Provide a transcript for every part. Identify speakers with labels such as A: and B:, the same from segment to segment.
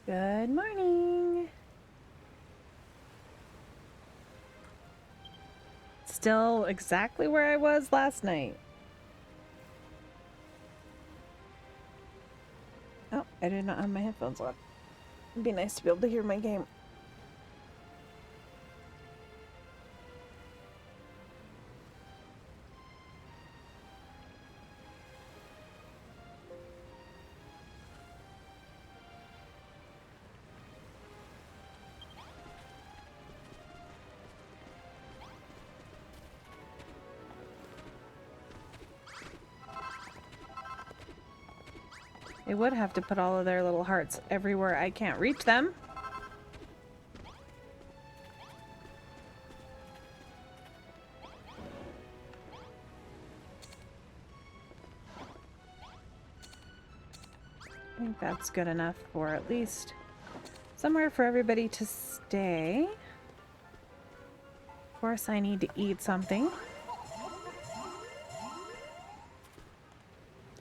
A: Good morning. Still exactly where I was last night. Oh, I did not have my headphones on. It'd be nice to be able to hear my game. They would have to put all of their little hearts everywhere I can't reach them. I think that's good enough for at least somewhere for everybody to stay. Of course, I need to eat something.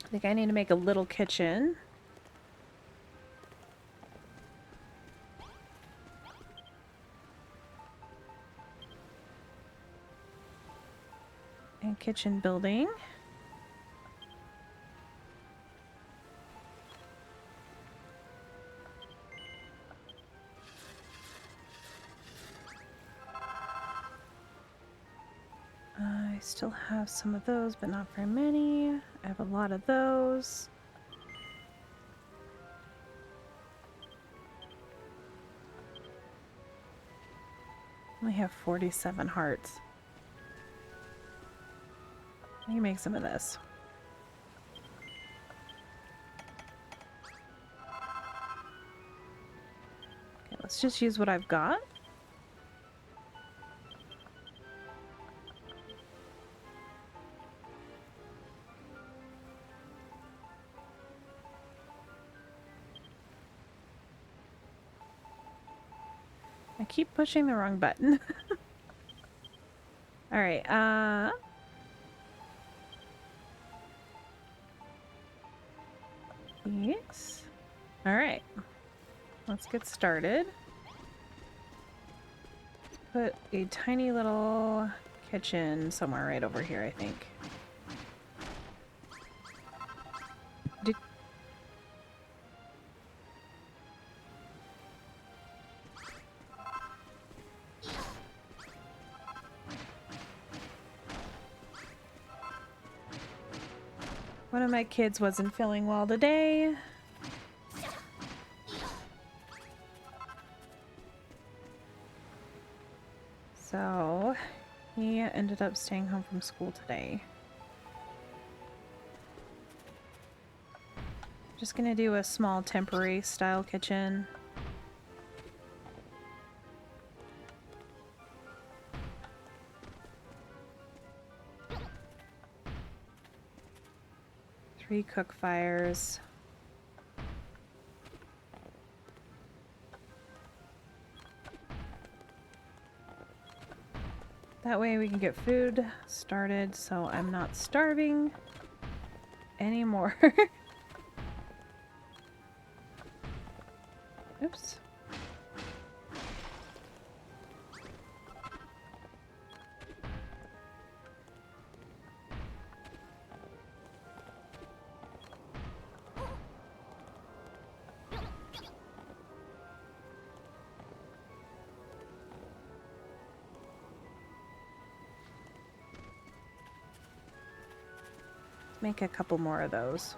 A: I think I need to make a little kitchen. And kitchen building. I still have some of those, but not very many. I have a lot of those. I only have 47 hearts. I can make some of this. Okay, let's just use what I've got. I keep pushing the wrong button. Alright, yes. Alright. Let's get started. Put a tiny little kitchen somewhere right over here, I think. One of my kids wasn't feeling well today. So he ended up staying home from school today. Just gonna do a small temporary style kitchen. Three cook fires. That way we can get food started so I'm not starving anymore. Oops. Make a couple more of those.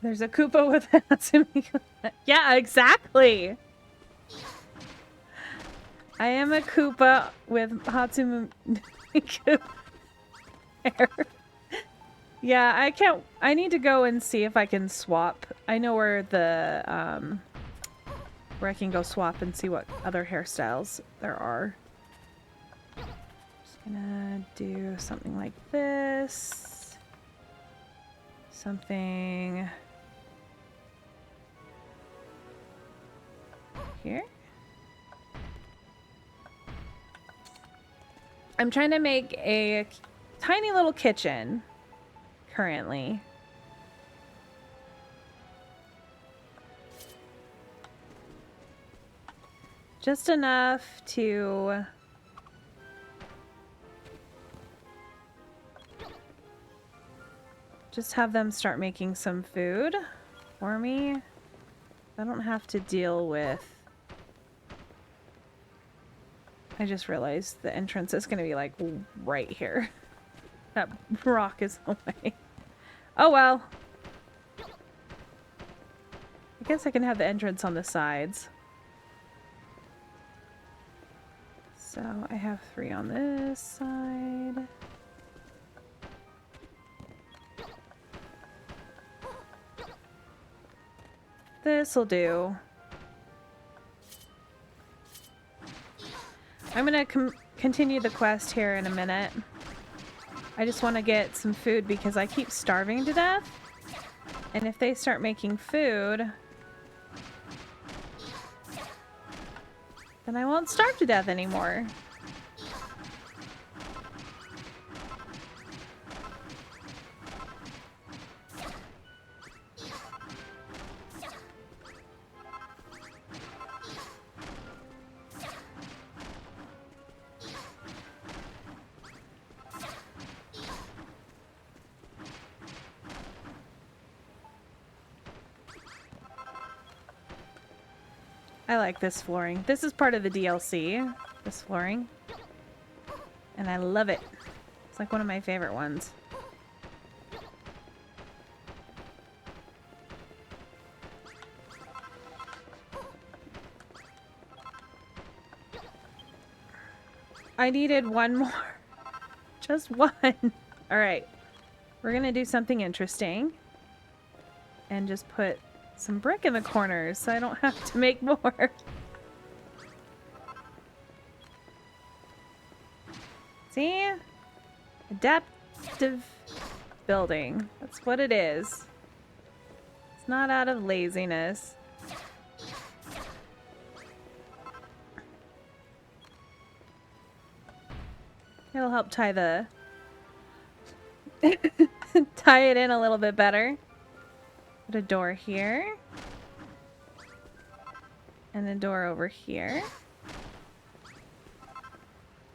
A: There's a Koopa with a Hatsune. Yeah, exactly. I am a Koopa with Hatsune hair. Yeah, I can't. I need to go and see if I can swap. I know where the where I can go swap and see what other hairstyles there are. Just gonna do something like this. Something here. I'm trying to make a tiny little kitchen currently. Just enough to just have them start making some food for me. I don't have to deal with... I just realized the entrance is going to be like right here. That rock is away. Oh well. I guess I can have the entrance on the sides. So I have 3 on this side. This'll do. I'm gonna continue the quest here in a minute. I just want to get some food because I keep starving to death. And if they start making food, then I won't starve to death anymore. I like this flooring. This is part of the DLC, this flooring. And I love it. It's like one of my favorite ones. I needed one more. Just one. Alright. We're gonna do something interesting. And just put some brick in the corners so I don't have to make more. See? Adaptive building. That's what it is. It's not out of laziness. It'll help tie the... tie it in a little bit better. Put a door here. And a door over here.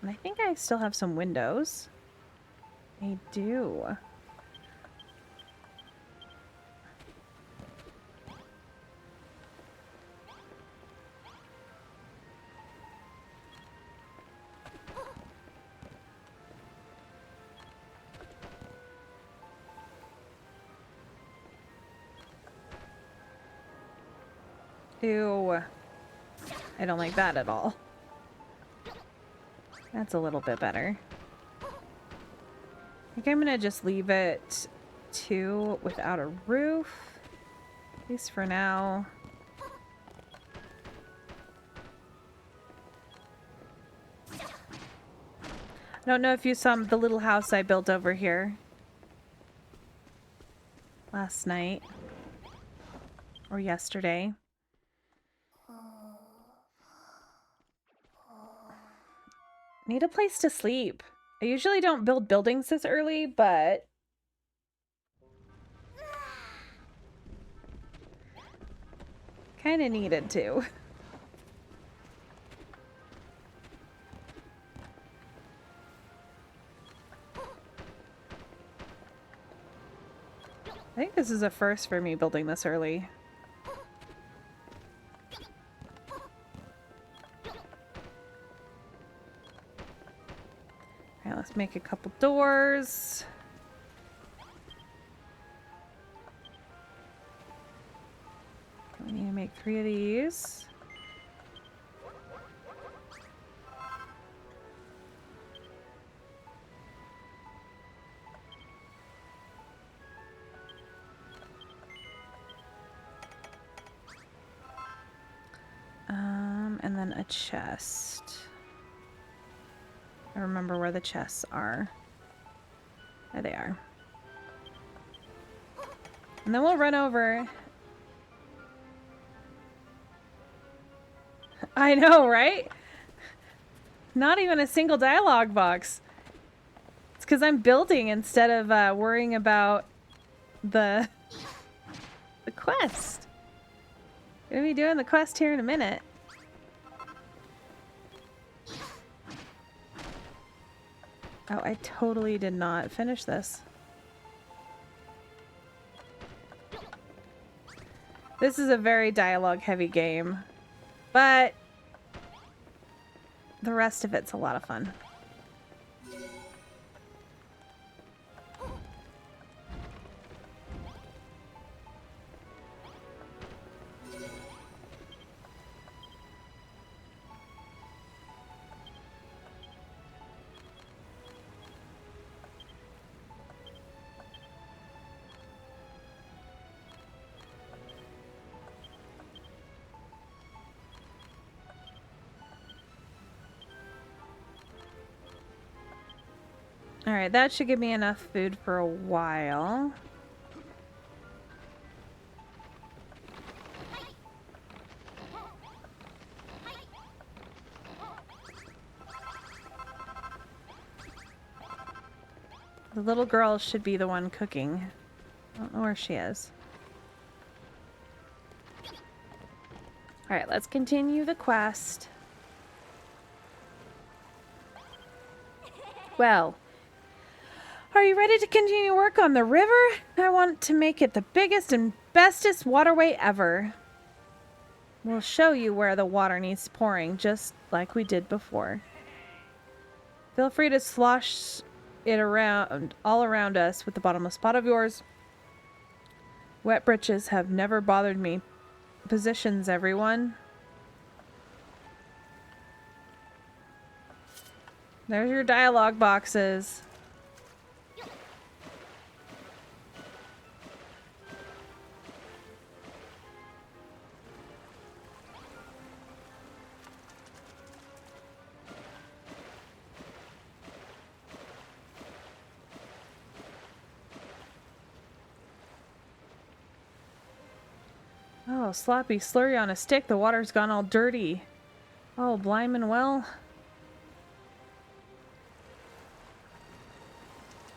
A: And I think I still have some windows. I do. Ew. I don't like that at all. That's a little bit better. I think I'm gonna just leave it 2 without a roof. At least for now. I don't know if you saw the little house I built over here last night or yesterday. Need a place to sleep. I usually don't build buildings this early, but kind of needed to. I think this is a first for me building this early. Alright, let's make a couple doors. We need to make 3 of these. then a chest. I remember where the chests are. There they are. And then we'll run over. I know, right? Not even a single dialogue box. It's because I'm building instead of worrying about the quest. Gonna be doing the quest here in a minute. Oh, I totally did not finish this. This is a very dialogue-heavy game, but the rest of it's a lot of fun. Alright, that should give me enough food for a while. The little girl should be the one cooking. I don't know where she is. Alright, let's continue the quest. Well, are you ready to continue work on the river? I want to make it the biggest and bestest waterway ever. We'll show you where the water needs pouring, just like we did before. Feel free to slosh it around, all around us with the bottomless pot of yours. Wet britches have never bothered me. Positions, everyone. There's your dialogue boxes. Oh, sloppy slurry on a stick. The water's gone all dirty. Oh, Blyman well.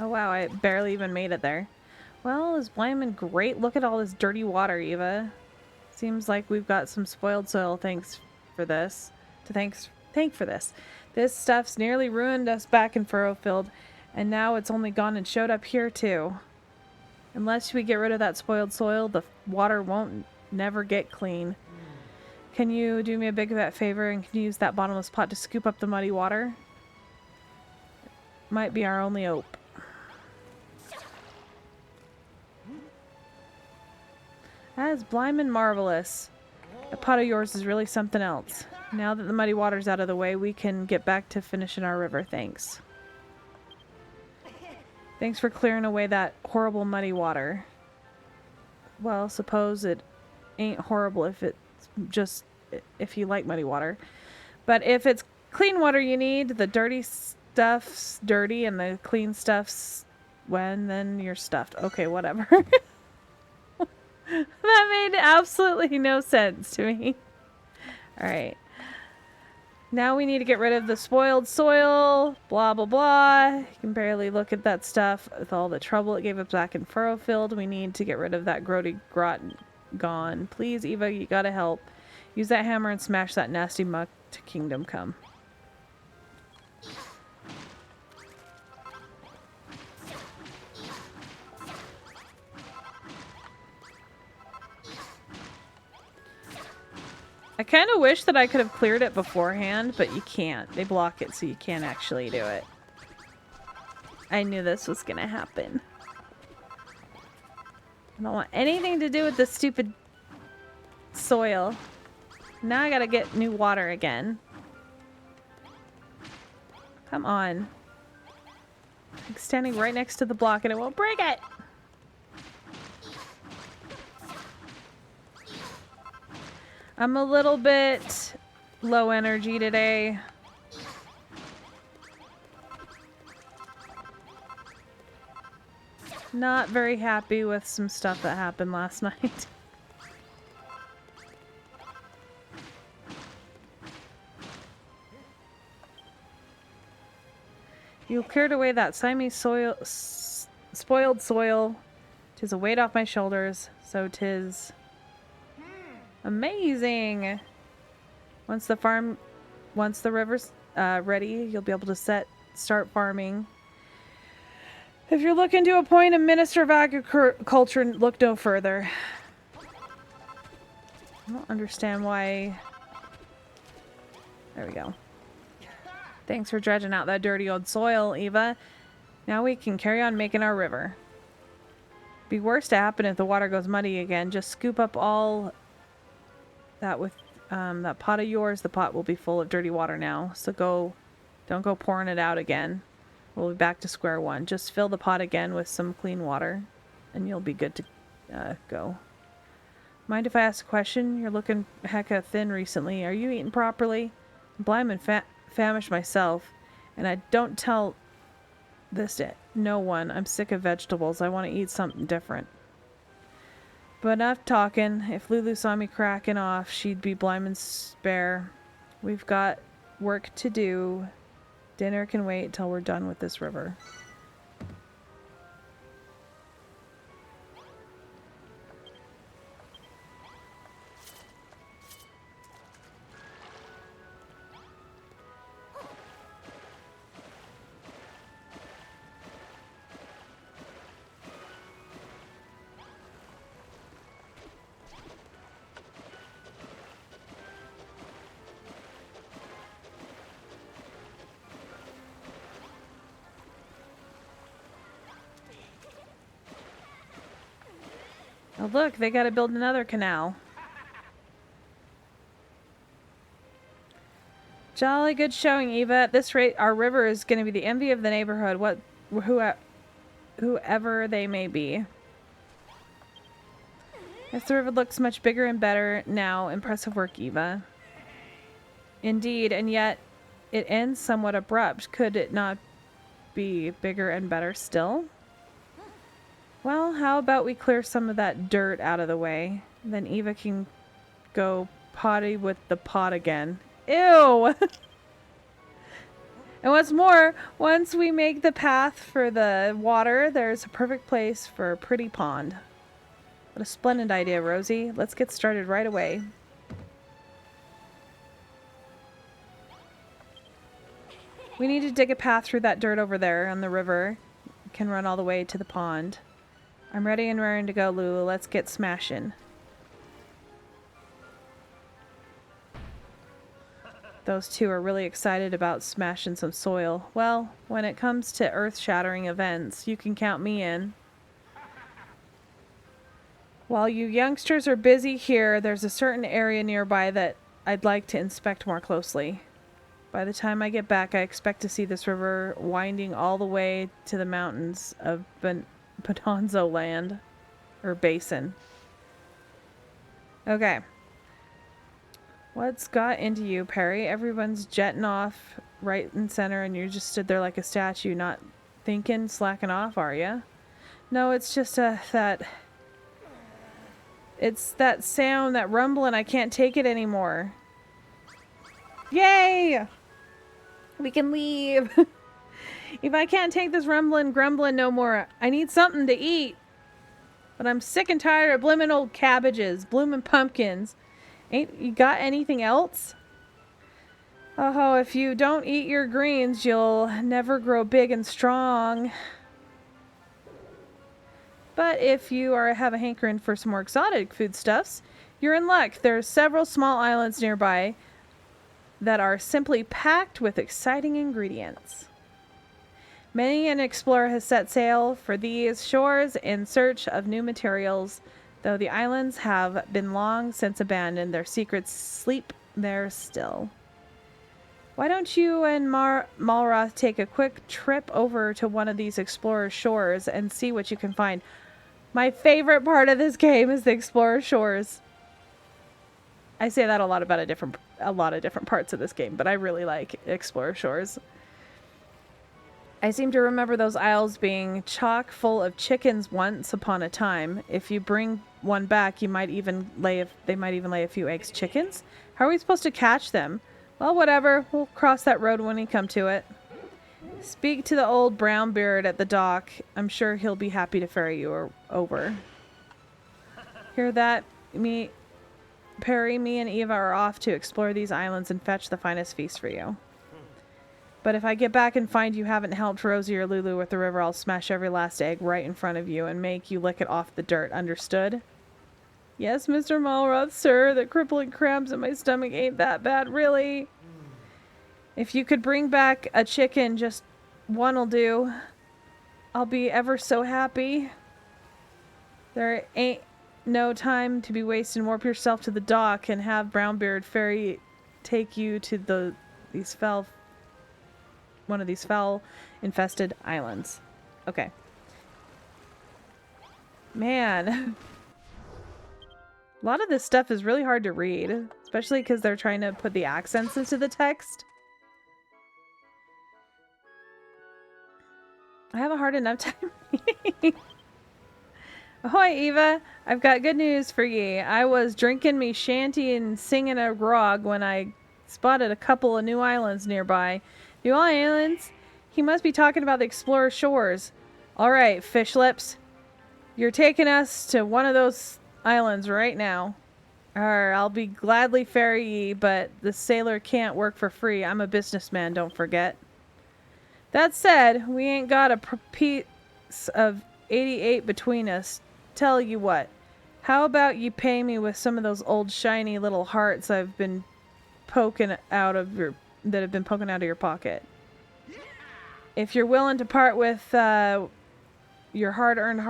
A: Oh wow, I barely even made it there. Well, is Blyman great? Look at all this dirty water, Eva. Seems like we've got some spoiled soil. Thanks for this. Thank for this. This stuff's nearly ruined us back in Furrowfield, and now it's only gone and showed up here too. Unless we get rid of that spoiled soil, the water won't never get clean. Can you do me a big fat favor and can you use that bottomless pot to scoop up the muddy water? Might be our only hope. That is Blyman marvelous. That pot of yours is really something else. Now that the muddy water's out of the way, we can get back to finishing our river. Thanks. Thanks for clearing away that horrible muddy water. Well, suppose it ain't horrible if it's just if you like muddy water. But if it's clean water you need, the dirty stuff's dirty and the clean stuff's then you're stuffed. Okay, whatever. That made absolutely no sense to me. Alright. Now we need to get rid of the spoiled soil. Blah, blah, blah. You can barely look at that stuff with all the trouble it gave us back in Furrowfield. We need to get rid of that grody grot gone. Please, Eva, you gotta help. Use that hammer and smash that nasty muck to Kingdom Come. I kind of wish that I could have cleared it beforehand, but you can't. They block it, so you can't actually do it. I knew this was gonna happen. I don't want anything to do with this stupid soil. Now I gotta get new water again. Come on. I'm standing right next to the block and it won't break it! I'm a little bit low energy today. Not very happy with some stuff that happened last night. You cleared away that slimy soil, spoiled soil. 'Tis a weight off my shoulders, so 'tis amazing. Once the river's ready, you'll be able to start farming. If you're looking to appoint a minister of agriculture, look no further. I don't understand why. There we go. Thanks for dredging out that dirty old soil, Eva. Now we can carry on making our river. Be worse to happen if the water goes muddy again. Just scoop up all that with that pot of yours. The pot will be full of dirty water now. So don't go pouring it out again. We'll be back to square one. Just fill the pot again with some clean water and you'll be good to go. Mind if I ask a question? You're looking hecka thin recently. Are you eating properly? I'm blind and famished myself, and I don't tell this to no one. I'm sick of vegetables. I want to eat something different. But enough talking. If Lulu saw me cracking off, she'd be blind and spare. We've got work to do. Dinner can wait till we're done with this river. Oh look, they gotta build another canal. Jolly good showing, Eva. At this rate, our river is gonna be the envy of the neighborhood, whoever they may be. Yes, the river looks much bigger and better now. Impressive work, Eva. Indeed, and yet it ends somewhat abrupt. Could it not be bigger and better still? Well, how about we clear some of that dirt out of the way? Then Eva can go potty with the pot again. Ew! And what's more, once we make the path for the water, there's a perfect place for a pretty pond. What a splendid idea, Rosie. Let's get started right away. We need to dig a path through that dirt over there on the river. It can run all the way to the pond. I'm ready and raring to go, Lulu. Let's get smashing. Those two are really excited about smashing some soil. Well, when it comes to earth-shattering events, you can count me in. While you youngsters are busy here, there's a certain area nearby that I'd like to inspect more closely. By the time I get back, I expect to see this river winding all the way to the mountains of Bonanzo land, or basin. Okay. What's got into you, Perry? Everyone's jetting off right and center and you just stood there like a statue, not thinking, slacking off, are ya? No, it's just it's that sound, that rumbling. I can't take it anymore. Yay! We can leave. If I can't take this rumbling, grumbling no more, I need something to eat. But I'm sick and tired of bloomin' old cabbages, bloomin' pumpkins. Ain't you got anything else? Oh, if you don't eat your greens, you'll never grow big and strong. But if you have a hankering for some more exotic foodstuffs, you're in luck. There's several small islands nearby that are simply packed with exciting ingredients. Many an explorer has set sail for these shores in search of new materials, though the islands have been long since abandoned. Their secrets sleep there still. Why don't you and Malroth take a quick trip over to one of these explorers' shores and see what you can find? My favorite part of this game is the explorer shores. I say that a lot about a different a lot of different parts of this game, but I really like Explorer Shores. I seem to remember those aisles being chock full of chickens once upon a time. If you bring one back, they might even lay a few eggs. Chickens? How are we supposed to catch them? Well, whatever. We'll cross that road when we come to it. Speak to the old brown beard at the dock. I'm sure he'll be happy to ferry you over. Hear that? Perry, me, and Eva are off to explore these islands and fetch the finest feast for you. But if I get back and find you haven't helped Rosie or Lulu with the river, I'll smash every last egg right in front of you and make you lick it off the dirt. Understood? Yes, Mr. Malroth, sir. The crippling cramps in my stomach ain't that bad, really. If you could bring back a chicken, just one'll do. I'll be ever so happy. There ain't no time to be wasting. Warp yourself to the dock and have Brownbeard Ferry take you to one of these foul-infested islands. Okay. Man. A lot of this stuff is really hard to read, especially because they're trying to put the accents into the text. I have a hard enough time reading. Ahoy, Eva! I've got good news for ye. I was drinking me shanty and singing a grog when I spotted a couple of new islands nearby. New islands? He must be talking about the Explorer Shores. Alright, fish lips. You're taking us to one of those islands right now. I'll be gladly ferry ye, but the sailor can't work for free. I'm a businessman, don't forget. That said, we ain't got a piece of 88 between us. Tell you what, how about you pay me with some of those old shiny little hearts that have been poking out of your pocket? If you're willing to part with your hard-earned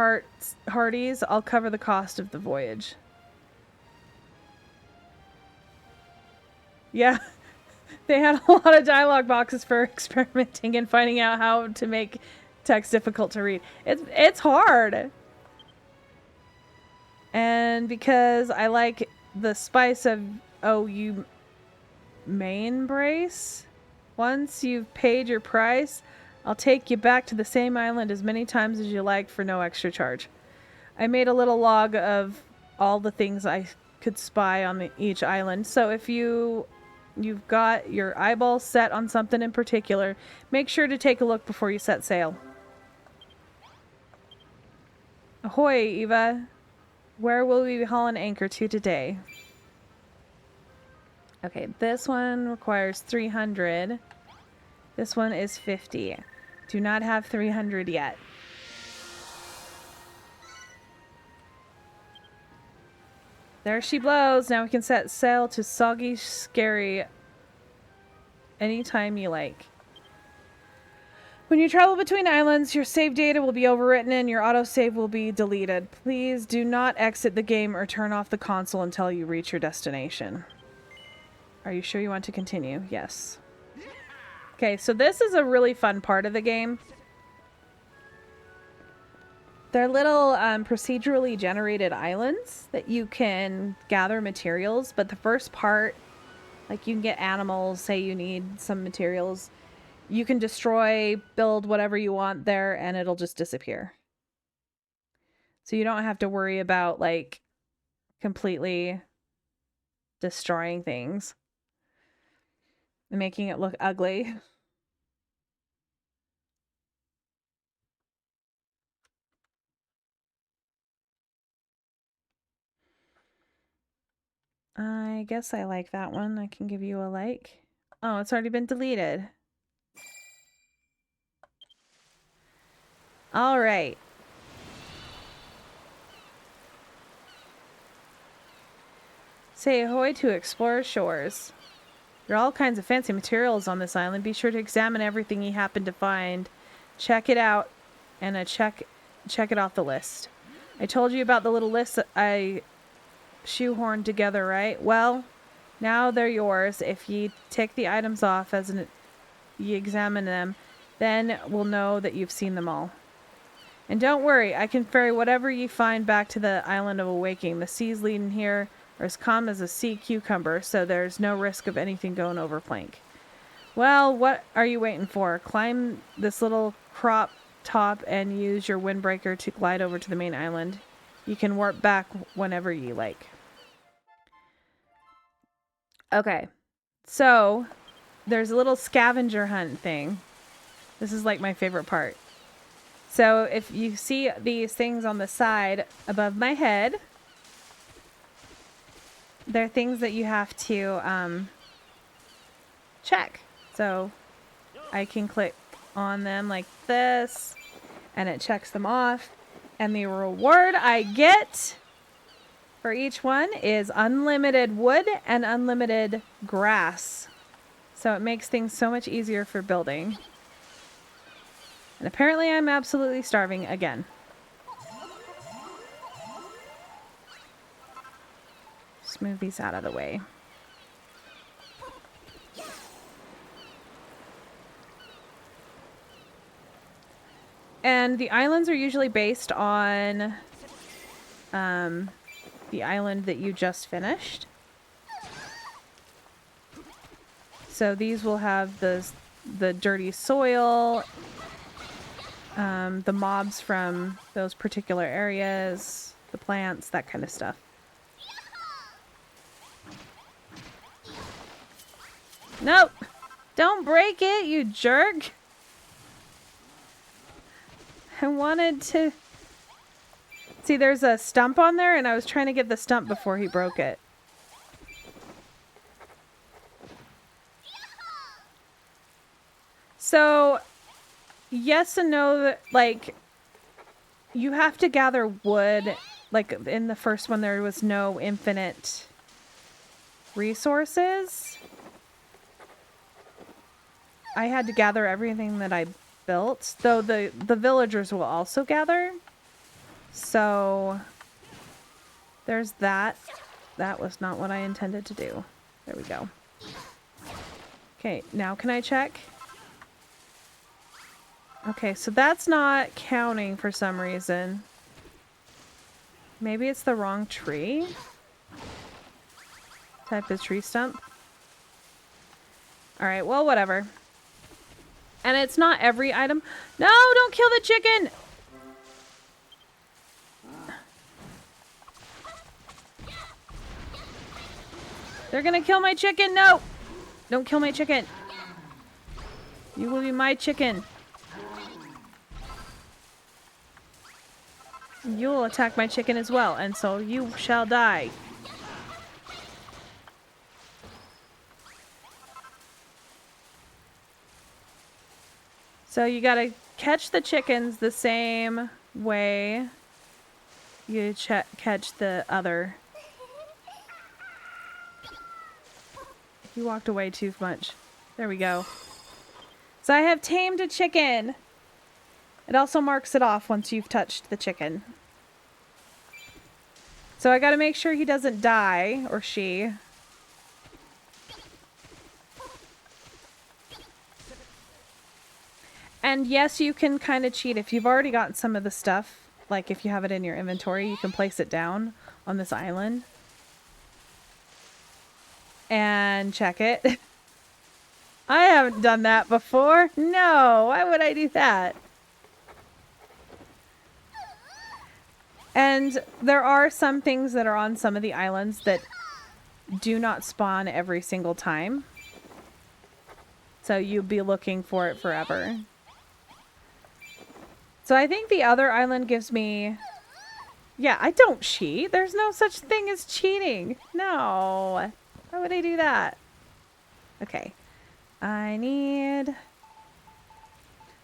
A: hearties, I'll cover the cost of the voyage. Yeah, they had a lot of dialogue boxes for experimenting and finding out how to make text difficult to read. It's hard. And because I like the spice of, you main brace? Once you've paid your price, I'll take you back to the same island as many times as you like for no extra charge. I made a little log of all the things I could spy on each island, so if you've got your eyeballs set on something in particular, make sure to take a look before you set sail. Ahoy, Eva. Where will we be hauling anchor to today? Okay, this one requires 300. This one is 50. Do not have 300 yet. There she blows. Now we can set sail to Soggy Scary anytime you like. When you travel between islands, your save data will be overwritten and your autosave will be deleted. Please do not exit the game or turn off the console until you reach your destination. Are you sure you want to continue? Yes. Okay, so this is a really fun part of the game. They're little procedurally generated islands that you can gather materials, but the first part, like you can get animals, say you need some materials. You can destroy, build whatever you want there, and it'll just disappear. So you don't have to worry about, like, completely destroying things and making it look ugly. I guess I like that one. I can give you a like. Oh, it's already been deleted. All right. Say ahoy to Explorer Shores. There are all kinds of fancy materials on this island. Be sure to examine everything you happen to find. Check it out and check it off the list. I told you about the little list that I shoehorned together, right? Well, now they're yours. If you tick the items off as you examine them, then we'll know that you've seen them all. And don't worry, I can ferry whatever you find back to the Island of Awakening. The sea's leading here. or as calm as a sea cucumber, so there's no risk of anything going over plank. Well, what are you waiting for? Climb this little crop top and use your windbreaker to glide over to the main island. You can warp back whenever you like. Okay, so there's a little scavenger hunt thing. This is like my favorite part. So if you see these things on the side above my head, they're things that you have to check. So I can click on them like this, and it checks them off. And the reward I get for each one is unlimited wood and unlimited grass. So it makes things so much easier for building. And apparently I'm absolutely starving again. Just move these out of the way. And the islands are usually based on the island that you just finished. So these will have the dirty soil, the mobs from those particular areas, the plants, that kind of stuff. Nope! Don't break it, you jerk! I wanted to... See, there's a stump on there, and I was trying to get the stump before he broke it. So, yes and no, like, you have to gather wood. Like, in the first one, there was no infinite resources. I had to gather everything that I built, though the villagers will also gather. So there's that. That was not what I intended to do. There we go. Okay, now can I check? Okay, so that's not counting for some reason. Maybe it's the wrong tree. Type of tree stump. Alright, well, whatever. And it's not every item. No, don't kill the chicken! They're gonna kill my chicken! No! Don't kill my chicken. You will be my chicken. You will attack my chicken as well, and so you shall die. So you gotta catch the chickens the same way you catch the other. You walked away too much. There we go. So I have tamed a chicken. It also marks it off once you've touched the chicken. So I gotta make sure he doesn't die, or she. And yes, you can kind of cheat. If you've already gotten some of the stuff, like if you have it in your inventory, you can place it down on this island. And check it. I haven't done that before. No, why would I do that? And there are some things that are on some of the islands that do not spawn every single time. So you'll be looking for it forever. So I think the other island gives me... Yeah, I don't cheat. There's no such thing as cheating. No. Why would I do that? Okay. I need...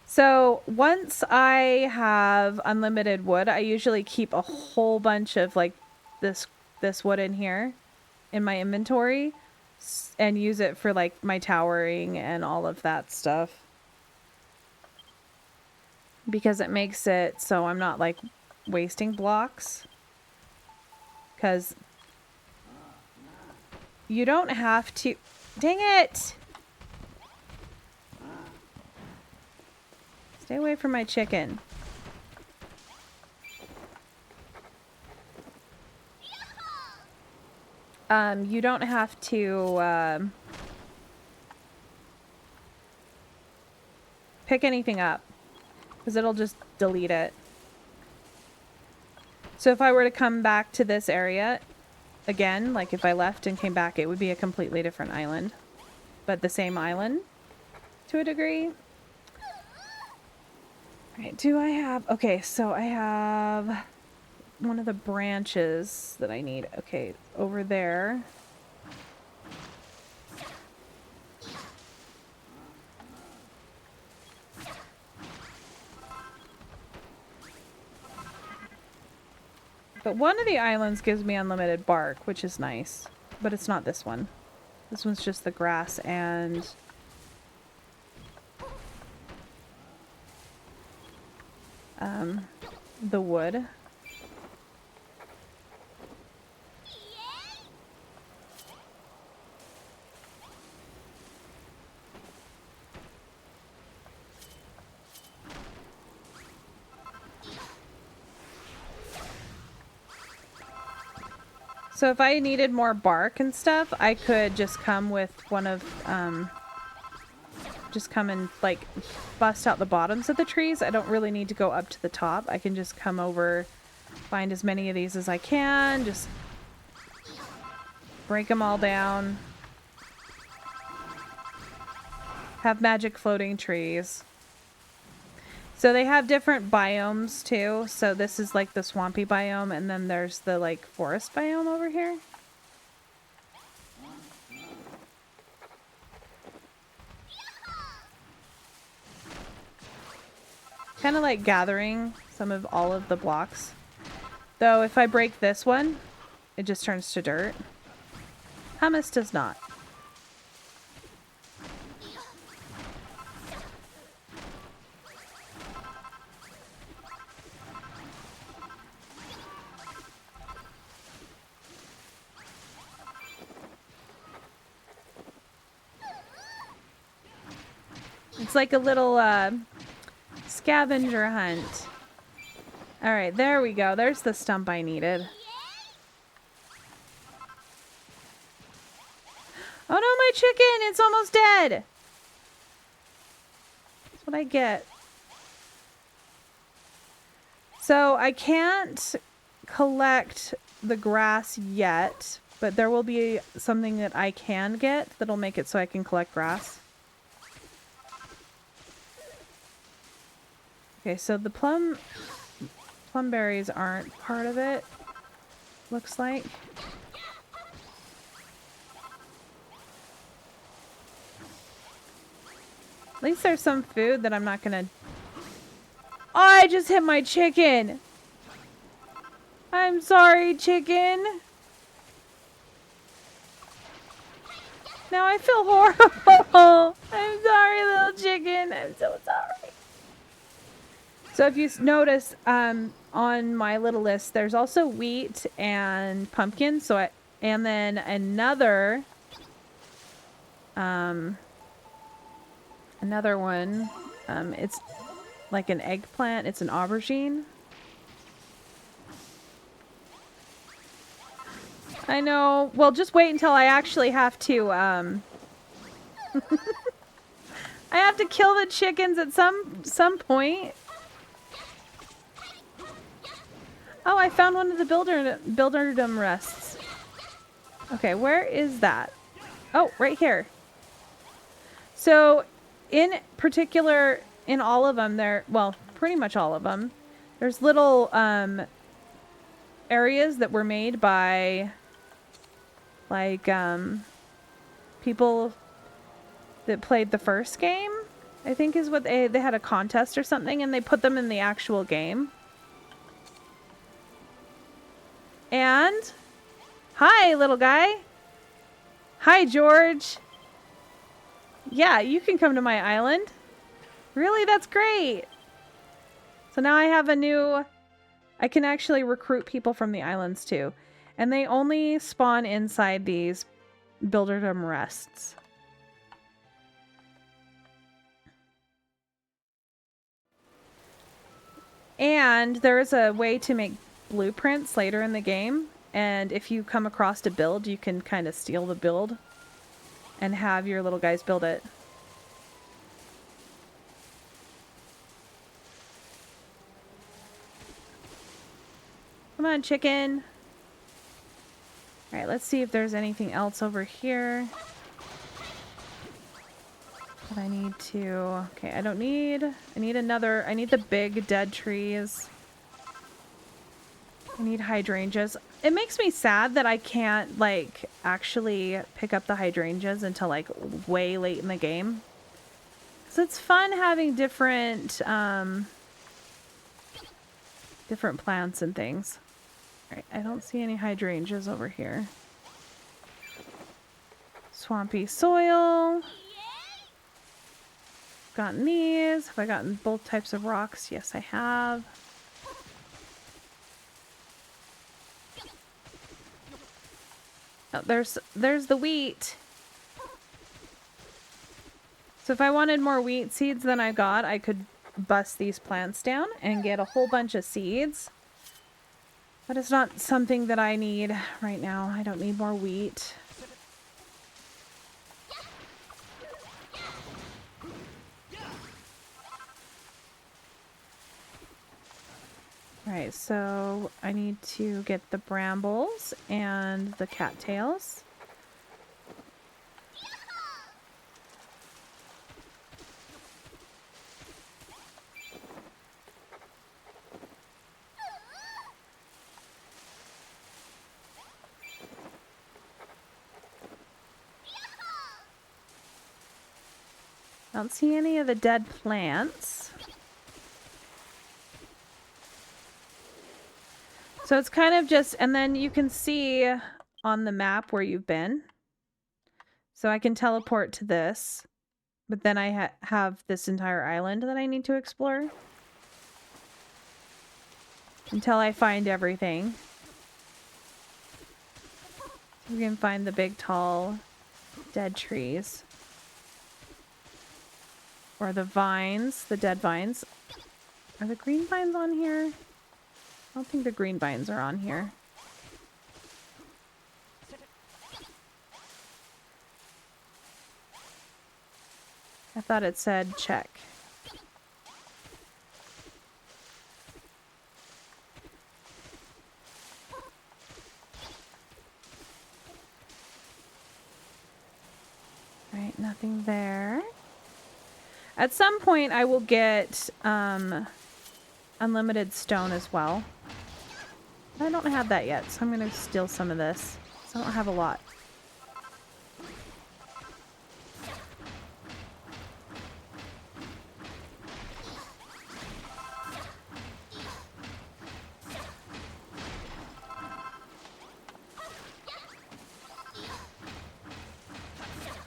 A: So once I have unlimited wood, I usually keep a whole bunch of like this wood in here in my inventory and use it for like my towering and all of that stuff. Because it makes it so I'm not like wasting blocks. Because you don't have to... Dang it! Stay away from my chicken. You don't have to pick anything up because it'll just delete it. So if I were to come back to this area again, like if I left and came back, it would be a completely different island, but the same island to a degree. All right, do I have... Okay, so I have one of the branches that I need. Okay, over there. But one of the islands gives me unlimited bark, which is nice. But it's not this one. This one's just the grass and... the wood. So if I needed more bark and stuff, I could just come with one of, just come and, like, bust out the bottoms of the trees. I don't really need to go up to the top. I can just come over, find as many of these as I can, just break them all down. Have magic floating trees. So they have different biomes too. So this is like the swampy biome, and then there's the like forest biome over here. Kind of like gathering some of all of the blocks. Though if I break this one, it just turns to dirt. Hummus does not. It's like a little scavenger hunt. Alright, there we go. There's the stump I needed. Oh no, my chicken! It's almost dead! That's what I get. So I can't collect the grass yet, but there will be something that I can get that'll make it so I can collect grass. Okay, so the plum berries aren't part of it, looks like. At least there's some food that I'm not gonna... Oh, I just hit my chicken! I'm sorry, chicken! Now I feel horrible! I'm sorry, little chicken! I'm so sorry! So if you notice, on my little list, there's also wheat and pumpkin. So and then another, another one. It's like an eggplant. It's an aubergine. I know. Well, just wait until I actually have to. I have to kill the chickens at some point. Oh, I found one of the builderdom rests. Okay, where is that? Oh, right here. So, in particular, in all of them, well, pretty much all of them, there's little areas that were made by, like, people that played the first game, I think is what they had a contest or something, and they put them in the actual game. And, hi, little guy. Hi, George. Yeah, you can come to my island. Really? That's great. So now I have a new... I can actually recruit people from the islands, too. And they only spawn inside these builderdom rests. And there is a way to make blueprints later in the game, And if you come across a build, you can kind of steal the build and have your little guys build it. Come on, chicken. All right, let's see if there's anything else over here that I need to... Okay, I don't need... I need the big dead trees. I need hydrangeas. It makes me sad that I can't, like, actually pick up the hydrangeas until, like, way late in the game. So it's fun having different, different plants and things. All right, I don't see any hydrangeas over here. Swampy soil. Gotten these. Have I gotten both types of rocks? Yes, I have. Oh, there's the wheat. So if I wanted more wheat seeds than I got, I could bust these plants down and get a whole bunch of seeds. But it's not something that I need right now. I don't need more wheat. Alright, so I need to get the brambles and the cattails. I don't see any of the dead plants. So it's kind of just, and then you can see on the map where you've been. So I can teleport to this, but then I have this entire island that I need to explore. Until I find everything. So we can find the big, tall, dead trees. Or the vines, the dead vines. Are the green vines on here? I don't think the green vines are on here. I thought it said check. Right, nothing there. At some point I will get unlimited stone as well. I don't have that yet, so I'm going to steal some of this. So I don't have a lot.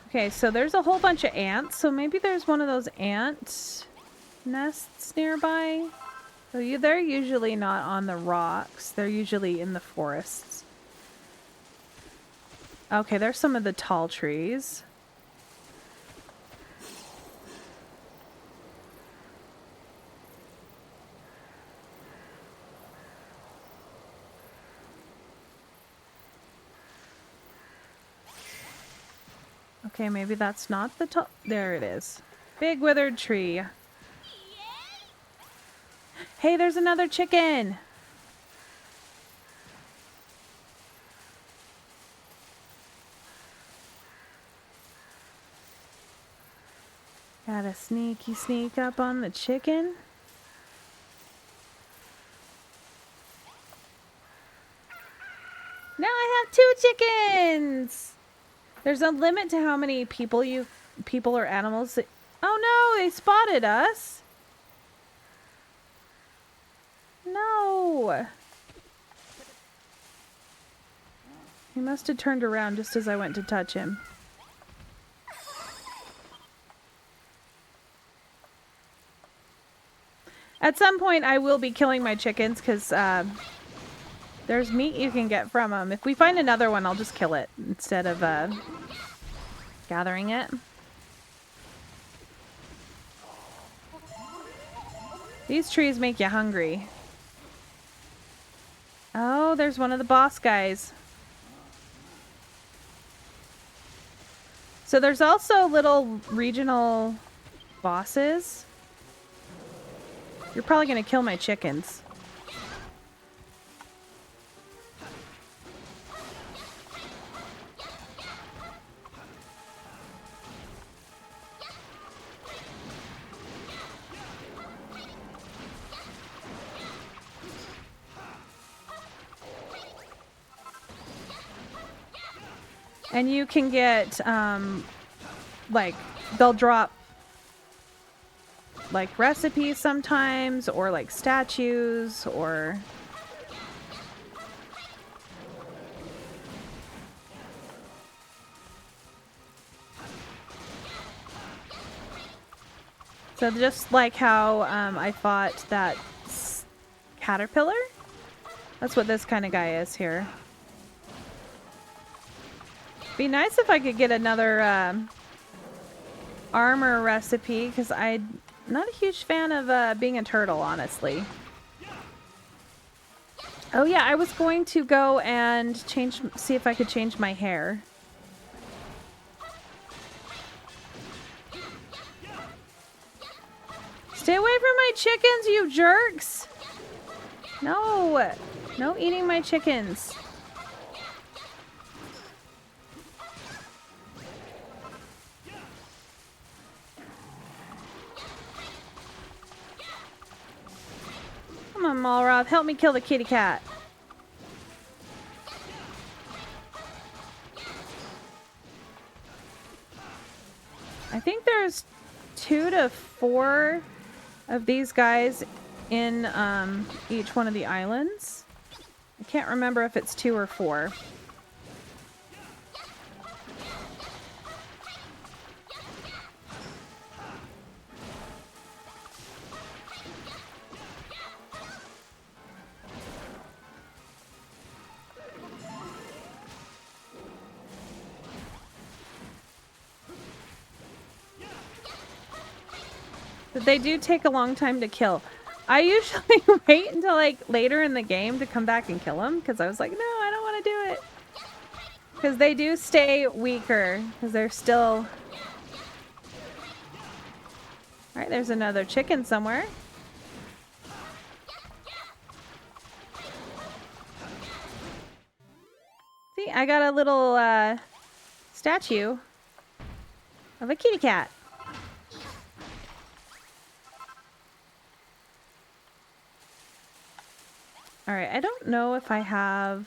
A: Okay, so there's a whole bunch of ants, so maybe there's one of those ant nests nearby. So they're usually not on the rocks. They're usually in the forests. Okay, there's some of the tall trees. Okay, maybe that's not the tall... There it is. Big withered tree. Hey, there's another chicken! Gotta sneaky sneak up on the chicken. Now I have 2 chickens! There's a limit to how many people or animals... Oh no, they spotted us! No! He must have turned around just as I went to touch him. At some point, I will be killing my chickens because there's meat you can get from them. If we find another one, I'll just kill it instead of gathering it. These trees make you hungry. Oh, there's one of the boss guys. So there's also little regional bosses. You're probably gonna kill my chickens. And you can get, like, they'll drop, like, recipes sometimes, or, like, statues, or... So just like how I fought that caterpillar, that's what this kind of guy is here. Be nice if I could get another armor recipe, because I'm not a huge fan of being a turtle, honestly. Oh yeah, I was going to go and see if I could change my hair. Stay away from my chickens, you jerks! No! No eating my chickens. Come on, Malroth, help me kill the kitty cat. I think there's 2 to 4 of these guys in each one of the islands. I can't remember if it's 2 or 4. But they do take a long time to kill. I usually wait until like later in the game to come back and kill them, because I was like, no, I don't want to do it. Because they do stay weaker, because they're still... Alright, there's another chicken somewhere. See, I got a little statue of a kitty cat. Alright, I don't know if I have...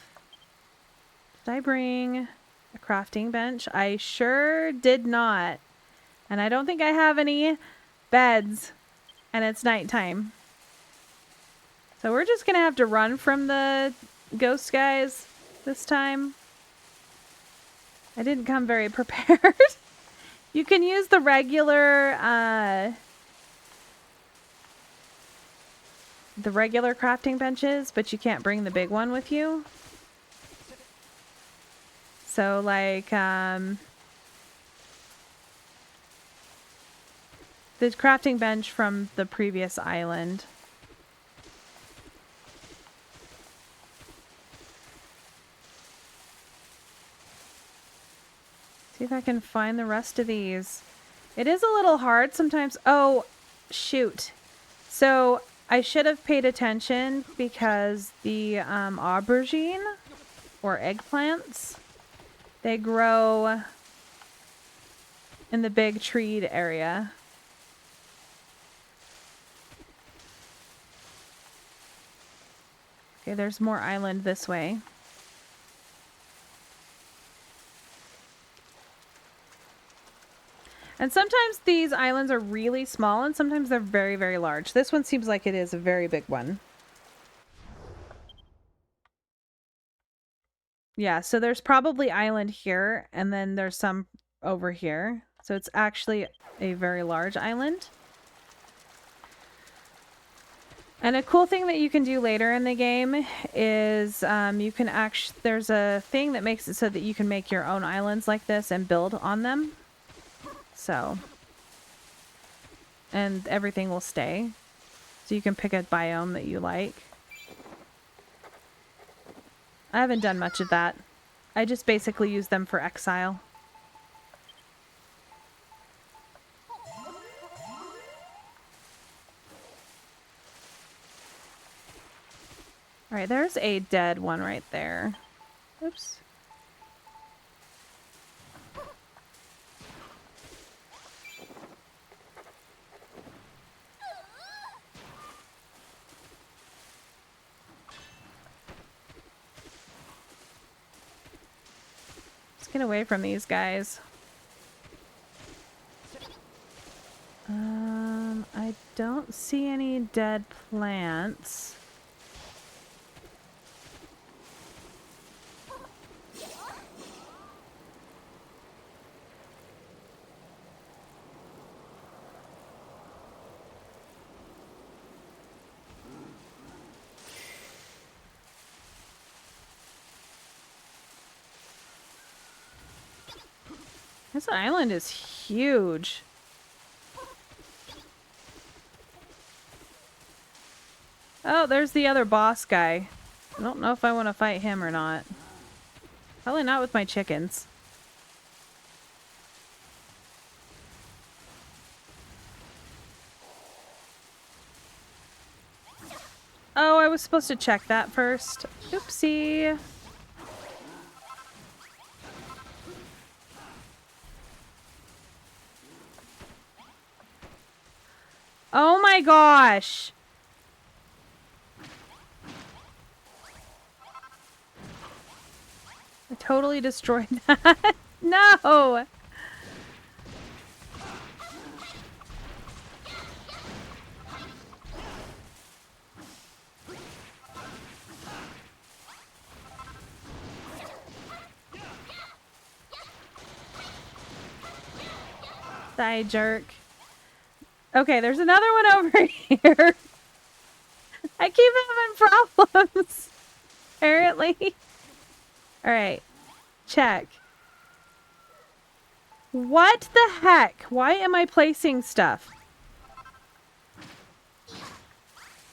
A: Did I bring a crafting bench? I sure did not. And I don't think I have any beds. And it's nighttime. So we're just gonna have to run from the ghost guys this time. I didn't come very prepared. You can use the regular crafting benches, but you can't bring the big one with you. So like the crafting bench from the previous island. See if I can find the rest of these. It is a little hard sometimes. Oh, shoot. So I should have paid attention, because the aubergine or eggplants, they grow in the big treed area. Okay, there's more island this way. And sometimes these islands are really small, and sometimes they're very, very large. This one seems like it is a very big one. Yeah, so there's probably island here, and then there's some over here. So it's actually a very large island. And a cool thing that you can do later in the game is you can actually... There's a thing that makes it so that you can make your own islands like this and build on them. So, and everything will stay. So you can pick a biome that you like. I haven't done much of that. I just basically use them for exile. Alright, there's a dead one right there. Oops. Let's get away from these guys. I don't see any dead plants. This island is huge. Oh, there's the other boss guy. I don't know if I want to fight him or not. Probably not with my chickens. Oh, I was supposed to check that first. Oopsie. Oh my gosh. I totally destroyed that. No! Die, jerk. Okay, there's another one over here. I keep having problems. Apparently. Alright. Check. What the heck? Why am I placing stuff?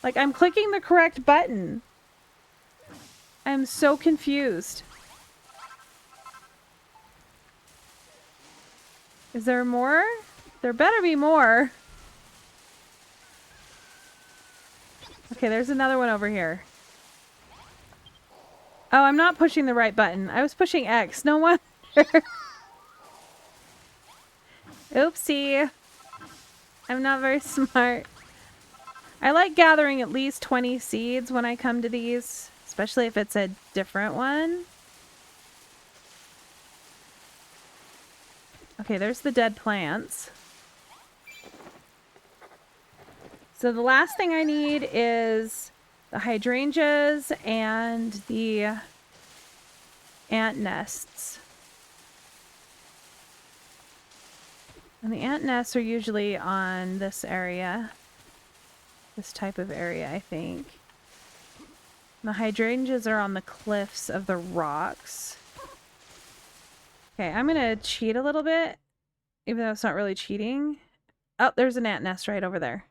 A: Like, I'm clicking the correct button. I'm so confused. Is there more? There better be more. Okay, there's another one over here. Oh, I'm not pushing the right button. I was pushing X. No wonder. Oopsie. I'm not very smart. I like gathering at least 20 seeds when I come to these, especially if it's a different one. Okay, there's the dead plants. So the last thing I need is the hydrangeas and the ant nests. And the ant nests are usually on this area. This type of area, I think. The hydrangeas are on the cliffs of the rocks. Okay, I'm gonna cheat a little bit, even though it's not really cheating. Oh, there's an ant nest right over there.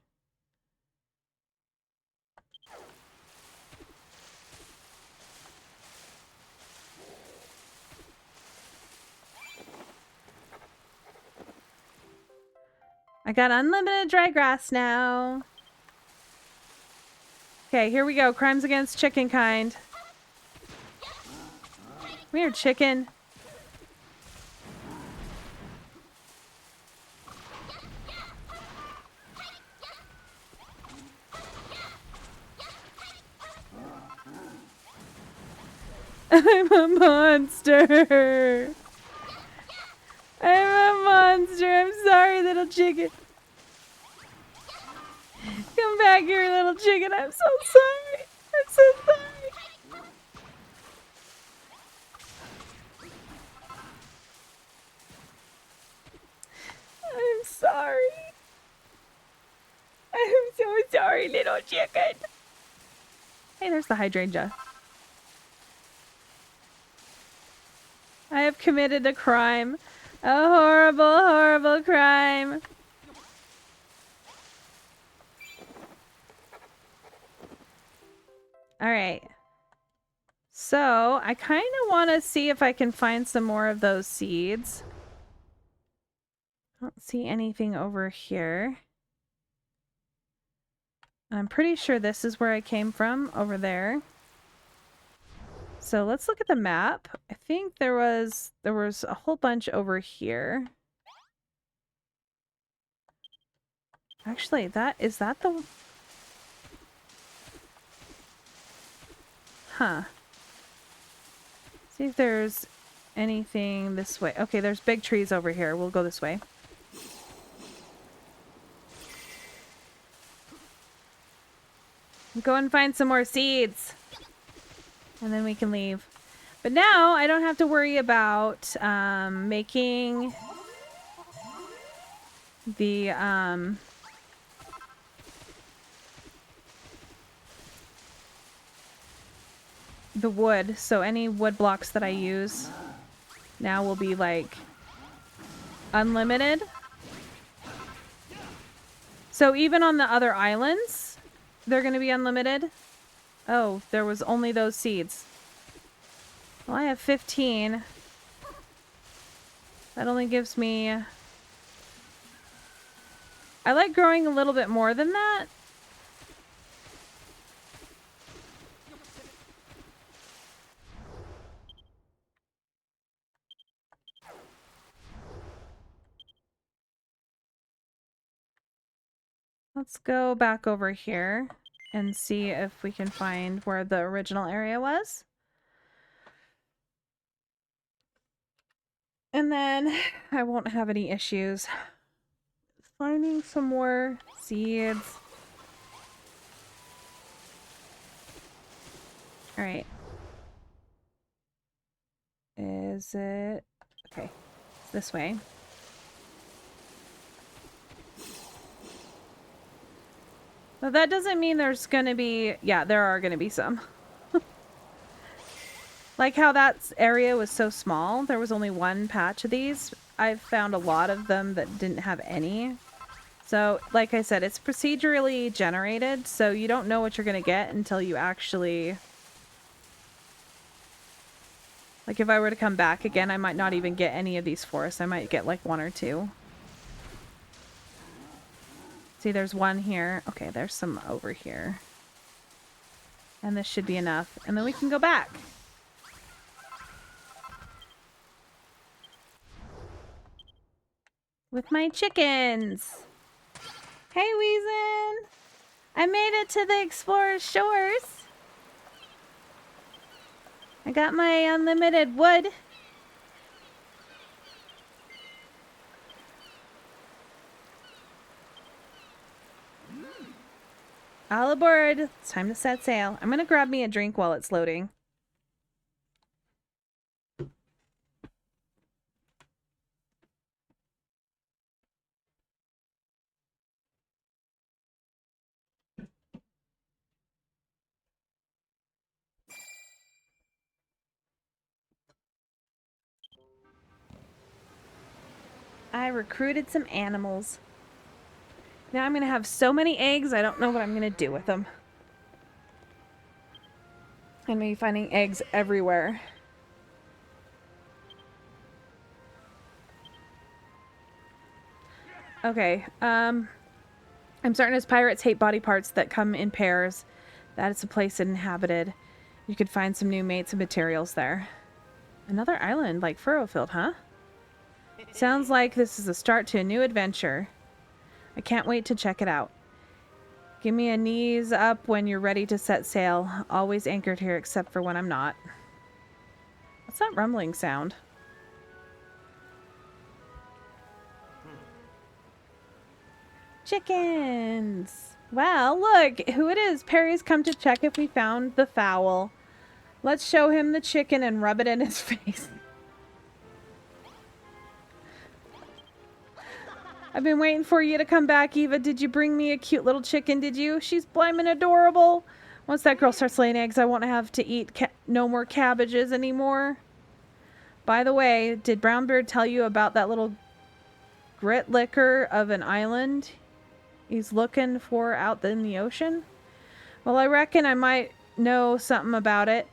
A: I got unlimited dry grass now. Okay, here we go. Crimes against chicken kind. Come here, chicken. I'm a monster. I'm a monster. I'm sorry, little chicken. Come back here, little chicken. I'm so sorry. I'm so sorry. I'm sorry. I'm so sorry, little chicken. Hey, there's the hydrangea. I have committed a crime. A horrible, horrible crime. Alright. So I kind of want to see if I can find some more of those seeds. I don't see anything over here. I'm pretty sure this is where I came from, over there. So let's look at the map. I think there was a whole bunch over here. Actually, is that the... Huh. See if there's anything this way. Okay, there's big trees over here. We'll go this way. Go and find some more seeds. And then we can leave. But now I don't have to worry about making the wood. So any wood blocks that I use now will be like unlimited. So even on the other islands, they're going to be unlimited. Oh, there was only those seeds. Well, I have 15. That only gives me... I like growing a little bit more than that. Let's go back over here and see if we can find where the original area was. And then I won't have any issues finding some more seeds. All right. Is it... Okay. It's this way. But that doesn't mean there's gonna be... Yeah, there are gonna be some. Like how that area was so small, there was only one patch of these. I've found a lot of them that didn't have any. So, like I said, it's procedurally generated, so you don't know what you're gonna get until you actually... Like if I were to come back again, I might not even get any of these forests. I might get like one or two. See, there's one here. Okay, there's some over here. And this should be enough. And then we can go back. With my chickens. Hey, Weezin! I made it to the Explorer's Shores. I got my unlimited wood. All aboard. It's time to set sail. I'm gonna grab me a drink while it's loading. I recruited some animals. Now I'm gonna have so many eggs, I don't know what I'm gonna do with them. I'm gonna be finding eggs everywhere. Okay, I'm certain as pirates hate body parts that come in pairs. That is a place inhabited. You could find some new mates and materials there. Another island like Furrowfield, huh? Sounds like this is a start to a new adventure. I can't wait to check it out. Give me a knees up when you're ready to set sail. Always anchored here except for when I'm not. What's that rumbling sound? Chickens! Well, look who it is. Perry's come to check if we found the fowl. Let's show him the chicken and rub it in his face. I've been waiting for you to come back, Eva. Did you bring me a cute little chicken, did you? She's blimmin' adorable. Once that girl starts laying eggs, I won't have to eat no more cabbages anymore. By the way, did Brownbeard tell you about that little grit licker of an island he's looking for out in the ocean? Well, I reckon I might know something about it.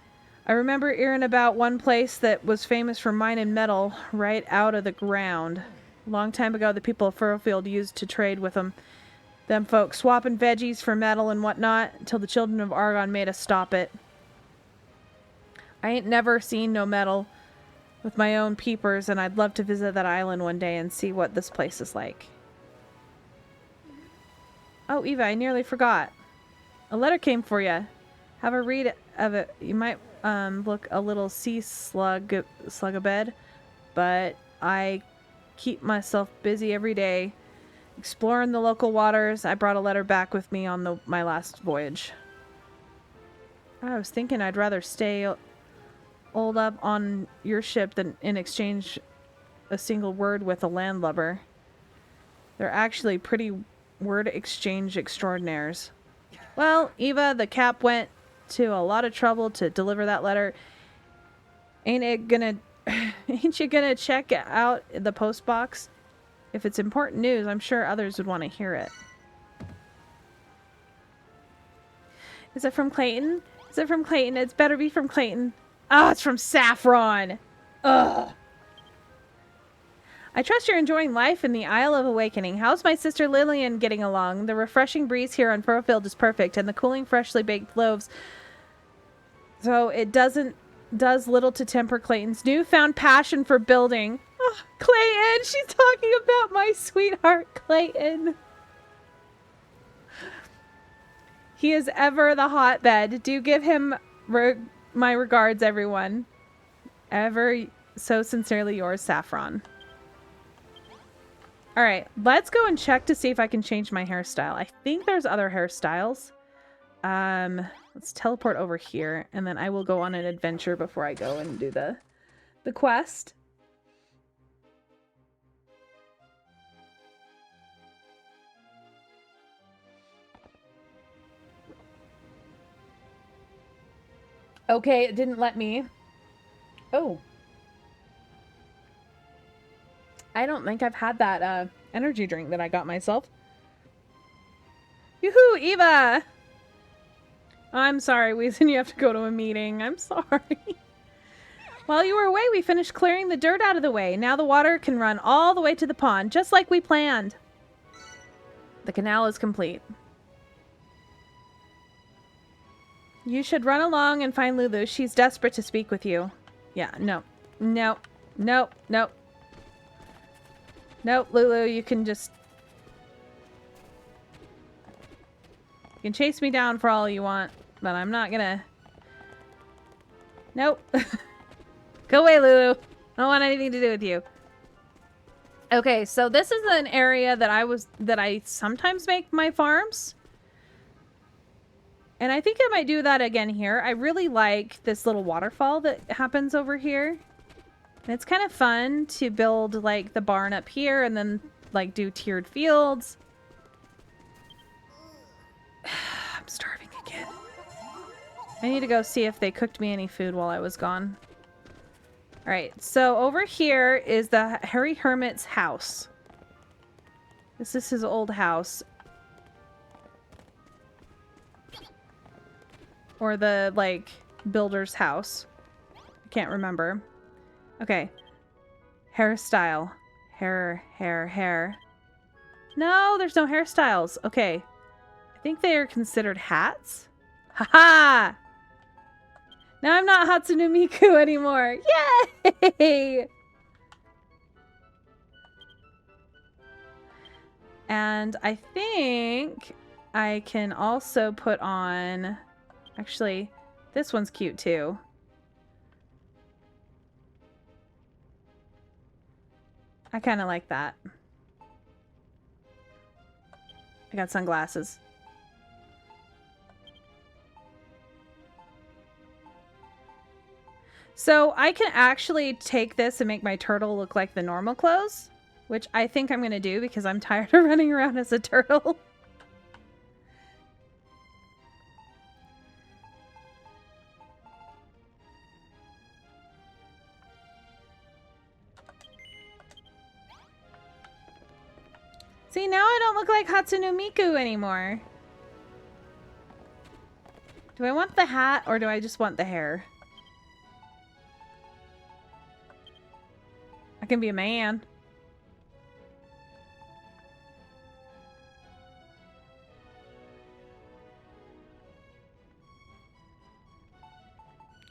A: I remember hearing about one place that was famous for mining metal right out of the ground. A long time ago, the people of Furrowfield used to trade with them folks, swapping veggies for metal and whatnot, until the children of Argon made us stop it. I ain't never seen no metal with my own peepers, and I'd love to visit that island one day and see what this place is like. Oh, Eva, I nearly forgot. A letter came for you. Have a read of it. You might look a little sea slug a bed, but I keep myself busy every day exploring the local waters. I brought a letter back with me on my last voyage. I was thinking I'd rather stay holed up on your ship than in exchange a single word with a landlubber. They're actually pretty word exchange extraordinaires. Well, Eva, the cap went to a lot of trouble to deliver that letter. Ain't you gonna check out the post box? If it's important news, I'm sure others would want to hear it. Is it from Clayton? Is it from Clayton? It's better be from Clayton. Oh, it's from Saffron. Ugh. I trust you're enjoying life in the Isle of Awakening. How's my sister Lillian getting along? The refreshing breeze here on Furrowfield is perfect, and the cooling, freshly baked loaves. So it does little to temper Clayton's newfound passion for building. Oh, Clayton! She's talking about my sweetheart, Clayton. He is ever the hotbed. Do give him my regards, everyone. Ever so sincerely yours, Saffron. Alright, let's go and check to see if I can change my hairstyle. I think there's other hairstyles. Let's teleport over here, and then I will go on an adventure before I go and do the quest. Okay, it didn't let me. Oh. I don't think I've had that energy drink that I got myself. Yoo-hoo, Eva! I'm sorry, Weezin, you have to go to a meeting. I'm sorry. While you were away, we finished clearing the dirt out of the way. Now the water can run all the way to the pond, just like we planned. The canal is complete. You should run along and find Lulu. She's desperate to speak with you. Yeah, no. No. Nope. Nope. Nope, Lulu, you can just... You can chase me down for all you want, but I'm not gonna... Nope. Go away, Lulu. I don't want anything to do with you. Okay, so this is an area that I sometimes make my farms. And I think I might do that again here. I really like this little waterfall that happens over here. And it's kind of fun to build, like, the barn up here and then, like, do tiered fields. I'm starving again. I need to go see if they cooked me any food while I was gone. Alright, so over here is the Harry Hermit's house. This is his old house. Or the, like, builder's house. I can't remember. Okay. Hairstyle. Hair. No, there's no hairstyles. Okay. I think they are considered hats. Haha! Now I'm not Hatsune Miku anymore. Yay! And I think I can also put on... Actually, this one's cute too. I kind of like that. I got sunglasses. So I can actually take this and make my turtle look like the normal clothes, which I think I'm going to do because I'm tired of running around as a turtle. See, now I don't look like Hatsune Miku anymore. Do I want the hat or do I just want the hair? I can be a man.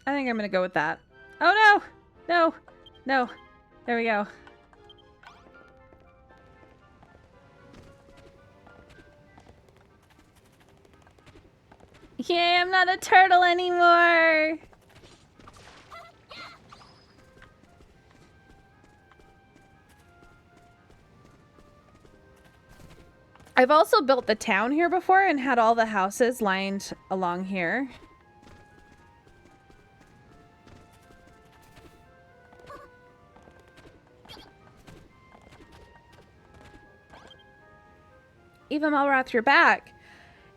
A: I think I'm gonna go with that. Oh no! No! No! There we go. Yay, I'm not a turtle anymore! I've also built the town here before and had all the houses lined along here. Eva Malrath, you're back.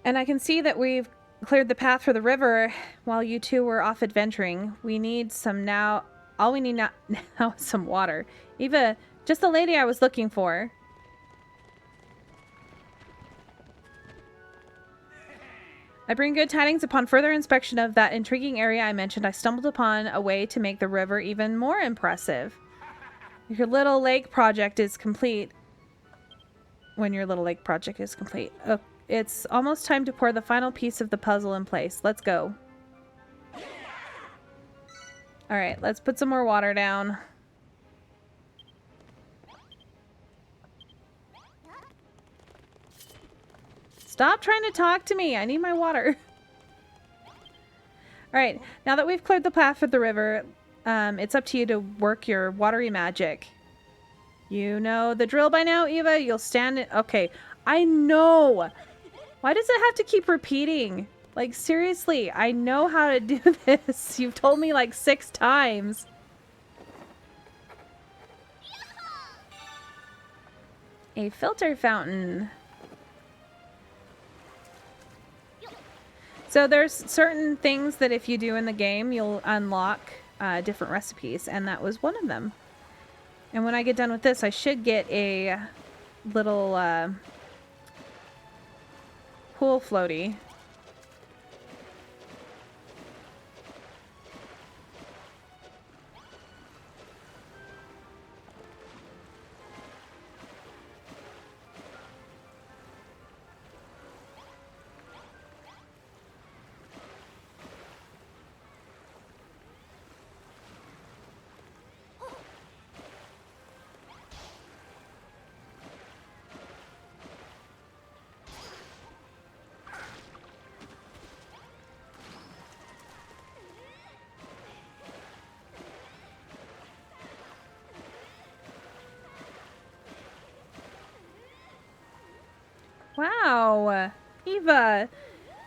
A: And I can see that we've cleared the path for the river while you two were off adventuring. We need some now. All we need now is some water. Eva, just the lady I was looking for. I bring good tidings. Upon further inspection of that intriguing area I mentioned, I stumbled upon a way to make the river even more impressive. Your little lake project is complete. When your little lake project is complete. Oh, it's almost time to pour the final piece of the puzzle in place. Let's go. Alright, let's put some more water down. Stop trying to talk to me. I need my water. Alright, now that we've cleared the path for the river, it's up to you to work your watery magic. You know the drill by now, Eva? You'll stand it. Okay, I know. Why does it have to keep repeating? Like, seriously, I know how to do this. You've told me like 6 times. A filter fountain. So there's certain things that if you do in the game, you'll unlock different recipes, and that was one of them. And when I get done with this, I should get a little pool floaty. Wow, Eva,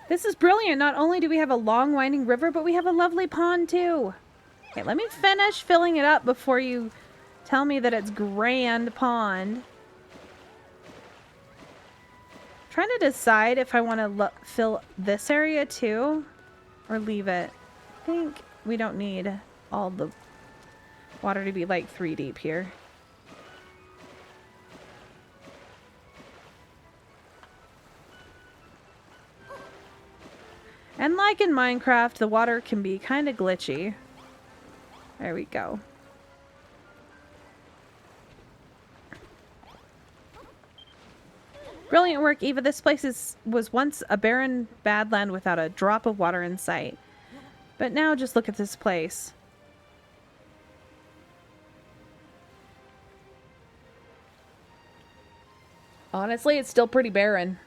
A: this is brilliant. Not only do we have a long winding river, but we have a lovely pond too. Okay, let me finish filling it up before you tell me that it's grand pond. Trying to decide if I want to fill this area too or leave it. I think we don't need all the water to be like 3 deep here. And like in Minecraft, the water can be kind of glitchy. There we go. Brilliant work, Eva. This place was once a barren badland without a drop of water in sight. But now just look at this place. Honestly, it's still pretty barren.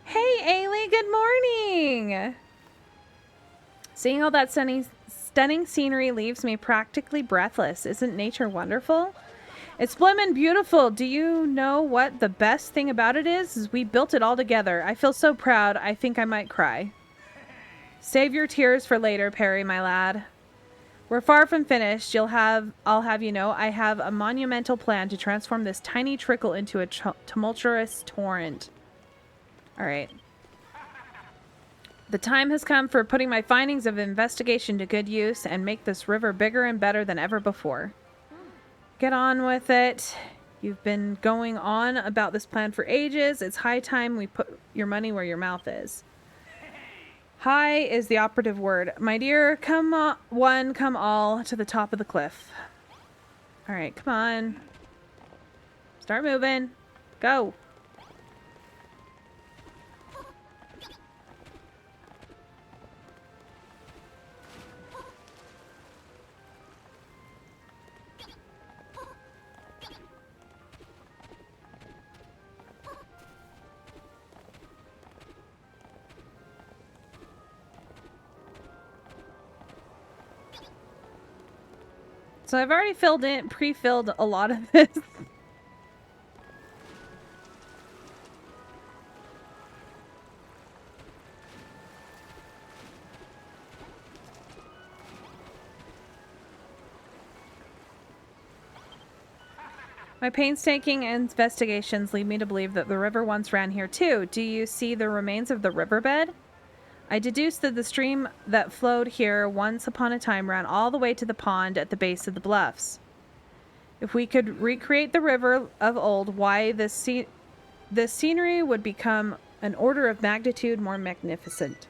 A: Hey, Ailey, good morning! Seeing all that stunning scenery leaves me practically breathless. Isn't nature wonderful? It's blimmin' beautiful. Do you know what the best thing about it is? We built it all together. I feel so proud, I think I might cry. Save your tears for later, Perry, my lad. We're far from finished. I'll have you know, I have a monumental plan to transform this tiny trickle into a tumultuous torrent. Alright. The time has come for putting my findings of investigation to good use and make this river bigger and better than ever before. Get on with it. You've been going on about this plan for ages. It's high time we put your money where your mouth is. High is the operative word. My dear, come one, come all to the top of the cliff. All right, come on. Start moving. Go. So I've already pre-filled a lot of this. My painstaking investigations lead me to believe that the river once ran here too. Do you see the remains of the riverbed? I deduce that the stream that flowed here once upon a time ran all the way to the pond at the base of the bluffs. If we could recreate the river of old, why this scenery would become an order of magnitude more magnificent.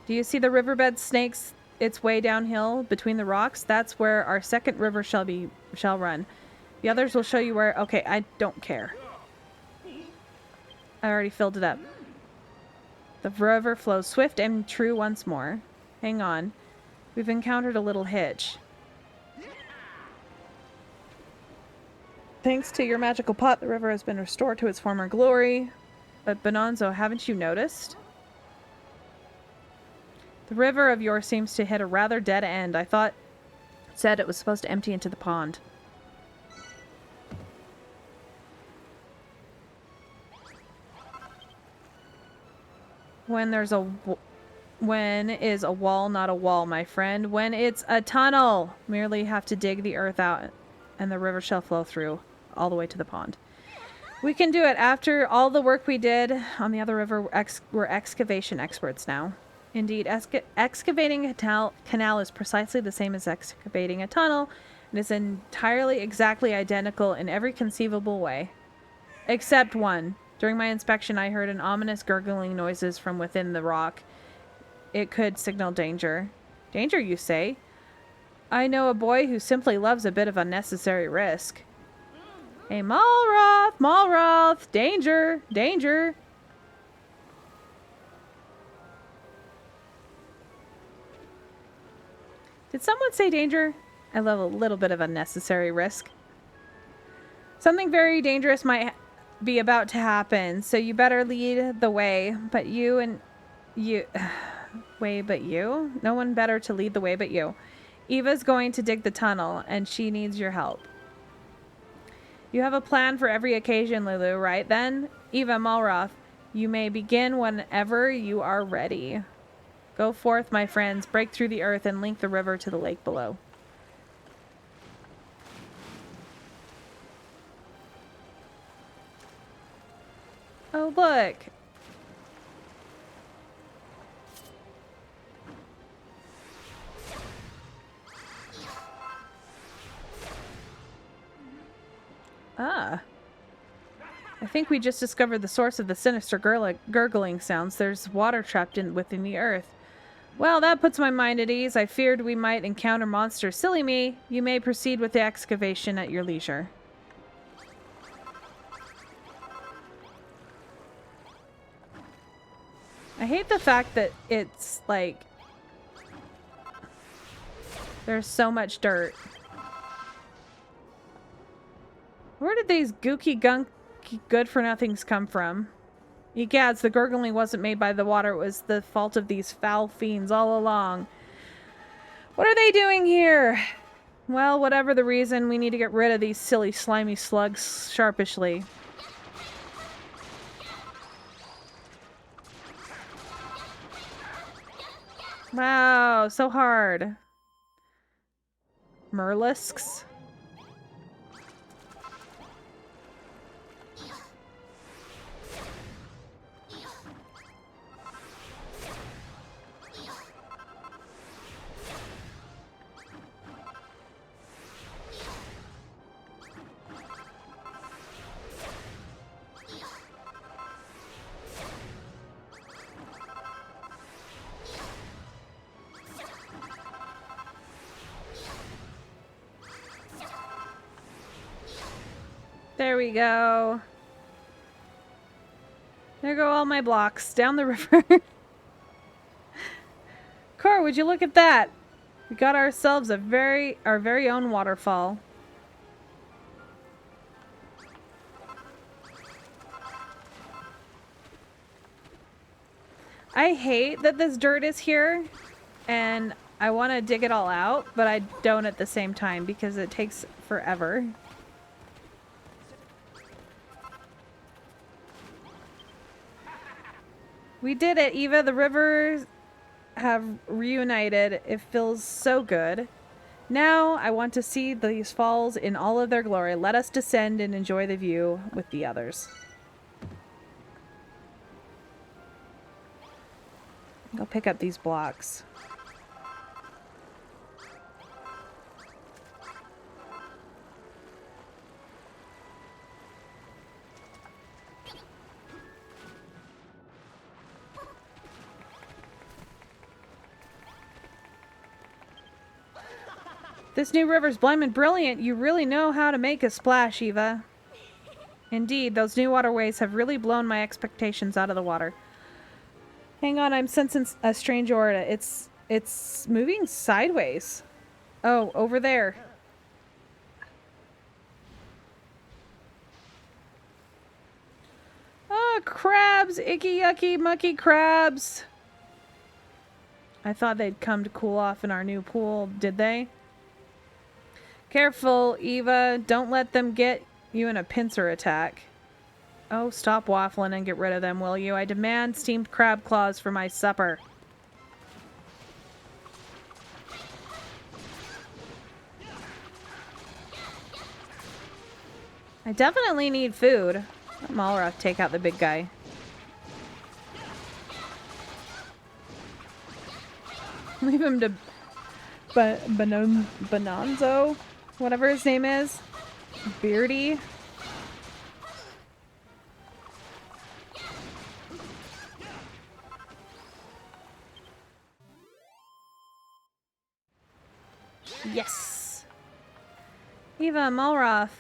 A: Do you see the riverbed snakes its way downhill between the rocks? That's where our second river shall run. The others will show you where... Okay, I don't care. I already filled it up. The river flows swift and true once more. Hang on. We've encountered a little hitch. Thanks to your magical pot, the river has been restored to its former glory. But Bonanzo, haven't you noticed? The river of yours seems to hit a rather dead end. I thought it said it was supposed to empty into the pond. When is a wall not a wall, my friend? When it's a tunnel. Merely have to dig the earth out and the river shall flow through all the way to the pond. We can do it. After all the work we did on the other river, we're excavation experts now. Indeed, excavating a canal is precisely the same as excavating a tunnel and is entirely exactly identical in every conceivable way. Except one. During my inspection, I heard an ominous gurgling noises from within the rock. It could signal danger. Danger, you say? I know a boy who simply loves a bit of unnecessary risk. Hey, Malroth! Malroth! Danger! Danger! Did someone say danger? I love a little bit of unnecessary risk. Something very dangerous might be about to happen, so you better lead the way. But you... Way but you? No one better to lead the way but you. Eva's going to dig the tunnel, and she needs your help. You have a plan for every occasion, Lulu, right then? Eva Malroth, you may begin whenever you are ready. Go forth, my friends, break through the earth and link the river to the lake below. Oh, look. Ah. I think we just discovered the source of the sinister gurgling sounds. There's water trapped within the earth. Well, that puts my mind at ease. I feared we might encounter monsters. Silly me. You may proceed with the excavation at your leisure. I hate the fact that it's like there's so much dirt. Where did these gooky gunky good-for-nothings come from? Egads, the gurgling wasn't made by the water. It was the fault of these foul fiends all along. What are they doing here? Well, whatever the reason, we need to get rid of these silly, slimy slugs sharpishly. Wow, so hard. Murlisks. There we go. There go all my blocks down the river. Cor, would you look at that? We got ourselves our very own waterfall. I hate that this dirt is here, and I want to dig it all out, but I don't at the same time because it takes forever. We did it, Eva. The rivers have reunited. It feels so good. Now I want to see these falls in all of their glory. Let us descend and enjoy the view with the others. Go pick up these blocks. This new river's blimmin' brilliant. You really know how to make a splash, Eva. Indeed, those new waterways have really blown my expectations out of the water. Hang on, I'm sensing a strange aura. It's moving sideways. Oh, over there. Oh, crabs! Icky, yucky, mucky crabs! I thought they'd come to cool off in our new pool. Did they? Careful, Eva. Don't let them get you in a pincer attack. Oh, stop waffling and get rid of them, will you? I demand steamed crab claws for my supper. I definitely need food. Let Malroth take out the big guy. Leave him to Bonanzo, whatever his name is. Beardy. Yes. Eva, Malroth.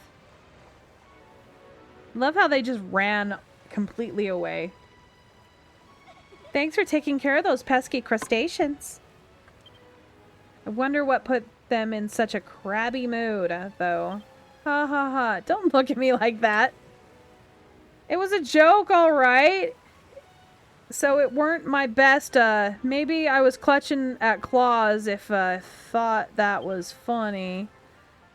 A: Love how they just ran completely away. Thanks for taking care of those pesky crustaceans. I wonder what put them in such a crabby mood, though. Ha ha ha. Don't look at me like that. It was a joke, all right. So it weren't my best. Maybe I was clutching at claws if I thought that was funny.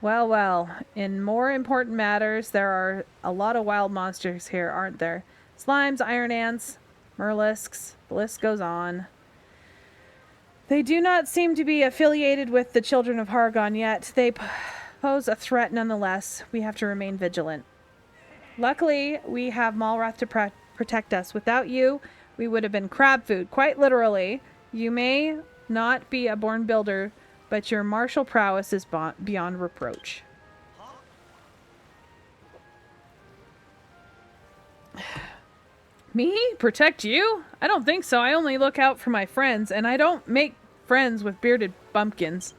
A: Well, well. In more important matters, there are a lot of wild monsters here, aren't there? Slimes, iron ants, murlisks. The list goes on. They do not seem to be affiliated with the Children of Hargon yet. They pose a threat nonetheless. We have to remain vigilant. Luckily, we have Malroth to protect us. Without you, we would have been crab food, quite literally. You may not be a born builder, but your martial prowess is beyond reproach. Me? Protect you? I don't think so. I only look out for my friends, and I don't make friends with bearded bumpkins.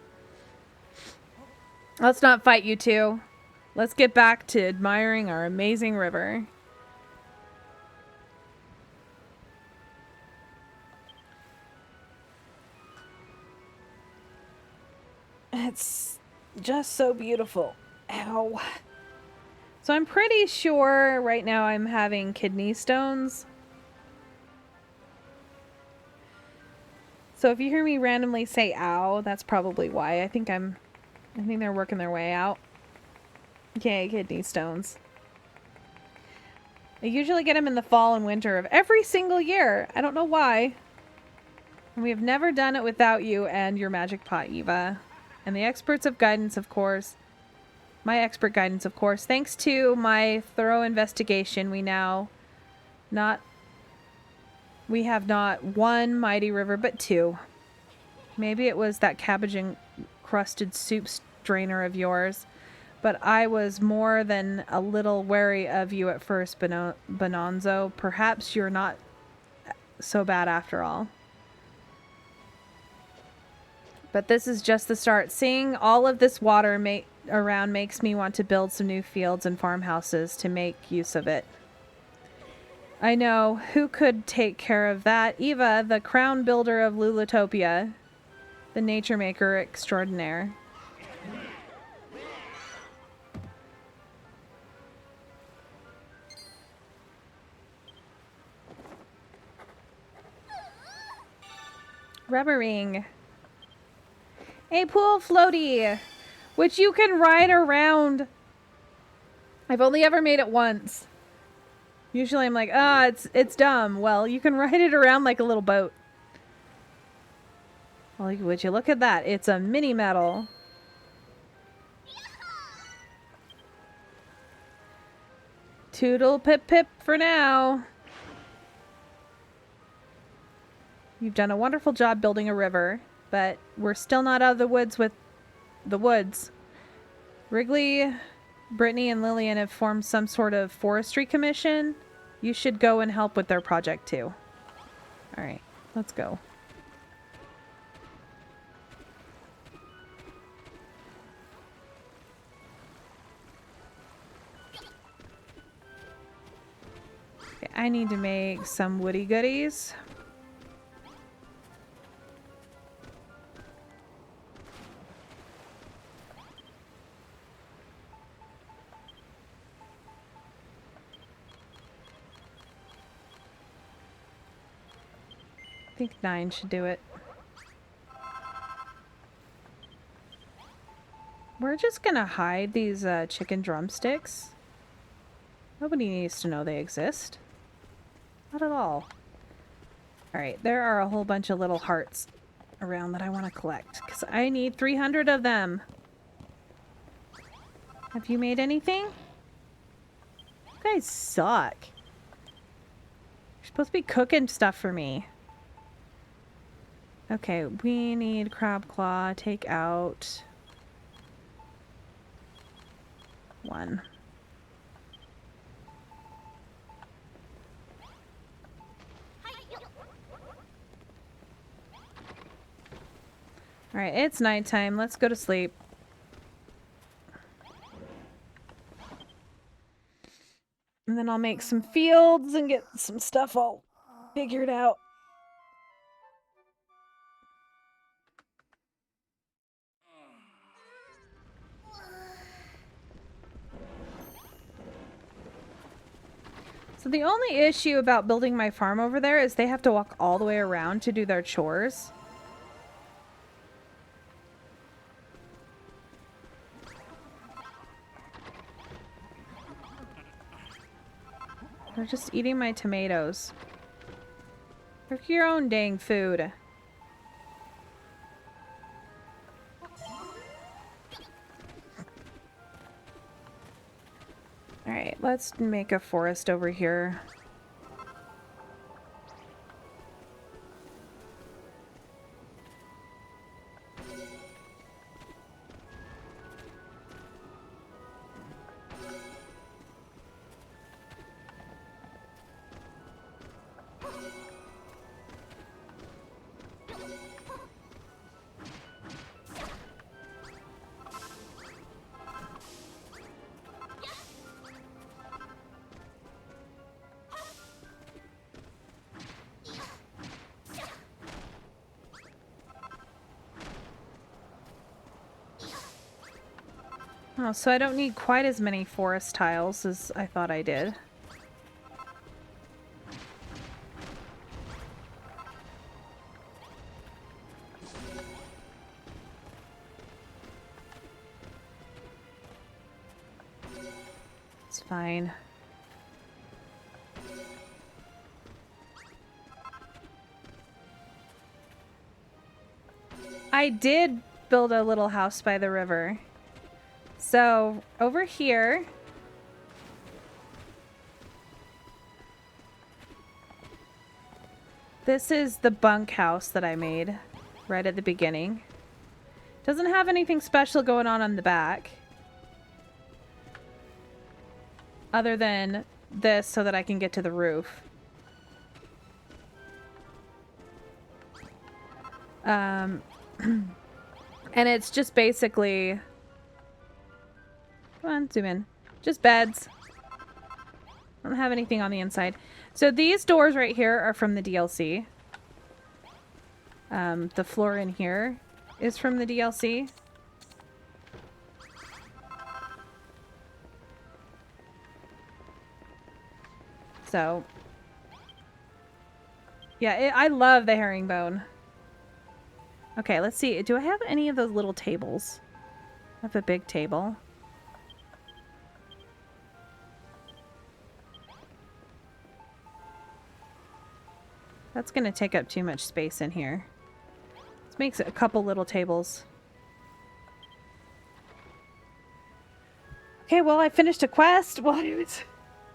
A: Let's not fight, you two. Let's get back to admiring our amazing river. It's just so beautiful. Ow. So I'm pretty sure right now I'm having kidney stones. So if you hear me randomly say ow, that's probably why. I think they're working their way out. Okay, kidney stones. I usually get them in the fall and winter of every single year. I don't know why. And we have never done it without you and your magic pot, Eva. And the experts of guidance, of course. My expert guidance, of course. Thanks to my thorough investigation, we have not one mighty river, but two. Maybe it was that cabbage-encrusted soup strainer of yours, but I was more than a little wary of you at first, Bonanzo. Perhaps you're not so bad after all. But this is just the start. Seeing all of this water around makes me want to build some new fields and farmhouses to make use of it. I know. Who could take care of that? Eva, the crown builder of Lulutopia. The nature maker extraordinaire. Rubber ring. A pool floaty, which you can ride around. I've only ever made it once. Usually I'm like, it's dumb. Well, you can ride it around like a little boat. Well, would you look at that? It's a mini medal. Toodle pip pip for now. You've done a wonderful job building a river, but we're still not out of the woods with the woods. Wrigley, Brittany, and Lillian have formed some sort of forestry commission. You should go and help with their project too. Alright, let's go. Okay, I need to make some woody goodies. I think 9 should do it. We're just gonna hide these chicken drumsticks. Nobody needs to know they exist. Not at all. Alright, there are a whole bunch of little hearts around that I want to collect, because I need 300 of them. Have you made anything? You guys suck. You're supposed to be cooking stuff for me. Okay, we need crab claw. Take out 1. Alright, it's nighttime. Let's go to sleep. And then I'll make some fields and get some stuff all figured out. So the only issue about building my farm over there is they have to walk all the way around to do their chores. They're just eating my tomatoes. Cook your own dang food. Alright, let's make a forest over here. Oh, so I don't need quite as many forest tiles as I thought I did. It's fine. I did build a little house by the river. So, over here, this is the bunkhouse that I made right at the beginning. Doesn't have anything special going on the back. Other than this so that I can get to the roof. And it's just basically Come on, zoom in. Just beds. I don't have anything on the inside. So these doors right here are from the DLC. The floor in here is from the DLC. So, yeah, I love the herringbone. Okay, let's see. Do I have any of those little tables? I have a big table. That's going to take up too much space in here. Let's make a couple little tables. Okay, well, I finished a quest while I was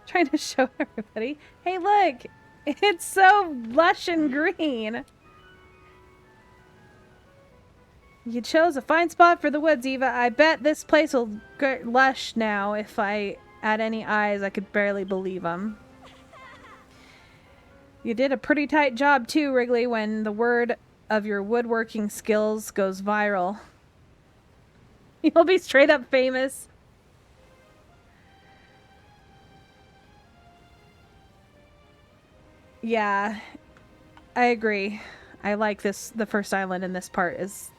A: trying to show everybody. Hey, look! It's so lush and green! You chose a fine spot for the woods, Eva. I bet this place will get lush now. If I had any eyes, I could barely believe them. You did a pretty tight job, too, Wrigley, when the word of your woodworking skills goes viral. You'll be straight up famous. Yeah, I agree. I like this. The first island in this part is...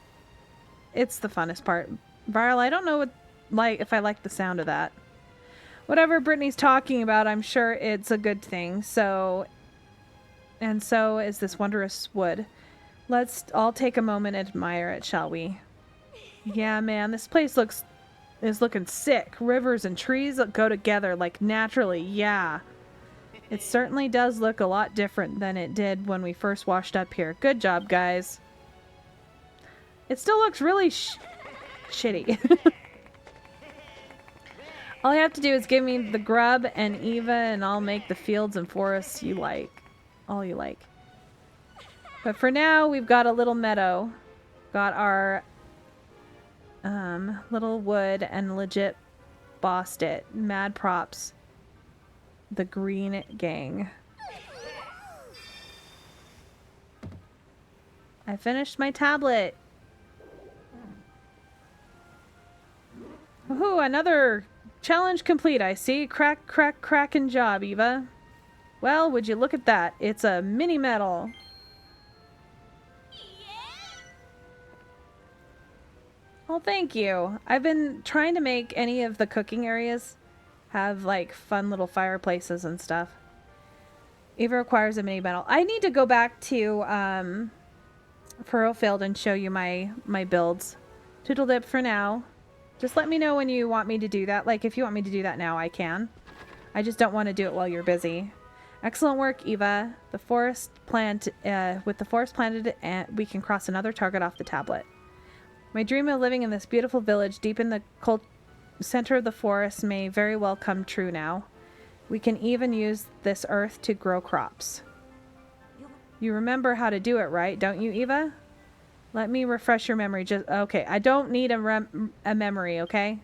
A: It's the funnest part. Viral, I don't know if I like the sound of that. Whatever Brittany's talking about, I'm sure it's a good thing. So... And so is this wondrous wood. Let's all take a moment and admire it, shall we? Yeah, man, this place is looking sick. Rivers and trees go together like naturally, yeah. It certainly does look a lot different than it did when we first washed up here. Good job, guys. It still looks really shitty. All you have to do is give me the grub and Eva, and I'll make the fields and forests you like. All you like. But for now, we've got a little meadow. Got our little wood and legit bossed it. Mad props. The Green Gang. I finished my tablet. Woohoo, another challenge complete, I see. Crackin' job, Eva. Well, would you look at that? It's a mini medal. Well, thank you. I've been trying to make any of the cooking areas have, like, fun little fireplaces and stuff. Eva requires a mini medal. I need to go back to, Furrowfield and show you my builds. Toodle-dip for now. Just let me know when you want me to do that. Like, if you want me to do that now, I can. I just don't want to do it while you're busy. Excellent work, Eva. The forest plant, with the forest planted, we can cross another target off the tablet. My dream of living in this beautiful village deep in the cold center of the forest may very well come true now. We can even use this earth to grow crops. You remember how to do it, right? Don't you, Eva? Let me refresh your memory. Okay, I don't need a memory, okay?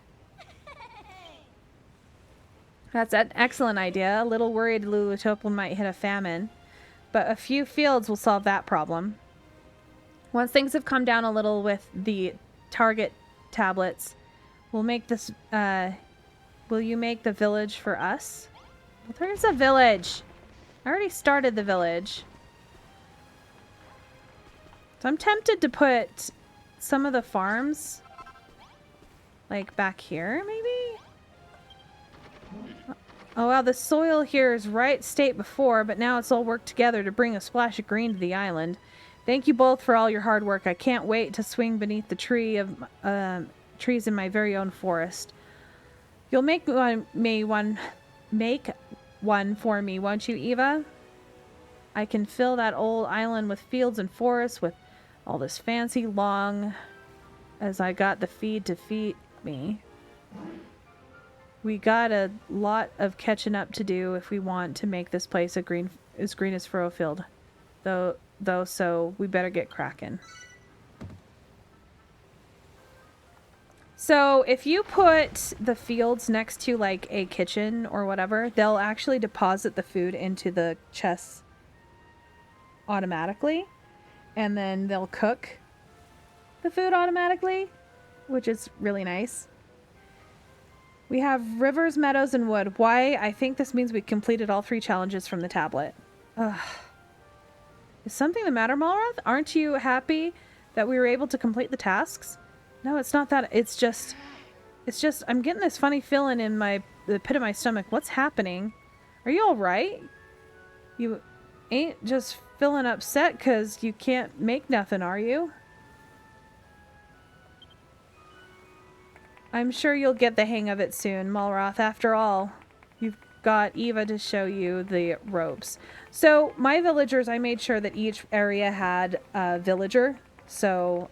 A: That's an excellent idea. A little worried Lulutopia might hit a famine, but a few fields will solve that problem. Once things have come down a little with the target tablets, we'll make this, will you make the village for us? Well, there's a village. I already started the village. So I'm tempted to put some of the farms, like, back here, maybe? Oh, wow, the soil here is right state before, but now it's all worked together to bring a splash of green to the island. Thank you both for all your hard work. I can't wait to swing beneath the trees in my very own forest. You'll make one for me, won't you, Eva? I can fill that old island with fields and forests with all this fancy long as I got the feed to feed me. We got a lot of catching up to do if we want to make this place as green as Furrowfield. Though, so we better get cracking. So if you put the fields next to, like, a kitchen or whatever, they'll actually deposit the food into the chests automatically, and then they'll cook the food automatically, which is really nice. We have rivers, meadows, and wood. Why? I think this means we completed all 3 challenges from the tablet. Ugh. Is something the matter, Malroth? Aren't you happy that we were able to complete the tasks? No, it's not that. It's just I'm getting this funny feeling in the pit of my stomach. What's happening? Are you all right? You ain't just feeling upset because you can't make nothing, are you? I'm sure you'll get the hang of it soon, Malroth. After all, you've got Eva to show you the ropes. So my villagers, I made sure that each area had a villager. So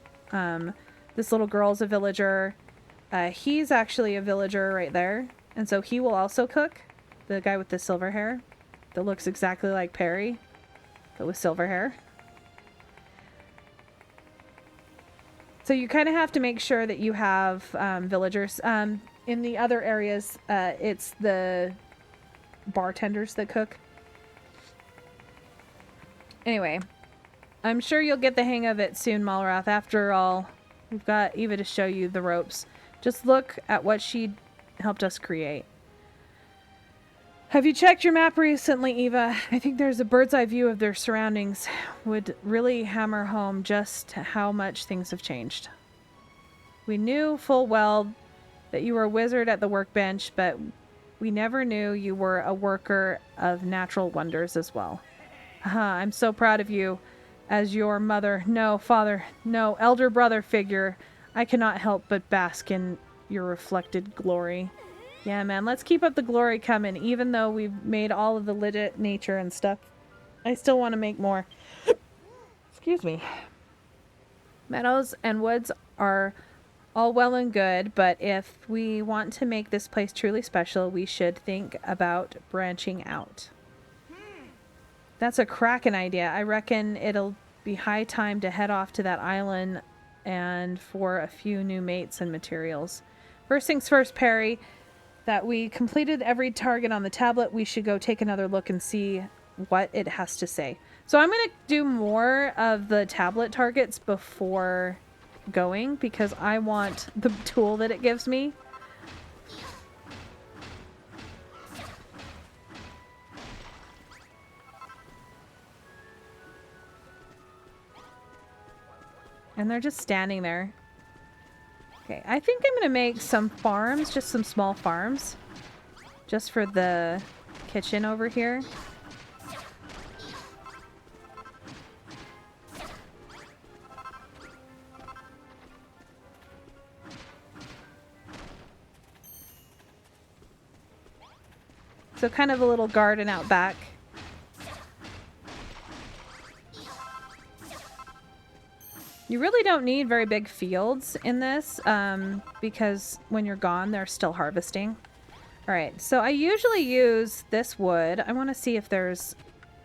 A: this little girl's a villager. He's actually a villager right there. And so he will also cook. The guy with the silver hair that looks exactly like Perry, but with silver hair. So you kind of have to make sure that you have villagers. In the other areas, it's the bartenders that cook. Anyway, I'm sure you'll get the hang of it soon, Malroth. After all, we've got Eva to show you the ropes. Just look at what she helped us create. Have you checked your map recently, Eva? I think there's a bird's eye view of their surroundings. Would really hammer home just how much things have changed. We knew full well that you were a wizard at the workbench, but we never knew you were a worker of natural wonders as well. I'm so proud of you as your mother, no, father, no, elder brother figure. I cannot help but bask in your reflected glory. Yeah, man, let's keep up the glory coming. Even though we've made all of the legit nature and stuff, I still want to make more. Excuse me. Meadows and woods are all well and good, but if we want to make this place truly special, we should think about branching out. That's a cracking idea. I reckon it'll be high time to head off to that island and for a few new mates and materials. First things first, Perry. That we completed every target on the tablet, we should go take another look and see what it has to say. So I'm going to do more of the tablet targets before going because I want the tool that it gives me. And they're just standing there. Okay, I think I'm going to make some farms, just some small farms, just for the kitchen over here. So kind of a little garden out back. You really don't need very big fields in this because when you're gone, they're still harvesting. All right, so I usually use this wood. I want to see if there's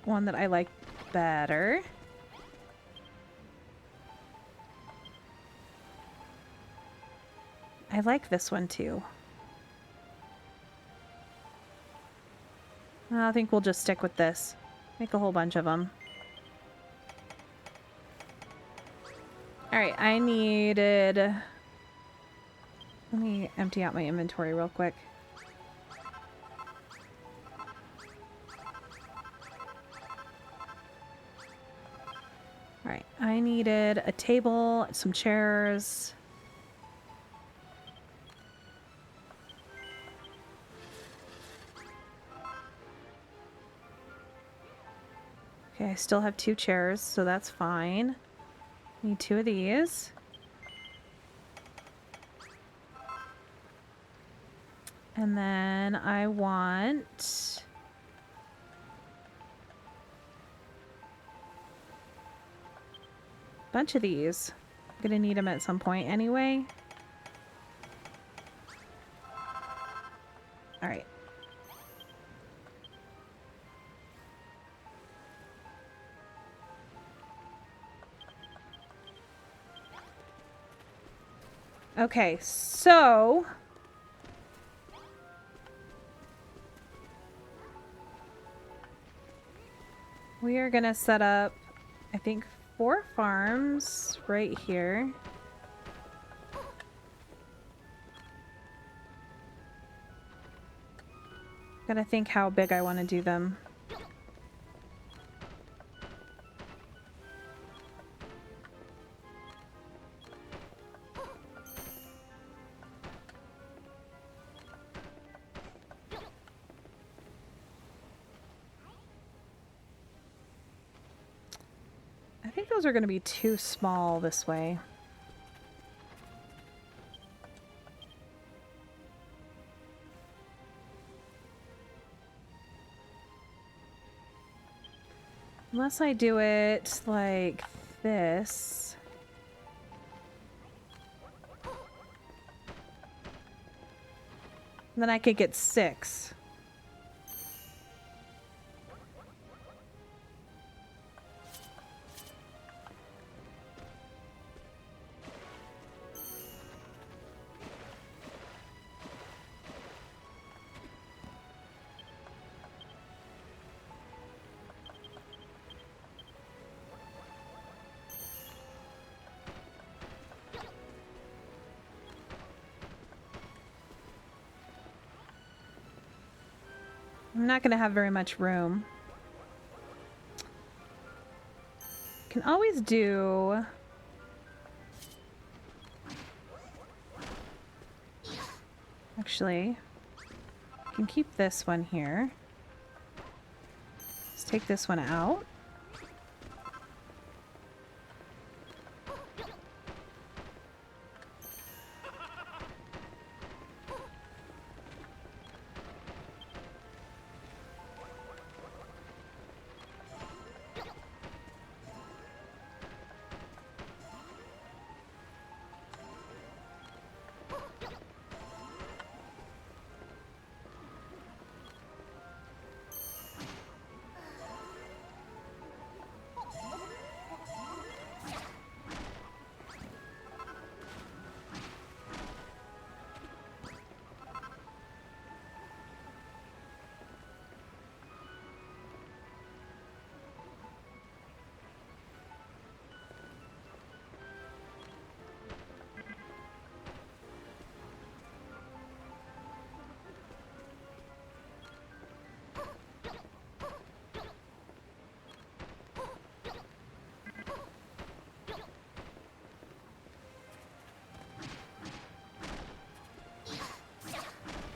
A: one that I like better. I like this one too. I think we'll just stick with this. Make a whole bunch of them. Alright, I needed... Let me empty out my inventory real quick. Alright, I needed a table, some chairs... Okay, I still have 2 chairs, so that's fine. Need 2 of these. And then I want... a bunch of these. I'm gonna need them at some point anyway. Alright. Okay, so we are gonna set up, I think, 4 farms right here. Gotta think how big I want to do them. I think those are going to be too small this way. Unless I do it like this. Then I could get 6. I'm not going to have very much room. Can always do... Actually, I can keep this one here. Let's take this one out.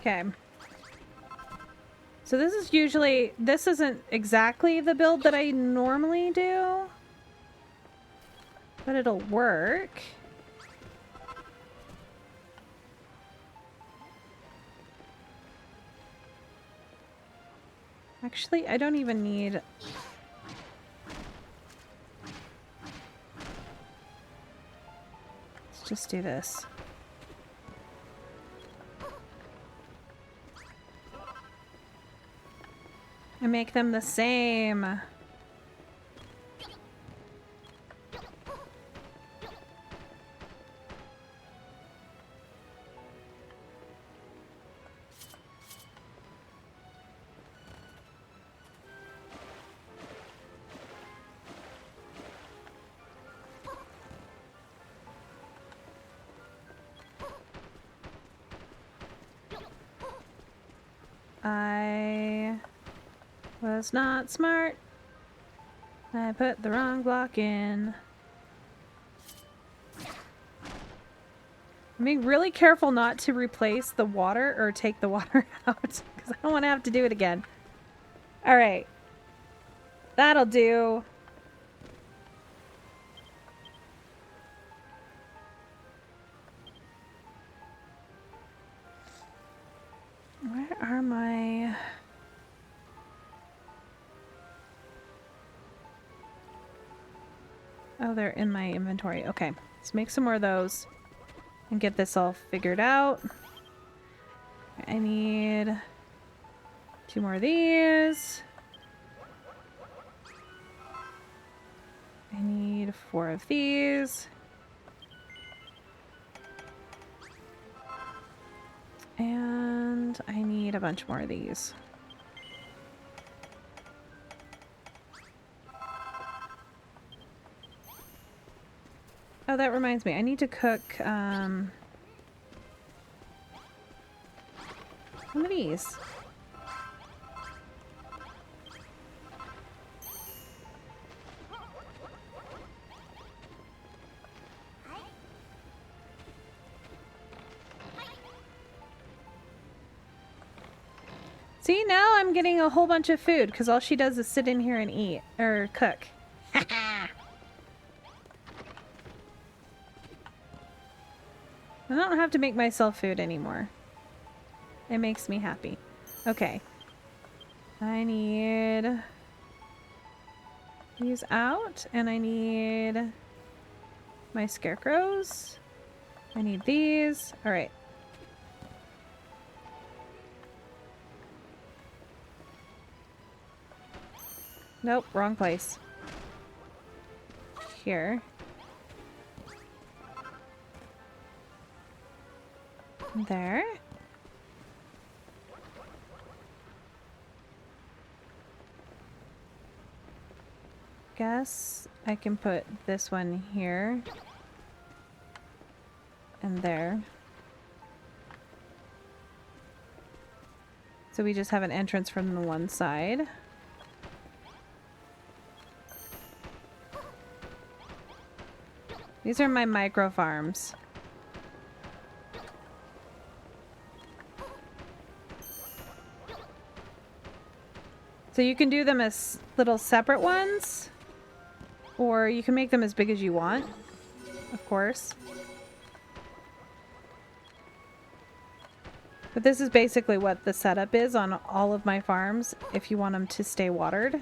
A: Okay. So this is usually, this isn't exactly the build that I normally do, but it'll work. Actually, I don't even need... Let's just do this. I make them the same. I was not smart. I put the wrong block in. I'm being really careful not to replace the water or take the water out because I don't want to have to do it again. All right. That'll do. Where are my... Oh, they're in my inventory. Okay, let's make some more of those and get this all figured out. I need 2 more of these. I need 4 of these. And I need a bunch more of these. Oh, that reminds me. I need to cook some of these. See, now I'm getting a whole bunch of food because all she does is sit in here and eat or cook. I don't have to make myself food anymore. It makes me happy. Okay. I need these out, and I need my scarecrows. I need these. All right. Nope, wrong place. Here. There. Guess I can put this one here. And there. So we just have an entrance from the one side. These are my micro farms. So you can do them as little separate ones, or you can make them as big as you want, of course. But this is basically what the setup is on all of my farms if you want them to stay watered.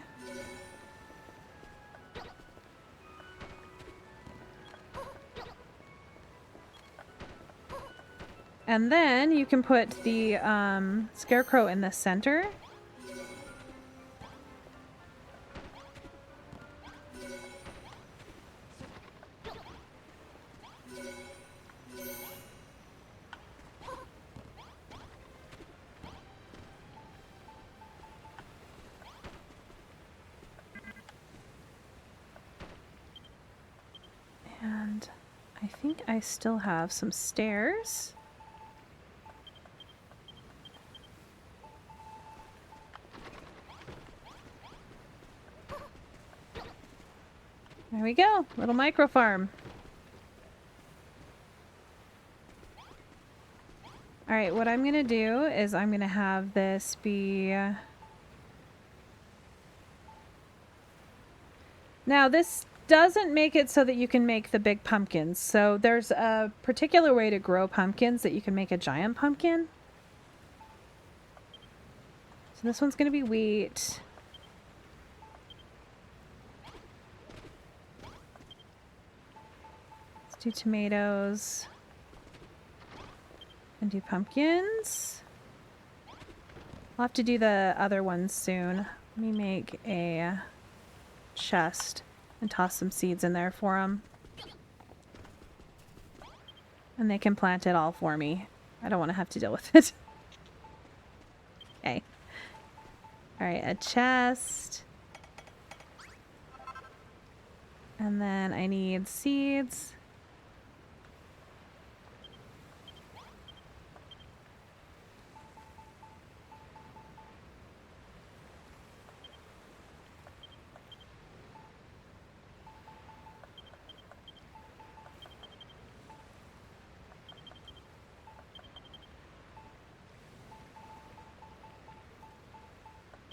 A: And then you can put the scarecrow in the center. And I think I still have some stairs. There we go, little micro farm. All right, what I'm gonna do is I'm gonna have this be... Now this doesn't make it so that you can make the big pumpkins. So there's a particular way to grow pumpkins that you can make a giant pumpkin. So this one's gonna be wheat. Do tomatoes and do pumpkins. I'll have to do the other ones soon. Let me make a chest and toss some seeds in there for them. And they can plant it all for me. I don't want to have to deal with it. Okay. Alright, a chest. And then I need seeds.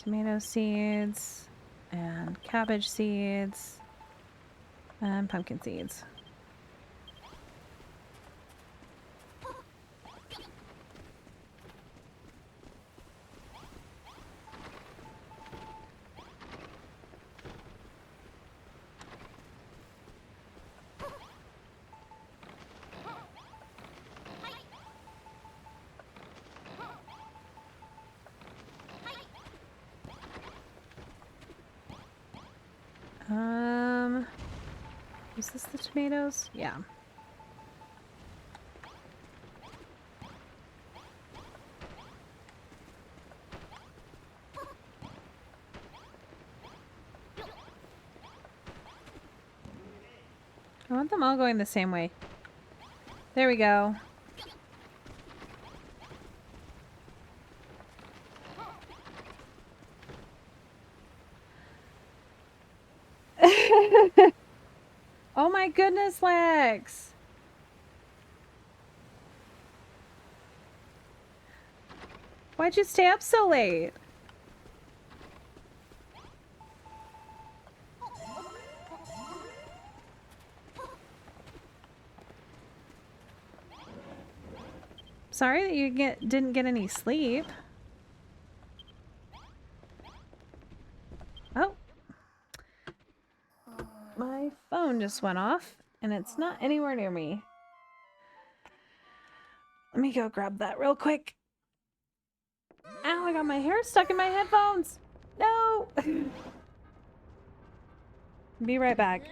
A: Tomato seeds and cabbage seeds and pumpkin seeds. Is this the tomatoes? Yeah. I want them all going the same way. There we go. Oh my goodness, Lex! Why'd you stay up so late? Sorry that you didn't get any sleep. Oh. My phone just went off, and it's not anywhere near me. Let me go grab that real quick. Ow, I got my hair stuck in my headphones. No! Be right back.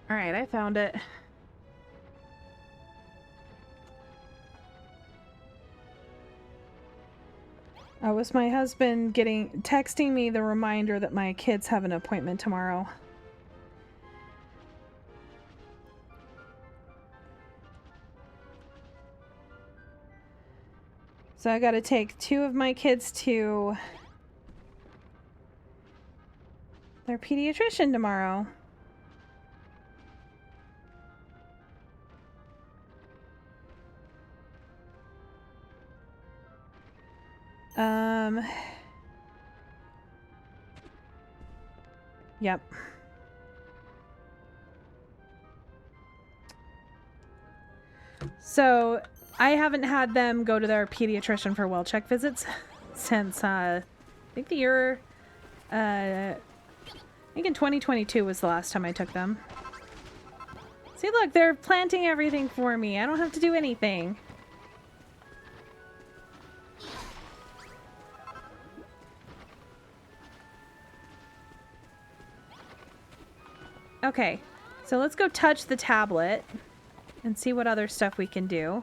A: All right, I found it. Oh, was my husband texting me the reminder that my kids have an appointment tomorrow? So I gotta take 2 of my kids to their pediatrician tomorrow. Yep. So I haven't had them go to their pediatrician for well check visits since I think the year I think in 2022 was the last time I took them. See, look, they're planting everything for me. I don't have to do anything. Okay, so let's go touch the tablet and see what other stuff we can do.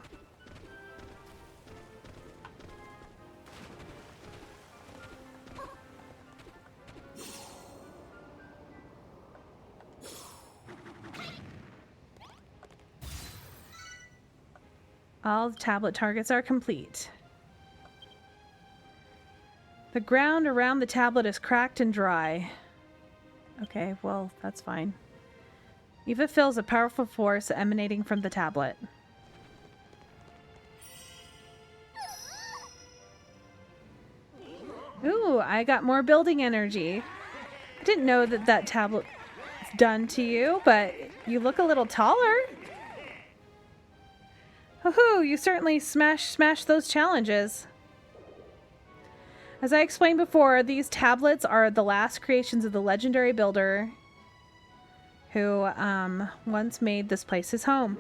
A: All the tablet targets are complete. The ground around the tablet is cracked and dry. Okay, well, that's fine. Eva feels a powerful force emanating from the tablet. Ooh, I got more building energy. I didn't know that that tablet's done to you, but you look a little taller. Hoo-hoo, you certainly smashed those challenges. As I explained before, these tablets are the last creations of the legendary builder who once made this place his home.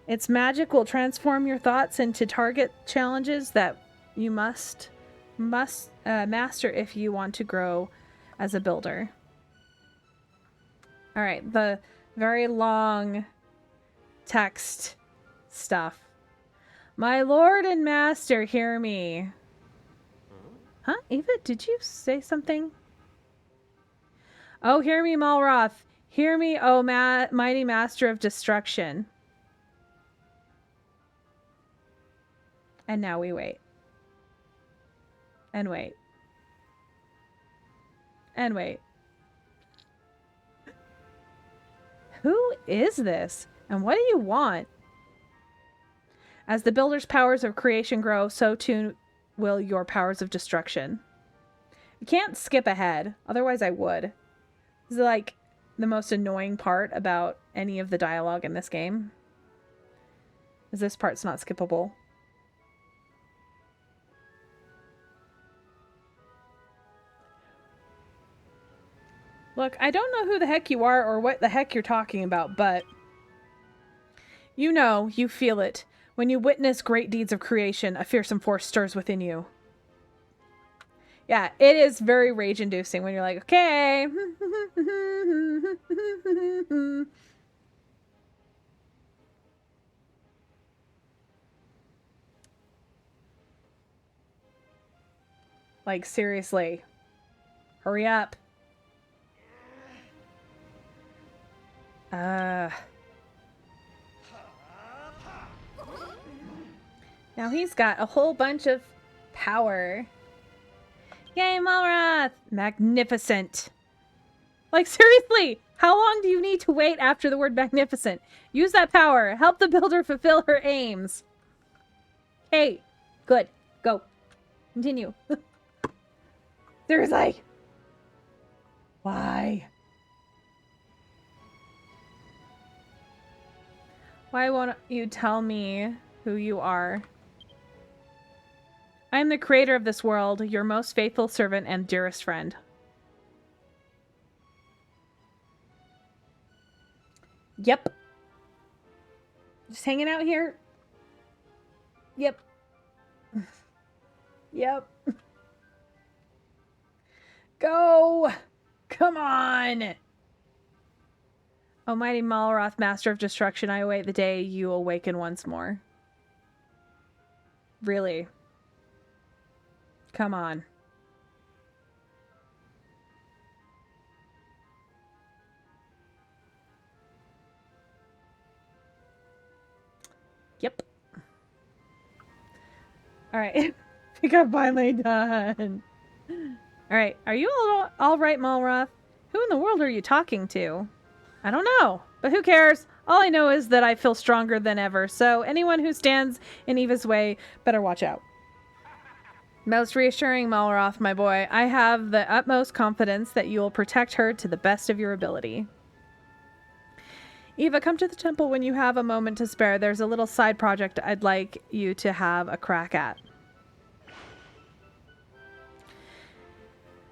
A: Its magic will transform your thoughts into target challenges that you must master if you want to grow as a builder. All right, the very long text stuff. My lord and master, hear me. Huh? Eva, did you say something? Oh, hear me, Malroth. Hear me, oh mighty master of destruction. And now we wait. And wait. And wait. Who is this? And what do you want? As the builder's powers of creation grow, so too will your powers of destruction. You can't skip ahead, otherwise I would. This is like the most annoying part about any of the dialogue in this game. Is this part's not skippable. Look, I don't know who the heck you are or what the heck you're talking about, but you know, you feel it. When you witness great deeds of creation, a fearsome force stirs within you. Yeah, it is very rage-inducing when you're like, okay. Like, seriously. Hurry up. Now he's got a whole bunch of power. Yay, Malroth! Magnificent. Like, seriously, how long do you need to wait after the word magnificent? Use that power. Help the builder fulfill her aims. Hey, good. Go. Continue. Seriously. Why? Why won't you tell me who you are? I am the creator of this world, your most faithful servant and dearest friend. Yep. Just hanging out here? Yep. Yep. Go! Come on! O mighty Malroth, master of destruction, I await the day you awaken once more. Really? Come on. Yep. Alright. I think I'm finally done. Alright. Are you all right, Malroth? Who in the world are you talking to? I don't know. But who cares? All I know is that I feel stronger than ever, so anyone who stands in Eva's way better watch out. Most reassuring, Malroth, my boy. I have the utmost confidence that you will protect her to the best of your ability. Eva, come to the temple when you have a moment to spare. There's a little side project I'd like you to have a crack at.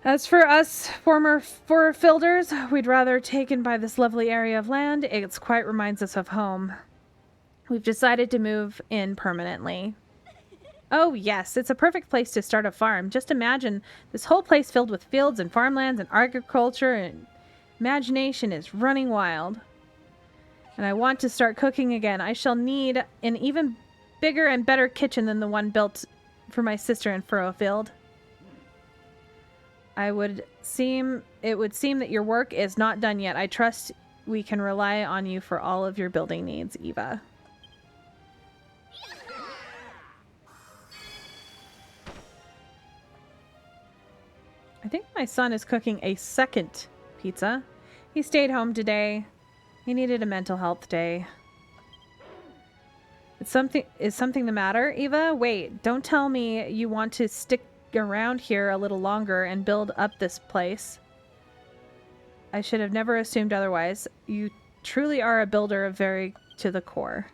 A: As for us former Filders, we'd rather taken by this lovely area of land. It quite reminds us of home. We've decided to move in permanently. Oh yes, it's a perfect place to start a farm. Just imagine this whole place filled with fields and farmlands and agriculture, and imagination is running wild. And I want to start cooking again. I shall need an even bigger and better kitchen than the one built for my sister in Furrowfield. It would seem that your work is not done yet. I trust we can rely on you for all of your building needs, Eva. I think my son is cooking a second pizza. He stayed home today. He needed a mental health day. Is something the matter, Eva? Wait, don't tell me you want to stick around here a little longer and build up this place. I should have never assumed otherwise. You truly are a builder very to the core.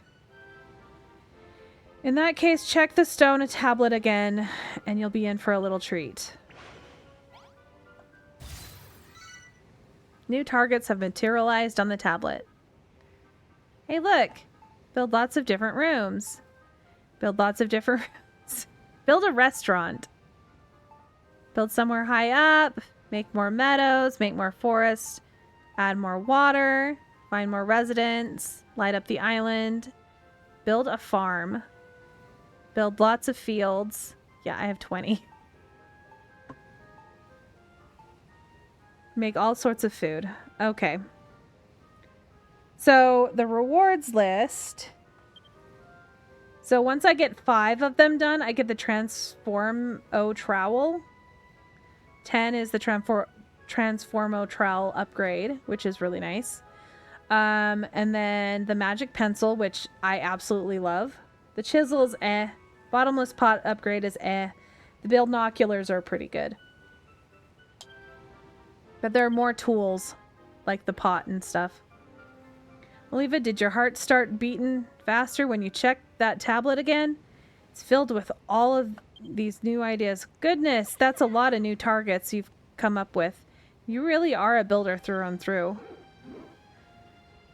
A: In that case, check the stone tablet again, and you'll be in for a little treat. New targets have materialized on the tablet. Hey, look! Build lots of different rooms. Build lots of different rooms. Build a restaurant. Build somewhere high up. Make more meadows. Make more forests. Add more water. Find more residents. light up the island, build a farm, build lots of fields. Yeah, I have 20. Make all sorts of food. Okay. So the rewards list. So once I get 5 of them done, I get the Transformo Trowel. 10 is the Transformo Trowel upgrade, which is really nice. And then the Magic Pencil, which I absolutely love. The Chisel's eh. Bottomless Pot upgrade is eh. The Binoculars are pretty good. But there are more tools, like the pot and stuff. Oliva, did your heart start beating faster when you checked that tablet again? It's filled with all of these new ideas. Goodness, that's a lot of new targets you've come up with. You really are a builder through and through.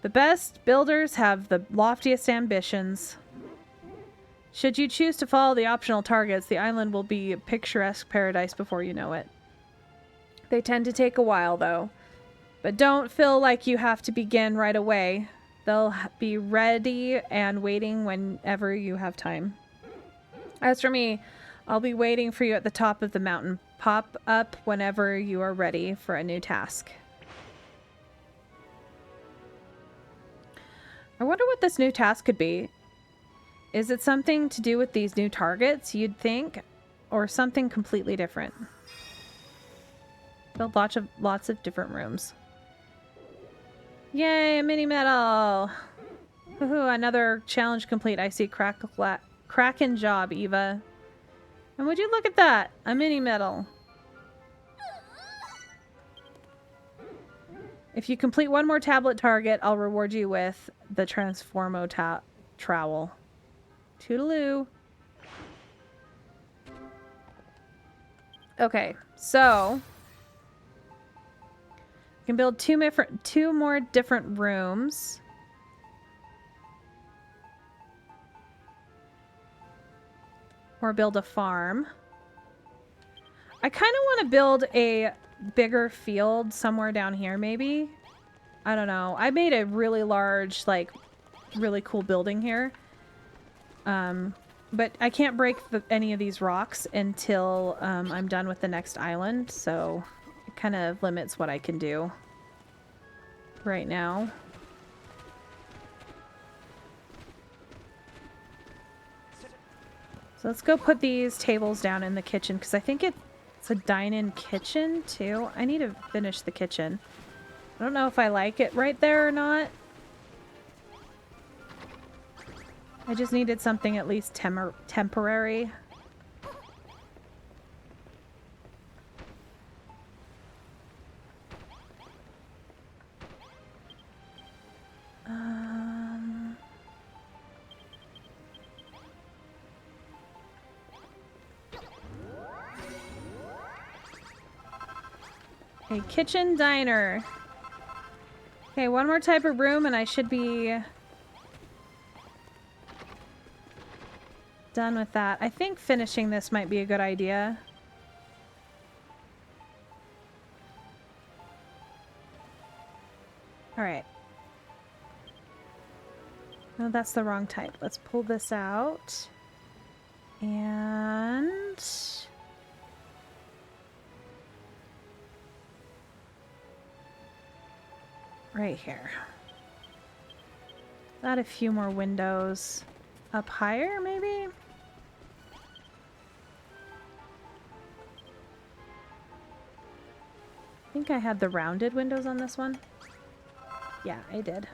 A: The best builders have the loftiest ambitions. Should you choose to follow the optional targets, the island will be a picturesque paradise before you know it. They tend to take a while, though. But don't feel like you have to begin right away. They'll be ready and waiting whenever you have time. As for me, I'll be waiting for you at the top of the mountain. Pop up whenever you are ready for a new task. I wonder what this new task could be. Is it something to do with these new targets, you'd think? Or something completely different? Build lots of different rooms. Yay, a mini medal! Woohoo, another challenge complete. I see Kraken job, Eva. And would you look at that? A mini medal. If you complete one more tablet target, I'll reward you with the Transformo Trowel. Toodaloo. Okay, so I can build two more different rooms. Or build a farm. I kind of want to build a bigger field somewhere down here, maybe. I don't know. I made a really large, like, really cool building here. But I can't break any of these rocks until I'm done with the next island, so it kind of limits what I can do right now. So let's go put these tables down in the kitchen, because I think it's a dine-in kitchen, too. I need to finish the kitchen. I don't know if I like it right there or not. I just needed something at least temporary. A kitchen diner. Okay, one more type of room and I should be done with that. I think finishing this might be a good idea. Alright. No, that's the wrong type. Let's pull this out. And right here. Add a few more windows up higher, maybe? I think I had the rounded windows on this one. Yeah, I did.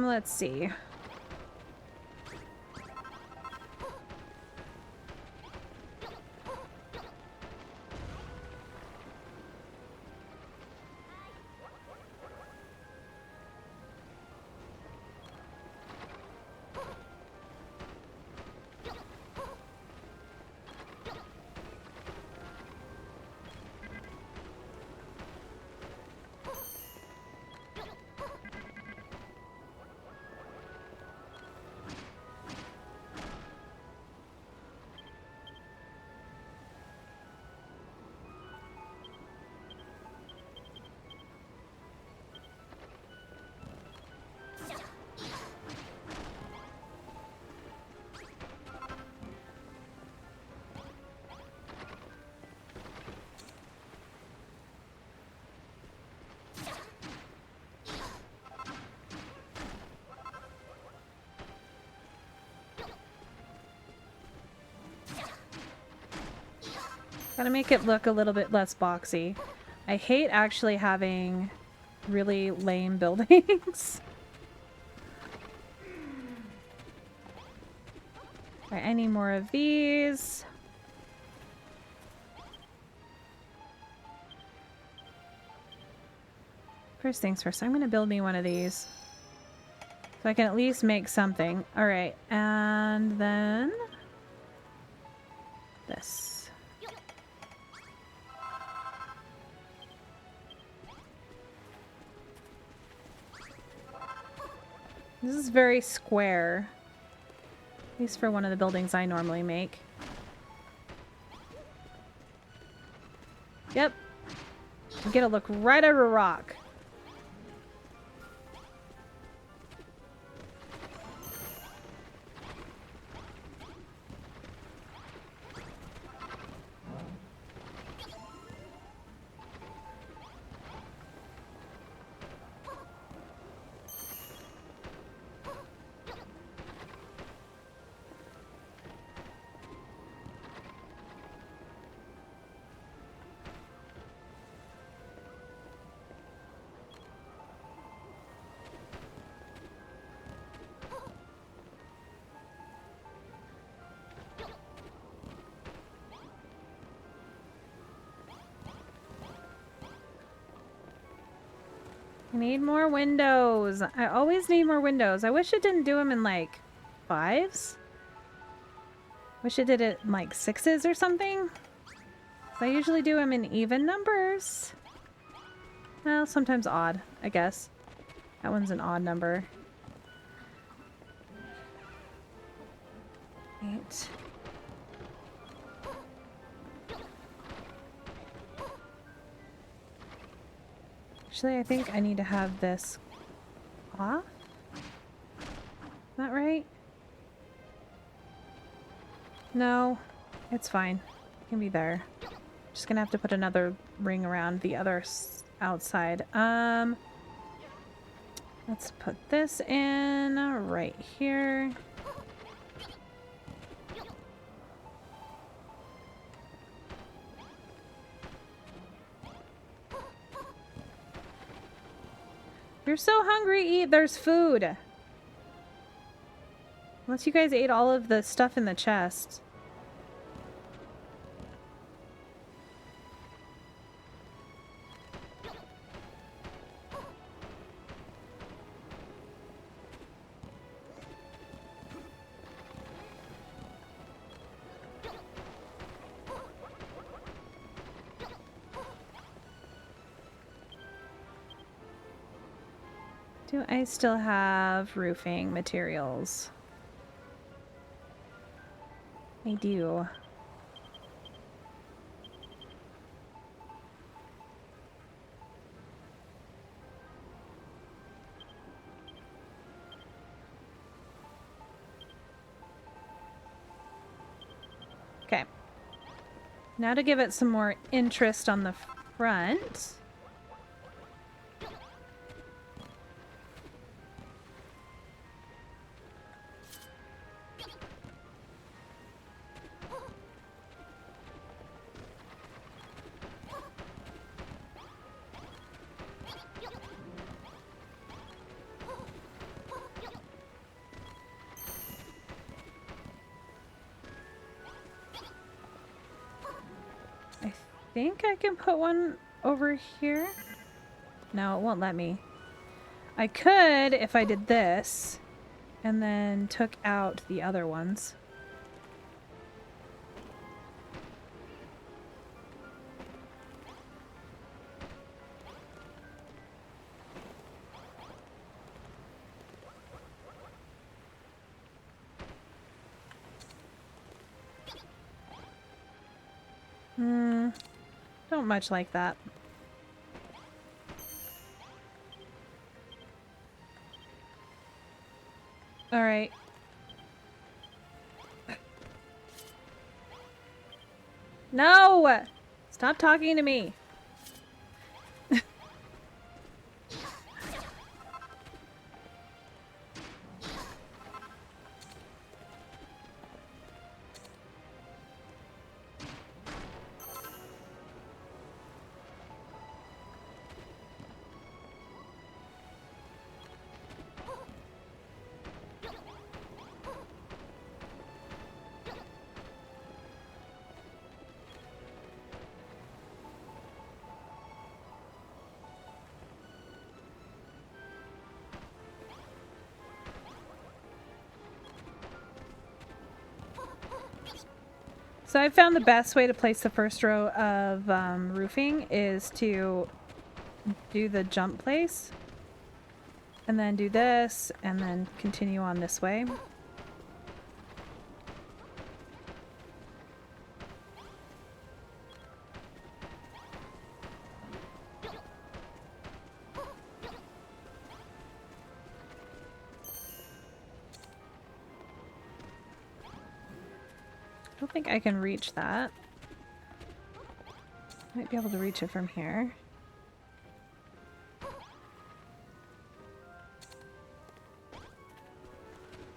A: Let's see. Gotta make it look a little bit less boxy. I hate actually having really lame buildings. Alright, I need more of these. First things first, I'm gonna build me one of these. So I can at least make something. Alright, and then this. This is very square. At least for one of the buildings I normally make. Yep. You get to look right at a rock. I need more windows. I always need more windows. I wish it didn't do them in like 5s. Wish it did it in like 6s or something. I usually do them in even numbers. Well, sometimes odd, I guess. That one's an odd number. 8. Actually, I think I need to have this off. Is that right? No, it's fine. It can be there. Just gonna have to put another ring around the other outside. Let's put this in right here. You're so hungry, eat. There's food. Unless you guys ate all of the stuff in the chest. Do I still have roofing materials? I do. Okay. Now to give it some more interest on the front. I think I can put one over here. No, it won't let me. I could if I did this and then took out the other ones. Don't much like that. All right. No! Stop talking to me. So I found the best way to place the first row of roofing is to do the jump place. And then do this, and then continue on this way. I don't think I can reach that. Might be able to reach it from here.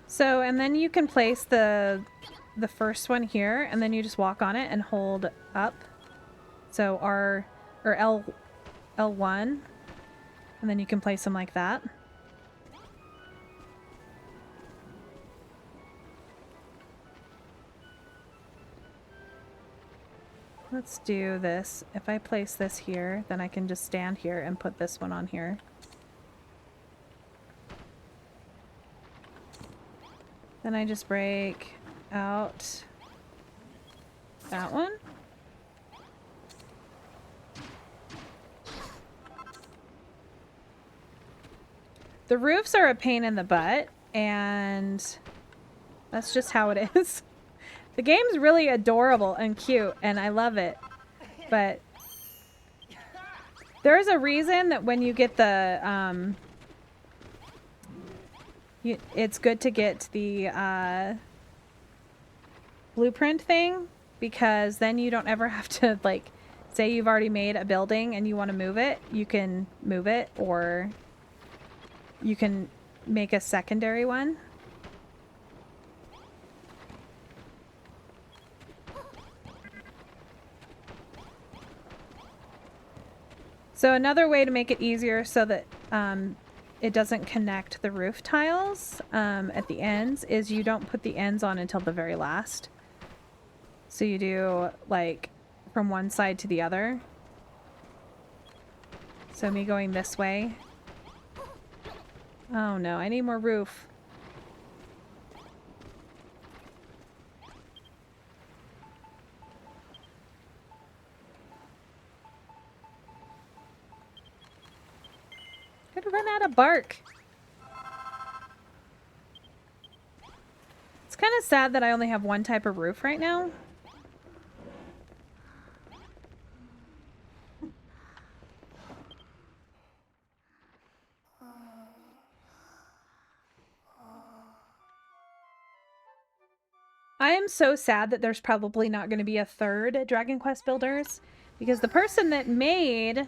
A: So, and then you can place the first one here, and then you just walk on it and hold up. So R or L1, and then you can place them like that. Let's do this. If I place this here, then I can just stand here and put this one on here. Then I just break out that one. The roofs are a pain in the butt, and that's just how it is. The game's really adorable and cute, and I love it. But there's a reason that when you get the it's good to get the blueprint thing, because then you don't ever have to, like, say you've already made a building and you want to move it, you can move it, or you can make a secondary one. So another way to make it easier so that it doesn't connect the roof tiles at the ends is you don't put the ends on until the very last. So you do, like, from one side to the other. So me going this way. Oh no, I need more roof. Gonna run out of bark. It's kind of sad that I only have one type of roof right now. I am so sad that there's probably not going to be a third Dragon Quest Builders, because the person that made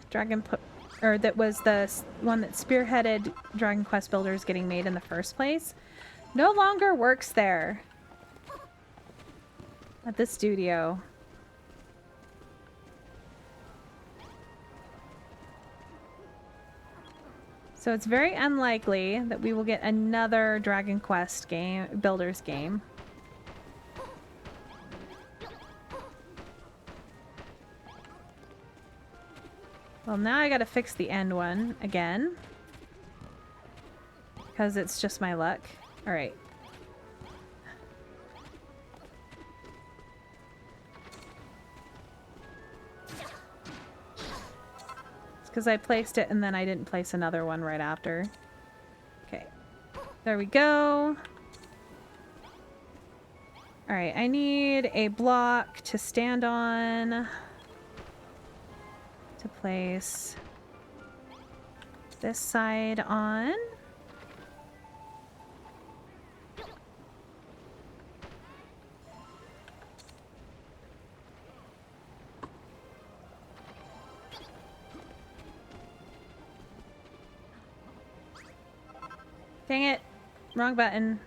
A: that was the one that spearheaded Dragon Quest Builders getting made in the first place, no longer works there at the studio. So it's very unlikely that we will get another Dragon Quest Builders game. Well, now I gotta fix the end one again, because it's just my luck. Alright. It's because I placed it and then I didn't place another one right after. Okay. There we go. Alright, I need a block to stand on. To place this side on. Dang it. Wrong button.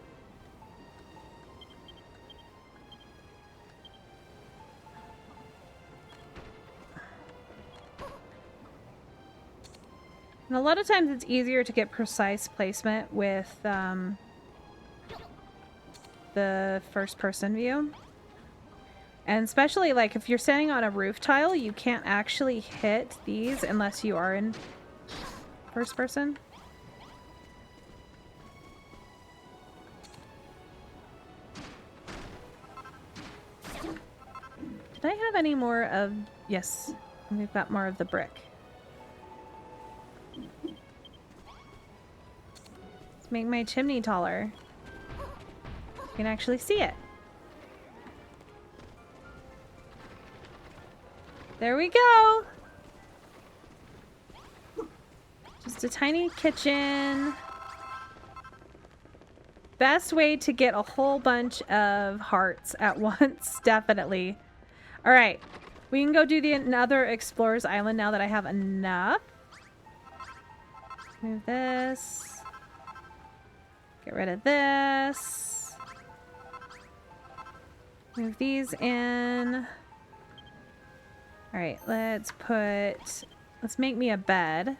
A: And a lot of times it's easier to get precise placement with the first person view. And especially, like, if you're standing on a roof tile, you can't actually hit these unless you are in first person. Did I have any more of... Yes, we've got more of the brick. Let's make my chimney taller. You can actually see it. There we go! Just a tiny kitchen. Best way to get a whole bunch of hearts at once, definitely. Alright, we can go do another Explorer's Island now that I have enough. Move this. Get rid of this. Move these in. Alright, let's make me a bed.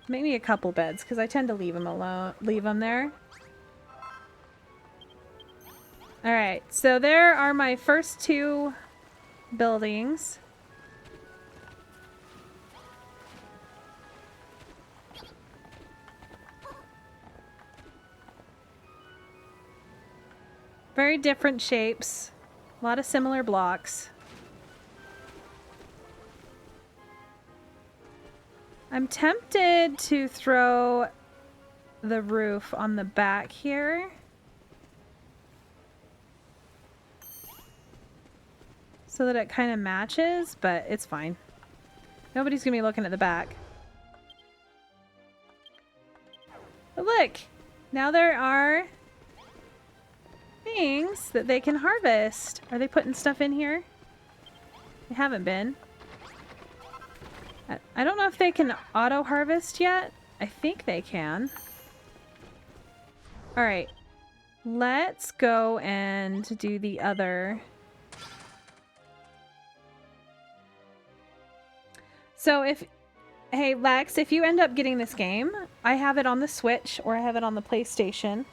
A: Make me a couple beds, because I tend to leave them there. Alright, so there are my first two buildings. Very different shapes. A lot of similar blocks. I'm tempted to throw the roof on the back here. So that it kind of matches, but it's fine. Nobody's gonna be looking at the back. But look! Now there are things that they can harvest. Are they putting stuff in here? They haven't been. I don't know if they can auto-harvest yet. I think they can. Alright. Let's go and do the other. So hey Lex, if you end up getting this game, I have it on the Switch or I have it on the PlayStation.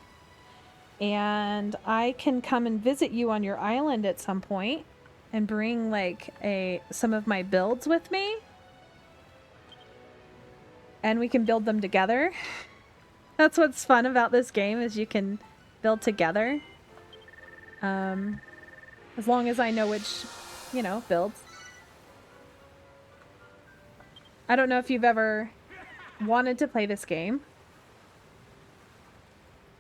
A: And I can come and visit you on your island at some point and bring like some of my builds with me. And we can build them together. That's what's fun about this game, is you can build together. As long as I know which, builds. I don't know if you've ever wanted to play this game.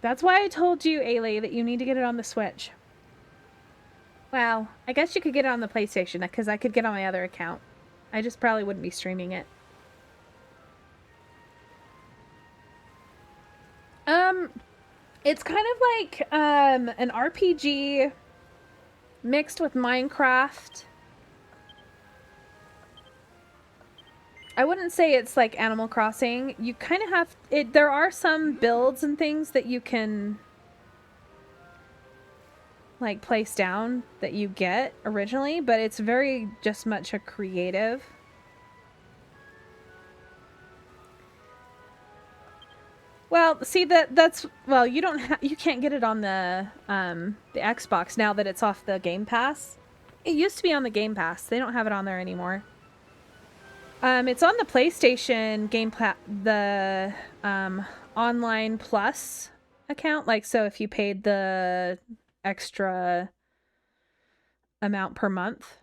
A: That's why I told you, Ailey, that you need to get it on the Switch. Well, I guess you could get it on the PlayStation, because I could get on my other account. I just probably wouldn't be streaming it. It's kind of like an RPG mixed with Minecraft. I wouldn't say it's like Animal Crossing. You kind of have it. There are some builds and things that you can like place down that you get originally, but it's very just much a creative. Well, see that's well, you can't get it on the Xbox now that it's off the Game Pass. It used to be on the Game Pass. They don't have it on there anymore. It's on the PlayStation the Online Plus account. Like, so if you paid the extra amount per month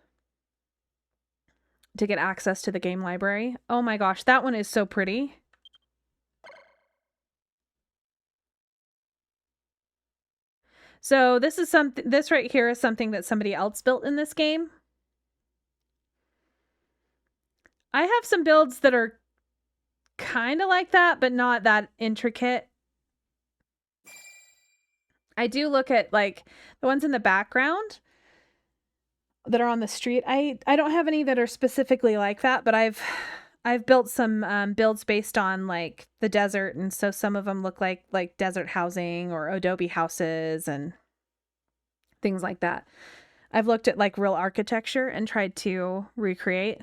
A: to get access to the game library. Oh my gosh, that one is so pretty. So this right here is something that somebody else built in this game. I have some builds that are kind of like that, but not that intricate. I do look at like the ones in the background that are on the street. I don't have any that are specifically like that, but I've built some builds based on like the desert, and so some of them look like desert housing or adobe houses and things like that. I've looked at like real architecture and tried to recreate.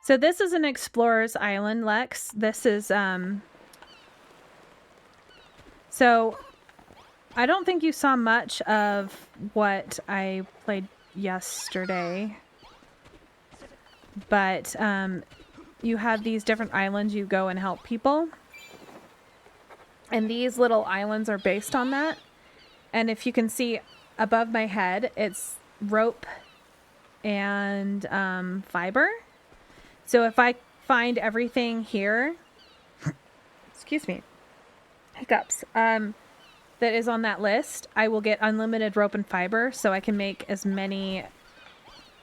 A: So this is an explorer's island, Lex. This is so I don't think you saw much of what I played yesterday, but you have these different islands you go and help people. And these little islands are based on that. And if you can see above my head, it's rope and fiber. So if I find everything here, excuse me, hiccups, that is on that list, I will get unlimited rope and fiber so I can make as many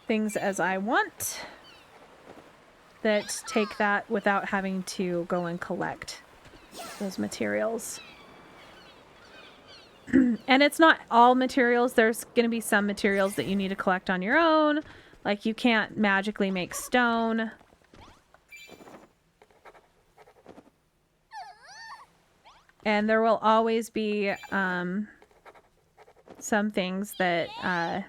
A: things as I want that take that without having to go and collect those materials. And it's not all materials. There's going to be some materials that you need to collect on your own. Like you can't magically make stone. And there will always be some things that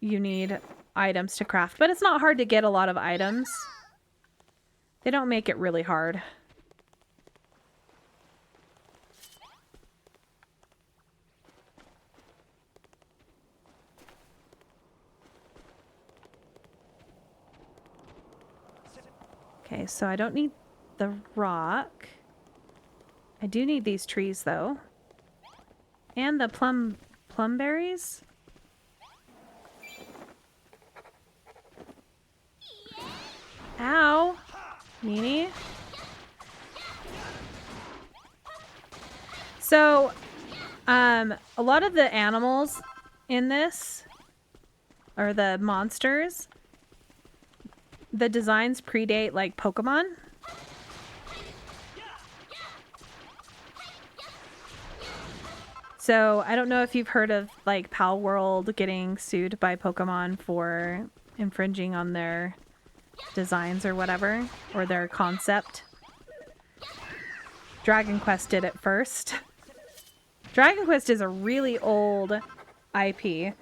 A: you need items to craft. But it's not hard to get a lot of items. They don't make it really hard. Okay, so I don't need the rock. I do need these trees, though. And the plum berries. Ow! Meanie. So, a lot of the animals in this, or the monsters, the designs predate, like, Pokemon. So, I don't know if you've heard of, like, Pal World getting sued by Pokemon for infringing on their designs or whatever, or their concept. Dragon Quest did it first. Dragon Quest is a really old IP.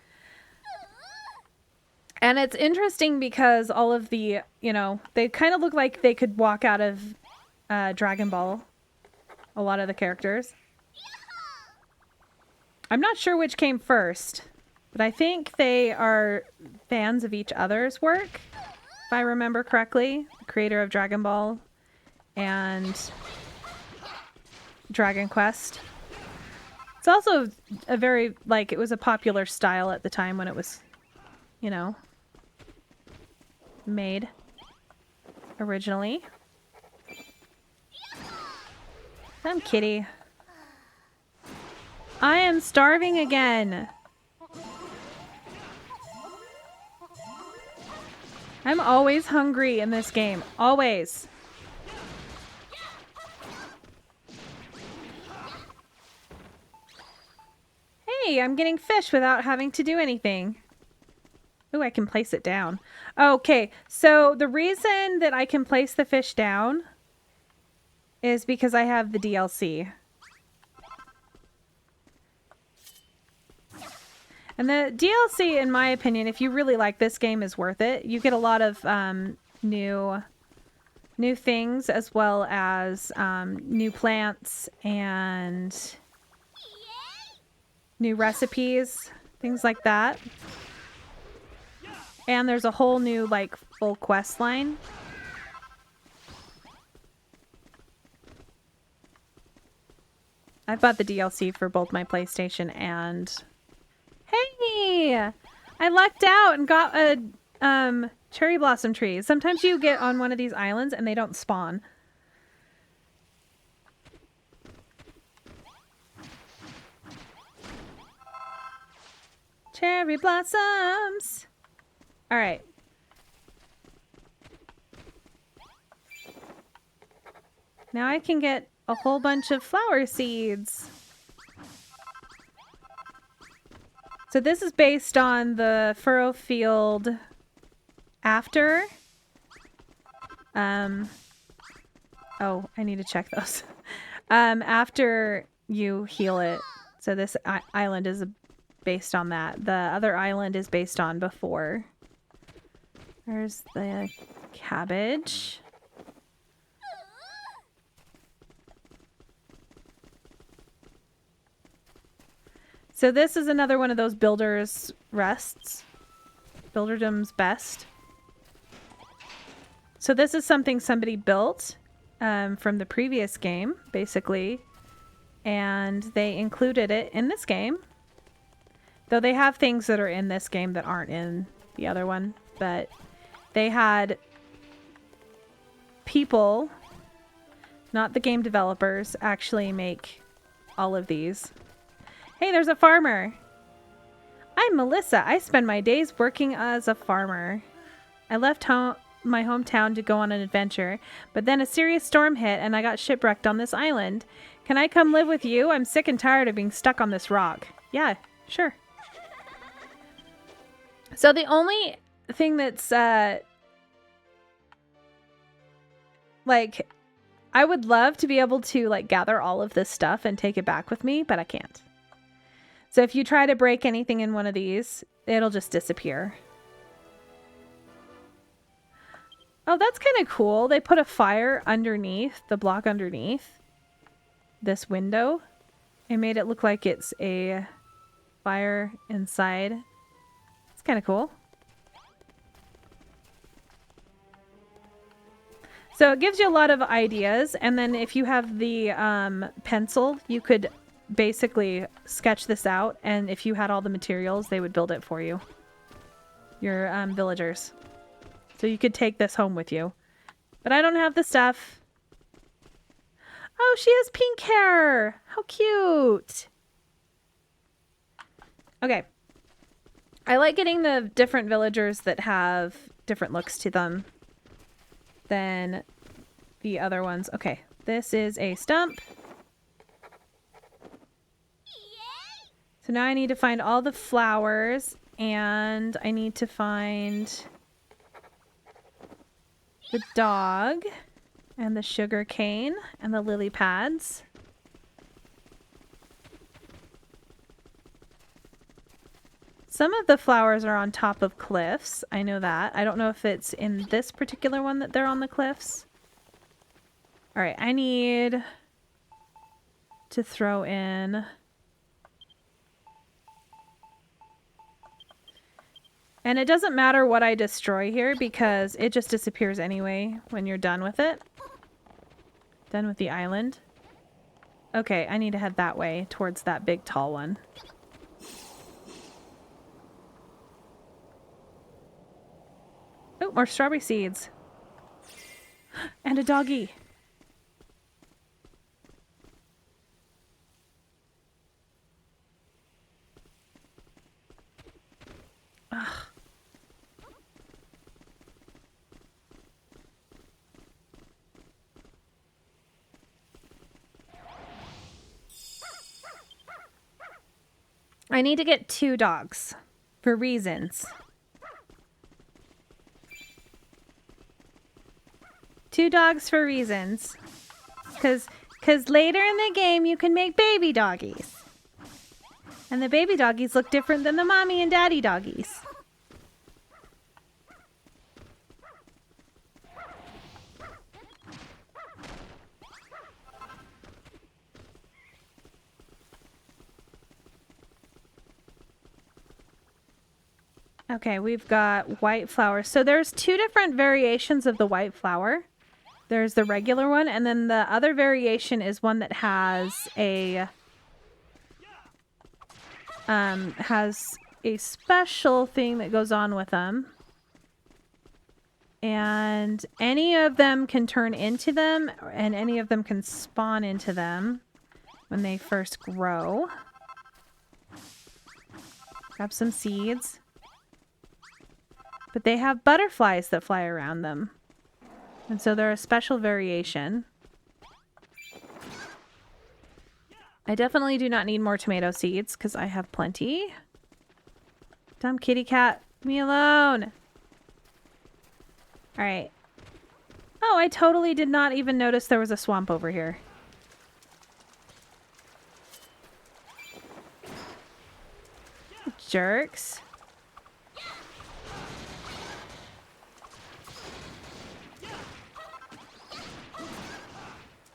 A: And it's interesting because all of the, you know, they kind of look like they could walk out of Dragon Ball. A lot of the characters. I'm not sure which came first, but I think they are fans of each other's work, if I remember correctly. The creator of Dragon Ball and Dragon Quest. It's also a very, like, it was a popular style at the time when it was, you know, made originally. I'm Kitty. I am starving again. I'm always hungry in this game. Always. Hey, I'm getting fish without having to do anything. Ooh, I can place it down. Okay, so the reason that I can place the fish down is because I have the DLC. And the DLC, in my opinion, if you really like this game, is worth it. You get a lot of new things, as well as new plants and new recipes, things like that. And there's a whole new, like, full quest line. I've bought the DLC for both my PlayStation and... Hey! I lucked out and got a cherry blossom tree. Sometimes you get on one of these islands and they don't spawn. Cherry blossoms! Alright. Now I can get a whole bunch of flower seeds. So this is based on the furrow field after. Oh, I need to check those. After you heal it. So this island is based on that. The other island is based on before. There's the cabbage. So this is another one of those builder's rests. Builderdom's best. So this is something somebody built from the previous game, basically. And they included it in this game. Though they have things that are in this game that aren't in the other one. But they had people, not the game developers, actually make all of these. Hey, there's a farmer. I'm Melissa. I spend my days working as a farmer. I left my hometown to go on an adventure, but then a serious storm hit and I got shipwrecked on this island. Can I come live with you? I'm sick and tired of being stuck on this rock. Yeah, sure. So the only thing that's like, I would love to be able to like gather all of this stuff and take it back with me, but I can't. So if you try to break anything in one of these, it'll just disappear. Oh, that's kind of cool. They put a fire underneath, the block underneath this window. They made it look like it's a fire inside. It's kind of cool. So it gives you a lot of ideas. And then if you have the pencil, you could basically sketch this out. And if you had all the materials, they would build it for you. Your villagers. So you could take this home with you. But I don't have the stuff. Oh, she has pink hair. How cute. Okay. I like getting the different villagers that have different looks to them than the other ones. Okay. This is a stump. So now I need to find all the flowers and I need to find the dog and the sugar cane and the lily pads. Some of the flowers are on top of cliffs. I know that. I don't know if it's in this particular one that they're on the cliffs. All right, I need to throw in... And it doesn't matter what I destroy here because it just disappears anyway when you're done with it. Done with the island. Okay, I need to head that way towards that big tall one. Oh, more strawberry seeds. And a doggy. Ugh. I need to get 2 dogs for reasons. 2 dogs for reasons. Cause later in the game you can make baby doggies. And the baby doggies look different than the mommy and daddy doggies. Okay, we've got white flowers. So there's 2 different variations of the white flower. There's the regular one, and then the other variation is one that has a special thing that goes on with them. And any of them can turn into them, and any of them can spawn into them when they first grow. Grab some seeds. But they have butterflies that fly around them. And so they're a special variation. I definitely do not need more tomato seeds because I have plenty. Dumb kitty cat, leave me alone. All right. Oh, I totally did not even notice there was a swamp over here. Jerks.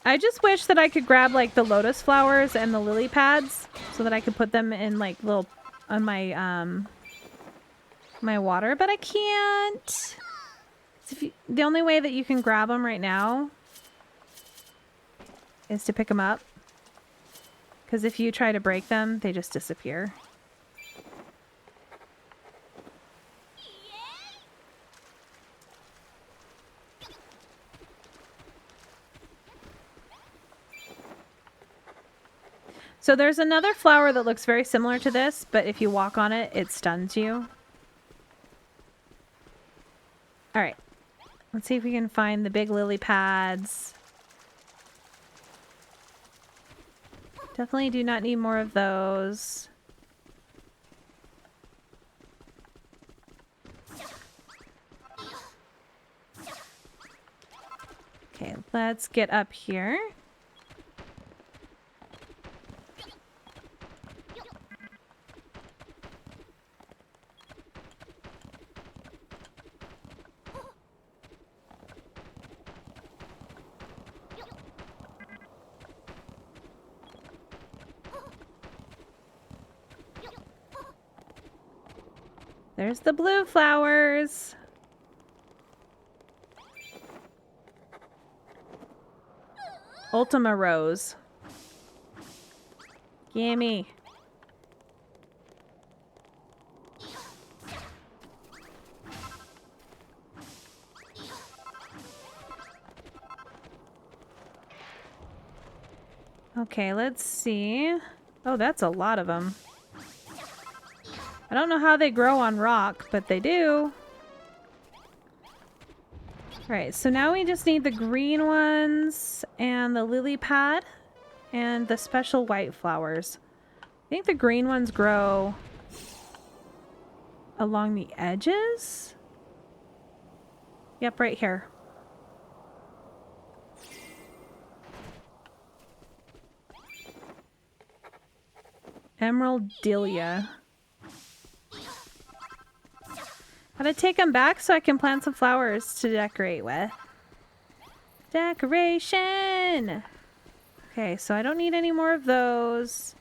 A: I just wish that I could grab like the lotus flowers and the lily pads so that I could put them in like little on my my water, but I can't. the only way that you can grab them right now is to pick them up. Because if you try to break them, they just disappear. So there's another flower that looks very similar to this, but if you walk on it, it stuns you. Alright. Let's see if we can find the big lily pads. Definitely do not need more of those. Okay, let's get up here. There's the blue flowers. Ultima Rose. Gimme. Okay, let's see. Oh, that's a lot of them. I don't know how they grow on rock, but they do. Alright, so now we just need the green ones and the lily pad and the special white flowers. I think the green ones grow along the edges. Yep, right here. Emerald Dahlia. Gotta take them back so I can plant some flowers to decorate with. Decoration! Okay, so I don't need any more of those.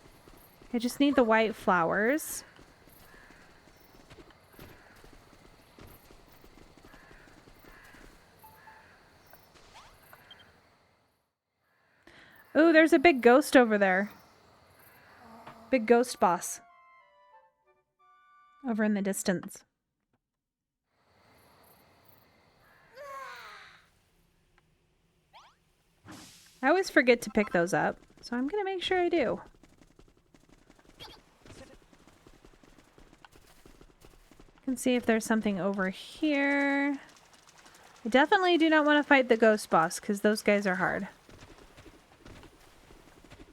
A: I just need the white flowers. Ooh, there's a big ghost over there. Big ghost boss. Over in the distance. I always forget to pick those up, so I'm gonna make sure I do. Can see if there's something over here. I definitely do not want to fight the ghost boss, because those guys are hard.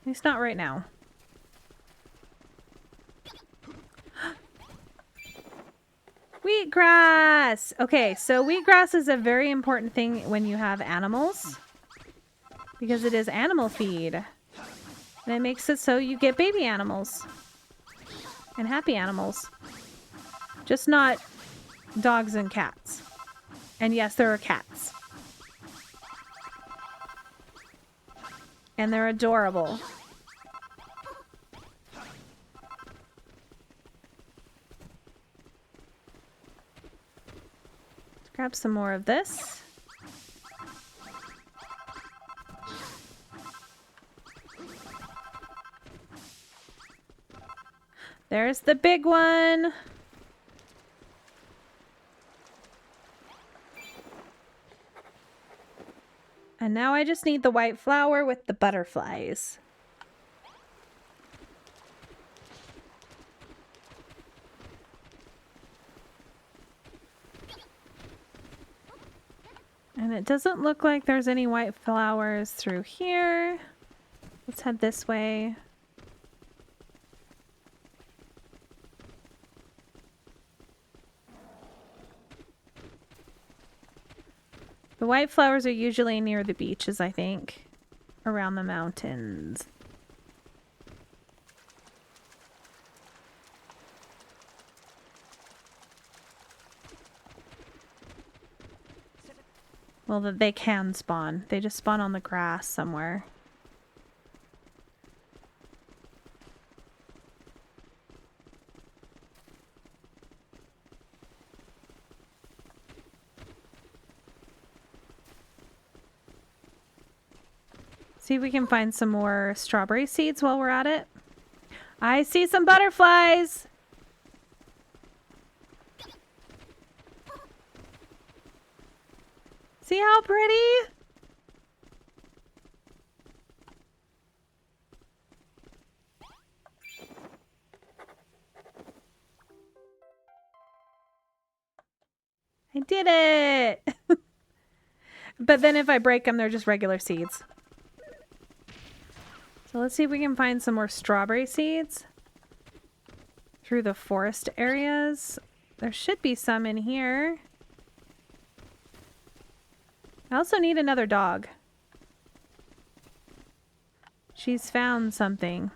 A: At least not right now. Wheatgrass! Okay, so wheatgrass is a very important thing when you have animals. Because it is animal feed. And it makes it so you get baby animals. And happy animals. Just not dogs and cats. And yes, there are cats. And they're adorable. Let's grab some more of this. There's the big one. And now I just need the white flower with the butterflies. And it doesn't look like there's any white flowers through here. Let's head this way. The white flowers are usually near the beaches, I think. Around the mountains. Well, they can spawn. They just spawn on the grass somewhere. See if we can find some more strawberry seeds while we're at it. I see some butterflies! See how pretty? I did it! But then if I break them, they're just regular seeds. So let's see if we can find some more strawberry seeds through the forest areas. There should be some in here. I also need another dog. She's found something.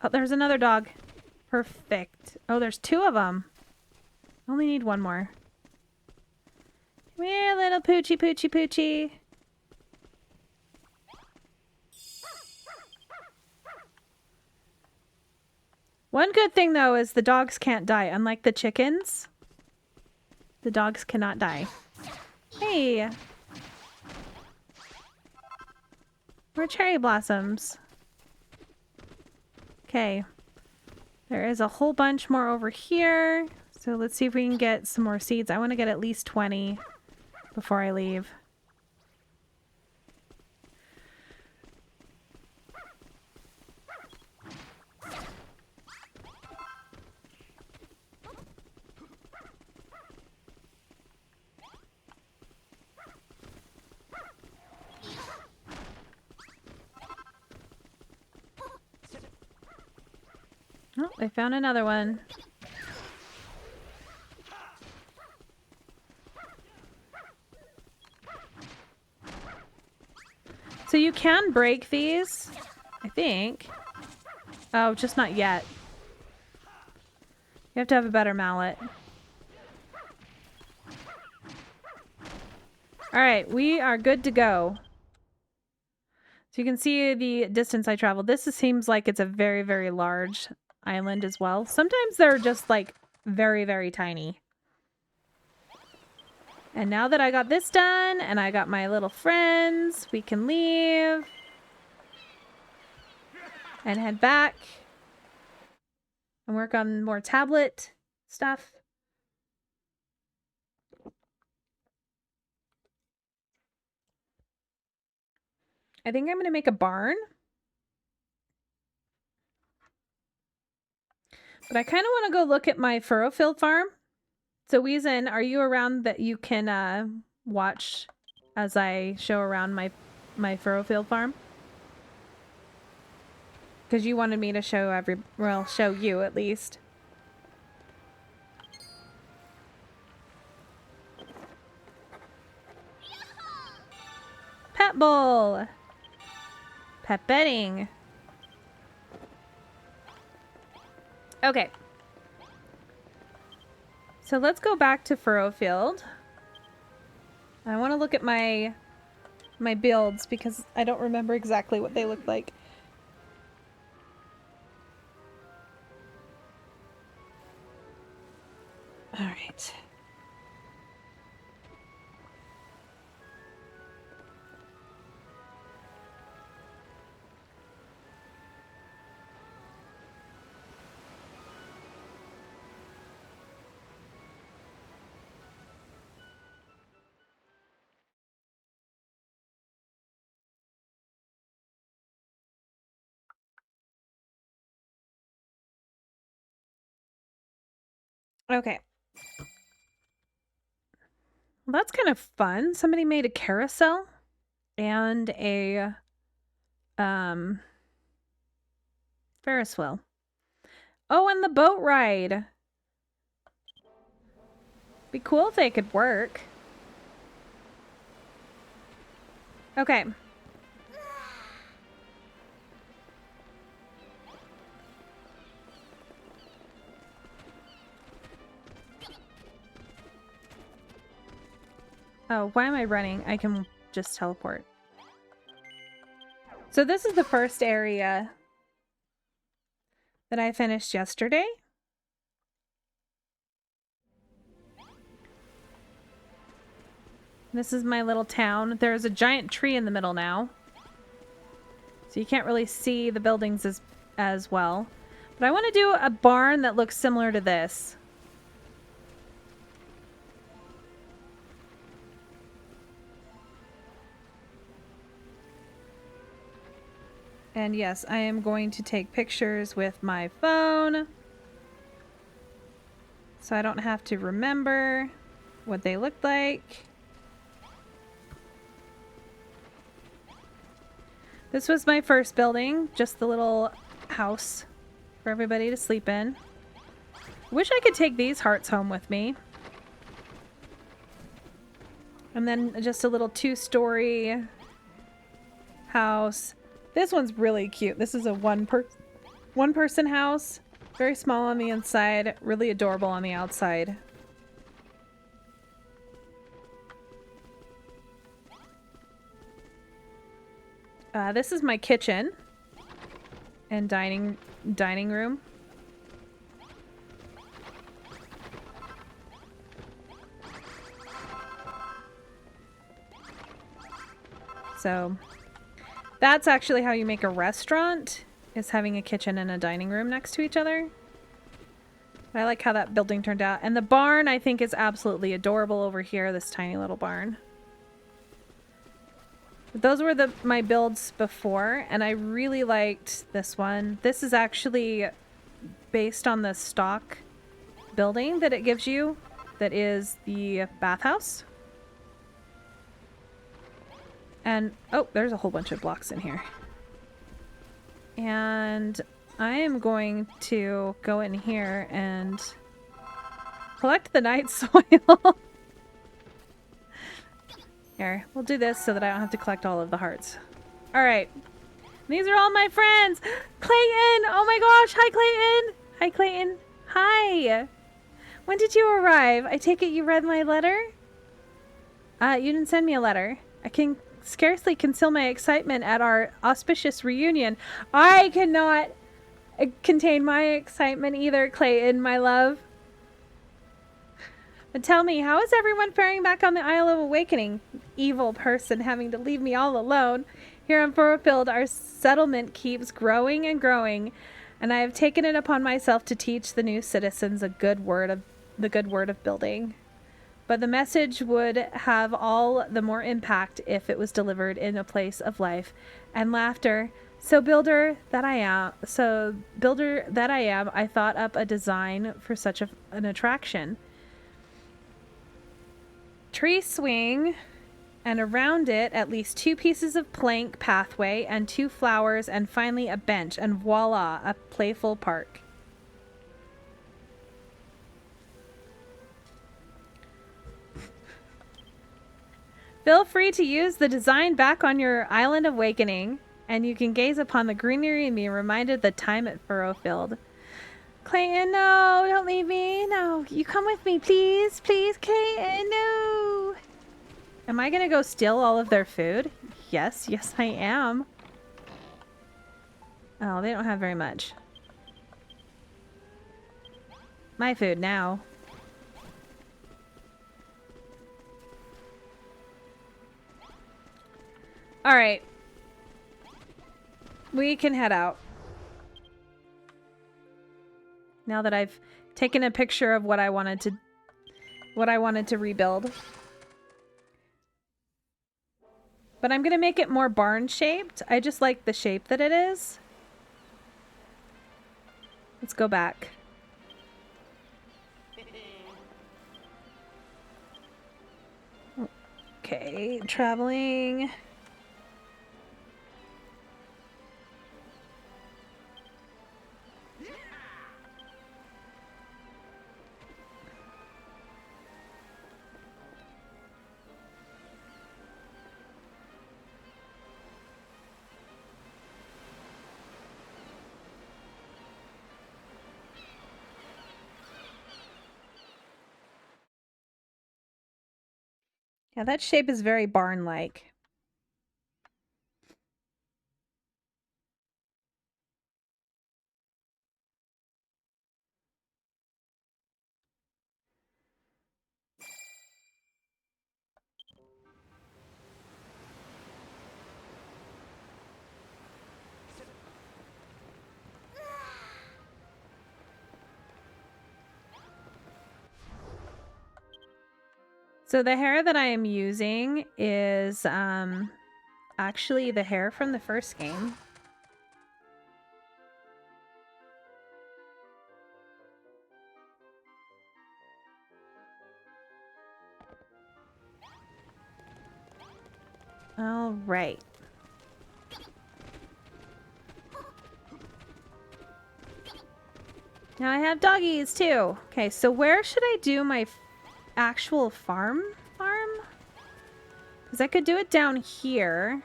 A: Oh, there's another dog. Perfect. Oh, there's two of them. I only need one more. Come here, little poochie, poochie, poochie. One good thing, though, is the dogs can't die. Unlike the chickens, the dogs cannot die. Hey! More cherry blossoms. Okay. There is a whole bunch more over here. So let's see if we can get some more seeds. I want to get at least 20 before I leave. Oh, I found another one. So you can break these, I think. Oh, just not yet. You have to have a better mallet. Alright, we are good to go. So you can see the distance I traveled. This seems like it's a very, very large island as well. Sometimes they're just like very, very tiny. And now that I got this done and I got my little friends, we can leave and head back and work on more tablet stuff. I think I'm going to make a barn. But I kind of want to go look at my furrow-filled farm. So Weezin, are you around that you can watch as I show around my furrow-filled farm? Because you wanted me to show show you at least. Pet bowl! Pet bedding. Okay. So let's go back to Furrowfield. I want to look at my builds because I don't remember exactly what they look like. All right. Okay. Well, that's kind of fun. Somebody made a carousel and a Ferris wheel. Oh, and the boat ride. Be cool if they could work. Okay. Oh, why am I running? I can just teleport. So this is the first area that I finished yesterday. This is my little town. There's a giant tree in the middle now. So you can't really see the buildings as well. But I want to do a barn that looks similar to this. And yes, I am going to take pictures with my phone. So I don't have to remember what they look like. This was my first building, just the little house for everybody to sleep in. Wish I could take these hearts home with me. And then just a little 2-story house. This one's really cute. This is a one-person house. Very small on the inside, really adorable on the outside. This is my kitchen and dining room. So that's actually how you make a restaurant, is having a kitchen and a dining room next to each other. I like how that building turned out. And the barn, I think, is absolutely adorable over here, this tiny little barn. But those were my builds before, and I really liked this one. This is actually based on the stock building that it gives you, that is the bathhouse. And, oh, there's a whole bunch of blocks in here. And I am going to go in here and collect the night soil. Here, we'll do this so that I don't have to collect all of the hearts. All right. These are all my friends. Clayton! Oh my gosh! Hi, Clayton! Hi, Clayton. Hi! When did you arrive? I take it you read my letter? You didn't send me a letter. I can scarcely conceal my excitement at our auspicious reunion. I cannot contain my excitement either, Clayton, my love. But tell me, how is everyone faring back on the Isle of Awakening? Evil person having to leave me all alone. Here on Furrowfield, our settlement keeps growing and growing, and I have taken it upon myself to teach the new citizens the good word of building. But the message would have all the more impact if it was delivered in a place of life and laughter. So builder that I am, I thought up a design for such an attraction. Tree swing, and around it at least 2 pieces of plank pathway and 2 flowers, and finally a bench, and voila, a playful park. Feel free to use the design back on your Island of Awakening, and you can gaze upon the greenery and be reminded of the time at Furrowfield. Clayton, no, don't leave me. No, you come with me, please. Please, Clayton, no. Am I going to go steal all of their food? Yes, yes, I am. Oh, they don't have very much. My food now. All right. We can head out. Now that I've taken a picture of what I wanted to rebuild. But I'm going to make it more barn shaped. I just like the shape that it is. Let's go back. Okay, traveling. Yeah, that shape is very barn-like. So the hair that I am using is actually the hair from the first game. All right. Now I have doggies too. Okay, so where should I do my actual farm? Because I could do it down here.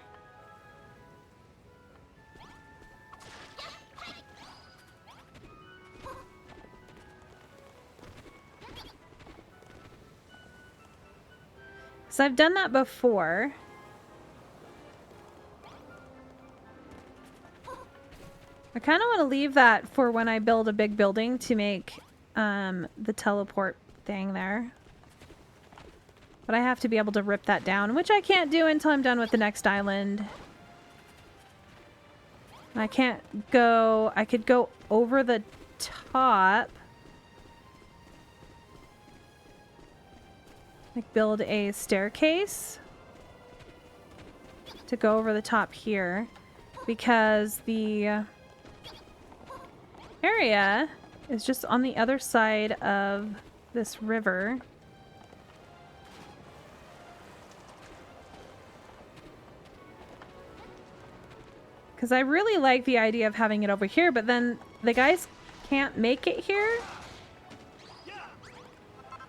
A: So I've done that before. I kind of want to leave that for when I build a big building to make the teleport thing there. But I have to be able to rip that down, which I can't do until I'm done with the next island. I can't go... I could go over the top. Like build a staircase to go over the top here. Because the area is just on the other side of this river. Because I really like the idea of having it over here, but then the guys can't make it here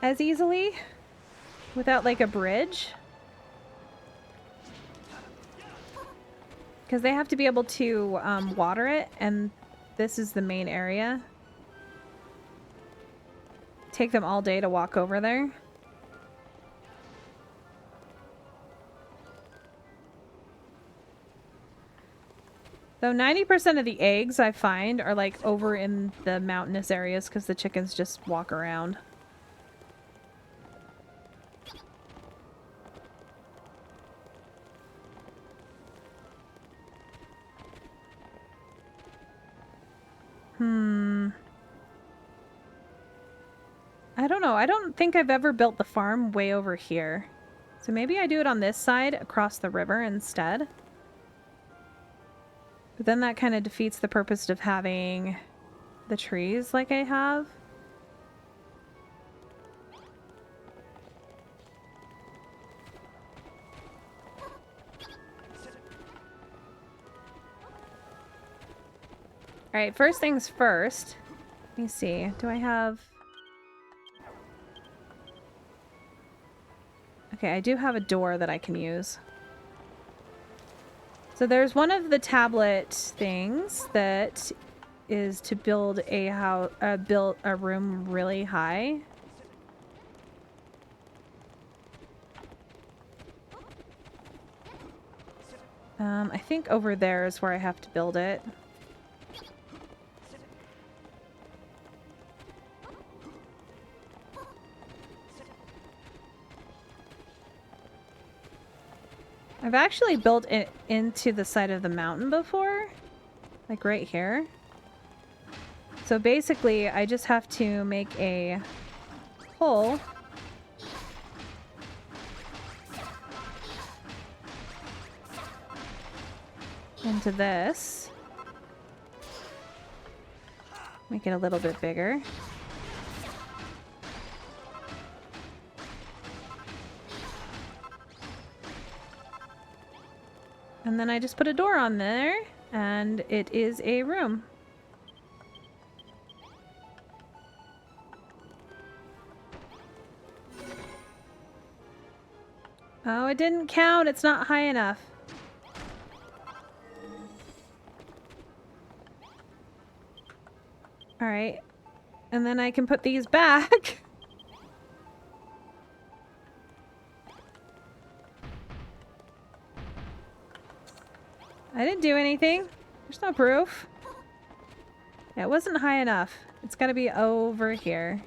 A: as easily without like a bridge. Because they have to be able to water it, and this is the main area. Take them all day to walk over there. Though 90% of the eggs I find are like over in the mountainous areas because the chickens just walk around. I don't know. I don't think I've ever built the farm way over here. So maybe I do it on this side across the river instead. But then that kind of defeats the purpose of having the trees like I have. Alright, first things first. Let me see. Do I have... Okay, I do have a door that I can use. So there's one of the tablet things that is to build a house, build a room really high. I think over there is where I have to build it. I've actually built it into the side of the mountain before, like right here. So basically, I just have to make a hole into this. Make it a little bit bigger. And then I just put a door on there, and it is a room. Oh, it didn't count. It's not high enough. All right. And then I can put these back. I didn't do anything. There's no proof. Yeah, it wasn't high enough. It's gotta be over here.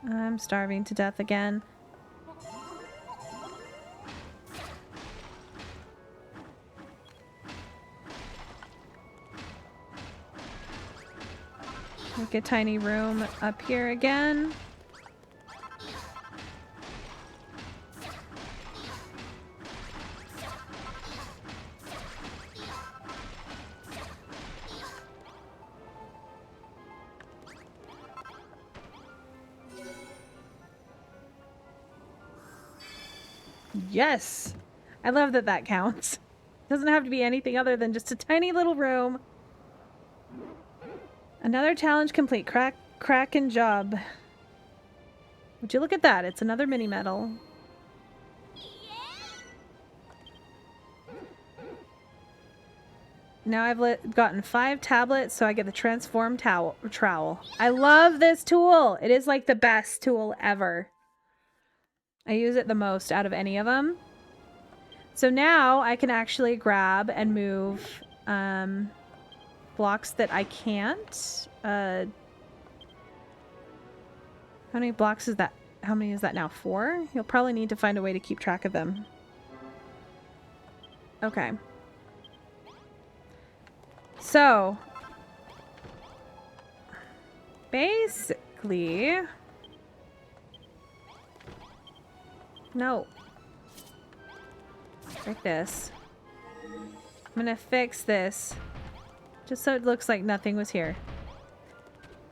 A: I'm starving to death again. Make a tiny room up here again. Yes! I love that that counts. Doesn't have to be anything other than just a tiny little room. Another challenge complete. Kraken job. Would you look at that? It's another mini medal. Now I've gotten 5 tablets, so I get the transform trowel. I love this tool. It is like the best tool ever. I use it the most out of any of them. So now I can actually grab and move blocks that I can't. How many blocks is that? How many is that now? 4? You'll probably need to find a way to keep track of them. Okay. So, basically, no. Like this. I'm gonna fix this. Just so it looks like nothing was here.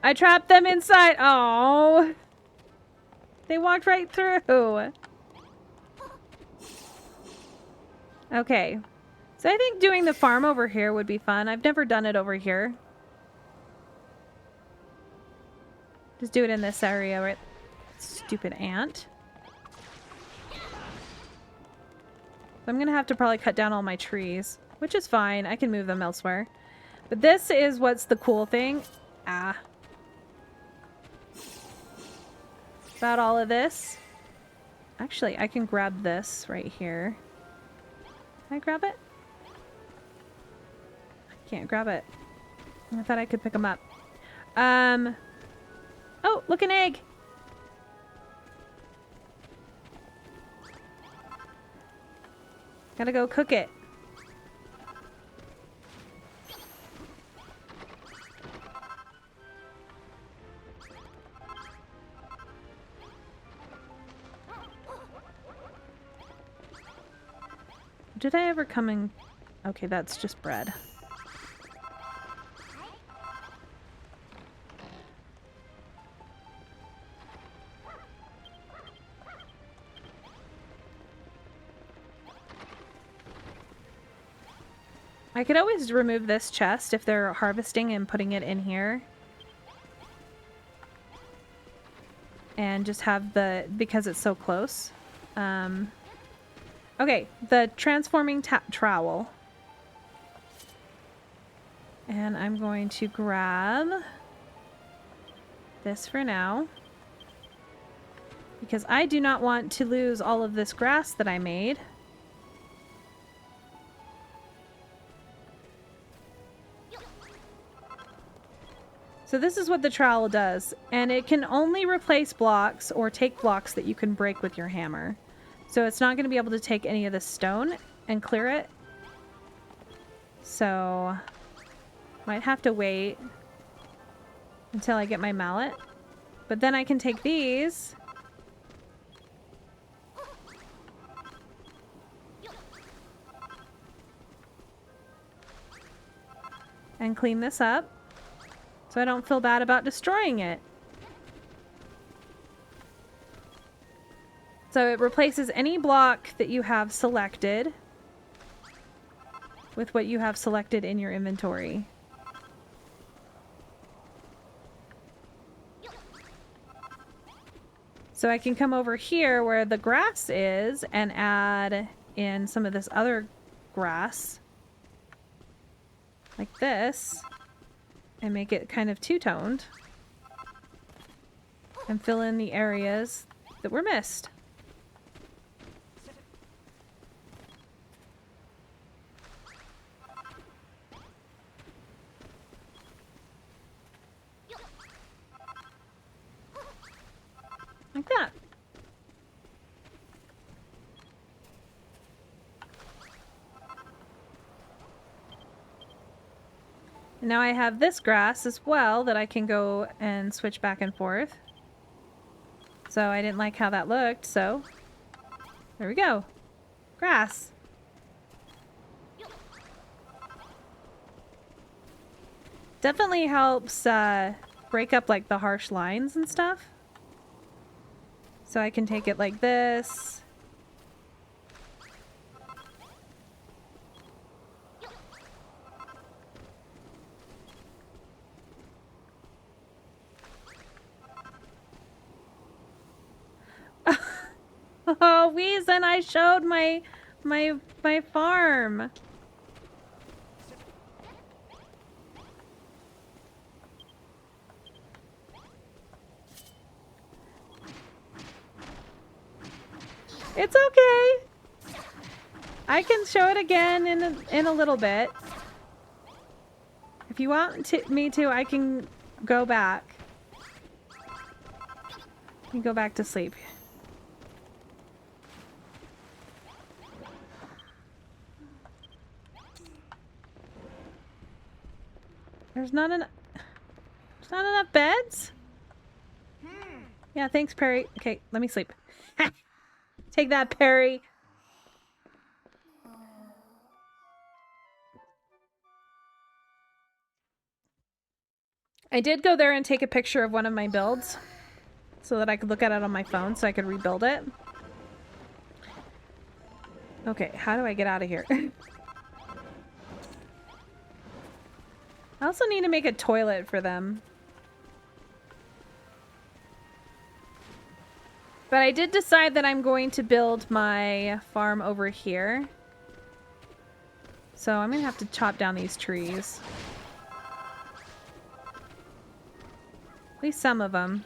A: I trapped them inside. Oh, they walked right through. Okay. So I think doing the farm over here would be fun. I've never done it over here. Just do it in this area, right? Stupid ant. I'm gonna have to probably cut down all my trees, which is fine. I can move them elsewhere. But this is what's the cool thing. Ah. About all of this. Actually, I can grab this right here. Can I grab it? I can't grab it. I thought I could pick them up. Oh, look, an egg! Gotta go cook it. Did I ever come in? Okay, that's just bread. I could always remove this chest if they're harvesting and putting it in here. And just have the, because it's so close. Okay, the transforming trowel. And I'm going to grab this for now. Because I do not want to lose all of this grass that I made. So this is what the trowel does, and it can only replace blocks or take blocks that you can break with your hammer. So it's not going to be able to take any of the stone and clear it. So might have to wait until I get my mallet. But then I can take these and clean this up. So I don't feel bad about destroying it. So it replaces any block that you have selected with what you have selected in your inventory. So I can come over here where the grass is and add in some of this other grass. Like this. and make it kind of two-toned. And fill in the areas that were missed. Like that. And now I have this grass as well that I can go and switch back and forth. So I didn't like how that looked, so there we go. Grass. Definitely helps break up like the harsh lines and stuff. So I can take it like this. Oh, Weezin, I showed my farm. It's okay. I can show it again in a little bit. If you want me to, I can go back. You can go back to sleep. There's not enough beds? Yeah, thanks, Perry. Okay, let me sleep. Take that, Perry. I did go there and take a picture of one of my builds so that I could look at it on my phone so I could rebuild it. Okay, how do I get out of here? I also need to make a toilet for them. But I did decide that I'm going to build my farm over here. So I'm going to have to chop down these trees. At least some of them.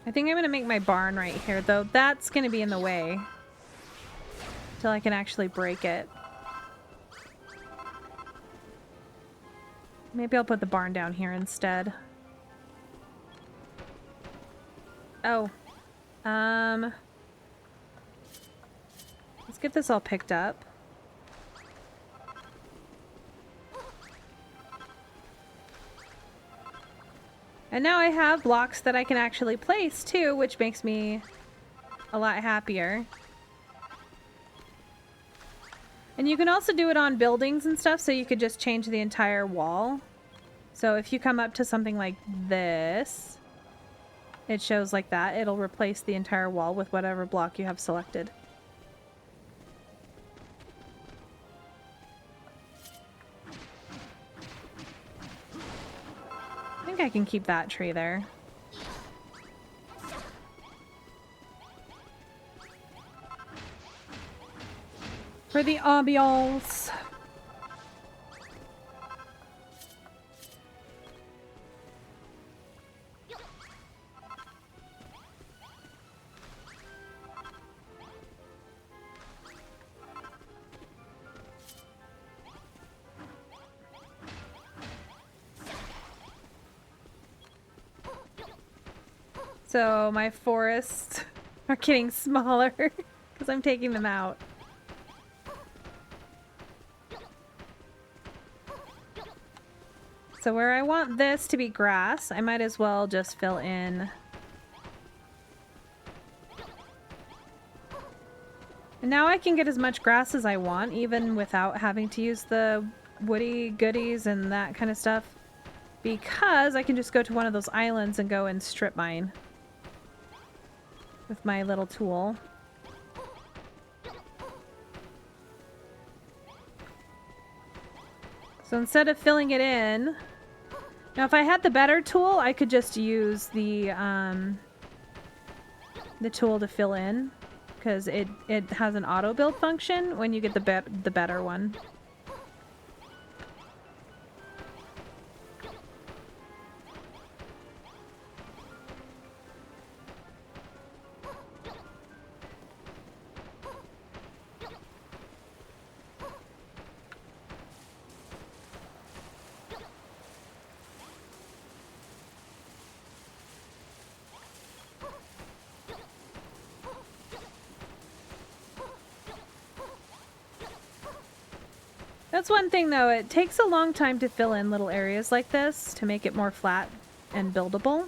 A: I think I'm going to make my barn right here, though. That's going to be in the way. Until I can actually break it. Maybe I'll put the barn down here instead. Oh. Let's get this all picked up. And now I have blocks that I can actually place too, which makes me a lot happier. And you can also do it on buildings and stuff, so you could just change the entire wall. So if you come up to something like this, it shows like that. It'll replace the entire wall with whatever block you have selected. I think I can keep that tree there. For the ambiance. So my forests are getting smaller because I'm taking them out. So where I want this to be grass, I might as well just fill in. And now I can get as much grass as I want, even without having to use the woody goodies and that kind of stuff. Because I can just go to one of those islands and go and strip mine. With my little tool. So instead of filling it in, now if I had the better tool, I could just use the tool to fill in, because it has an auto build function when you get the better one. That's one thing, though. It takes a long time to fill in little areas like this to make it more flat and buildable.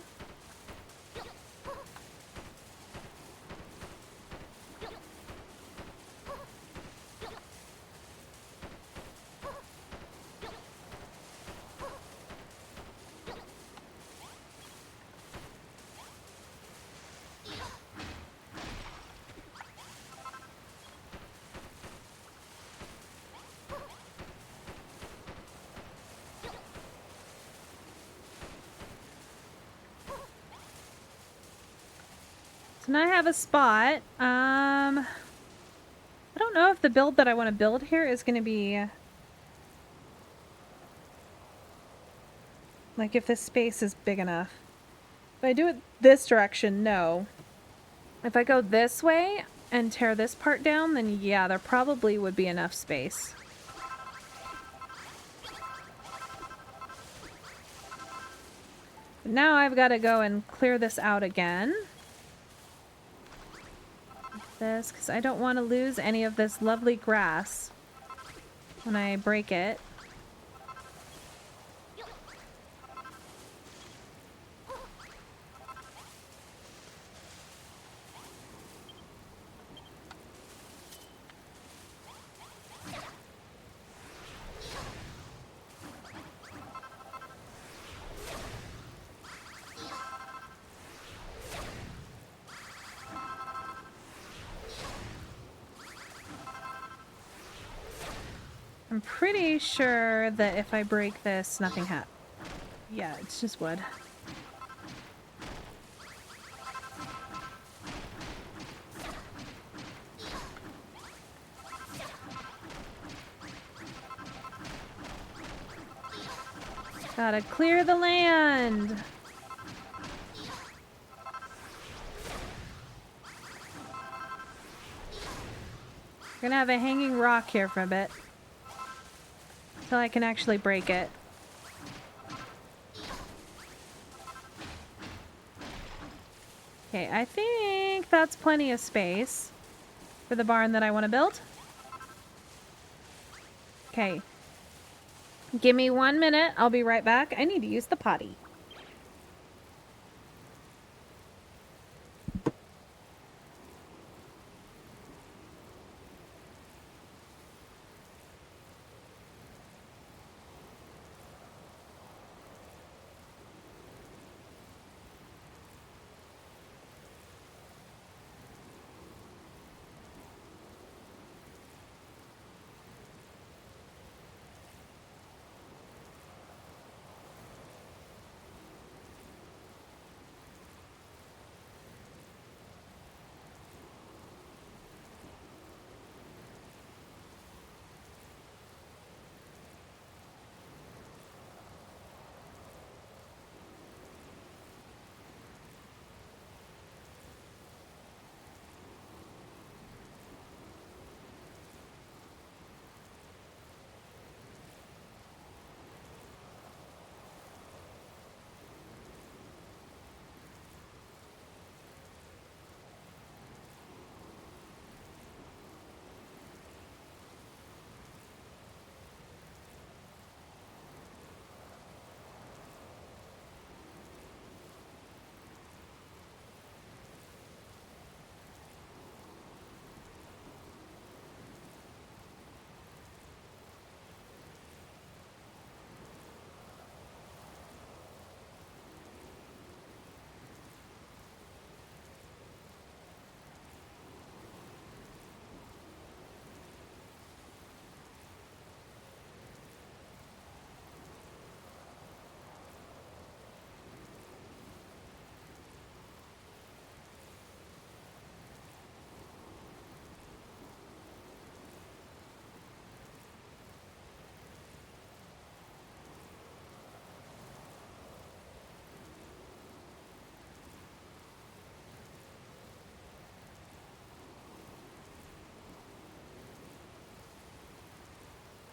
A: So now I have a spot. I don't know if the build that I want to build here is going to be... like, if this space is big enough. If I do it this direction, no. If I go this way and tear this part down, then yeah, there probably would be enough space. But now I've got to go and clear this out again. This, because I don't want to lose any of this lovely grass when I break it. I'm pretty sure that if I break this, nothing happens. Yeah, it's just wood. Gotta clear the land. Gonna have a hanging rock here for a bit. Until I can actually break it. Okay, I think that's plenty of space for the barn that I want to build. Okay. Give me 1 minute. I'll be right back. I need to use the potty.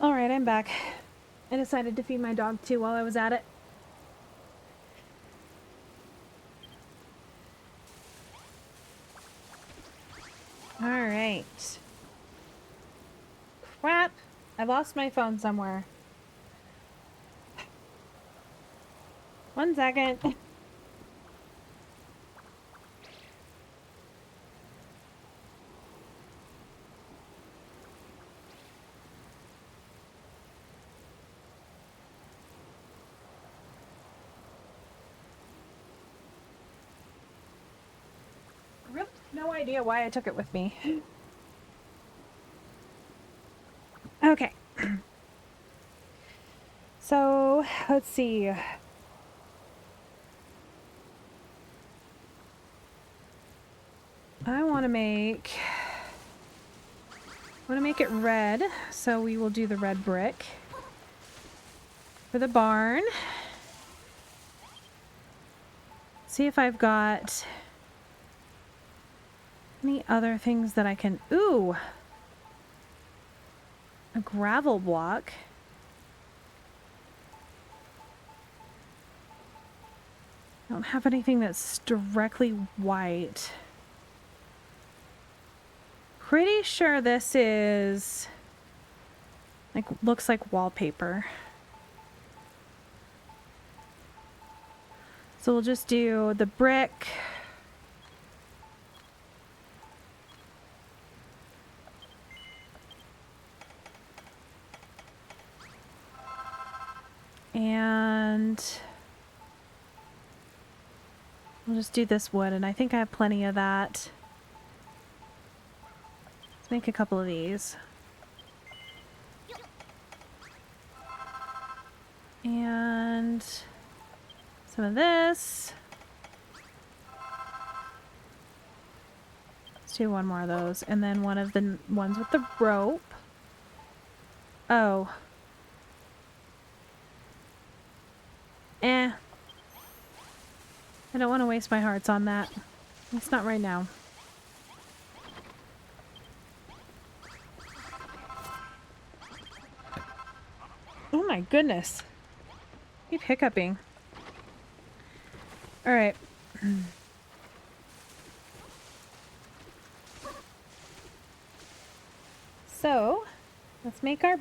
A: Alright, I'm back. I decided to feed my dog too while I was at it. Alright. Crap! I lost my phone somewhere. 1 second. Really no idea why I took it with me. Okay. So, let's see. I want to make it red, so we will do the red brick for the barn. See if I've got any other things that I can... Ooh! A gravel block. I don't have anything that's directly white. Pretty sure this is... like, looks like wallpaper. So we'll just do the brick. And we'll just do this wood, and I think I have plenty of that. Let's make a couple of these. And some of this. Let's do one more of those. And then one of the ones with the rope. Oh. I don't want to waste my hearts on that. At least not right now. Oh my goodness. Keep hiccuping. Alright. So, let's make our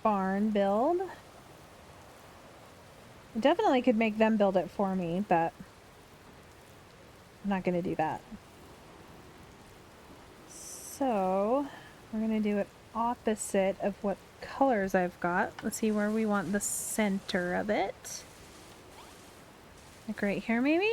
A: barn build. I definitely could make them build it for me, but I'm not going to do that. So, we're going to do it opposite of what colors I've got. Let's see where we want the center of it. Like right here, maybe?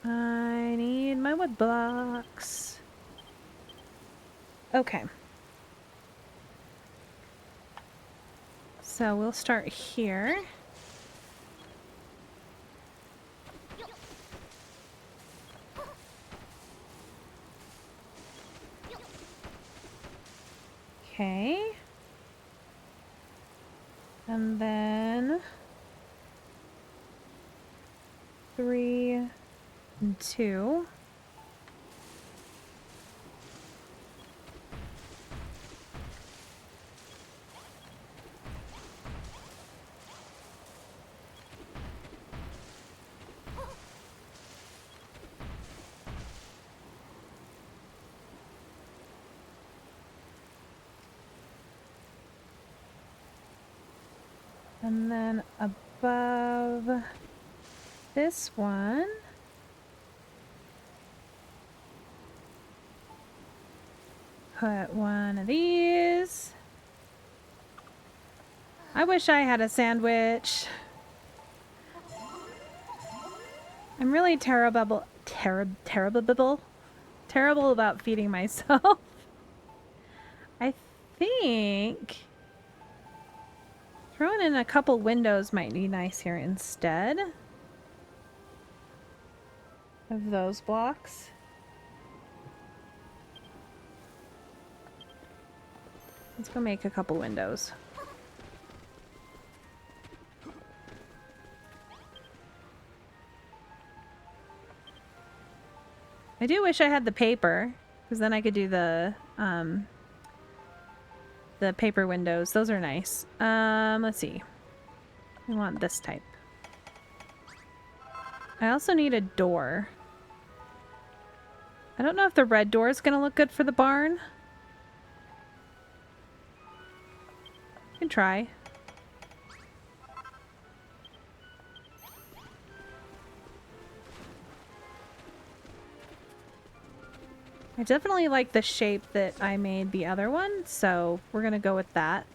A: I need my wood blocks. Okay. So we'll start here. Okay. And then 3 and 2. And then above this one, put one of these. I wish I had a sandwich. I'm really terrible about feeding myself. I think throwing in a couple windows might be nice here instead of those blocks. Let's go make a couple windows. I do wish I had the paper, because then I could do the paper windows. Those are nice. Let's see. We want this type. I also need a door. I don't know if the red door is going to look good for the barn. You can try. I definitely like the shape that I made the other one, so we're going to go with that.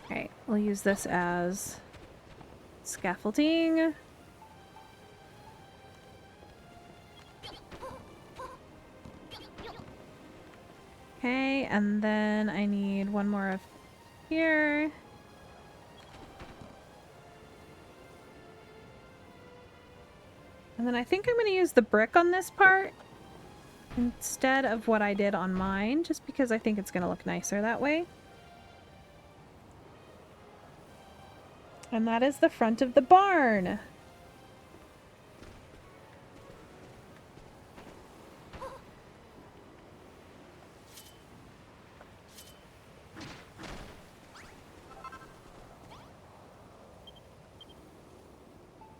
A: Okay, we'll use this as scaffolding. Okay, and then I need one more of here. And then I think I'm going to use the brick on this part instead of what I did on mine, just because I think it's going to look nicer that way. And that is the front of the barn.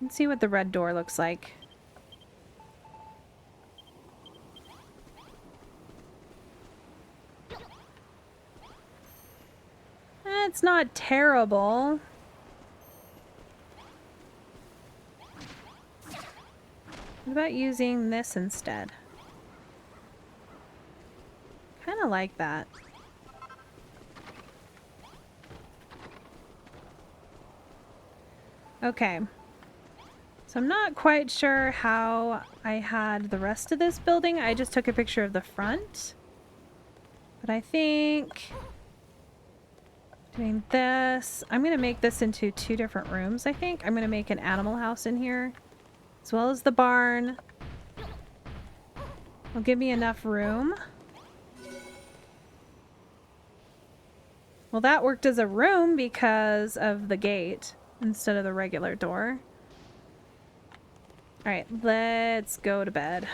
A: Let's see what the red door looks like. It's not terrible. What about using this instead? Kind of like that. Okay. So I'm not quite sure how I had the rest of this building. I just took a picture of the front. But I think doing this, I'm going to make this into 2 different rooms, I think. I'm going to make an animal house in here, as well as the barn. Will give me enough room. Well, that worked as a room because of the gate instead of the regular door. Alright, let's go to bed.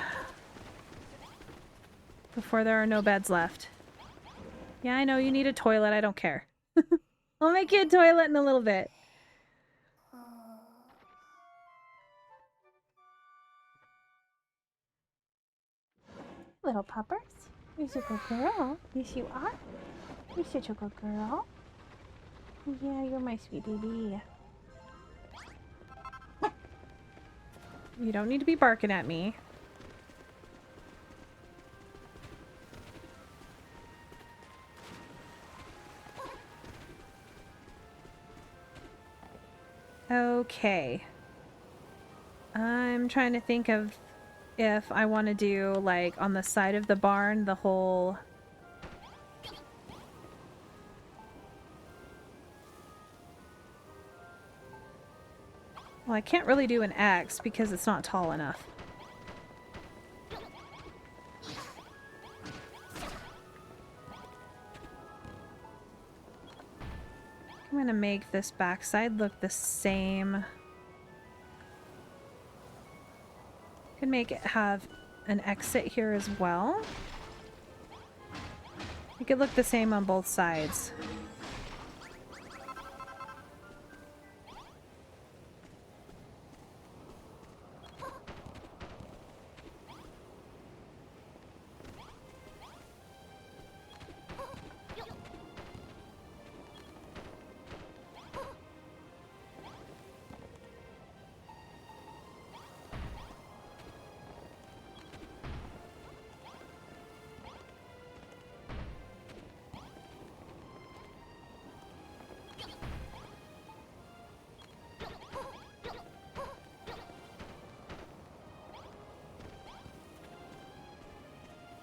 A: Before there are no beds left. Yeah, I know you need a toilet. I don't care. I'll make you a toilet in a little bit. Little puppers. You're such a good girl. Yes, you are. You're such a good girl. Yeah, you're my sweet baby. You don't need to be barking at me. Okay. I'm trying to think of if I want to do, like, on the side of the barn, the whole... Well, I can't really do an X because it's not tall enough. I'm gonna make this backside look the same. Could make it have an exit here as well. Make it look the same on both sides.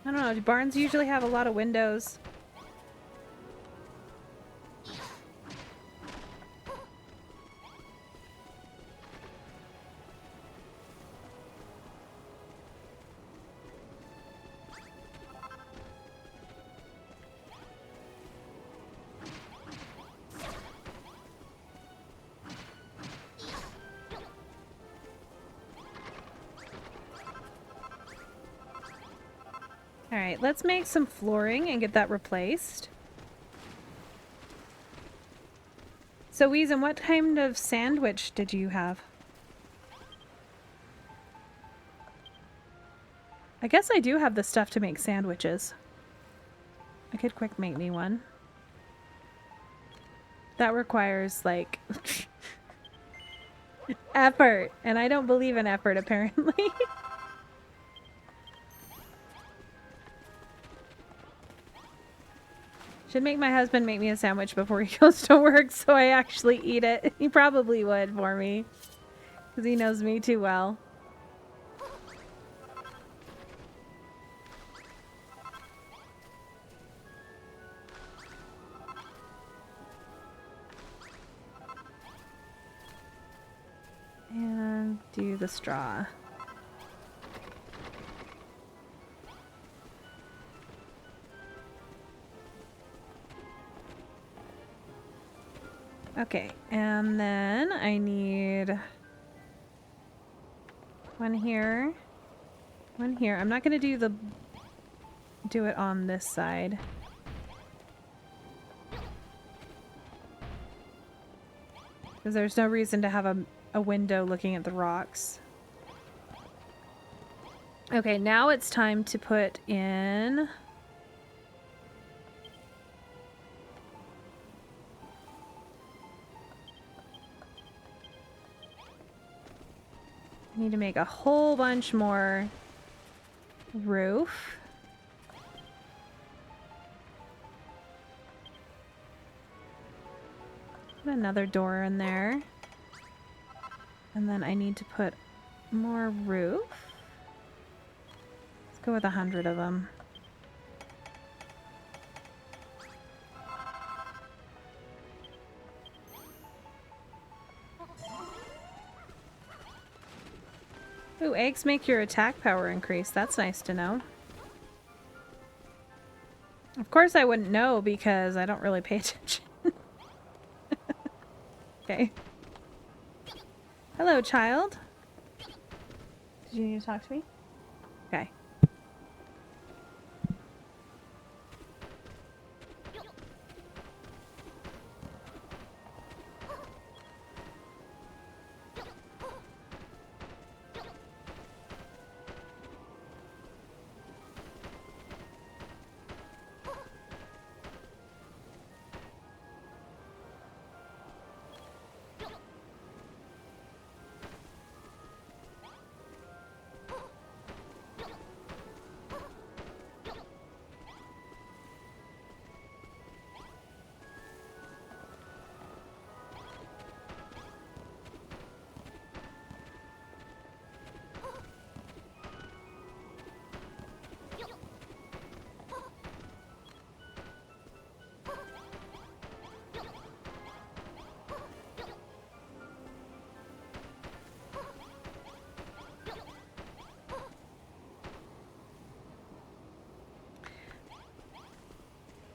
A: I don't know, do barns usually have a lot of windows? Alright, let's make some flooring and get that replaced. So, Weezin, what kind of sandwich did you have? I guess I do have the stuff to make sandwiches. I could quick make me one. That requires, like, effort. And I don't believe in effort, apparently. Should make my husband make me a sandwich before he goes to work so I actually eat it. He probably would for me. Because he knows me too well. And do the straw. Okay, and then I need one here, one here. I'm not gonna do it on this side. Because there's no reason to have a window looking at the rocks. Okay, now it's time to put in... I need to make a whole bunch more roof. Put another door in there. And then I need to put more roof. Let's go with 100 of them. Ooh, eggs make your attack power increase. That's nice to know. Of course I wouldn't know because I don't really pay attention. Okay. Hello, child. Did you need to talk to me? Okay.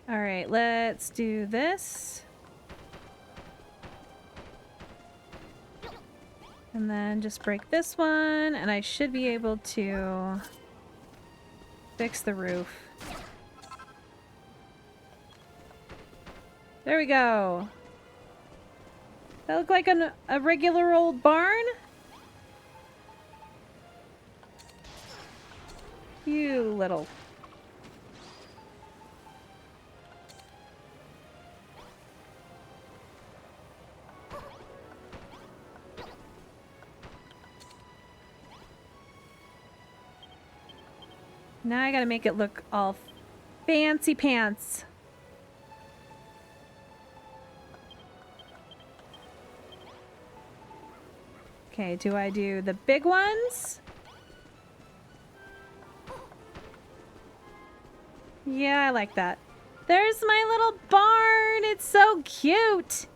A: All right, let's do this. And then just break this one, and I should be able to fix the roof. There we go. That look like a regular old barn? You little... Now I gotta make it look all fancy pants. Okay, do I do the big ones? Yeah, I like that. There's my little barn! It's so cute!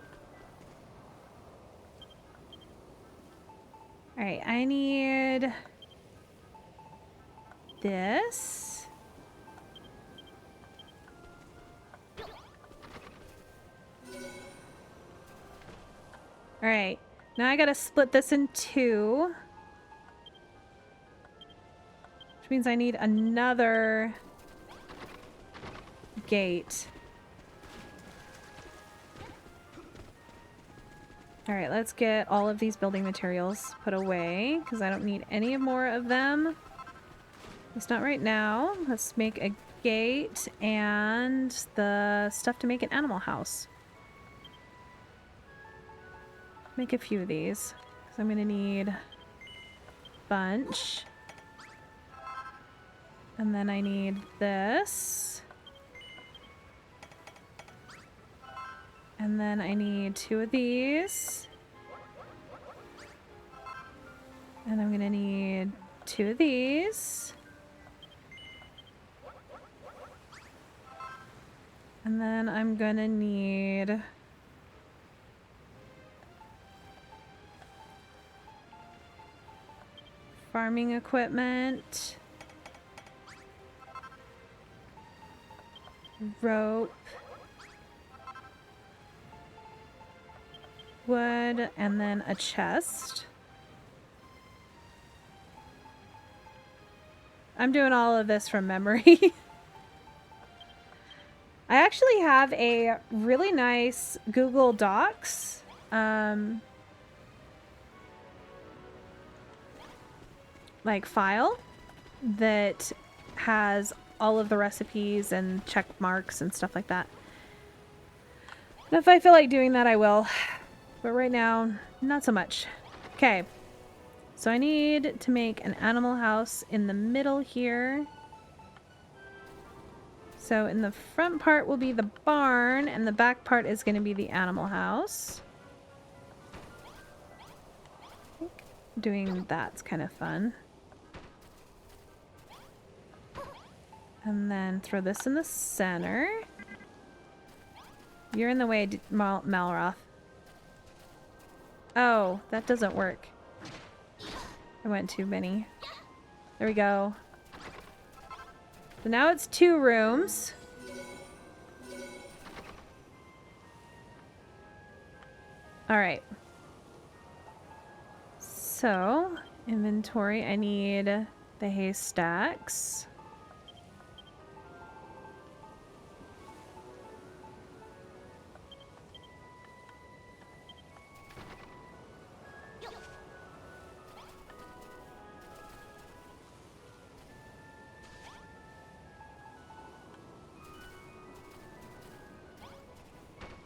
A: Alright, I need... this. Alright, now I gotta split this in two. Which means I need another gate. Alright, let's get all of these building materials put away, because I don't need any more of them. At least not right now. Let's make a gate and the stuff to make an animal house. Make a few of these. So I'm gonna need a bunch. And then I need this. And then I need 2 of these. And I'm gonna need 2 of these. And then I'm gonna need farming equipment, rope, wood, and then a chest. I'm doing all of this from memory. I actually have a really nice Google Docs like file that has all of the recipes and check marks and stuff like that. And if I feel like doing that, I will. But right now, not so much. Okay. So I need to make an animal house in the middle here. So in the front part will be the barn, and the back part is going to be the animal house. I think doing that's kind of fun. And then throw this in the center. You're in the way, Malroth. Oh, that doesn't work. I went too many. There we go. So now it's 2 rooms. Alright. So, inventory, I need the haystacks.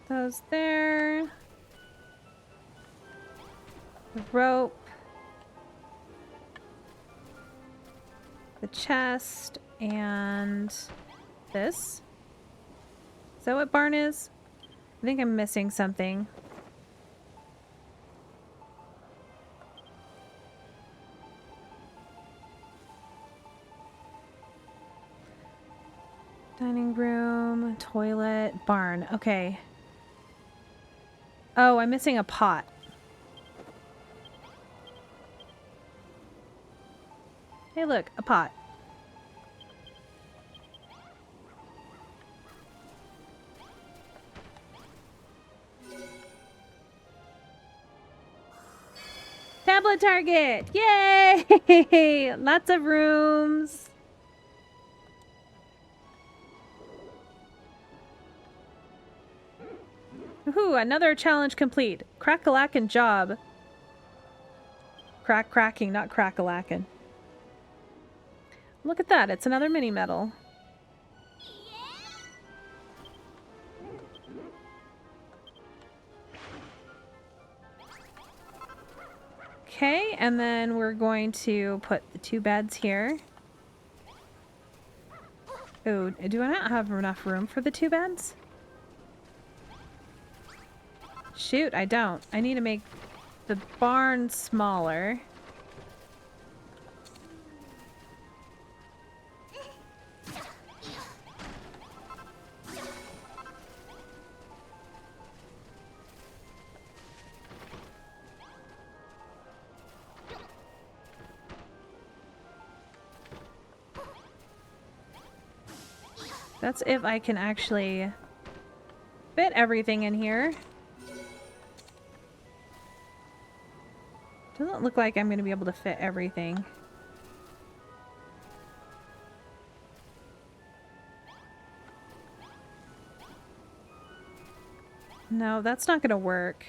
A: Those there. The rope. The chest. And this. Is that what barn is? I think I'm missing something. Dining room, toilet, barn. Okay. Oh, I'm missing a pot. Hey, look, a pot. Tablet target! Yay! Lots of rooms. Woohoo, another challenge complete. Crack-a-lackin' job. Cracking, not crack-a-lackin'. Look at that, it's another mini medal. Okay, and then we're going to put the 2 beds here. Oh, do I not have enough room for the 2 beds? Shoot, I don't. I need to make the barn smaller. That's if I can actually fit everything in here. Doesn't look like I'm going to be able to fit everything. No, that's not gonna work.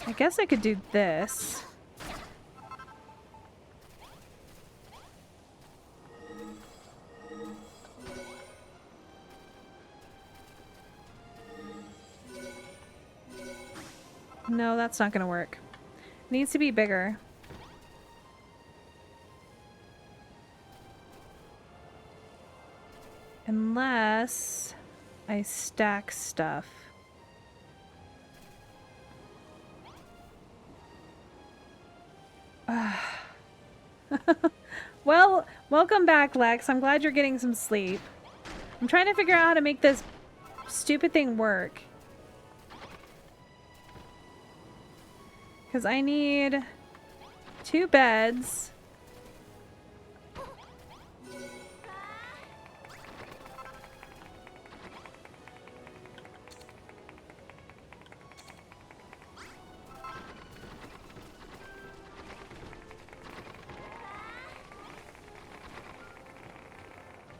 A: I guess I could do this. No, that's not gonna work. It needs to be bigger. Unless I stack stuff. Well, welcome back, Lex. I'm glad you're getting some sleep. I'm trying to figure out how to make this stupid thing work. Because I need 2 beds.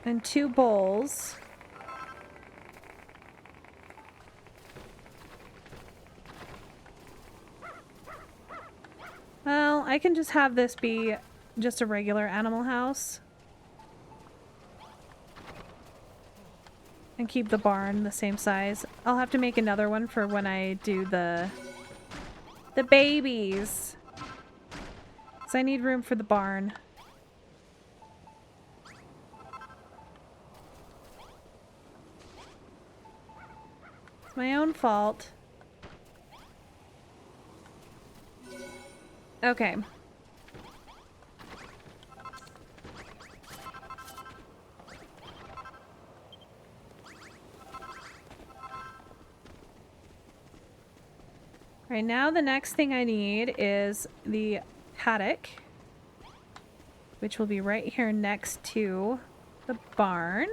A: And 2 bowls. Well, I can just have this be just a regular animal house. And keep the barn the same size. I'll have to make another one for when I do the babies. So I need room for the barn. It's my own fault. Okay. Right now, the next thing I need is the paddock, which will be right here next to the barn.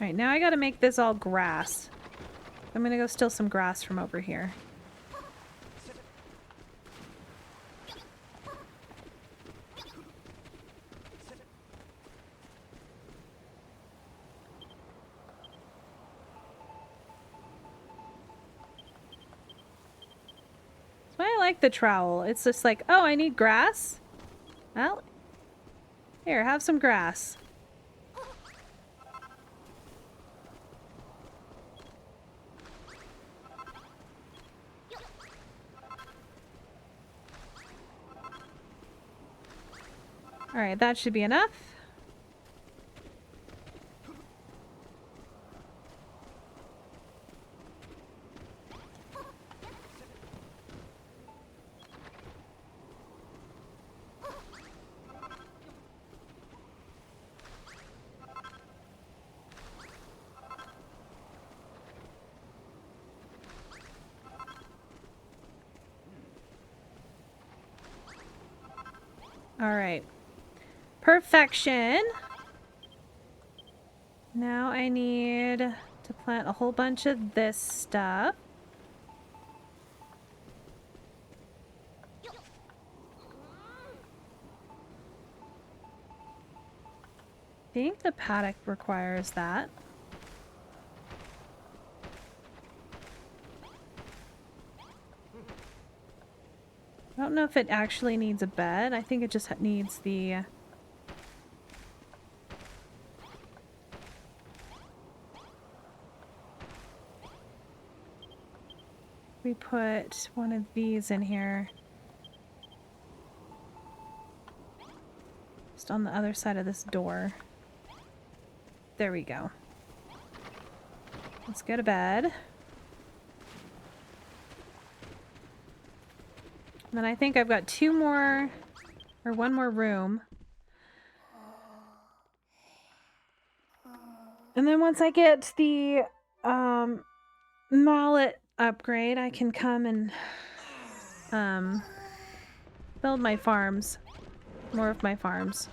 A: Alright, now I gotta make this all grass. I'm gonna go steal some grass from over here. That's why I like the trowel. It's just like, oh, I need grass? Well, here, have some grass. Alright, that should be enough. Alright. Perfection. Now I need to plant a whole bunch of this stuff. I think the paddock requires that. I don't know if it actually needs a bed. I think it just needs the... We put one of these in here. Just on the other side of this door. There we go. Let's go to bed. And then I think I've got 2 more, or 1 more room. And then once I get the mallet upgrade, I can come and build my farms. More of my farms.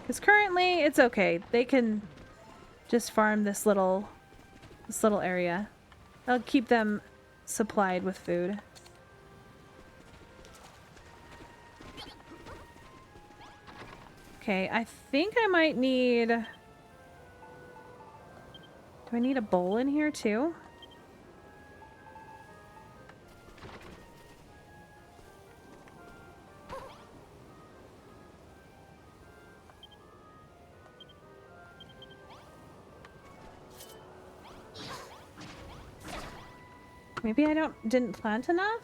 A: Because currently it's okay. They can just farm this little area. I'll keep them supplied with food. Okay, I think I might need... Do I need a bowl in here too? Maybe I didn't plant enough?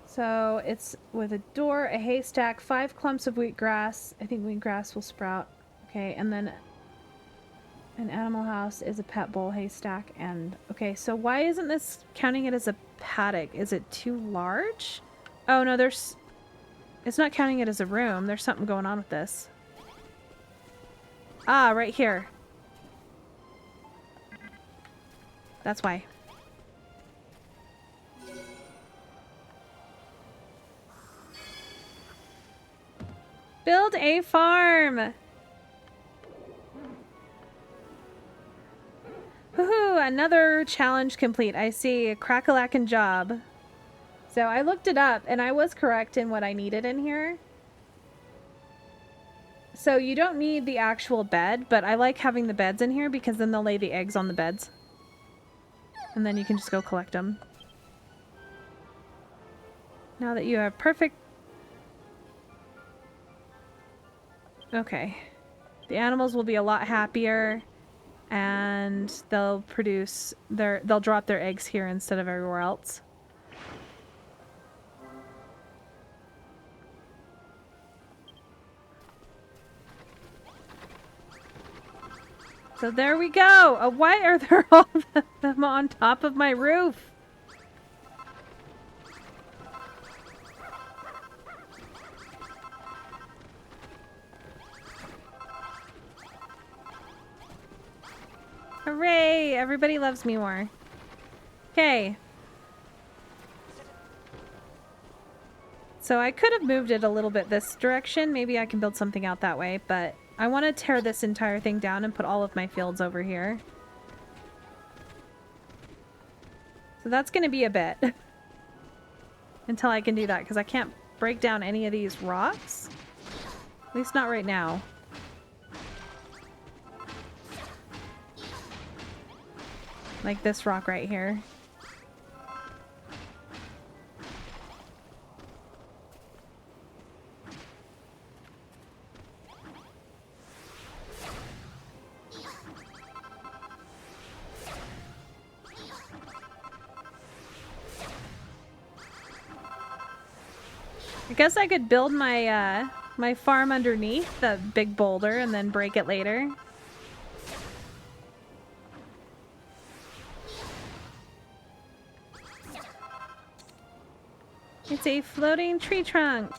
A: So it's with a door, a haystack, 5 clumps of wheatgrass. I think wheatgrass will sprout. Okay, and then an animal house is a pet bowl, haystack, and... Okay, so why isn't this counting it as a paddock? Is it too large? Oh, no, there's... It's not counting it as a room. There's something going on with this. Ah, right here. That's why. Build a farm! Woohoo! Another challenge complete. I see a crack-a-lackin' job. So I looked it up, and I was correct in what I needed in here. So you don't need the actual bed, but I like having the beds in here because then they'll lay the eggs on the beds. And then you can just go collect them. Now that you have perfect... Okay. The animals will be a lot happier, and they'll produce they'll drop their eggs here instead of everywhere else. So there we go. Why are there all of them on top of my roof? Hooray! Everybody loves me more. Okay. So I could have moved it a little bit this direction. Maybe I can build something out that way, but I want to tear this entire thing down and put all of my fields over here. So that's going to be a bit. Until I can do that, because I can't break down any of these rocks. At least not right now. Like this rock right here. I guess I could build my my farm underneath the big boulder and then break it later. It's a floating tree trunk.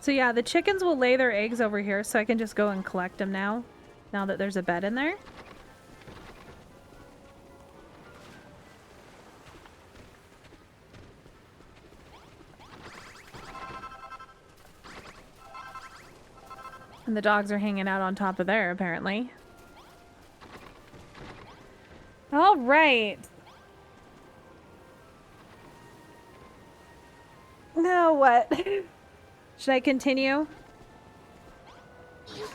A: So yeah, the chickens will lay their eggs over here, so I can just go and collect them now that there's a bed in there. And the dogs are hanging out on top of there, apparently. All right. Now what? Should I continue?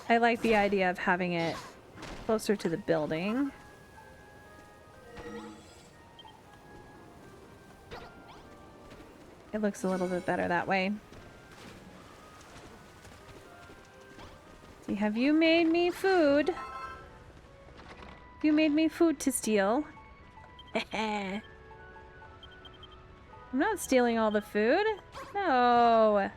A: I like the idea of having it closer to the building. It looks a little bit better that way. See, have you made me food? You made me food to steal. I'm not stealing all the food. No.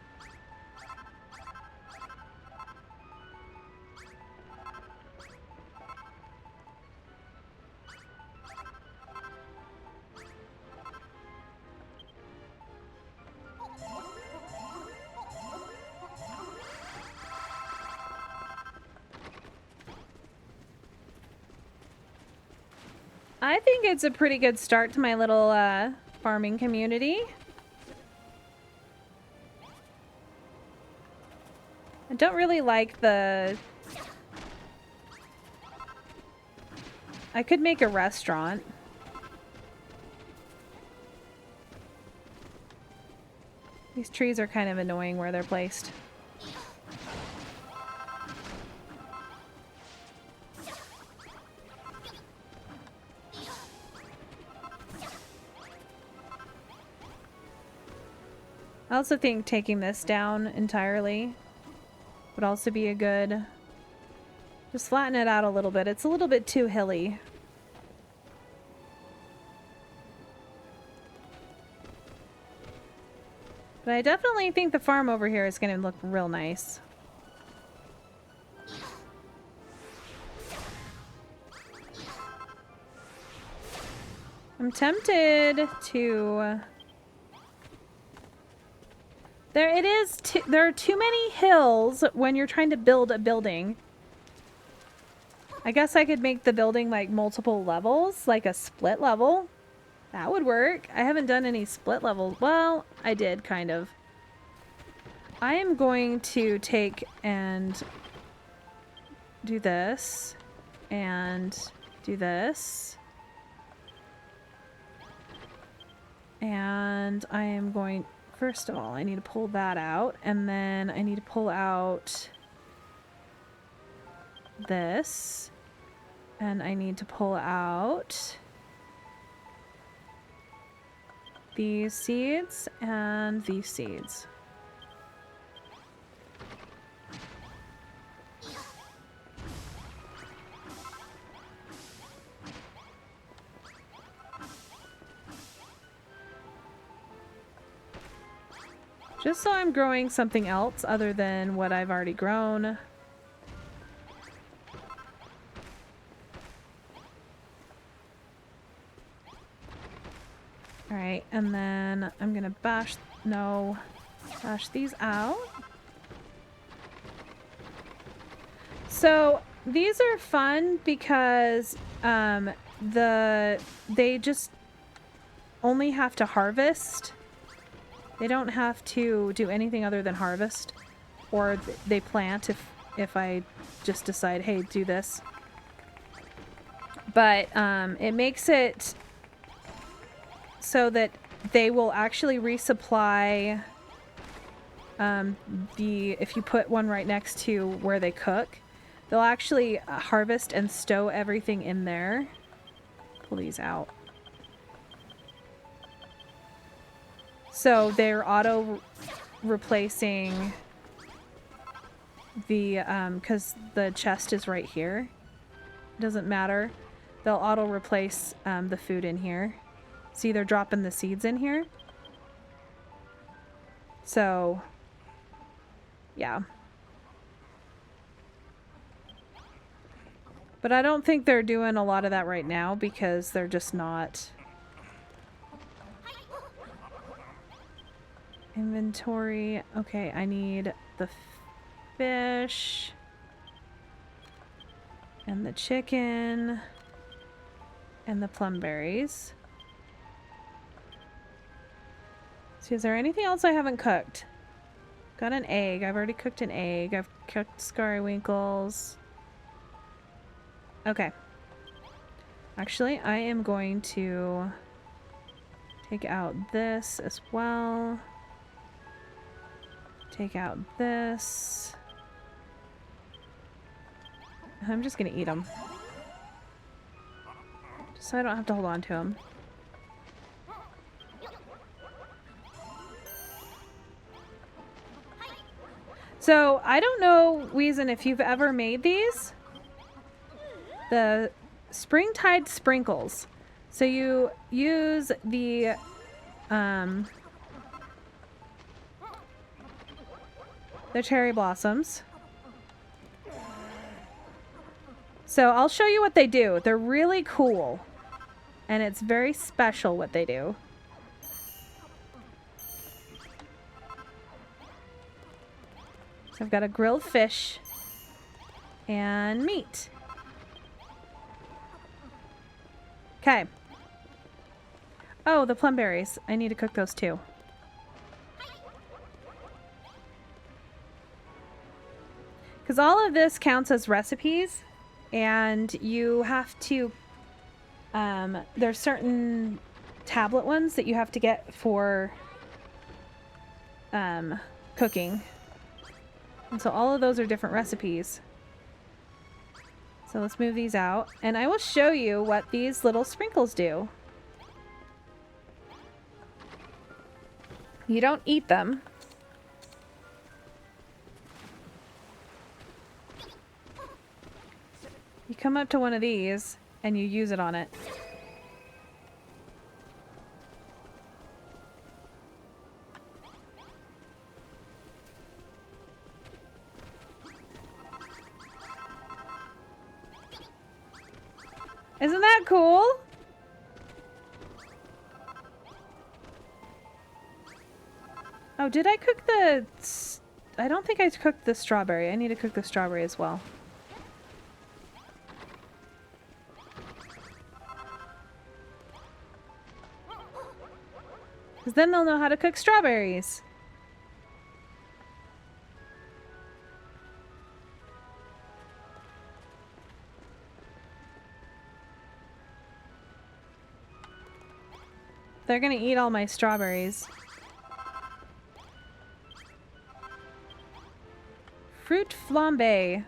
A: I think it's a pretty good start to my little farming community. I don't really like the... I could make a restaurant. These trees are kind of annoying where they're placed. I also think taking this down entirely would also be a good... Just flatten it out a little bit. It's a little bit too hilly. But I definitely think the farm over here is going to look real nice. I'm tempted to... There are too many hills when you're trying to build a building. I guess I could make the building like multiple levels, like a split level. That would work. I haven't done any split levels. Well, I did, kind of. I am going to take and do this. And do this. And I am going... First of all, I need to pull that out. And then I need to pull out this. And I need to pull out these seeds and these seeds. Just so I'm growing something else other than what I've already grown. Alright, and then I'm gonna bash these out. So these are fun because they just only have to harvest. They don't have to do anything other than harvest, or they plant if I just decide, hey, do this. But it makes it so that they will actually resupply if you put one right next to where they cook, they'll actually harvest and stow everything in there. Pull these out. So they're auto replacing the, because the chest is right here. It doesn't matter. They'll auto replace the food in here. See, they're dropping the seeds in here. So, yeah. But I don't think they're doing a lot of that right now because they're just not... Inventory. Okay, I need the fish and the chicken and the plum berries. See, is there anything else I haven't cooked? Got an egg. I've already cooked an egg. I've cooked scurrywinkles. Okay. Actually, I am going to take out this as well. Take out this. I'm just gonna eat them. Just so I don't have to hold on to them. So, I don't know, Weezin, if you've ever made these. The Springtide Sprinkles. So you use the cherry blossoms. So I'll show you what they do. They're really cool. And it's very special what they do. So I've got a grilled fish and meat. Okay. Oh, the plum berries. I need to cook those too. Because all of this counts as recipes, and you have to, there's certain tablet ones that you have to get for cooking. And so all of those are different recipes. So let's move these out, and I will show you what these little sprinkles do. You don't eat them. You come up to one of these and you use it on it. Isn't that cool? Oh, did I cook the... I don't think I cooked the strawberry. I need to cook the strawberry as well. Because then they'll know how to cook strawberries. They're gonna eat all my strawberries. Fruit flambe.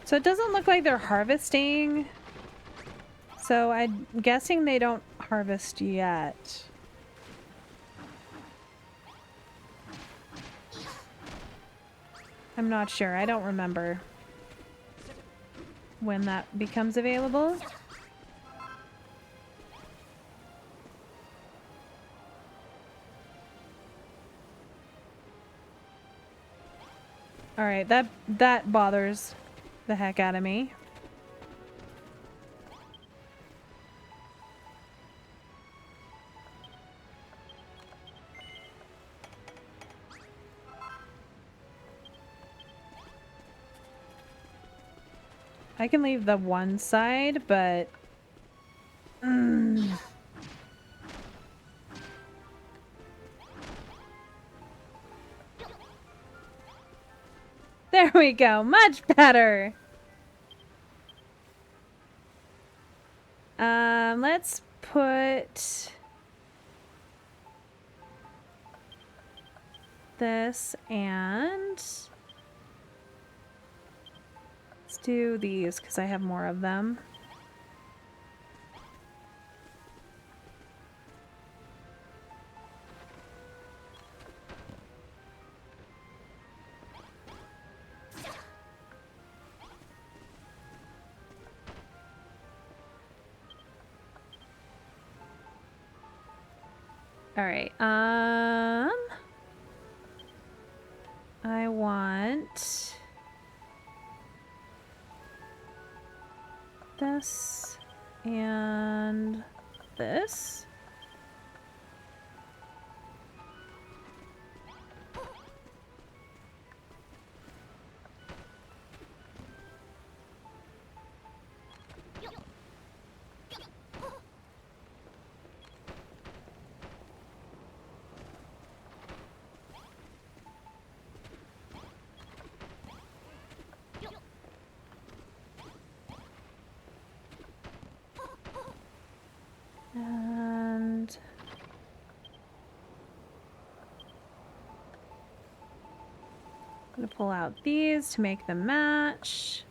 A: So it doesn't look like they're harvesting. So I'm guessing they don't harvest yet. I'm not sure. I don't remember when that becomes available. All right, that bothers the heck out of me. I can leave the one side, but... There we go. Much better. Let's put this and let's do these because I have more of them. All right. I want this and this. I'm gonna pull out these to make them match.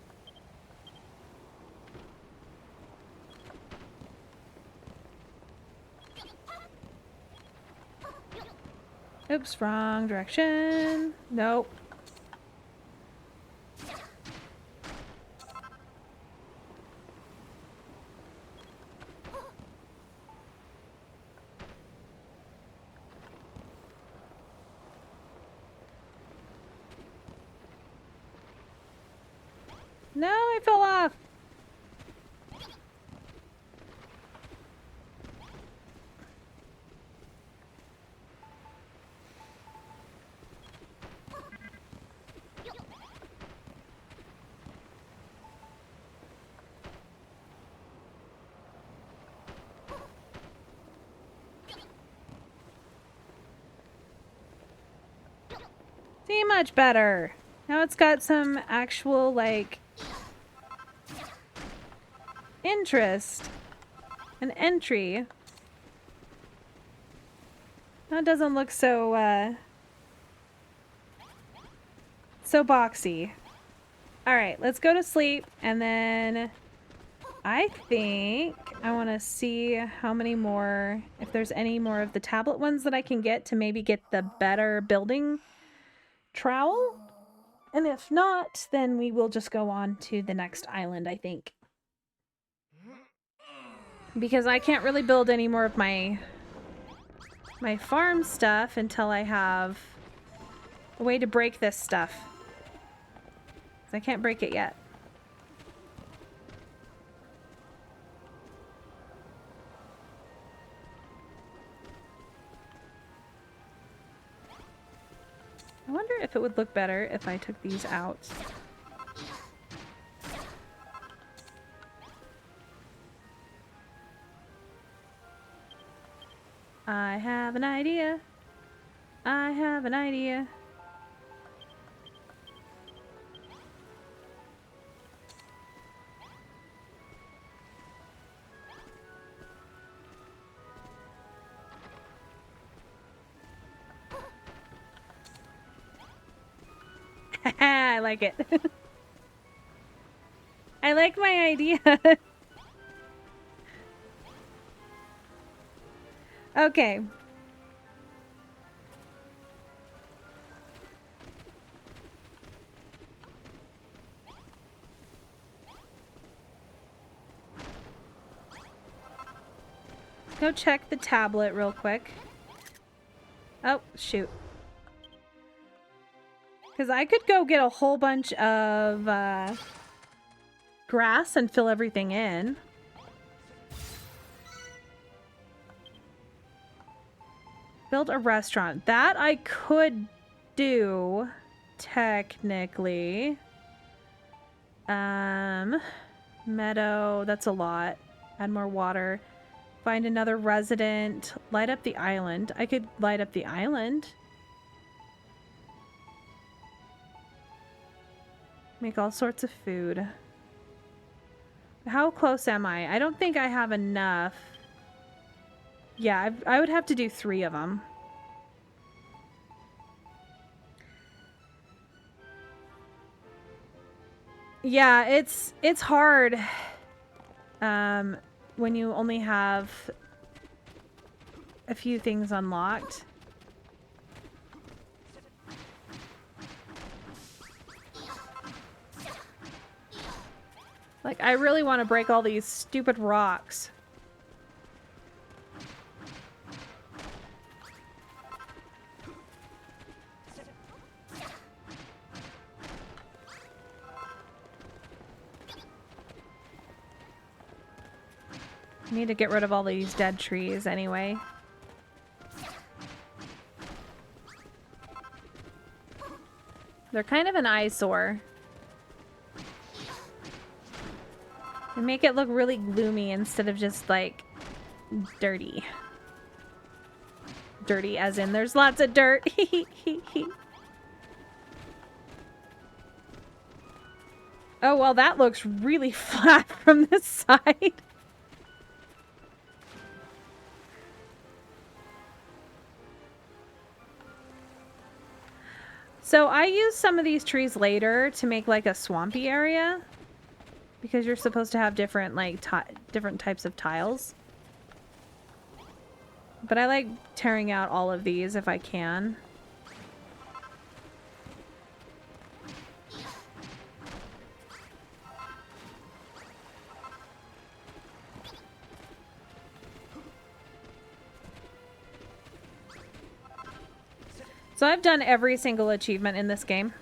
A: Oops, wrong direction. Nope. No, I fell off. See, much better. Now it's got some actual, like, interest. An entry. Now it doesn't look so, so boxy. Alright, let's go to sleep, and then I think I want to see how many more, if there's any more of the tablet ones that I can get to maybe get the better building trowel. And if not, then we will just go on to the next island, I think. Because I can't really build any more of my farm stuff until I have a way to break this stuff. 'Cause I can't break it yet. I wonder if it would look better if I took these out. I have an idea. I have an idea. I like it. I like my idea. Okay. Go check the tablet real quick. Oh, shoot. Because I could go get a whole bunch of grass and fill everything in. Build a restaurant. That I could do, technically. Meadow, that's a lot. Add more water. Find another resident. Light up the island. I could light up the island. Make all sorts of food. How close am I? I don't think I have enough. Yeah, I would have to do 3 of them. Yeah, it's hard when you only have a few things unlocked. Like, I really want to break all these stupid rocks. I need to get rid of all these dead trees anyway. They're kind of an eyesore. They make it look really gloomy instead of just, like, dirty. Dirty as in there's lots of dirt. Oh, well, that looks really flat from this side. So I use some of these trees later to make like a swampy area, because you're supposed to have different like different types of tiles. But I like tearing out all of these if I can. So I've done every single achievement in this game.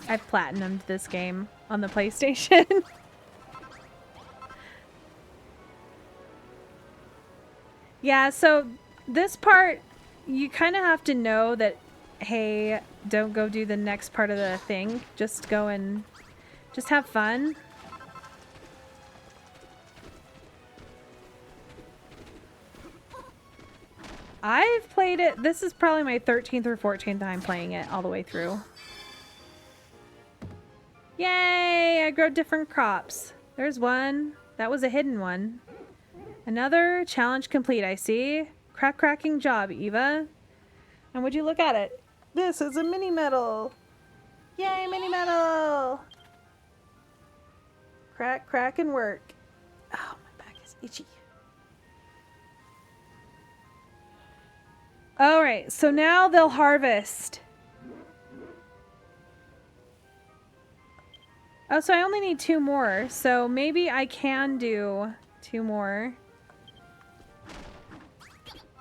A: I've platinumed this game on the PlayStation. Yeah, so this part, you kind of have to know that, hey, don't go do the next part of the thing. Just go and just have fun. I've played it. This is probably my 13th or 14th time playing it all the way through. Yay! I grow different crops. There's one. That was a hidden one. Another challenge complete, I see. Cracking job, Eva. And would you look at it? This is a mini medal. Yay, mini medal! Crack, and work. Oh, my back is itchy. Alright, so now they'll harvest. Oh, so I only need 2 more. So maybe I can do 2 more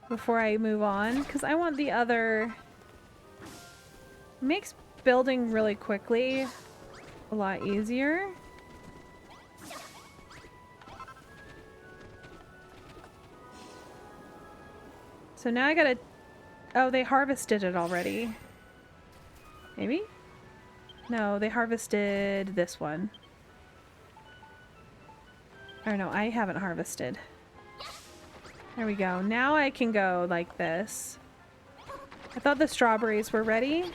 A: before I move on, because I want the other... Makes building really quickly a lot easier. So now I gotta... Oh, they harvested it already. Maybe? No, they harvested this one. Or no, I haven't harvested. There we go. Now I can go like this. I thought the strawberries were ready.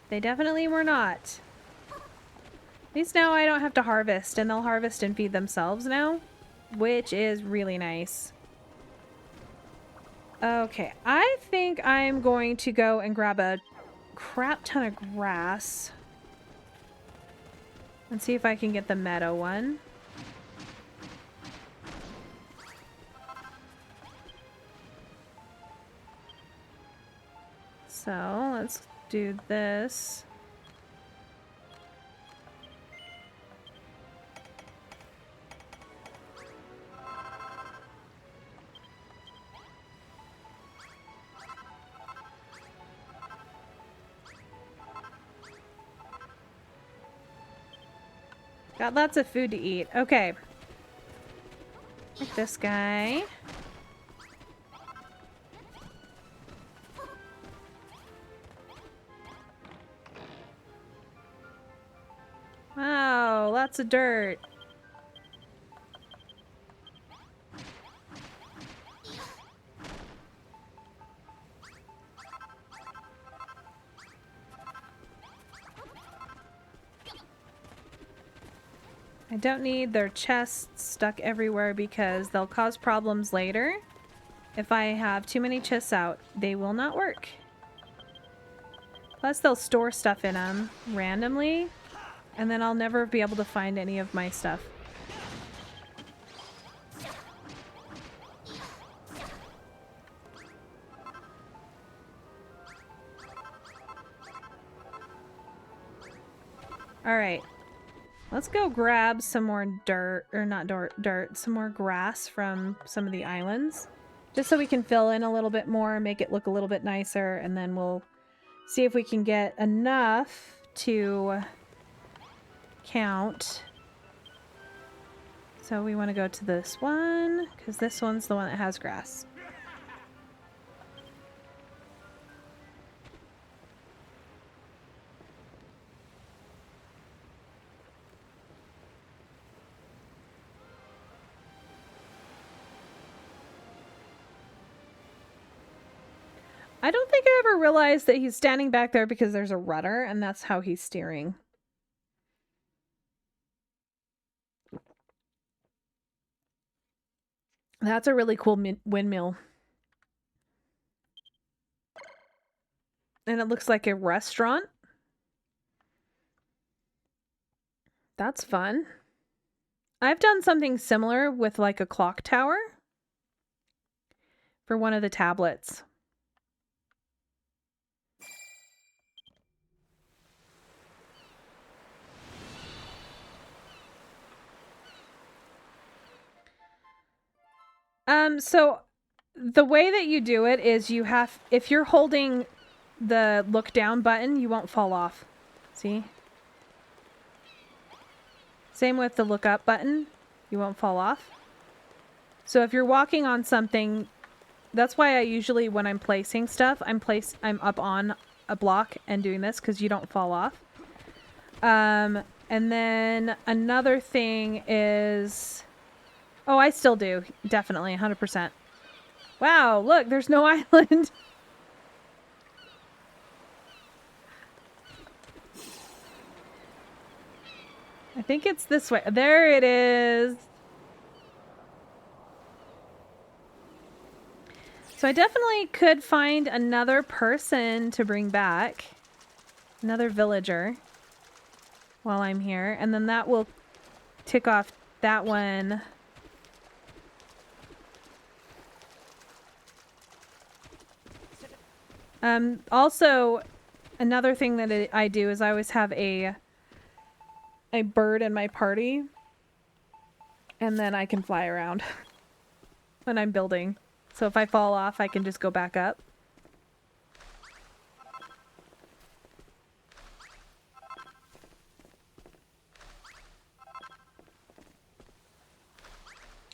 A: They definitely were not. At least now I don't have to harvest, and they'll harvest and feed themselves now, which is really nice. Okay, I think I'm going to go and grab a crap ton of grass and see if I can get the meadow one. So let's do this. Got lots of food to eat. Okay. Like this guy. Wow, lots of dirt. I don't need their chests stuck everywhere because they'll cause problems later. If I have too many chests out, they will not work. Plus, they'll store stuff in them randomly, and then I'll never be able to find any of my stuff. Alright. Let's go grab some more dirt, or not dirt, some more grass from some of the islands. Just so we can fill in a little bit more, make it look a little bit nicer, and then we'll see if we can get enough to count. So we want to go to this one, because this one's the one that has grass. I don't think I ever realized that he's standing back there because there's a rudder, and that's how he's steering. That's a really cool windmill. And it looks like a restaurant. That's fun. I've done something similar with like a clock tower for one of the tablets. So the way that you do it is you have, if you're holding the look down button, you won't fall off. See? Same with the look up button, you won't fall off. So if you're walking on something, that's why I usually, when I'm placing stuff, I'm up on a block and doing this because you don't fall off. And then another thing is, oh, I still do, definitely, 100%. Wow, look, there's no island. I think it's this way. There it is. So I definitely could find another person to bring back. Another villager. While I'm here. And then that will tick off that one. Also, another thing that I do is I always have a bird in my party. And then I can fly around when I'm building. So if I fall off, I can just go back up.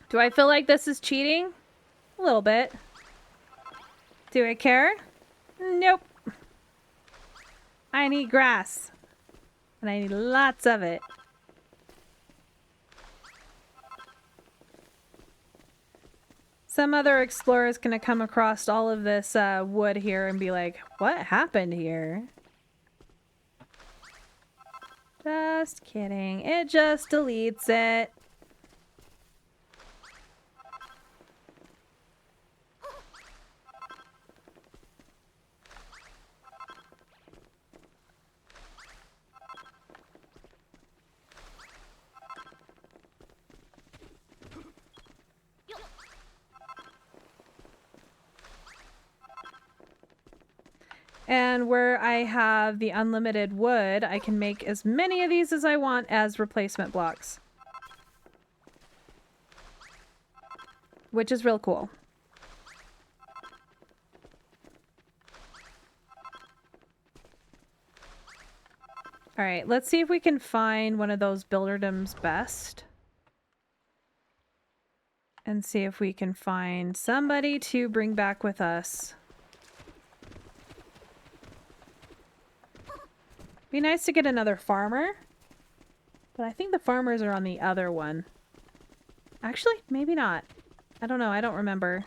A: Do I feel like this is cheating? A little bit. Do I care? Nope. I need grass. And I need lots of it. Some other explorer is going to come across all of this wood here and be like, what happened here? Just kidding. It just deletes it. And where I have the unlimited wood, I can make as many of these as I want as replacement blocks. Which is real cool. Alright, let's see if we can find one of those Builderdom's Best. And see if we can find somebody to bring back with us. Be nice to get another farmer. But I think the farmers are on the other one. Actually, maybe not. I don't know. I don't remember.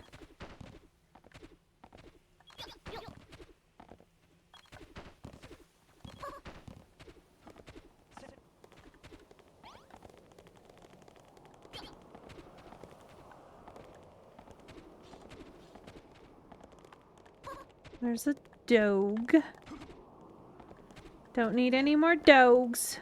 A: There's a dog. Don't need any more dogs.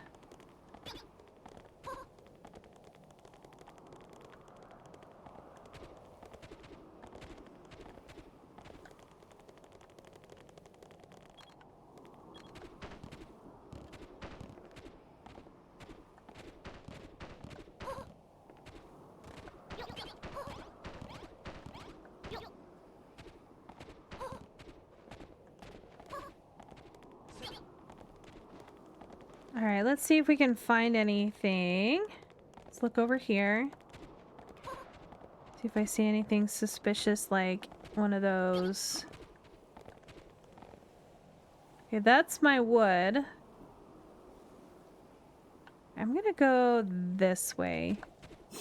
A: Alright, let's see if we can find anything. Let's look over here. See if I see anything suspicious like one of those. Okay, that's my wood. I'm gonna go this way. So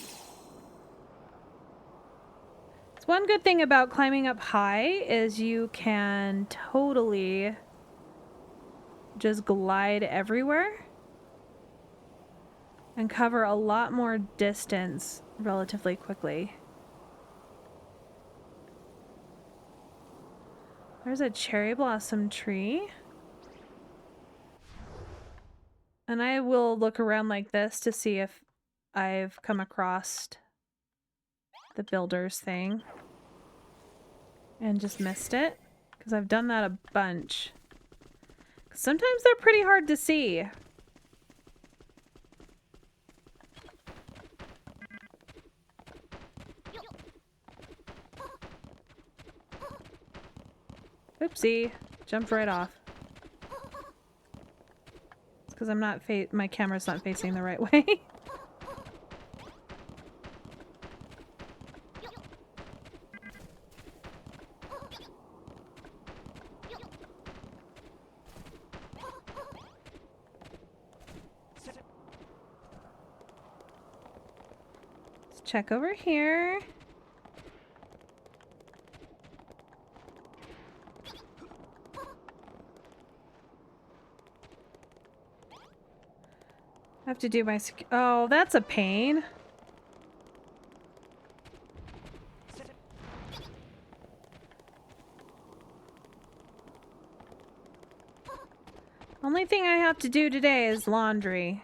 A: one good thing about climbing up high is you can totally just glide everywhere and cover a lot more distance relatively quickly. There's a cherry blossom tree. And I will look around like this to see if I've come across the builder's thing and just missed it, because I've done that a bunch. Sometimes they're pretty hard to see. Oopsie, jumped right off. It's because I'm not my camera's not facing the right way. Let's check over here. I have to do my oh, that's a pain. Only thing I have to do today is laundry.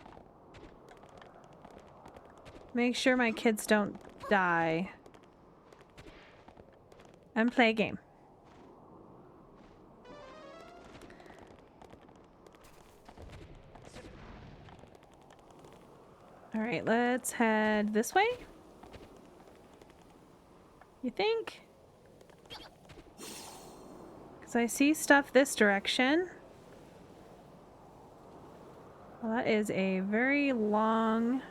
A: Make sure my kids don't die. And play a game. Alright, let's head this way. You think? Because I see stuff this direction. Well, that is a very long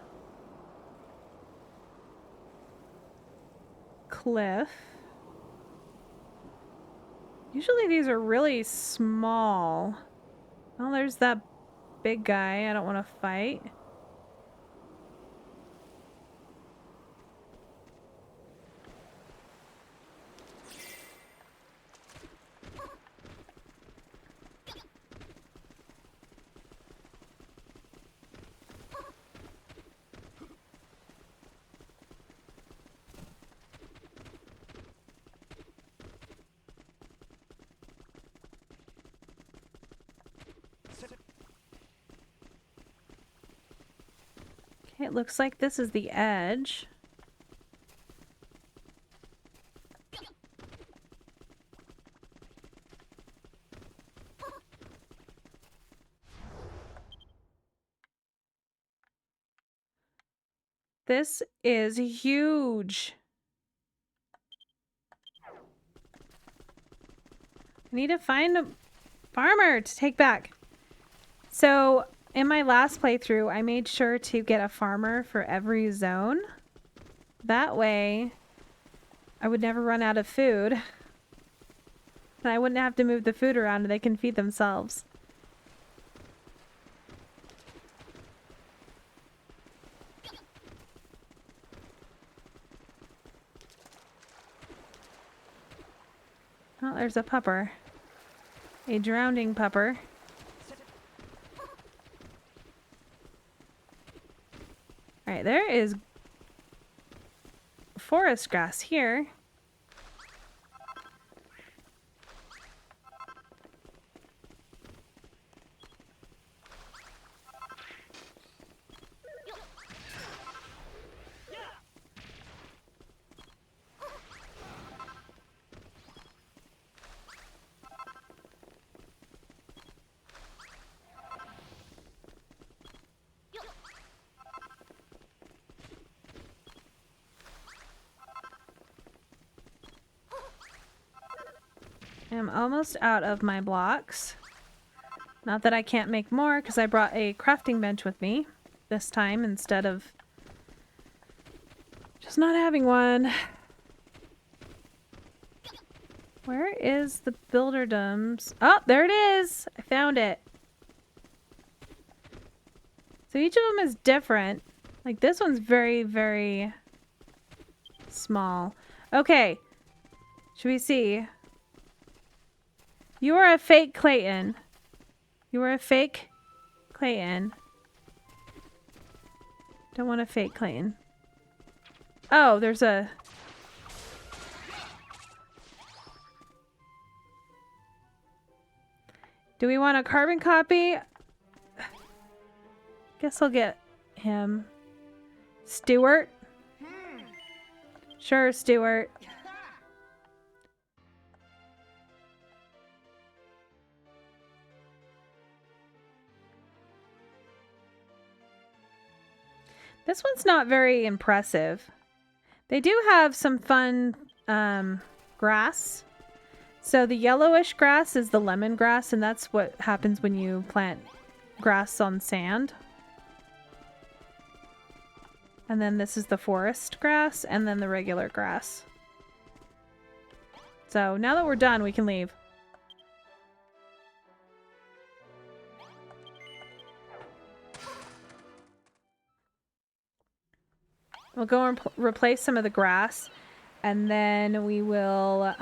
A: cliff. Usually these are really small. Well, there's that big guy I don't want to fight. Okay, it looks like this is the edge. This is huge. I need to find a farmer to take back. So in my last playthrough, I made sure to get a farmer for every zone. That way, I would never run out of food. And I wouldn't have to move the food around and they can feed themselves. Oh, there's a pupper. A drowning pupper. Alright, there is forest grass here. I'm almost out of my blocks. Not that I can't make more, because I brought a crafting bench with me this time instead of just not having one. Where is the builderdoms? Oh, there it is! I found it. So each of them is different. Like this one's very, very small. Okay. Should we see? You are a fake Clayton. You are a fake Clayton. Don't want a fake Clayton. Oh, there's a... Do we want a carbon copy? Guess I'll get him. Stuart? Sure, Stuart. This one's not very impressive. They do have some fun grass. So the yellowish grass is the lemongrass, and that's what happens when you plant grass on sand. And then this is the forest grass, and then the regular grass. So now that we're done, we can leave. We'll go and replace some of the grass, and then we will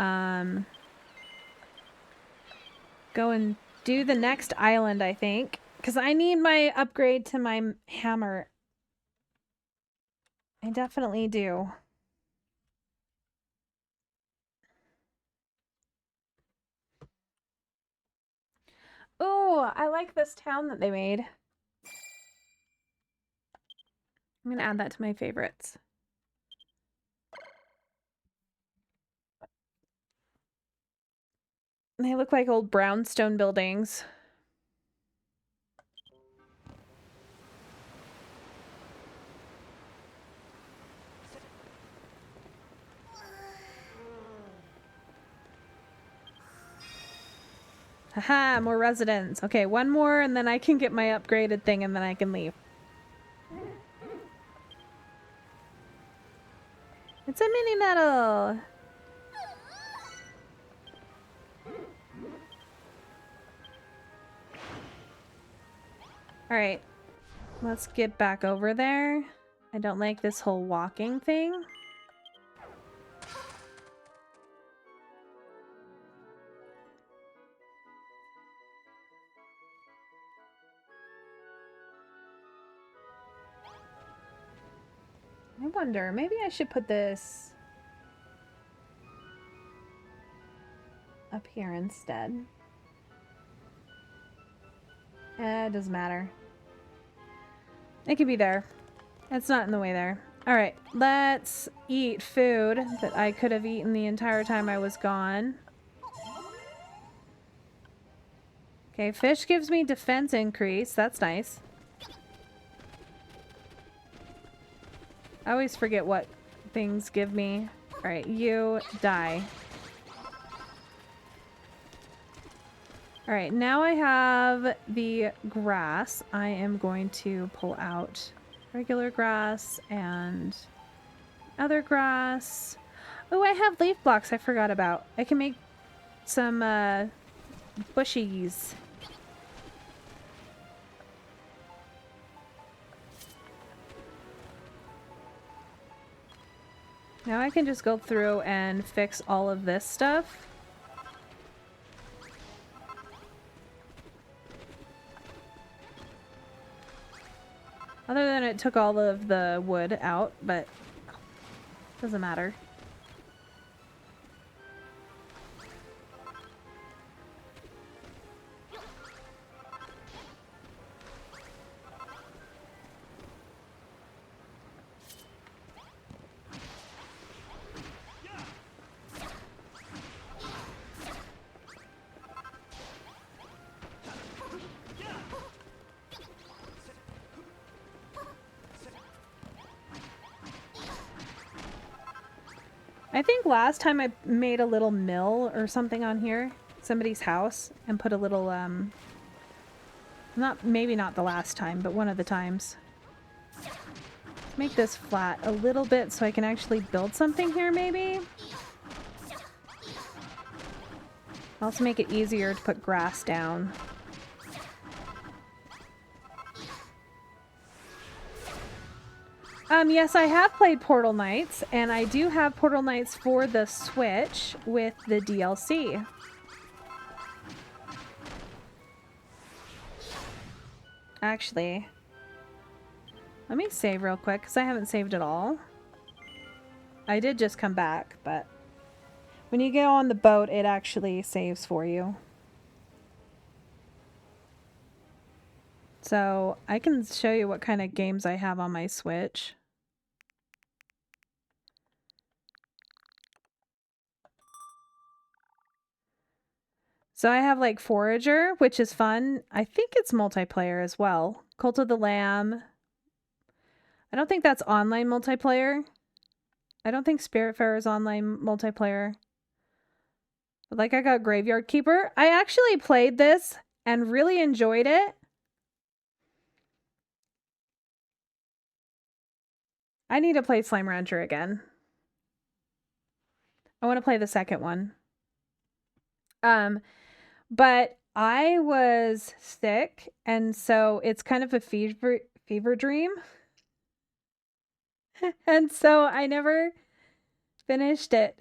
A: go and do the next island, I think. Because I need my upgrade to my hammer. I definitely do. Oh, I like this town that they made. I'm going to add that to my favorites. They look like old brownstone buildings. Haha, more residents. Okay, one more and then I can get my upgraded thing and then I can leave. It's a mini medal. Alright, let's get back over there. I don't like this whole walking thing. I wonder, maybe I should put this up here instead. It doesn't matter. It could be there. It's not in the way there. Alright, let's eat food that I could have eaten the entire time I was gone. Okay, fish gives me defense increase. That's nice. I always forget what things give me. Alright, you die. Alright, now I have the grass. I am going to pull out regular grass and other grass. Oh, I have leaf blocks I forgot about. I can make some bushies. Now I can just go through and fix all of this stuff. Other than it took all of the wood out, but doesn't matter. I think last time I made a little mill or something on here, somebody's house, and put a little, maybe not the last time, but one of the times. Make this flat a little bit so I can actually build something here, maybe? Also make it easier to put grass down. Yes, I have played Portal Knights, and I do have Portal Knights for the Switch with the DLC. Actually, let me save real quick, because I haven't saved at all. I did just come back, but when you get on the boat, it actually saves for you. So I can show you what kind of games I have on my Switch. So I have like Forager, which is fun. I think it's multiplayer as well. Cult of the Lamb. I don't think that's online multiplayer. I don't think Spiritfarer is online multiplayer. But like I got Graveyard Keeper. I actually played this and really enjoyed it. I need to play Slime Rancher again. I want to play the second one. But I was sick, and so it's kind of a fever dream. And so I never finished it.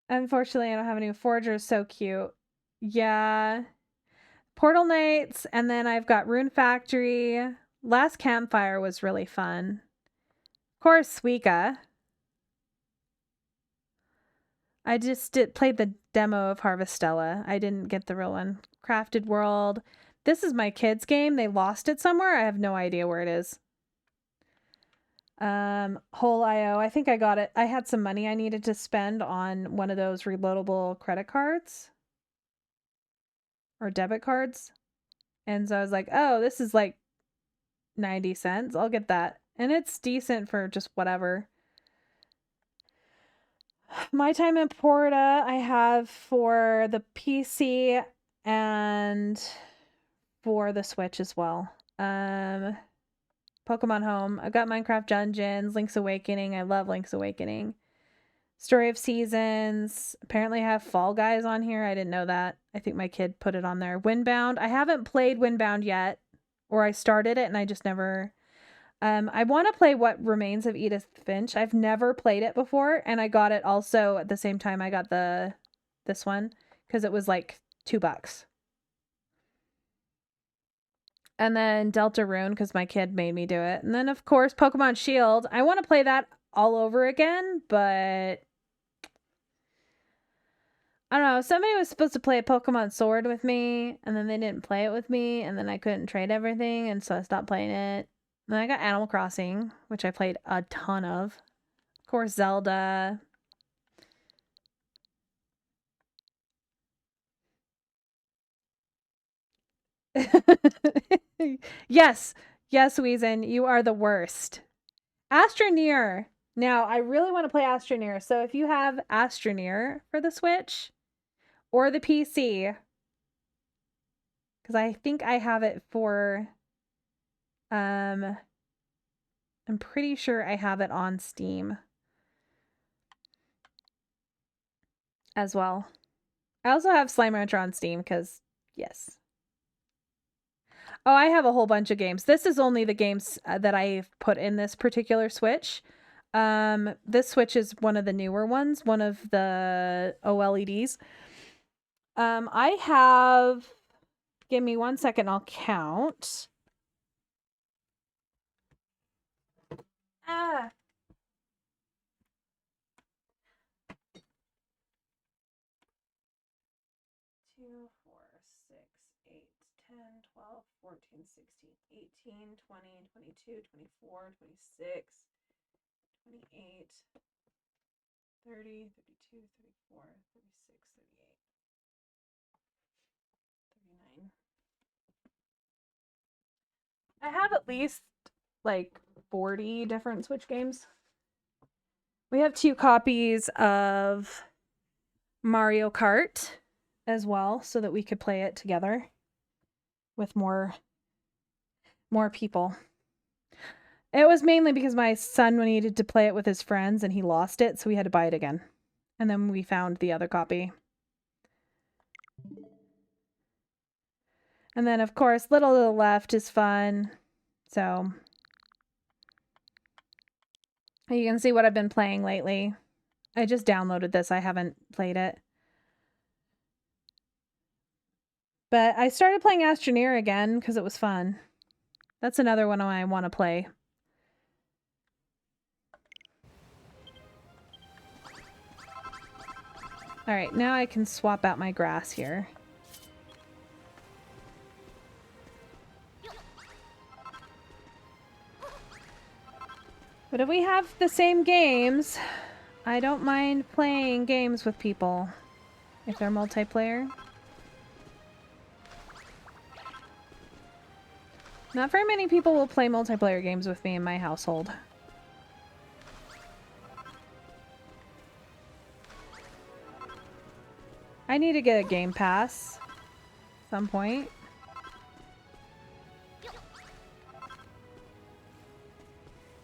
A: Unfortunately, I don't have any. Forager is so cute. Yeah. Portal Knights, and then I've got Rune Factory. Last Campfire was really fun. Of course, Suika. I just played the demo of Harvestella. I didn't get the real one. Crafted World. This is my kids' game. They lost it somewhere. I have no idea where it is. Whole.io. I think I got it. I had some money I needed to spend on one of those reloadable credit cards or debit cards. And so I was like, oh, this is like 90 cents. I'll get that. And it's decent for just whatever. My Time in Porta I have for the PC and for the Switch as well. Pokemon Home. I've got Minecraft Dungeons, Link's Awakening. I love Link's Awakening. Story of Seasons. Apparently I have Fall Guys on here. I didn't know that. I think my kid put it on there. Windbound. I haven't played Windbound yet. Or I started it and I just never... I want to play What Remains of Edith Finch. I've never played it before, and I got it also at the same time I got this one, because it was like $2. And then Deltarune, because my kid made me do it. And then, of course, Pokemon Shield. I want to play that all over again, but... I don't know. Somebody was supposed to play a Pokemon Sword with me, and then they didn't play it with me, and then I couldn't trade everything, and so I stopped playing it. And then I got Animal Crossing, which I played a ton of. Of course, Zelda. Yes. Yes, Weezen, you are the worst. Astroneer. Now, I really want to play Astroneer. So if you have Astroneer for the Switch or the PC, because I think I have it for, I'm pretty sure I have it on Steam as well. I also have Slime Rancher on Steam because, yes. Oh, I have a whole bunch of games. This is only the games that I've put in this particular Switch. This Switch is one of the newer ones, one of the OLEDs. I have... Give me 1 second, I'll count. Ah. 2, 4, 6, 8, 10, 12, 14, 16, 18, 20, 22, 24, 26, 28, 30, 32, 34, 36, 38, 39. I have at least like 40 different Switch games. We have 2 copies of Mario Kart as well, so that we could play it together with more people. It was mainly because my son needed to play it with his friends and he lost it, so we had to buy it again. And then we found the other copy. And then, of course, Little to the Left is fun. So you can see what I've been playing lately. I just downloaded this. I haven't played it. But I started playing Astroneer again because it was fun. That's another one I want to play. Alright, now I can swap out my grass here. But if we have the same games, I don't mind playing games with people if they're multiplayer. Not very many people will play multiplayer games with me in my household. I need to get a Game Pass at some point.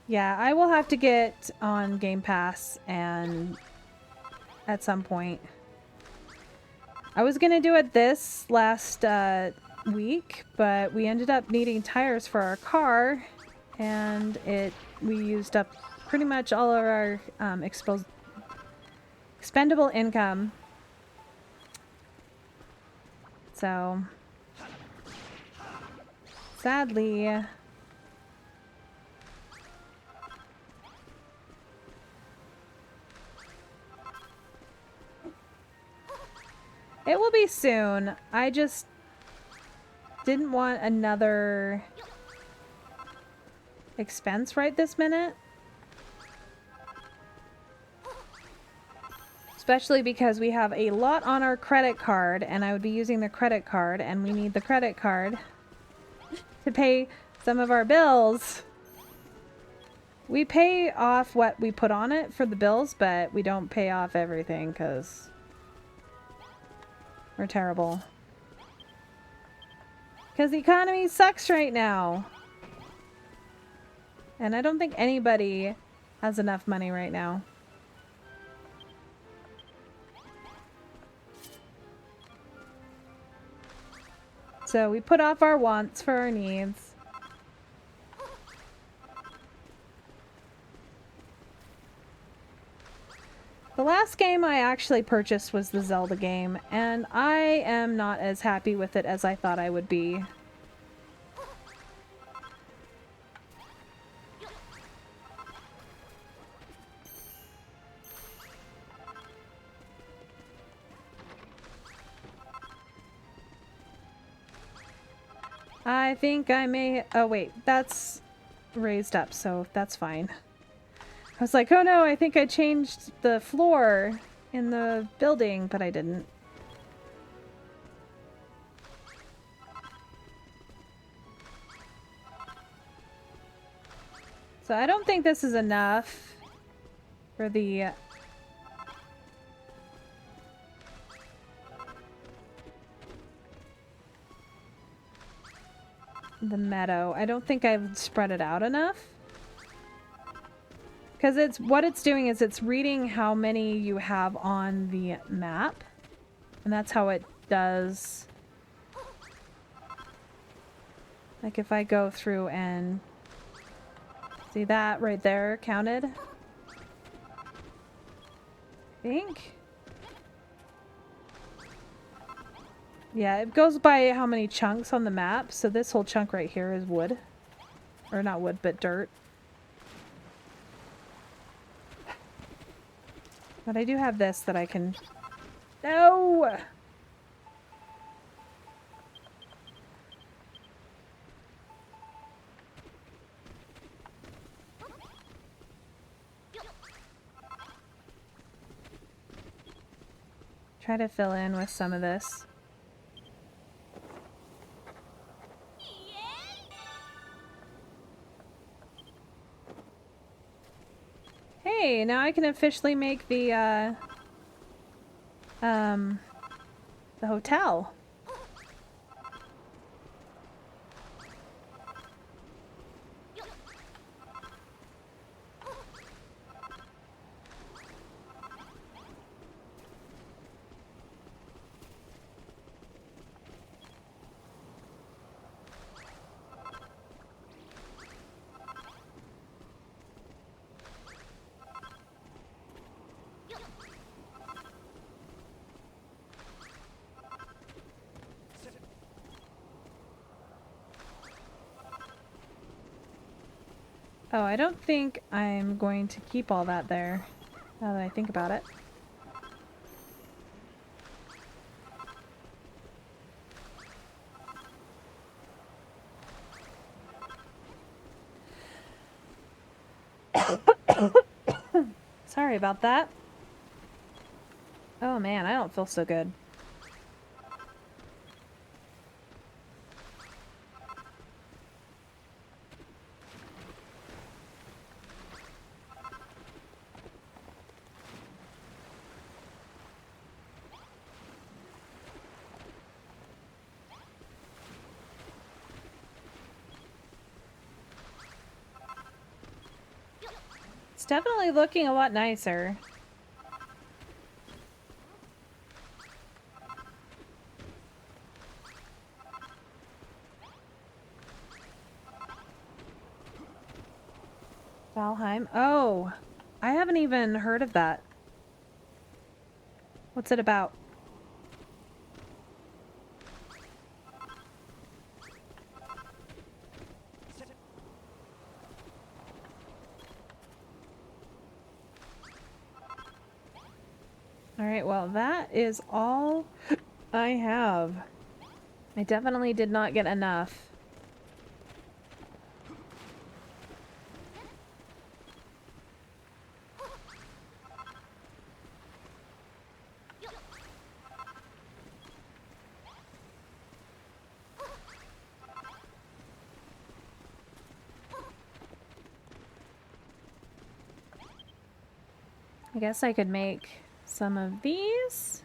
A: Yeah, I will have to get on Game Pass and at some point. I was gonna do it this last week, but we ended up needing tires for our car, and we used up pretty much all of our expendable income. So sadly, it will be soon. I just didn't want another expense right this minute. Especially because we have a lot on our credit card, and I would be using the credit card, and we need the credit card to pay some of our bills. We pay off what we put on it for the bills, but we don't pay off everything because we're terrible. Because the economy sucks right now. And I don't think anybody has enough money right now. So we put off our wants for our needs. The last game I actually purchased was the Zelda game, and I am not as happy with it as I thought I would be. I think I may... Oh, wait. That's raised up, so that's fine. I was like, oh no, I think I changed the floor in the building, but I didn't. So I don't think this is enough for the... the meadow. I don't think I've spread it out enough. Because what it's doing is it's reading how many you have on the map. And that's how it does. Like if I go through and see that right there counted. I think. Yeah, it goes by how many chunks on the map. So this whole chunk right here is wood. Or not wood, but dirt. But I do have this that I can... No! Try to fill in with some of this. Hey, now I can officially make the hotel. Oh, I don't think I'm going to keep all that there, now that I think about it. Sorry about that. Oh man, I don't feel so good. It's definitely looking a lot nicer. Valheim. Oh, I haven't even heard of that. What's it about? Alright, well, that is all I have. I definitely did not get enough. I guess I could make some of these.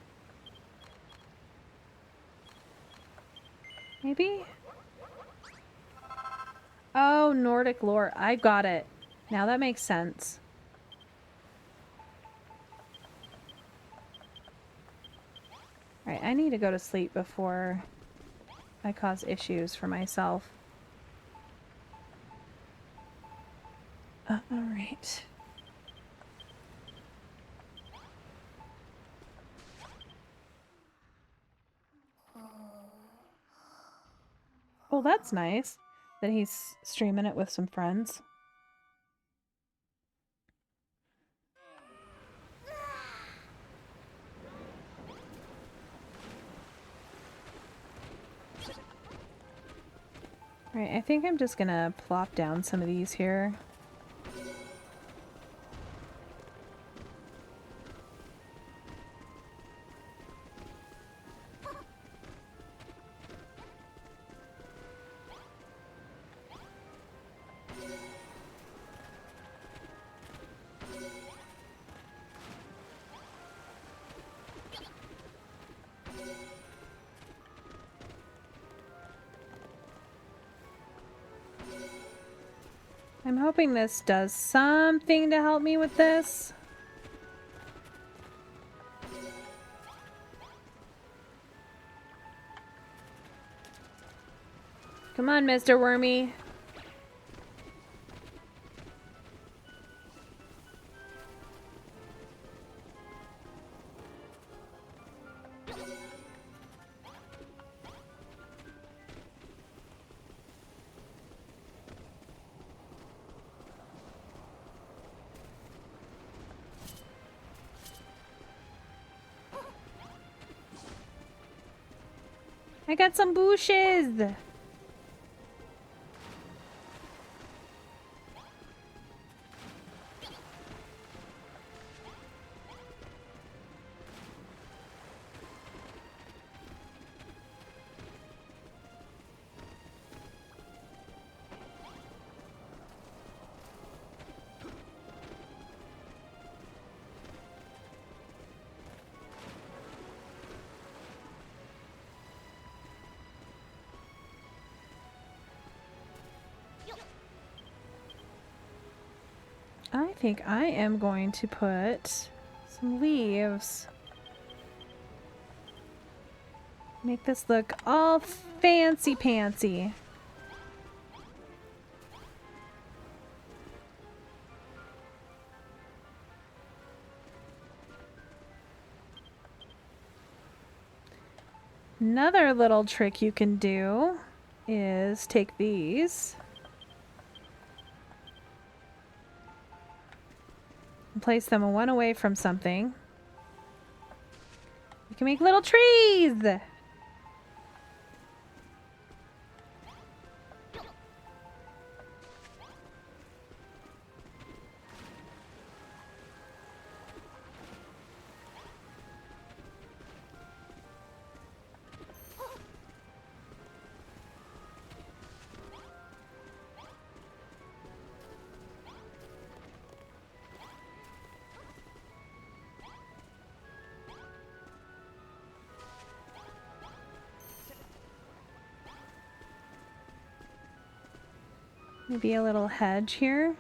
A: Maybe? Oh, Nordic lore. I got it. Now that makes sense. Alright, I need to go to sleep before I cause issues for myself. Alright. Well, that's nice that he's streaming it with some friends. Alright, I think I'm just gonna plop down some of these here. I'm hoping this does something to help me with this. Come on, Mr. Wormy. I got some bushes. I think I am going to put some leaves. Make this look all fancy-pantsy. Another little trick you can do is take these and place them one away from something. You can make little trees! Maybe a little hedge here.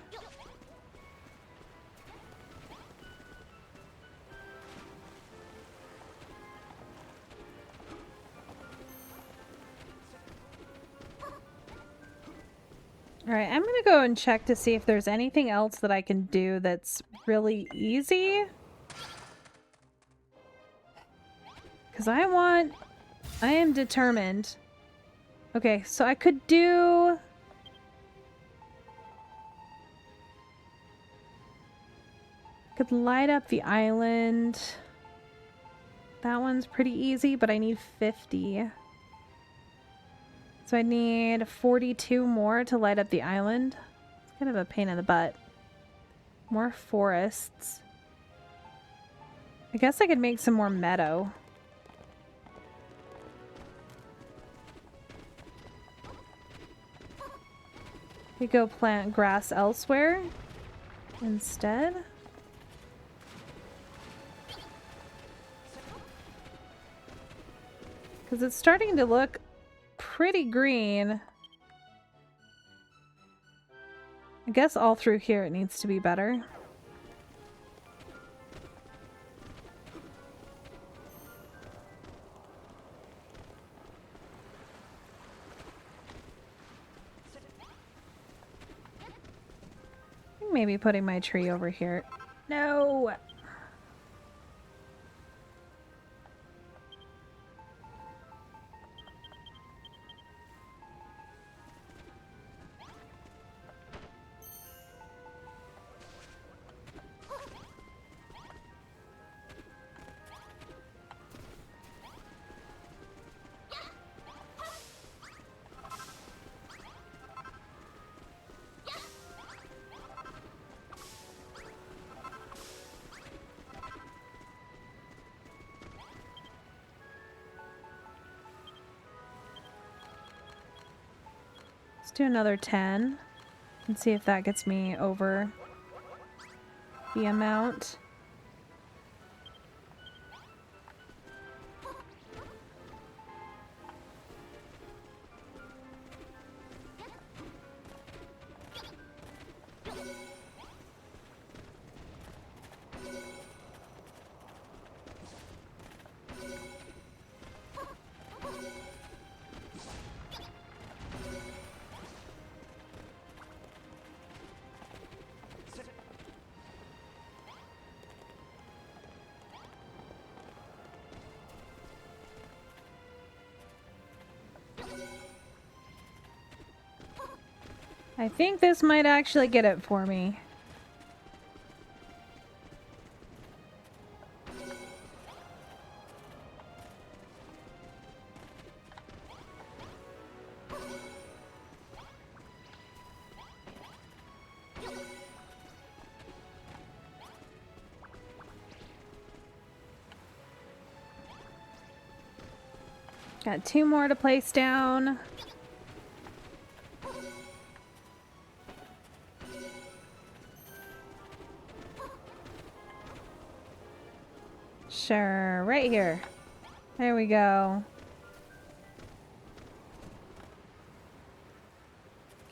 A: Alright, I'm gonna go and check to see if there's anything else that I can do that's really easy. Because I am determined. Okay, so I could do... Could light up the island. That one's pretty easy, but I need 50. So I need 42 more to light up the island. It's kind of a pain in the butt. More forests. I guess I could make some more meadow. We go plant grass elsewhere instead. Because it's starting to look pretty green. I guess all through here it needs to be better. Maybe putting my tree over here. No! Let's do another 10 and see if that gets me over the amount. I think this might actually get it for me. Got 2 more to place down. Sure, right here. There we go.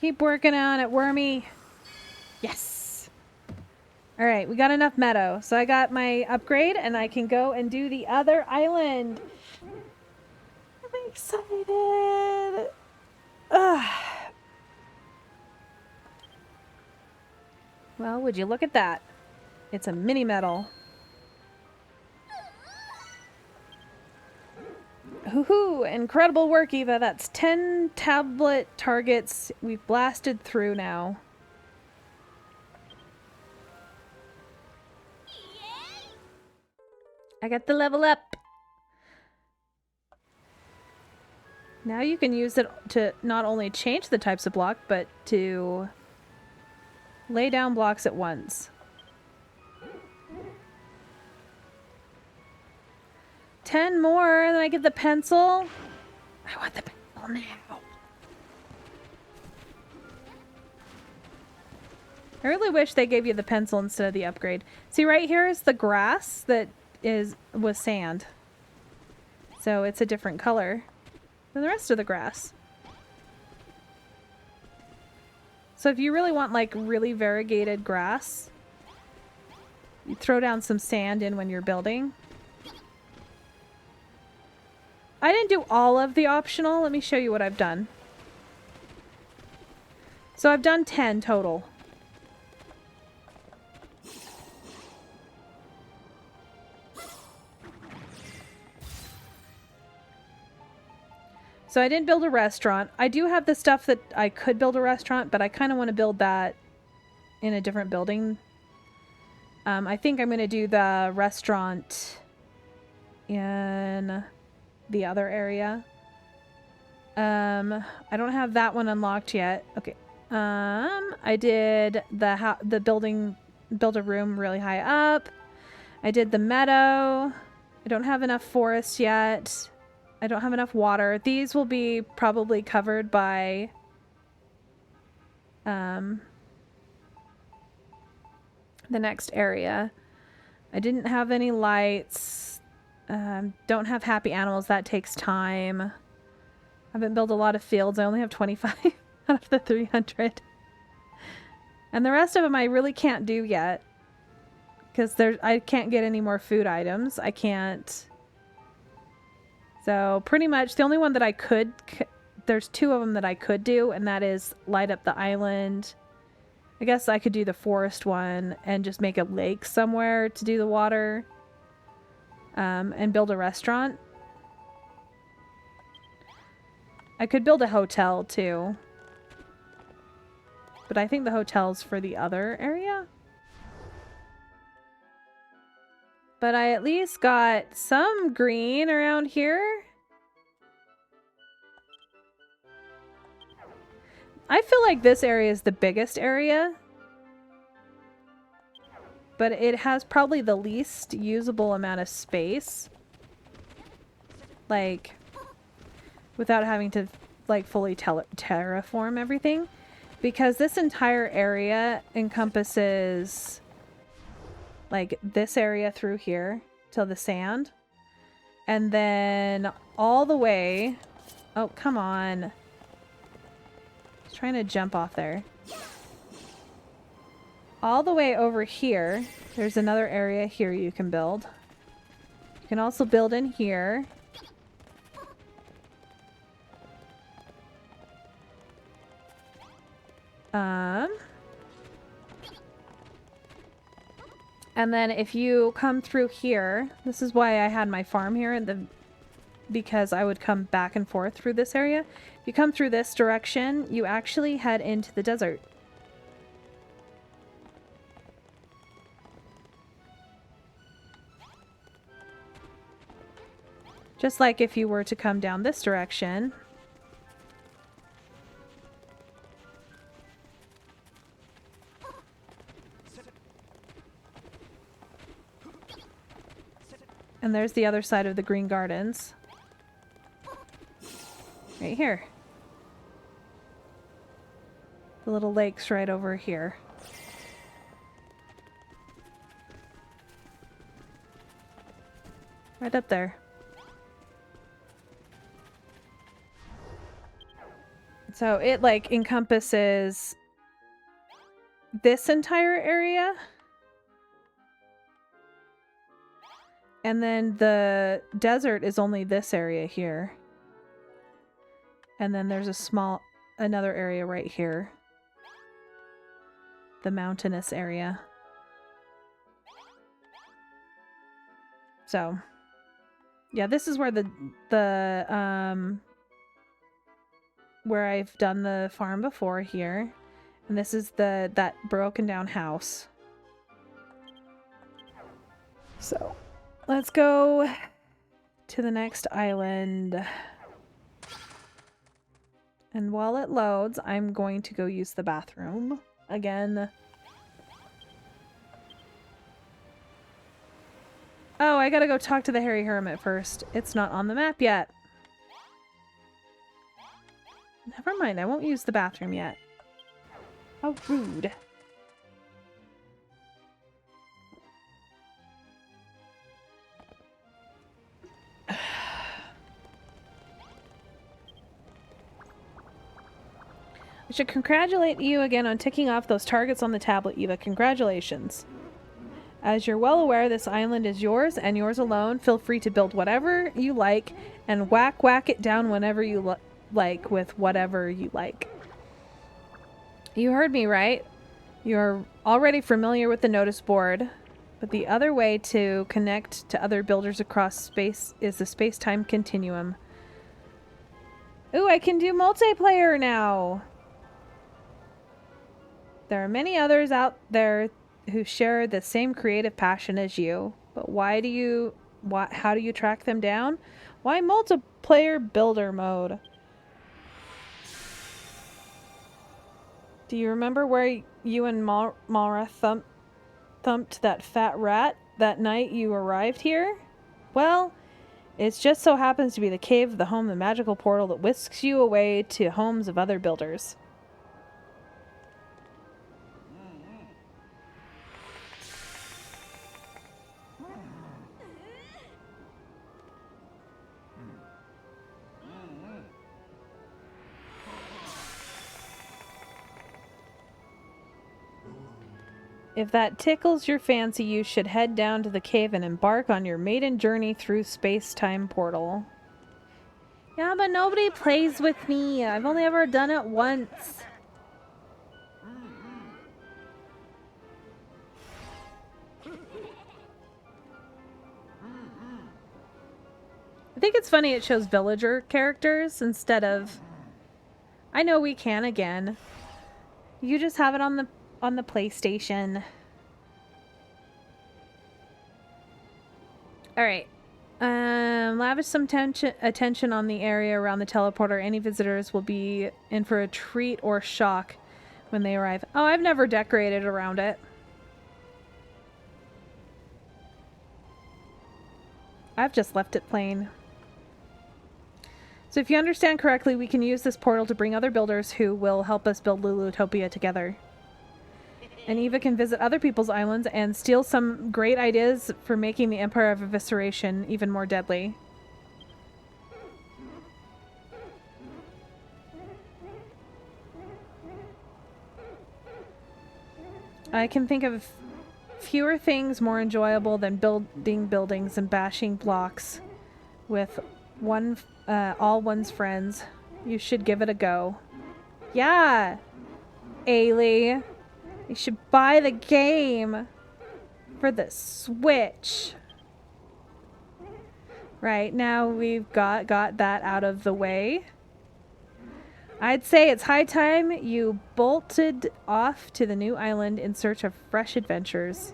A: Keep working on it, Wormy. Yes! Alright, we got enough meadow. So I got my upgrade and I can go and do the other island. I'm excited. Ugh. Well, would you look at that? It's a mini medal. Hoo-hoo! Incredible work, Eva. That's 10 tablet targets we've blasted through now. I got the level up. Now you can use it to not only change the types of block, but to lay down blocks at once. 10 more, and then I get the pencil. I want the pencil now. I really wish they gave you the pencil instead of the upgrade. See, right here is the grass that was sand. So it's a different color than the rest of the grass. So if you really want like really variegated grass, you throw down some sand in when you're building. I didn't do all of the optional. Let me show you what I've done. So I've done 10 total. So I didn't build a restaurant. I do have the stuff that I could build a restaurant, but I kind of want to build that in a different building. I think I'm going to do the restaurant in the other area. I don't have that one unlocked yet. Okay. I did the build a room really high up. I did the meadow. I don't have enough forest yet. I don't have enough water. These will be probably covered by the next area. I didn't have any lights. Don't have happy animals. That takes time. I haven't built a lot of fields. I only have 25 out of the 300. And the rest of them I really can't do yet. Because I can't get any more food items. I can't... So pretty much the only one that I could, there's 2 of them that I could do, and that is light up the island. I guess I could do the forest one and just make a lake somewhere to do the water, and build a restaurant. I could build a hotel too, but I think the hotel's for the other area. But I at least got some green around here. I feel like this area is the biggest area. But it has probably the least usable amount of space. Like, without having to, like, fully terraform everything. Because this entire area encompasses... like this area through here till the sand, and then all the way, oh come on, I was trying to jump off there, all the way over here. There's another area here you can build. You can also build in here. And then if you come through here, this is why I had my farm here, because I would come back and forth through this area. If you come through this direction, you actually head into the desert. Just like if you were to come down this direction. And there's the other side of the Green Gardens. Right here. The little lake's right over here. Right up there. So it like encompasses this entire area. And then the desert is only this area here. And then there's another area right here. The mountainous area. So, yeah, this is where where I've done the farm before here. And this is that broken down house. So, let's go to the next island. And while it loads, I'm going to go use the bathroom again. Oh, I gotta go talk to the Hairy Hermit first. It's not on the map yet. Never mind, I won't use the bathroom yet. How rude. I should congratulate you again on ticking off those targets on the tablet, Eva. Congratulations. As you're well aware, this island is yours and yours alone. Feel free to build whatever you like and whack it down whenever you like with whatever you like. You heard me, right? You're already familiar with the notice board, but the other way to connect to other builders across space is the space-time continuum. Ooh, I can do multiplayer now! There are many others out there who share the same creative passion as you, but how do you track them down? Why multiplayer builder mode? Do you remember where you and Mara thumped that fat rat that night you arrived here? Well, it just so happens to be the cave of the home, the magical portal that whisks you away to homes of other builders. If that tickles your fancy, you should head down to the cave and embark on your maiden journey through space-time portal. Yeah, but nobody plays with me. I've only ever done it once. I think it's funny it shows villager characters instead of... I know we can again. You just have it on the PlayStation. Alright. Lavish some attention on the area around the teleporter. Any visitors will be in for a treat or shock when they arrive. Oh, I've never decorated around it. I've just left it plain. So if you understand correctly, we can use this portal to bring other builders who will help us build Lulutopia together. And Eva can visit other people's islands and steal some great ideas for making the Empire of Evisceration even more deadly. I can think of fewer things more enjoyable than building buildings and bashing blocks with all one's friends. You should give it a go. Yeah, Ailey. You should buy the game for the Switch. Right, now we've got that out of the way. I'd say it's high time you bolted off to the new island in search of fresh adventures.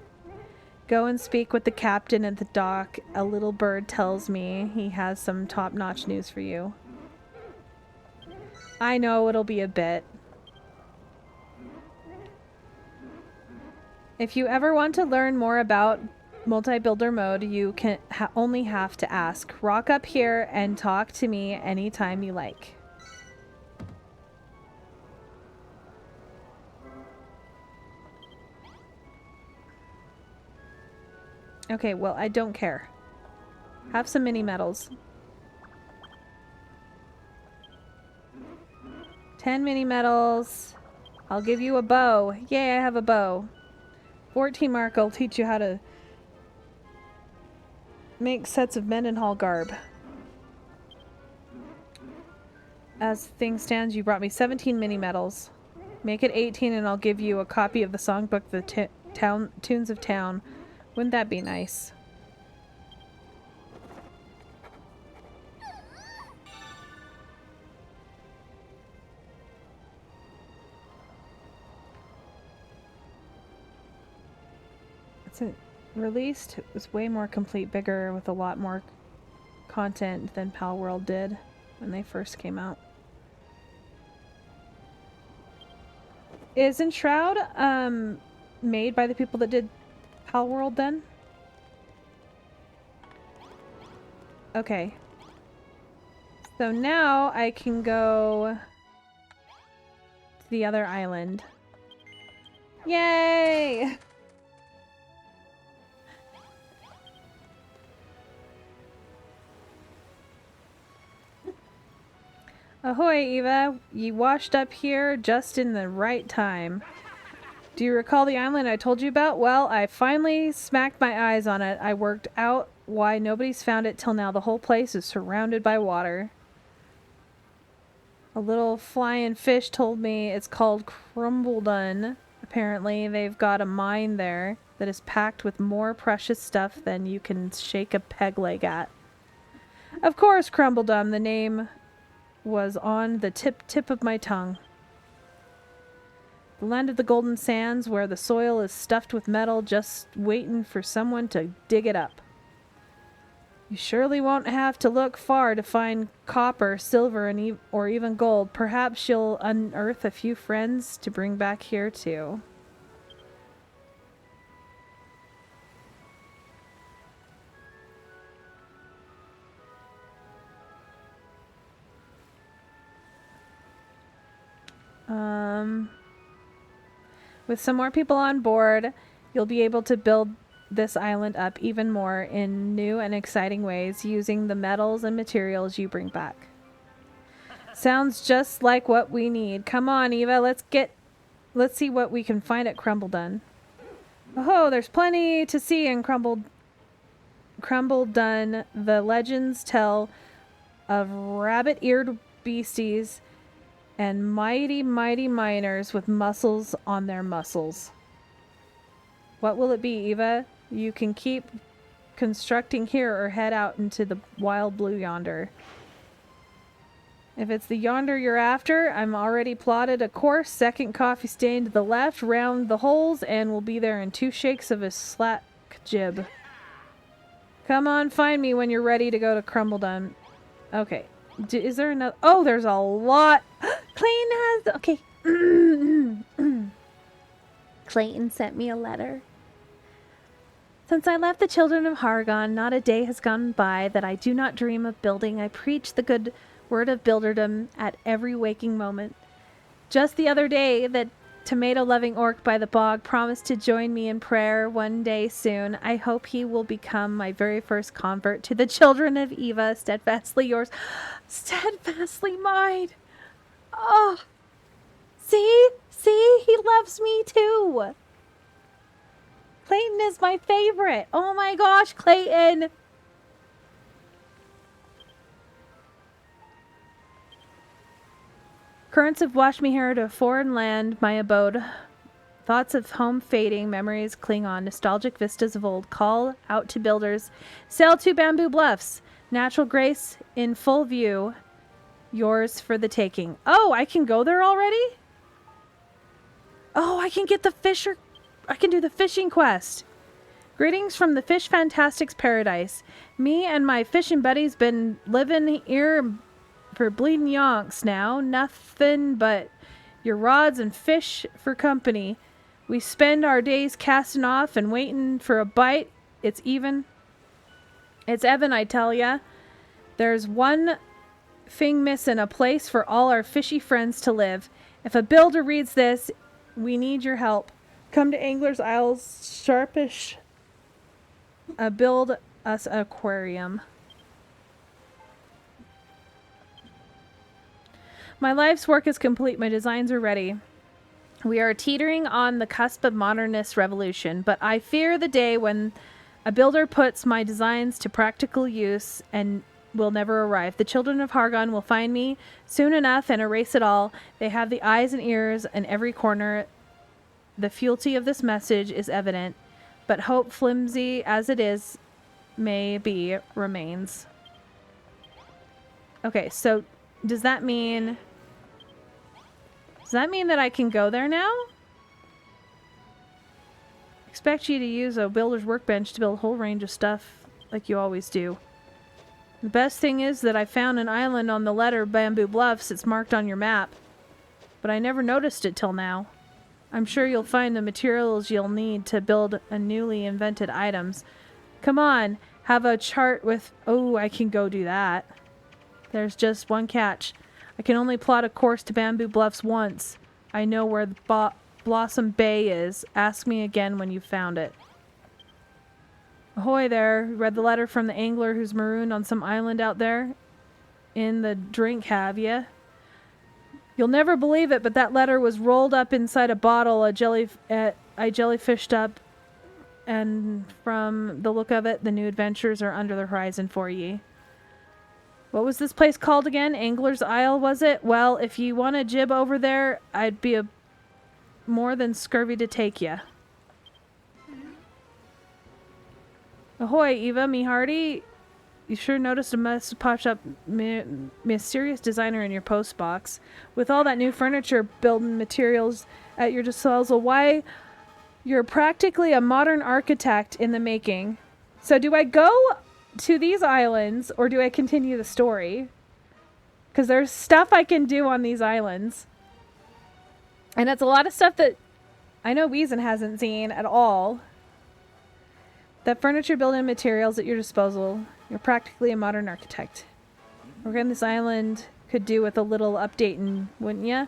A: Go and speak with the captain at the dock. A little bird tells me he has some top-notch news for you. I know it'll be a bit. If you ever want to learn more about multi-builder mode, you can only have to ask. Rock up here and talk to me anytime you like. Okay, well, I don't care. Have some mini medals. 10 mini medals. I'll give you a bow. Yay, I have a bow. 14 mark, I'll teach you how to make sets of Mendenhall garb. As things stand, you brought me 17 mini medals. Make it 18 and I'll give you a copy of the songbook, The Tunes of Town. Wouldn't that be nice? It's released. It was way more complete, bigger, with a lot more content than Palworld did when they first came out. Isn't Shroud made by the people that did Palworld then? Okay. So now I can go to the other island. Yay! Ahoy, Eva. You washed up here just in the right time. Do you recall the island I told you about? Well, I finally smacked my eyes on it. I worked out why nobody's found it till now. The whole place is surrounded by water. A little flying fish told me it's called Crumbledon. Apparently, they've got a mine there that is packed with more precious stuff than you can shake a peg leg at. Of course, Crumbledon, the name was on the tip of my tongue. The land of the golden sands, where the soil is stuffed with metal, just waiting for someone to dig it up. You surely won't have to look far to find copper, silver, and or even gold. Perhaps you'll unearth a few friends to bring back here too. With some more people on board, you'll be able to build this island up even more in new and exciting ways using the metals and materials you bring back. Sounds just like what we need. Come on, Eva, let's see what we can find at Crumbledon. Oh, there's plenty to see in Crumbledon. The legends tell of rabbit-eared beasties and mighty miners with muscles on their muscles. What will it be, Eva? You can keep constructing here or head out into the wild blue yonder. If it's the yonder you're after, I'm already plotted a course. Second coffee stain to the left, round the holes, and we'll be there in 2 shakes of a slack jib. Come on, find me when you're ready to go to Crumbledon. Okay. Is there another? Oh, there's a lot. Clayton has... Okay. Clayton sent me a letter. Since I left the children of Hargon, not a day has gone by that I do not dream of building. I preach the good word of builderdom at every waking moment. Just the other day, that tomato-loving orc by the bog promised to join me in prayer one day soon. I hope he will become my very first convert to the children of Eva. Steadfastly yours, steadfastly mine. Oh, see, he loves me too. Clayton is my favorite. Oh my gosh, Clayton. Currents have washed me here to a foreign land, my abode. Thoughts of home fading, memories cling on, nostalgic vistas of old. Call out to builders. Sail to Bamboo Bluffs. Natural grace in full view. Yours for the taking. Oh, I can go there already? Oh, I can get the fisher... I can do the fishing quest. Greetings from the Fish Fantastics Paradise. Me and my fishing buddies been living here for bleeding yonks now. Nothing but your rods and fish for company. We spend our days casting off and waiting for a bite. It's Evan, I tell ya. There's one thing missing, a place for all our fishy friends to live. If a builder reads this, we need your help. Come to Angler's Isles, Sharpish. Build us an aquarium. My life's work is complete. My designs are ready. We are teetering on the cusp of modernist revolution, but I fear the day when a builder puts my designs to practical use and will never arrive. The children of Hargon will find me soon enough and erase it all. They have the eyes and ears in every corner. The fealty of this message is evident, but hope, flimsy as it is, may be, remains. Okay, so does that mean that I can go there now? Expect you to use a builder's workbench to build a whole range of stuff like you always do. The best thing is that I found an island on the letter Bamboo Bluffs. It's marked on your map, but I never noticed it till now. I'm sure you'll find the materials you'll need to build a newly invented items. Come on, have a chart with... Oh, I can go do that. There's just one catch. I can only plot a course to Bamboo Bluffs once. I know where the Blossom Bay is. Ask me again when you've found it. Ahoy there. Read the letter from the angler who's marooned on some island out there? In the drink, have ya? You'll never believe it, but that letter was rolled up inside a bottle. I jellyfished up, and from the look of it, the new adventures are under the horizon for ye. What was this place called again? Angler's Isle, was it? Well, if you want a jib over there, I'd be more than scurvy to take ya. Ahoy, Eva, me hearty. You sure noticed a message popped up, mysterious designer in your post box. With all that new furniture, building materials at your disposal, why, you're practically a modern architect in the making. So do I go to these islands, or do I continue the story? Because there's stuff I can do on these islands. And it's a lot of stuff that I know Weezin hasn't seen at all. That furniture, building materials at your disposal. You're practically a modern architect. Working on this island could do with a little updating, wouldn't ya?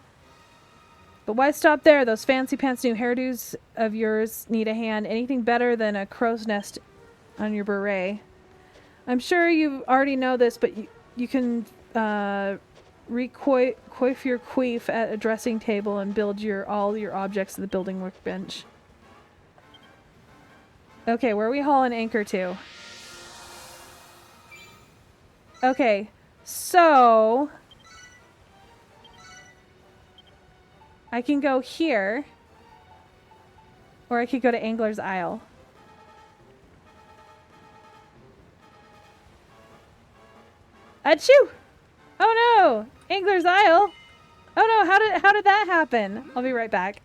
A: But why stop there? Those fancy pants new hairdos of yours need a hand. Anything better than a crow's nest on your beret. I'm sure you already know this, but you can coif your queef at a dressing table and build all your objects at the building workbench. Okay, where are we hauling anchor to? Okay, so I can go here, or I could go to Angler's Isle. Achoo! Oh no! Angler's Isle! Oh no, how did that happen? I'll be right back.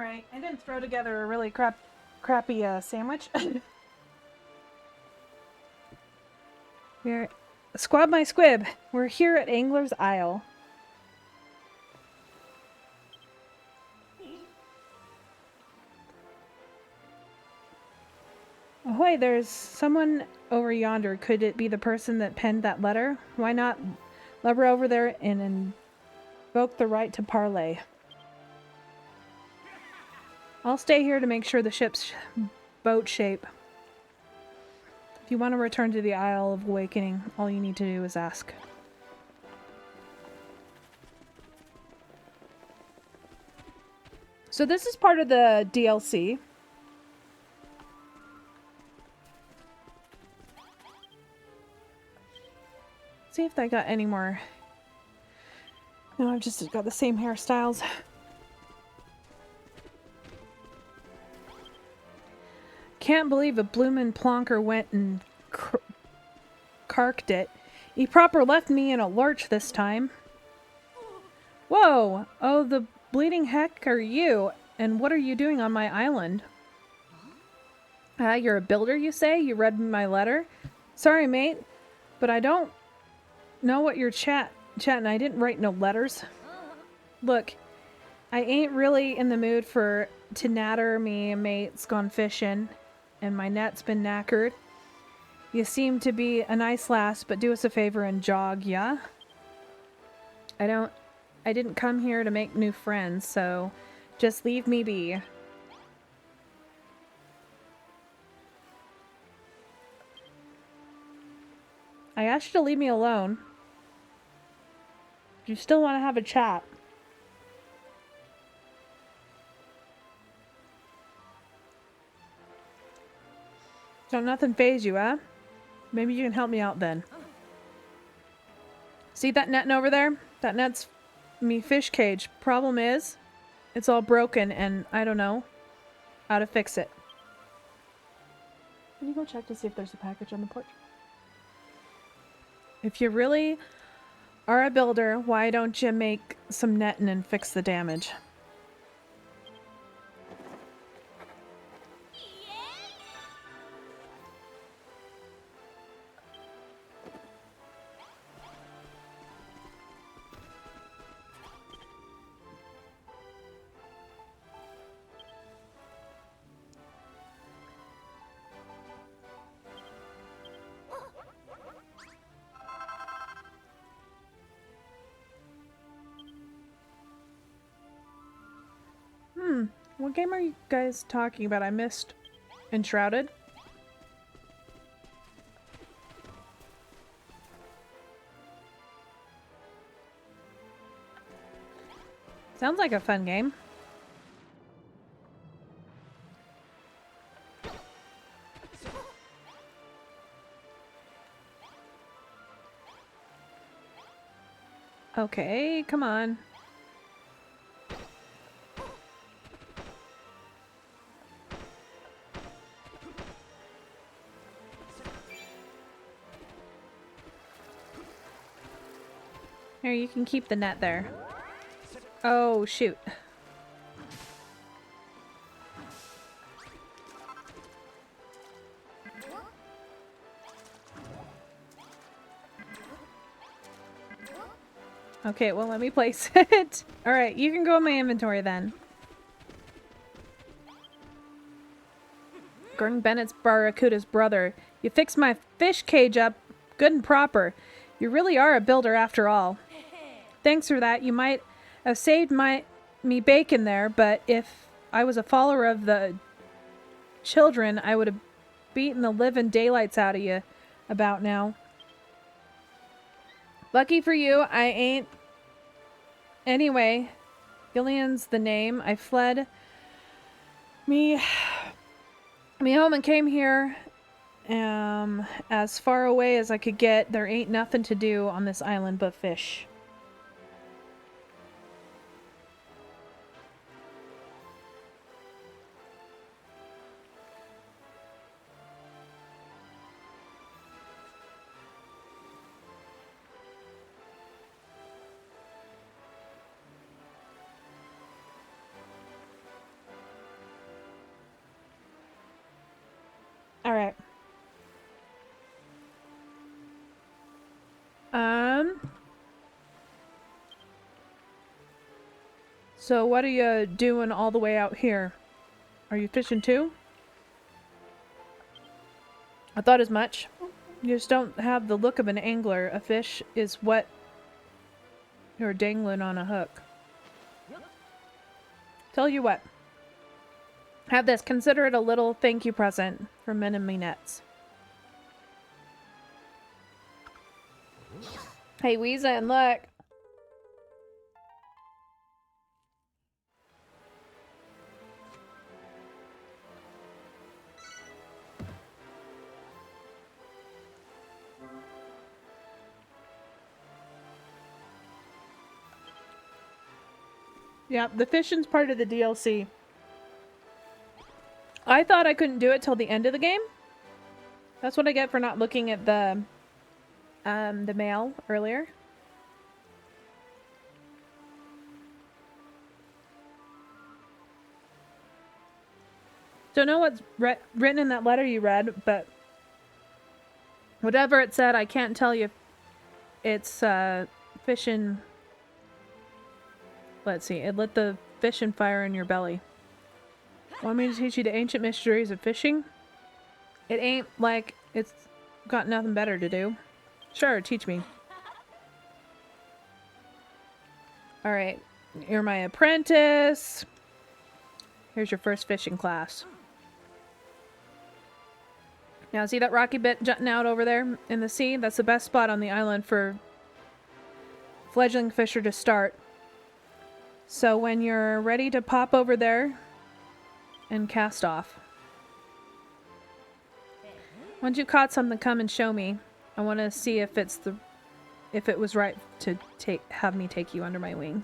A: Alright, I didn't throw together a really crappy sandwich. We're Squab my squib. We're here at Angler's Isle. Ahoy, there's someone over yonder. Could it be the person that penned that letter? Why not lever over there and invoke the right to parley? I'll stay here to make sure the ship's boat shape. If you want to return to the Isle of Awakening, all you need to do is ask. So this is part of the DLC. See if I got any more. No, I've just got the same hairstyles. Can't believe a bloomin' plonker went and carked it. He proper left me in a lurch this time. Whoa! Oh, the bleeding heck are you? And what are you doing on my island? You're a builder, you say? You read my letter? Sorry, mate, but I don't know what you're chatting. I didn't write no letters. Look, I ain't really in the mood to natter. Me and mate's gone fishing, and my net's been knackered. You seem to be a nice lass, but do us a favor and jog, yeah? I didn't come here to make new friends, so just leave me be. I asked you to leave me alone. Do you still want to have a chat? Don't nothing faze you, huh? Maybe you can help me out then. See that netting over there? That net's me fish cage. Problem is, it's all broken and I don't know how to fix it. Can you go check to see if there's a package on the porch? If you really are a builder, why don't you make some netting and fix the damage? What game are you guys talking about? I missed Enshrouded. Sounds like a fun game. Okay, come on. Here, you can keep the net there. Oh, shoot. Okay, well, let me place it. Alright, you can go in my inventory then. Gordon Bennett's Barracuda's brother. You fixed my fish cage up good and proper. You really are a builder after all. Thanks for that. You might have saved me bacon there, but if I was a follower of the children, I would have beaten the living daylights out of you about now. Lucky for you, I ain't. Anyway, Gillian's the name. I fled me home and came here as far away as I could get. There ain't nothing to do on this island but fish. All right. So what are you doing all the way out here? Are you fishing too? I thought as much. You just don't have the look of an angler. A fish is what you're dangling on a hook. Tell you what. Have this. Consider it a little thank you present from Men and Me Nets. Hey, Weezen, look. Yeah, the fishing's part of the DLC. I thought I couldn't do it till the end of the game. That's what I get for not looking at the mail earlier. Don't know what's written in that letter you read, but whatever it said, I can't tell you if it's fishing. Let's see. It lit the fishing fire in your belly. Want me to teach you the ancient mysteries of fishing? It ain't like it's got nothing better to do. Sure, teach me. Alright, you're my apprentice. Here's your first fishing class. Now see that rocky bit jutting out over there in the sea? That's the best spot on the island for fledgling fisher to start. So when you're ready to pop over there and cast off. Once you caught something, come and show me. I want to see if it was right to have me take you under my wing.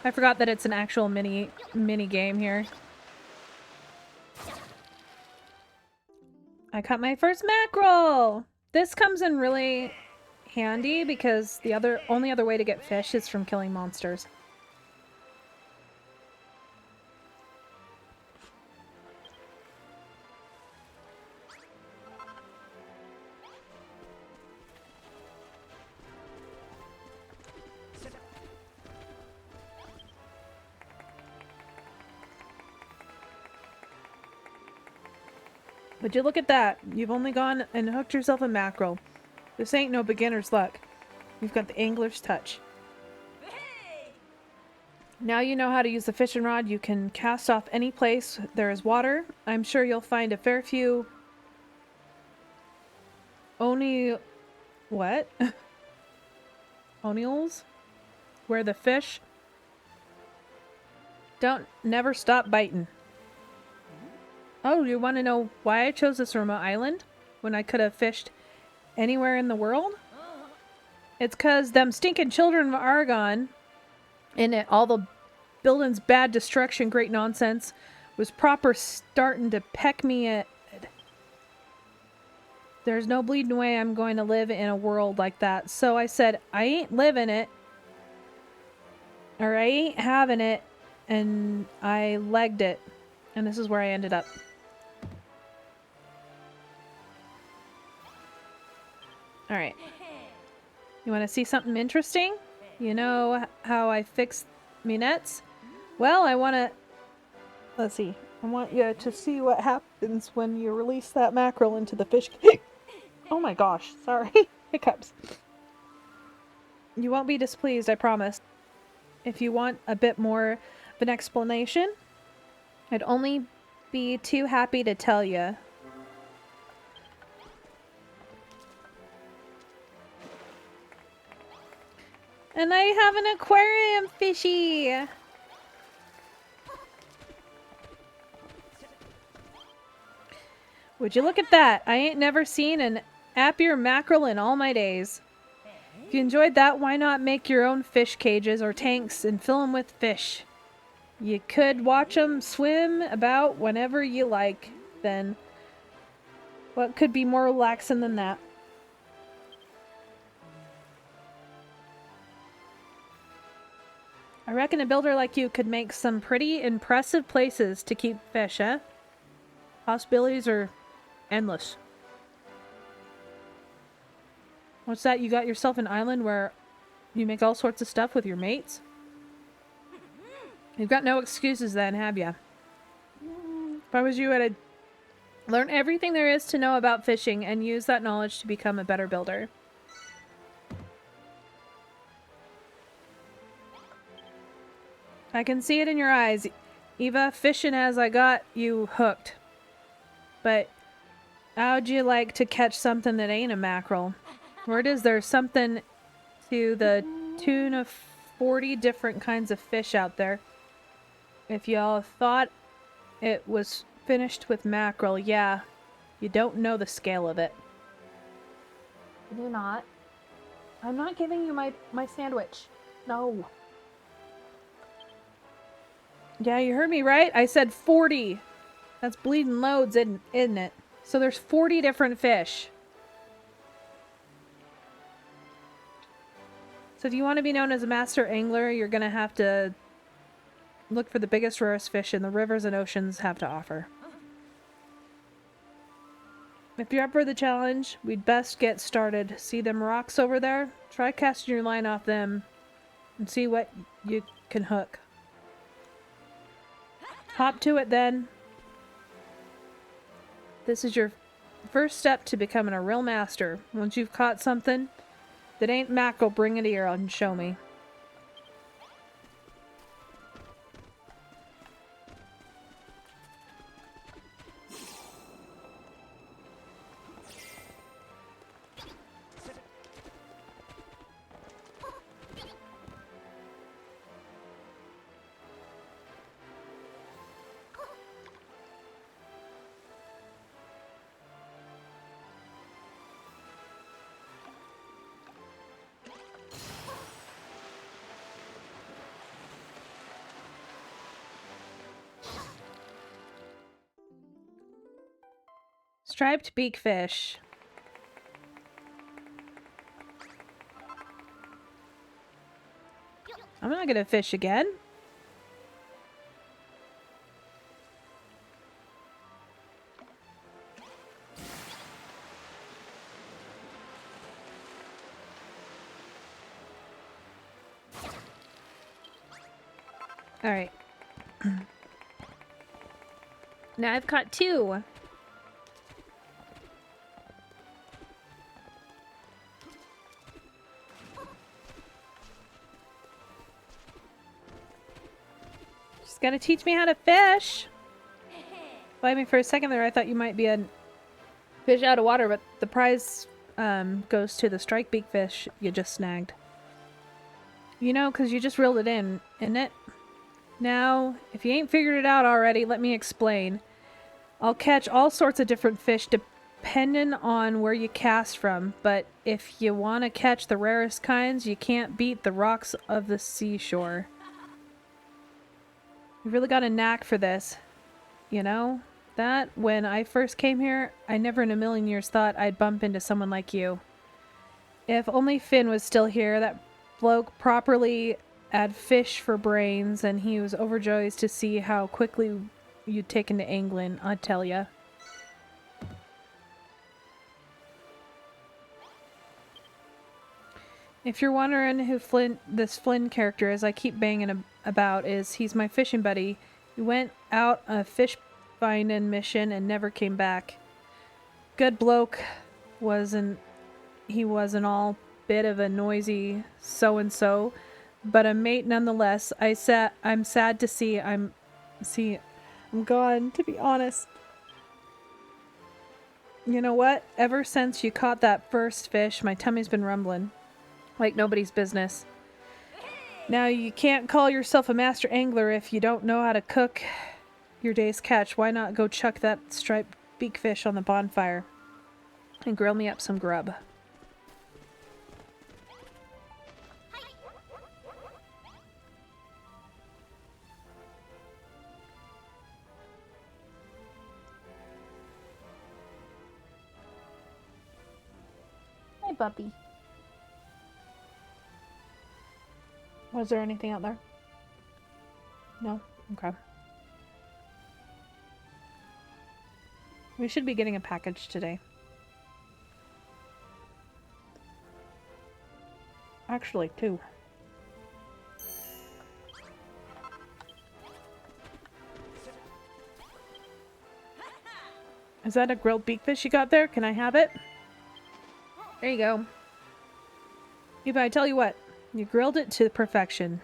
A: I forgot that it's an actual mini game here. I caught my first mackerel! This comes in really handy because the only other way to get fish is from killing monsters. Would you look at that? You've only gone and hooked yourself a mackerel. This ain't no beginner's luck. You've got the angler's touch. Now you know how to use the fishing rod. You can cast off any place there is water. I'm sure you'll find a fair few... What? O'Neills? Where the fish... Don't never stop biting. Oh, you want to know why I chose this remote island when I could have fished anywhere in the world? It's because them stinking children of Argon and all the building's bad destruction, great nonsense, was proper starting to peck me at. There's no bleeding way I'm going to live in a world like that. So I said, I ain't living it. Or I ain't having it. And I legged it. And this is where I ended up. Alright. You want to see something interesting? You know how I fix me nets? Well, I want to... Let's see. I want you to see what happens when you release that mackerel into the fish... Oh my gosh. Sorry. Hiccups. You won't be displeased, I promise. If you want a bit more of an explanation, I'd only be too happy to tell you. And I have an aquarium fishy! Would you look at that? I ain't never seen an happier mackerel in all my days. If you enjoyed that, why not make your own fish cages or tanks and fill them with fish? You could watch them swim about whenever you like, then. What could be more relaxing than that? I reckon a builder like you could make some pretty impressive places to keep fish, eh? Possibilities are endless. What's that? You got yourself an island where you make all sorts of stuff with your mates? You've got no excuses then, have ya? If I was you, I'd learn everything there is to know about fishing and use that knowledge to become a better builder. I can see it in your eyes, Eva. Fishing as I got you hooked. But how'd you like to catch something that ain't a mackerel? Word is there's something to the tune of 40 different kinds of fish out there. If y'all thought it was finished with mackerel, yeah, you don't know the scale of it. I do not. I'm not giving you my sandwich. No. Yeah, you heard me right. I said 40. That's bleeding loads, isn't it? So there's 40 different fish. So if you want to be known as a master angler, you're going to have to look for the biggest, rarest fish in the rivers and oceans have to offer. If you're up for the challenge, we'd best get started. See them rocks over there? Try casting your line off them and see what you can hook. Hop to it then. This is your first step to becoming a real master. Once you've caught something that ain't mackerel, bring it here and show me. Striped beakfish. I'm not gonna fish again. Alright. Now I've caught 2. Just gotta teach me how to fish. By me for a second there, I thought you might be a fish out of water, but the prize goes to the strike beak fish you just snagged. You know, because you just reeled it in, isn't it? Now, if you ain't figured it out already, let me explain. I'll catch all sorts of different fish depending on where you cast from, but if you want to catch the rarest kinds, you can't beat the rocks of the seashore. You've really got a knack for this, you know? That, when I first came here, I never in a million years thought I'd bump into someone like you. If only Finn was still here, that bloke properly had fish for brains, and he was overjoyed to see how quickly you'd taken to angling, I tell ya. If you're wondering who this Flynn character is I keep banging about, he's my fishing buddy. We went out a fish finding mission and never came back. Good bloke, he wasn't all bit of a noisy so-and-so, but a mate nonetheless. I'm sad to see I'm gone, to be honest. You know what? Ever since you caught that first fish, my tummy's been rumbling like nobody's business. Now, you can't call yourself a master angler if you don't know how to cook your day's catch. Why not go chuck that striped beakfish on the bonfire and grill me up some grub?
B: puppy.
A: Was there anything out there? No? Okay. We should be getting a package today. Actually, two. Is that a grilled beakfish you got there? Can I have it? There you go. Eva, I tell you what, you grilled it to perfection.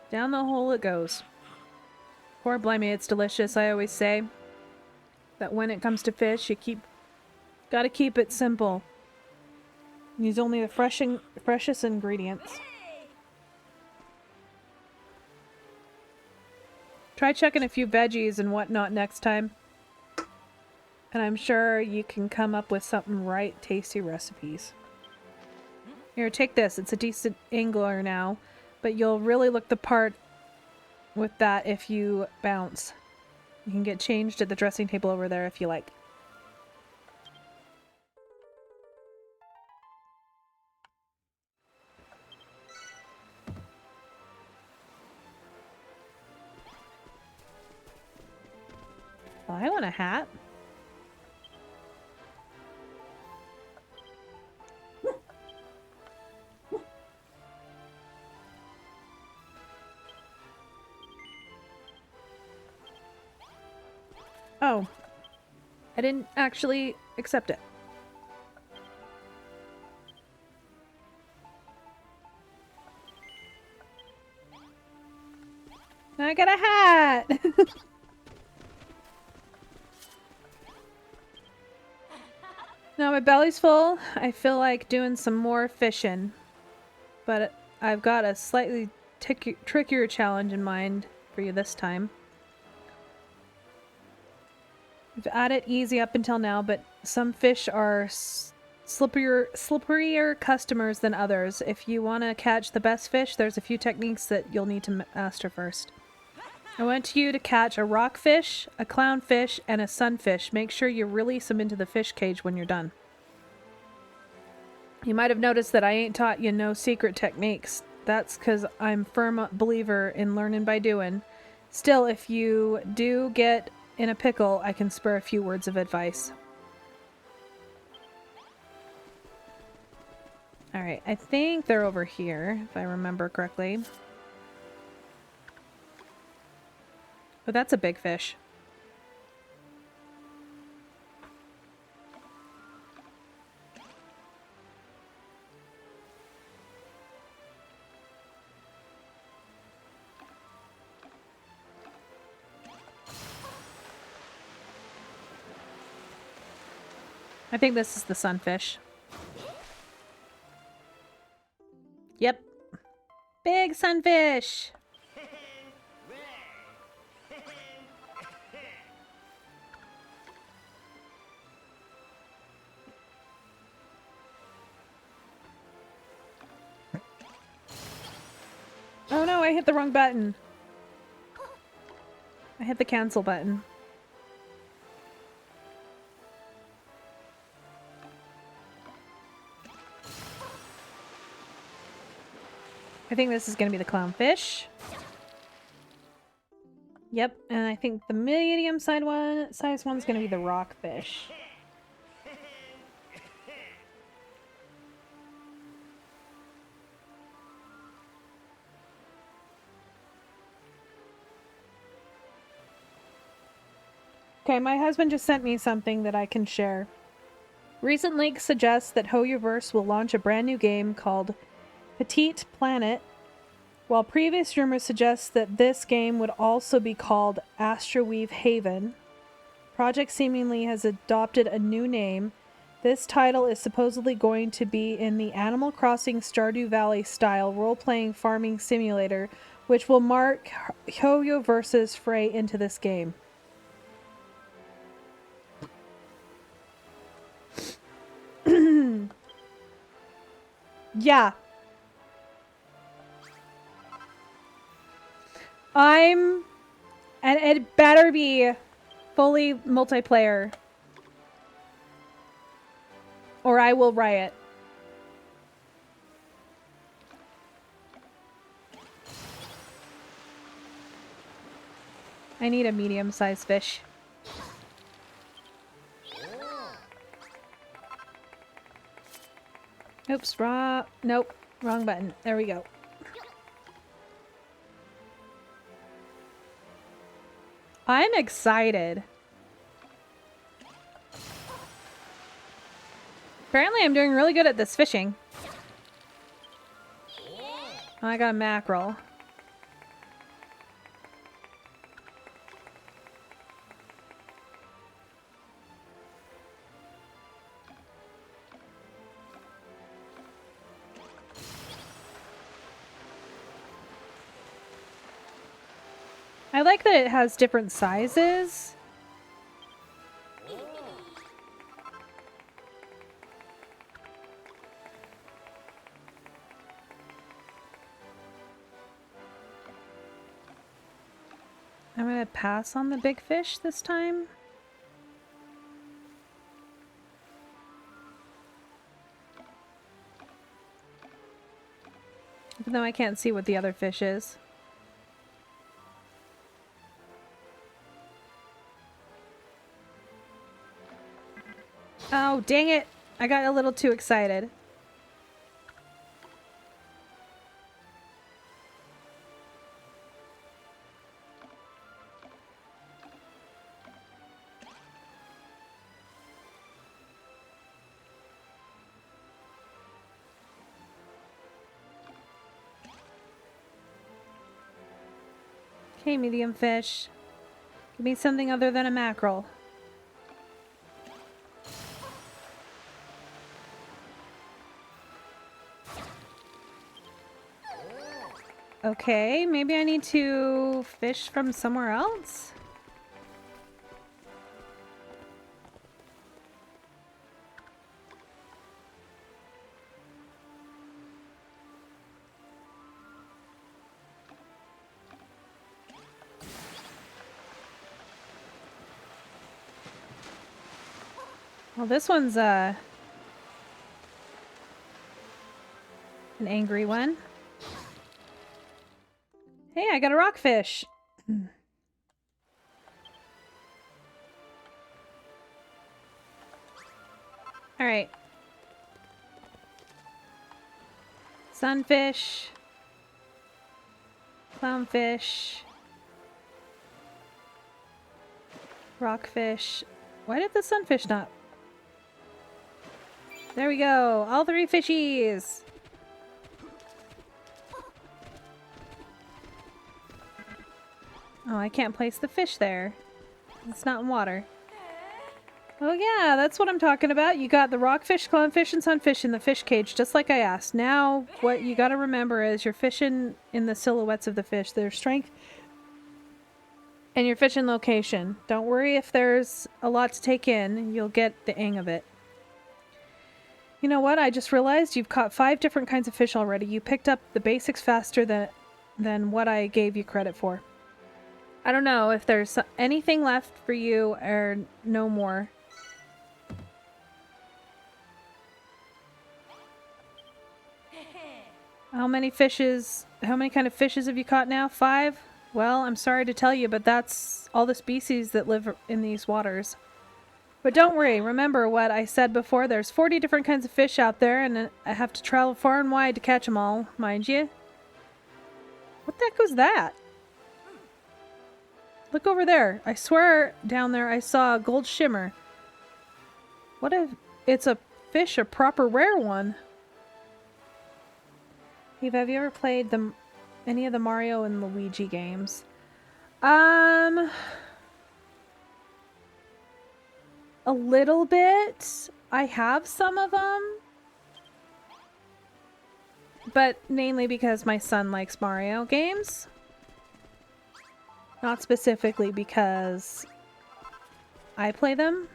A: Down the hole it goes. Poor blimey, it's delicious. I always say that when it comes to fish, gotta keep it simple. Use only the freshest ingredients. Try checking a few veggies and whatnot next time. And I'm sure you can come up with something right tasty recipes. Here, take this. It's a decent angler now, but you'll really look the part with that if you bounce. You can get changed at the dressing table over there if you like. Well, I want a hat. Oh. I didn't actually accept it. I got a hat! Now my belly's full. I feel like doing some more fishing. But I've got a slightly trickier challenge in mind for you this time. We've had it easy up until now, but some fish are slipperier customers than others. If you want to catch the best fish, there's a few techniques that you'll need to master first. I want you to catch a rockfish, a clownfish, and a sunfish. Make sure you release them into the fish cage when you're done. You might have noticed that I ain't taught you no secret techniques. That's because I'm a firm believer in learning by doing. Still, if you do get in a pickle, I can spare a few words of advice. Alright, I think they're over here, if I remember correctly. Oh, that's a big fish. I think this is the sunfish. Yep. Big sunfish! Oh no, I hit the wrong button. I hit the cancel button. I think this is going to be the clownfish. Yep, and I think the medium-sized one's going to be the rockfish. Okay, my husband just sent me something that I can share. Recent leaks suggest that HoYoverse will launch a brand new game called Petite Planet, while previous rumors suggest that this game would also be called Astroweave Haven. Project seemingly has adopted a new name. This title is supposedly going to be in the Animal Crossing Stardew Valley style role-playing farming simulator, which will mark HoYoverse's foray into this game. Yeah. And it better be fully multiplayer, or I will riot. I need a medium-sized fish. Oops, nope, wrong button. There we go. I'm excited. Apparently I'm doing really good at this fishing. Oh, I got a mackerel. I like that it has different sizes. I'm gonna pass on the big fish this time. Even though I can't see what the other fish is. Oh, dang it! I got a little too excited. Okay, medium fish. Give me something other than a mackerel. Okay, maybe I need to fish from somewhere else? Well, this one's an angry one. Hey, I got a rockfish. All right. Sunfish. Clownfish. Rockfish. Why did the sunfish not? There we go. All 3 fishies. Oh, I can't place the fish there. It's not in water. Oh yeah, that's what I'm talking about. You got the rockfish, clownfish, and sunfish in the fish cage, just like I asked. Now, what you gotta remember is you're fishing in the silhouettes of the fish, their strength, and your fishing location. Don't worry if there's a lot to take in. You'll get the hang of it. You know what? I just realized you've caught 5 different kinds of fish already. You picked up the basics faster than what I gave you credit for. I don't know if there's anything left for you or no more. How many kind of fishes have you caught now? 5? Well, I'm sorry to tell you, but that's all the species that live in these waters. But don't worry, remember what I said before, there's 40 different kinds of fish out there, and I have to travel far and wide to catch them all, mind you. What the heck was that? Look over there. I swear down there I saw a gold shimmer. What if it's a fish, a proper rare one? Eve, have you ever played any of the Mario and Luigi games? A little bit. I have some of them. But mainly because my son likes Mario games. Not specifically because I play them.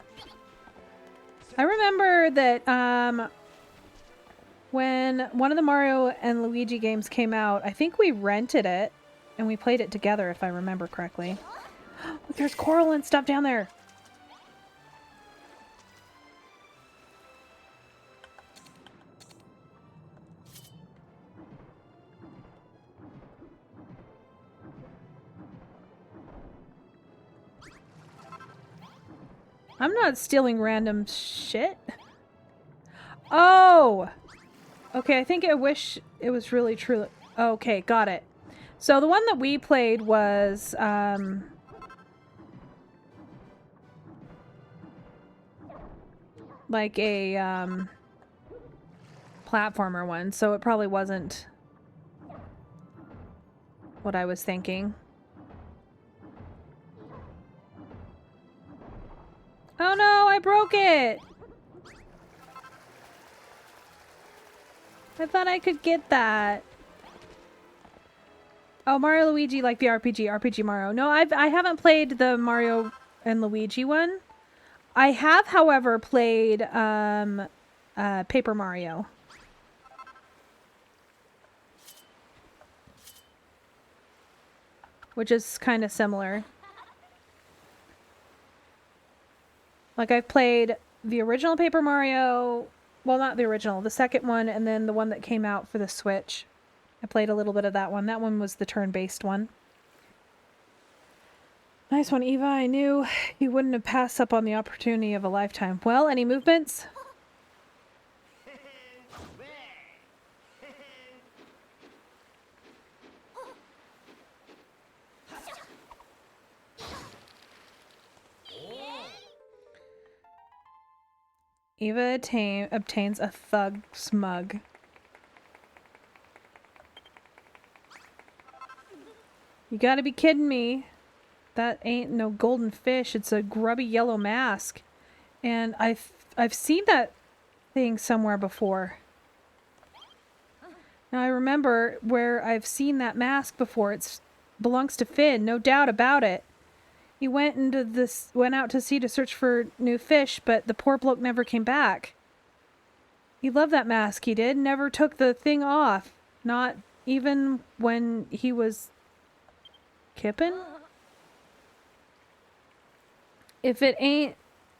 A: I remember that when one of the Mario and Luigi games came out, I think we rented it and we played it together if I remember correctly. Look, there's coral and stuff down there. I'm not stealing random shit. Oh! Okay, I think I wish it was really true. Okay, got it. So the one that we played was, like a, platformer one, so it probably wasn't what I was thinking. Oh no, I broke it! I thought I could get that. Oh, Mario Luigi, like the RPG Mario. No, I haven't played the Mario and Luigi one. I have, however, played Paper Mario. Which is kind of similar. Like, I've played the original Paper Mario, well, not the original, the second one, and then the one that came out for the Switch. I played a little bit of that one. That one was the turn-based one. Nice one, Eva. I knew you wouldn't have passed up on the opportunity of a lifetime. Well, any movements? Eva obtains a thug smug. You gotta be kidding me. That ain't no golden fish. It's a grubby yellow mask. And I've seen that thing somewhere before. Now I remember where I've seen that mask before. It belongs to Finn, no doubt about it. He went out to sea to search for new fish, but the poor bloke never came back. He loved that mask, he did. Never took the thing off. Not even when he was kipping? If it ain't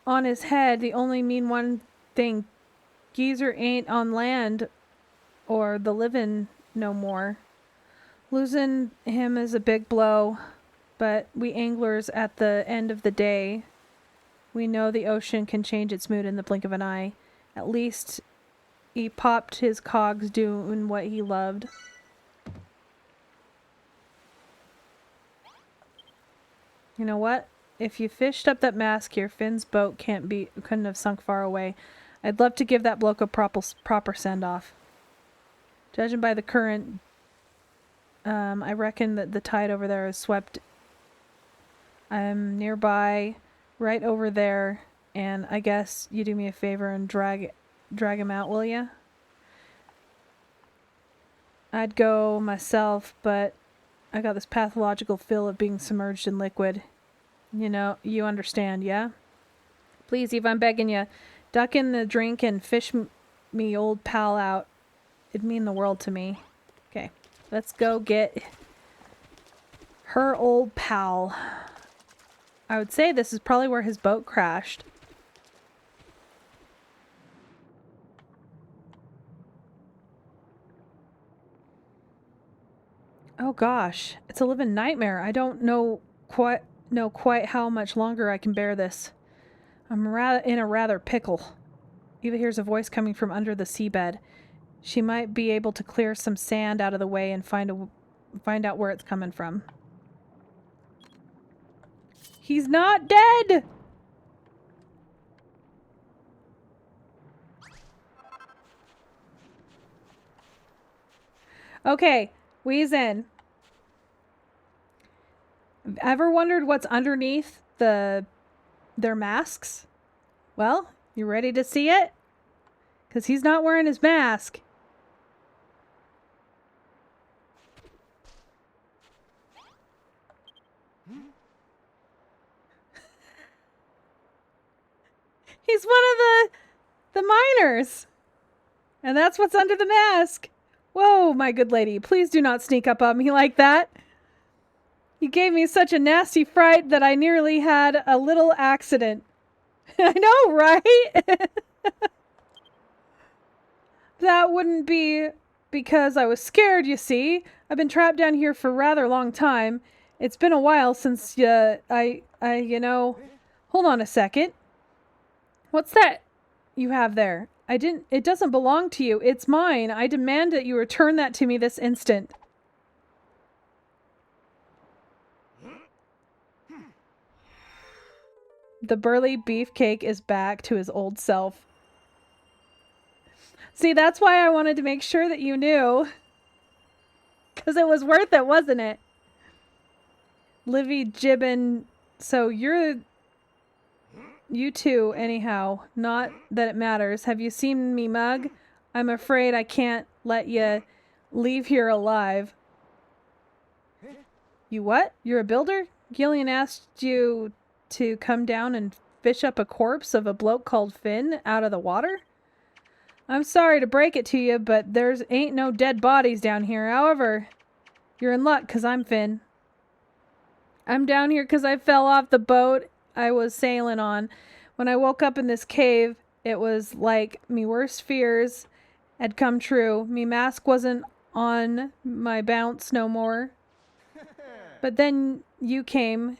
A: on his head, the only mean one thing, geezer ain't on land or the living no more. Losing him is a big blow. But we anglers at the end of the day, we know the ocean can change its mood in the blink of an eye. At least he popped his cogs doing what he loved. You know what? If you fished up that mask here, Finn's boat couldn't have sunk far away. I'd love to give that bloke a proper send-off. Judging by the current, I reckon that the tide over there has swept. I'm nearby, right over there, and I guess you do me a favor and drag him out, will ya? I'd go myself, but I got this pathological feel of being submerged in liquid. You know, you understand, yeah? Please, Eve, I'm begging you, duck in the drink and fish me old pal out. It'd mean the world to me. Okay, let's go get her old pal. I would say this is probably where his boat crashed. Oh gosh, it's a living nightmare. I don't know quite how much longer I can bear this. I'm in a rather pickle. Eva hears a voice coming from under the seabed. She might be able to clear some sand out of the way and find out where it's coming from. He's not dead! Okay, Weezin. Ever wondered what's underneath their masks? Well, you ready to see it? Because he's not wearing his mask. He's one of the miners. And that's what's under the mask. Whoa, my good lady, please do not sneak up on me like that. You gave me such a nasty fright that I nearly had a little accident. I know, right? That wouldn't be because I was scared, you see. I've been trapped down here for a rather long time. It's been a while since, you know... Hold on a second. What's that you have there? It doesn't belong to you. It's mine. I demand that you return that to me this instant. The burly beefcake is back to his old self. See, that's why I wanted to make sure that you knew. Because it was worth it, wasn't it? Livy Gibbon. So you two, anyhow. Not that it matters. Have you seen me mug? I'm afraid I can't let you leave here alive. You what? You're a builder? Gillian asked you to come down and fish up a corpse of a bloke called Finn out of the water? I'm sorry to break it to you, but there's ain't no dead bodies down here. However, you're in luck because I'm Finn. I'm down here because I fell off the boat I was sailing on. When I woke up in this cave, it was like me worst fears had come true. Me mask wasn't on my bounce no more. But then you came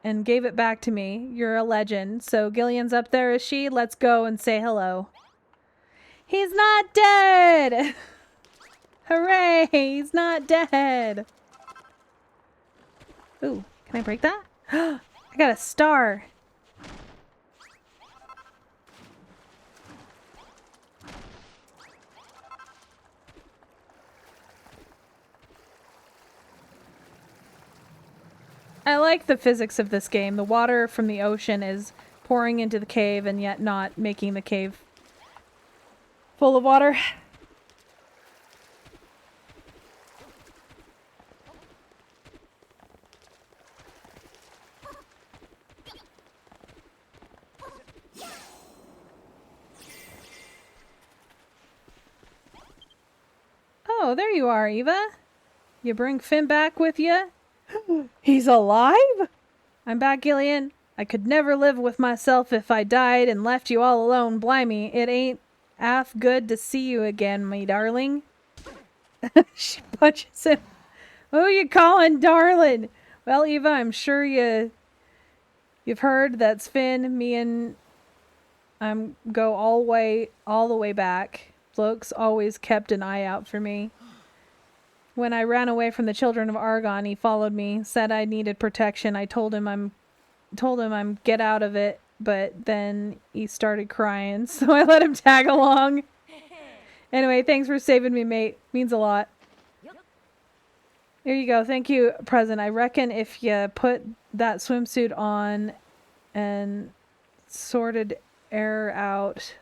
A: and gave it back to me. You're a legend. So Gillian's up there, is she? Let's go and say hello. He's not dead! Hooray! He's not dead! Ooh, can I break that? I got a star. I like the physics of this game. The water from the ocean is pouring into the cave and yet not making the cave full of water. Oh, there you are, Eva. You bring Finn back with you? He's alive? I'm back, Gillian. I could never live with myself if I died and left you all alone. Blimey, it ain't half good to see you again, me darling. She punches him. Who you calling darling? Well, Eva, I'm sure you've heard that's Finn. Me and I'm go all the way back. Blokes always kept an eye out for me. When I ran away from the children of Argon, he followed me, said I needed protection. I told him I'm get out of it, but then he started crying, so I let him tag along. Anyway, thanks for saving me, mate. Means a lot. Here you go. Thank you, present. I reckon if you put that swimsuit on and sorted air out,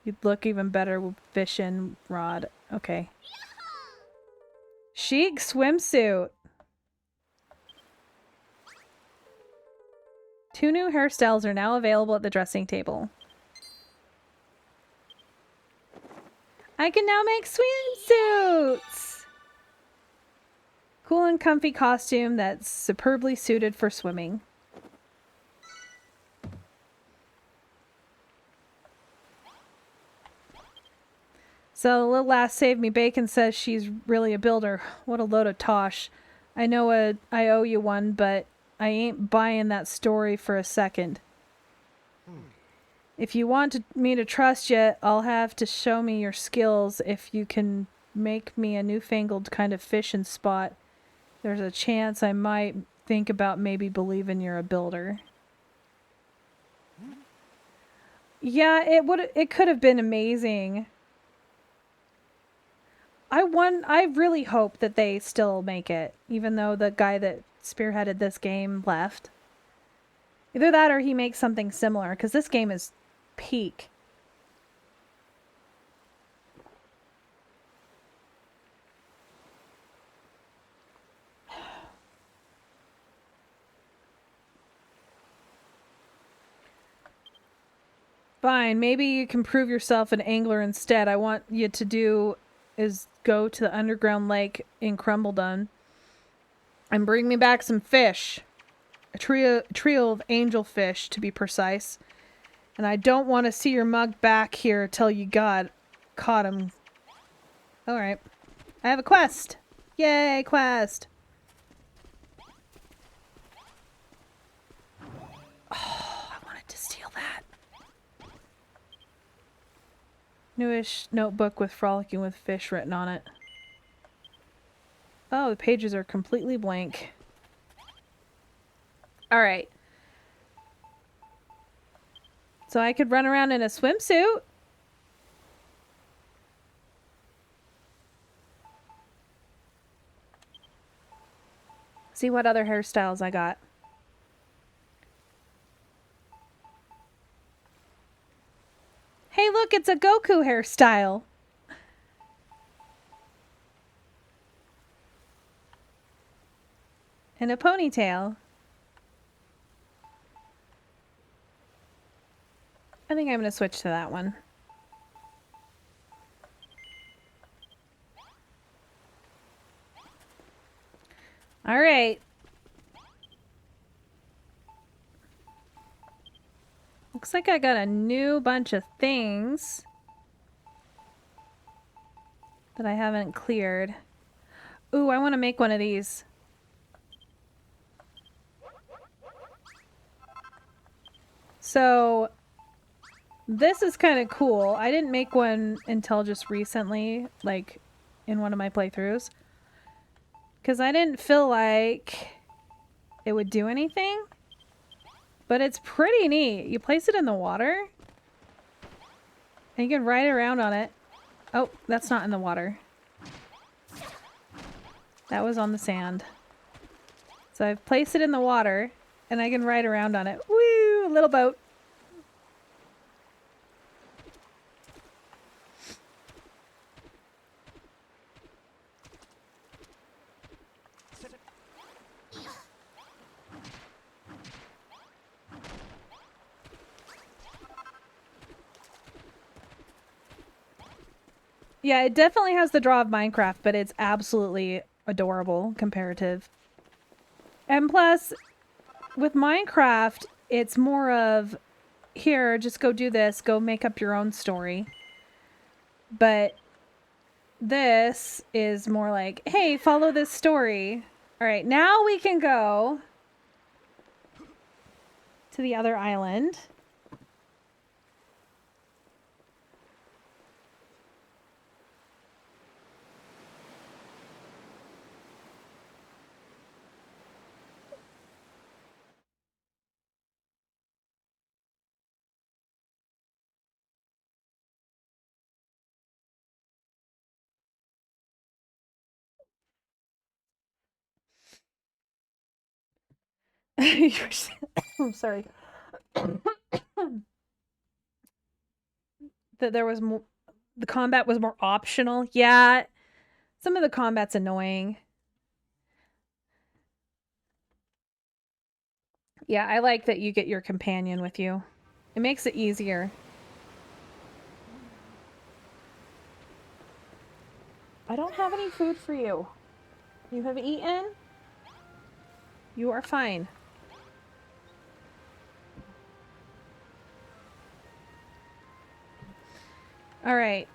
A: you'd look even better with fishing rod. Okay. Chic swimsuit. 2 new hairstyles are now available at the dressing table. I can now make swimsuits! Cool and comfy costume that's superbly suited for swimming. So the little lass saved me bacon says she's really a builder. What a load of tosh. I know I owe you one, but I ain't buying that story for a second. If you want me to trust you, I'll have to show me your skills. If you can make me a newfangled kind of fishing spot, there's a chance I might think about maybe believing you're a builder. Yeah, it could have been amazing. I really hope that they still make it, even though the guy that spearheaded this game left. Either that or he makes something similar, because this game is peak. Fine, maybe you can prove yourself an angler instead. I want you to do is go to the underground lake in Crumbledon and bring me back some fish. A trio of angelfish, to be precise. And I don't want to see your mug back here till you caught him. Alright. I have a quest! Yay, quest! Oh, I wanted to steal that. Newish notebook with frolicking with fish written on it. Oh, the pages are completely blank. Alright. So I could run around in a swimsuit. See what other hairstyles I got. Hey, look, it's a Goku hairstyle. And a ponytail. I think I'm going to switch to that one. All right. Looks like I got a new bunch of things that I haven't cleared. Ooh, I want to make one of these. So this is kind of cool. I didn't make one until just recently, like in one of my playthroughs, because I didn't feel like it would do anything. But it's pretty neat. You place it in the water and you can ride around on it. Oh, that's not in the water. That was on the sand. So I've placed it in the water and I can ride around on it. Woo! Little boat. Yeah, it definitely has the draw of Minecraft, but it's absolutely adorable comparative. And plus, with Minecraft, it's more of, here, just go do this, go make up your own story. But this is more like, hey, follow this story. All right, now we can go to the other island. I'm sorry. That there was more, the combat was more optional. Yeah, some of the combat's annoying. Yeah, I like that you get your companion with you. It makes it easier. I don't have any food for you. You have eaten? You are fine. All right.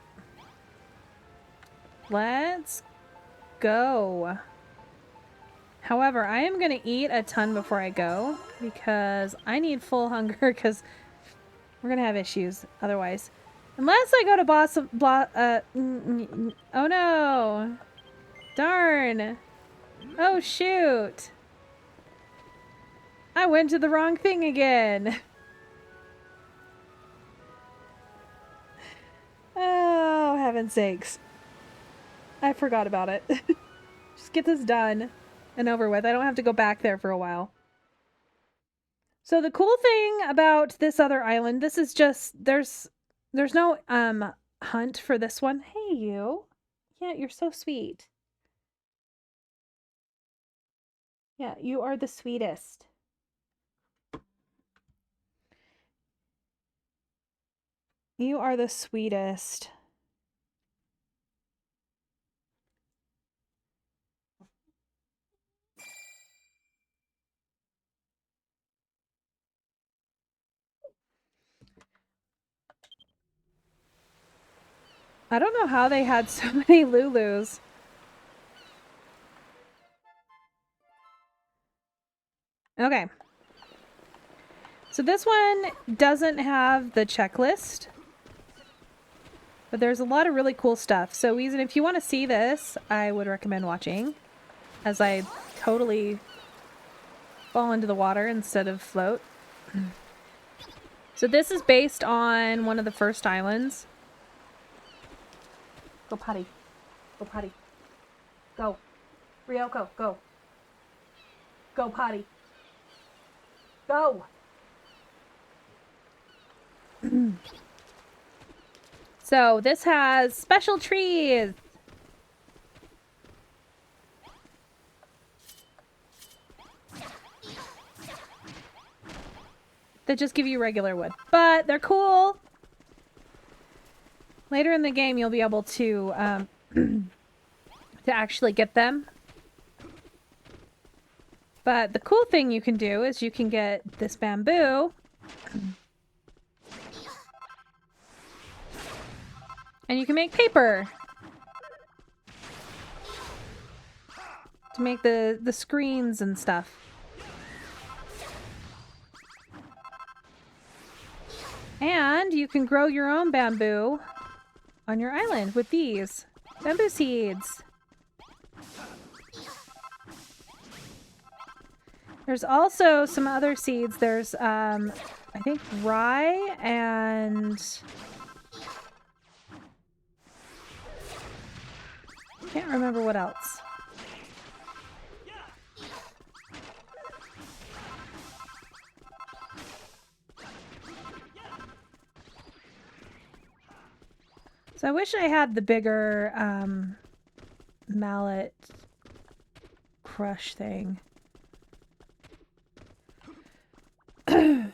A: Let's go. However, I am going to eat a ton before I go because I need full hunger because we're going to have issues otherwise. Unless I go to boss... oh no. Darn. Oh shoot. I went to the wrong thing again. Oh, heaven's sakes. I forgot about it. Just get this done and over with. I don't have to go back there for a while. So the cool thing about this other island, this is just, there's no hunt for this one. Hey, you. Yeah, you're so sweet. Yeah, you are the sweetest. You are the sweetest. I don't know how they had so many Lulus. Okay. So this one doesn't have the checklist. But there's a lot of really cool stuff. So, Weezin, if you want to see this, I would recommend watching, as I totally fall into the water instead of float. So this is based on one of the first islands. Go potty. Go potty. Go. Ryoko, go. Go potty. Go! So this has special trees. That just give you regular wood. But they're cool. Later in the game, you'll be able to to actually get them. But the cool thing you can do is you can get this bamboo. And you can make paper. To make the screens and stuff. And you can grow your own bamboo on your island with these bamboo seeds. There's also some other seeds. There's, I think, rye and... can't remember what else. So I wish I had the bigger mallet crush thing. So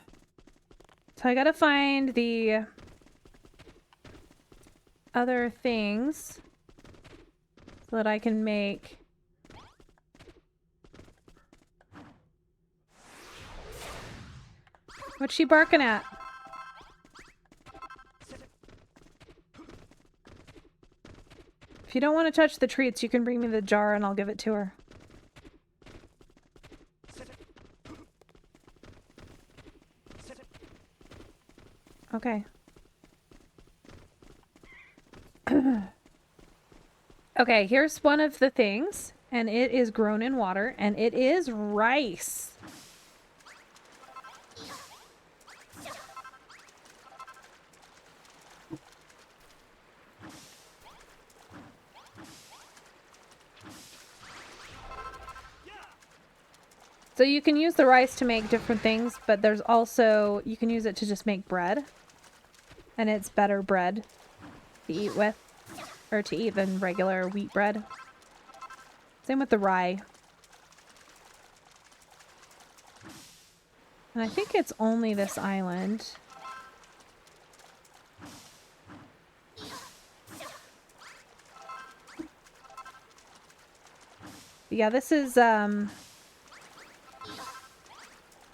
A: I gotta find the other things so that I can make what's she barking at? If you don't want to touch the treats, you can bring me the jar and I'll give it to her. Okay. Okay, here's one of the things, and it is grown in water, and it is rice. So you can use the rice to make different things, but there's also, you can use it to just make bread. And it's better bread to eat with, or to eat than regular wheat bread. Same with the rye. And I think it's only this island. Yeah, this is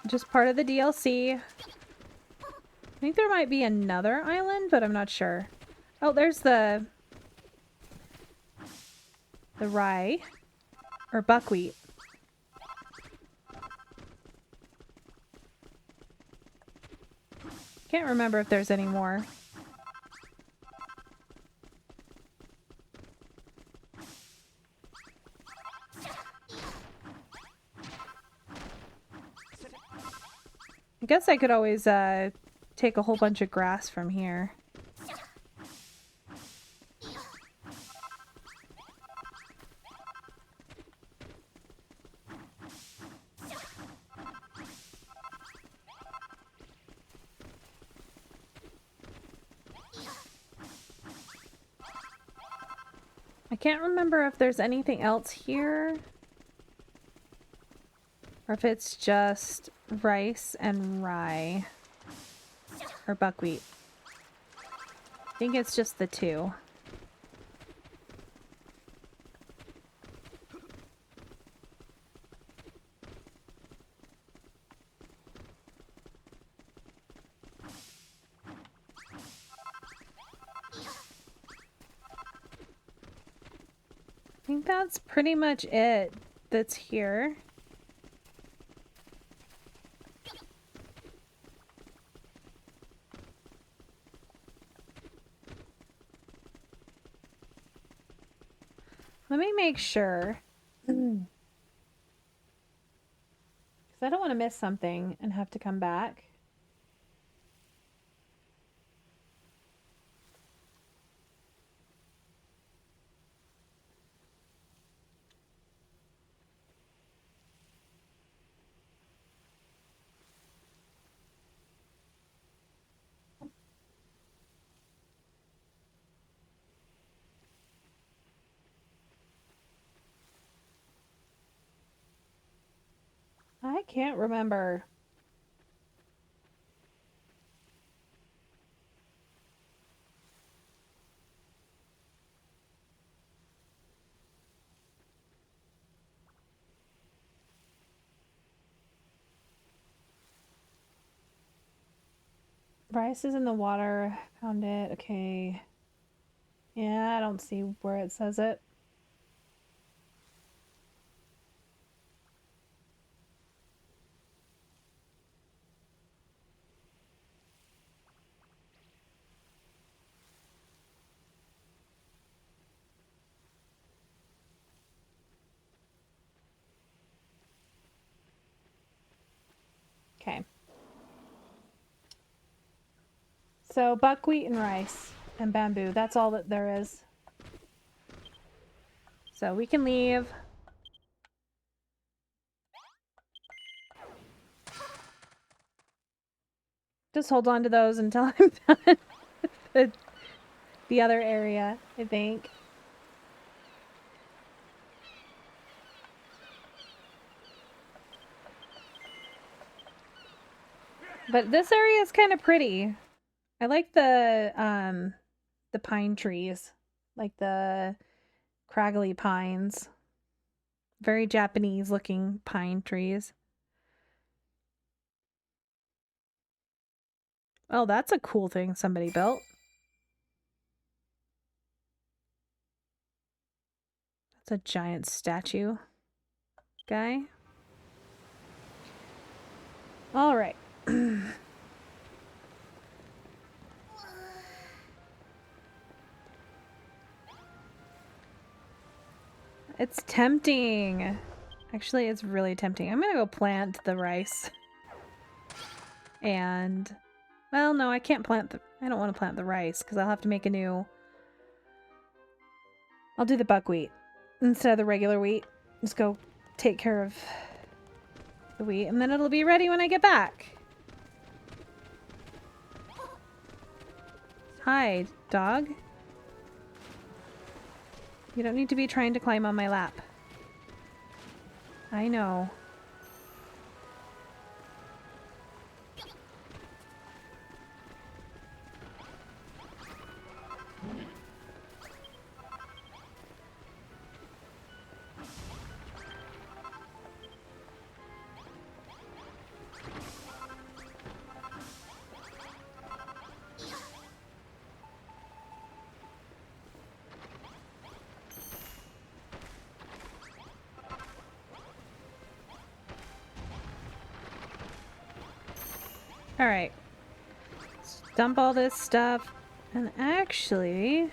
A: just part of the DLC. I think there might be another island, but I'm not sure. Oh, there's the rye or buckwheat. Can't remember if there's any more. I guess I could always take a whole bunch of grass from here. I can't remember if there's anything else here. Or if it's just rice and rye. Or buckwheat. I think it's just the two. I think that's pretty much it that's here. Let me make sure. Because I don't want to miss something and have to come back. I can't remember. Rice is in the water. Found it. Okay. Yeah, I don't see where it says it. Okay. So buckwheat and rice and bamboo. That's all that there is. So we can leave. Just hold on to those until I'm done with the other area, I think. But this area is kind of pretty. I like the pine trees, like the craggly pines. Very Japanese looking pine trees. Oh, that's a cool thing somebody built. That's a giant statue guy. All right. It's tempting. Actually, it's really tempting. I'm gonna go plant the rice. And, well, no, I can't plant the... I don't want to plant the rice because I'll have to make a new... I'll do the buckwheat instead of the regular wheat. Just go take care of the wheat and then it'll be ready when I get back. Hi, dog. You don't need to be trying to climb on my lap. I know. Alright. Dump all this stuff. And actually...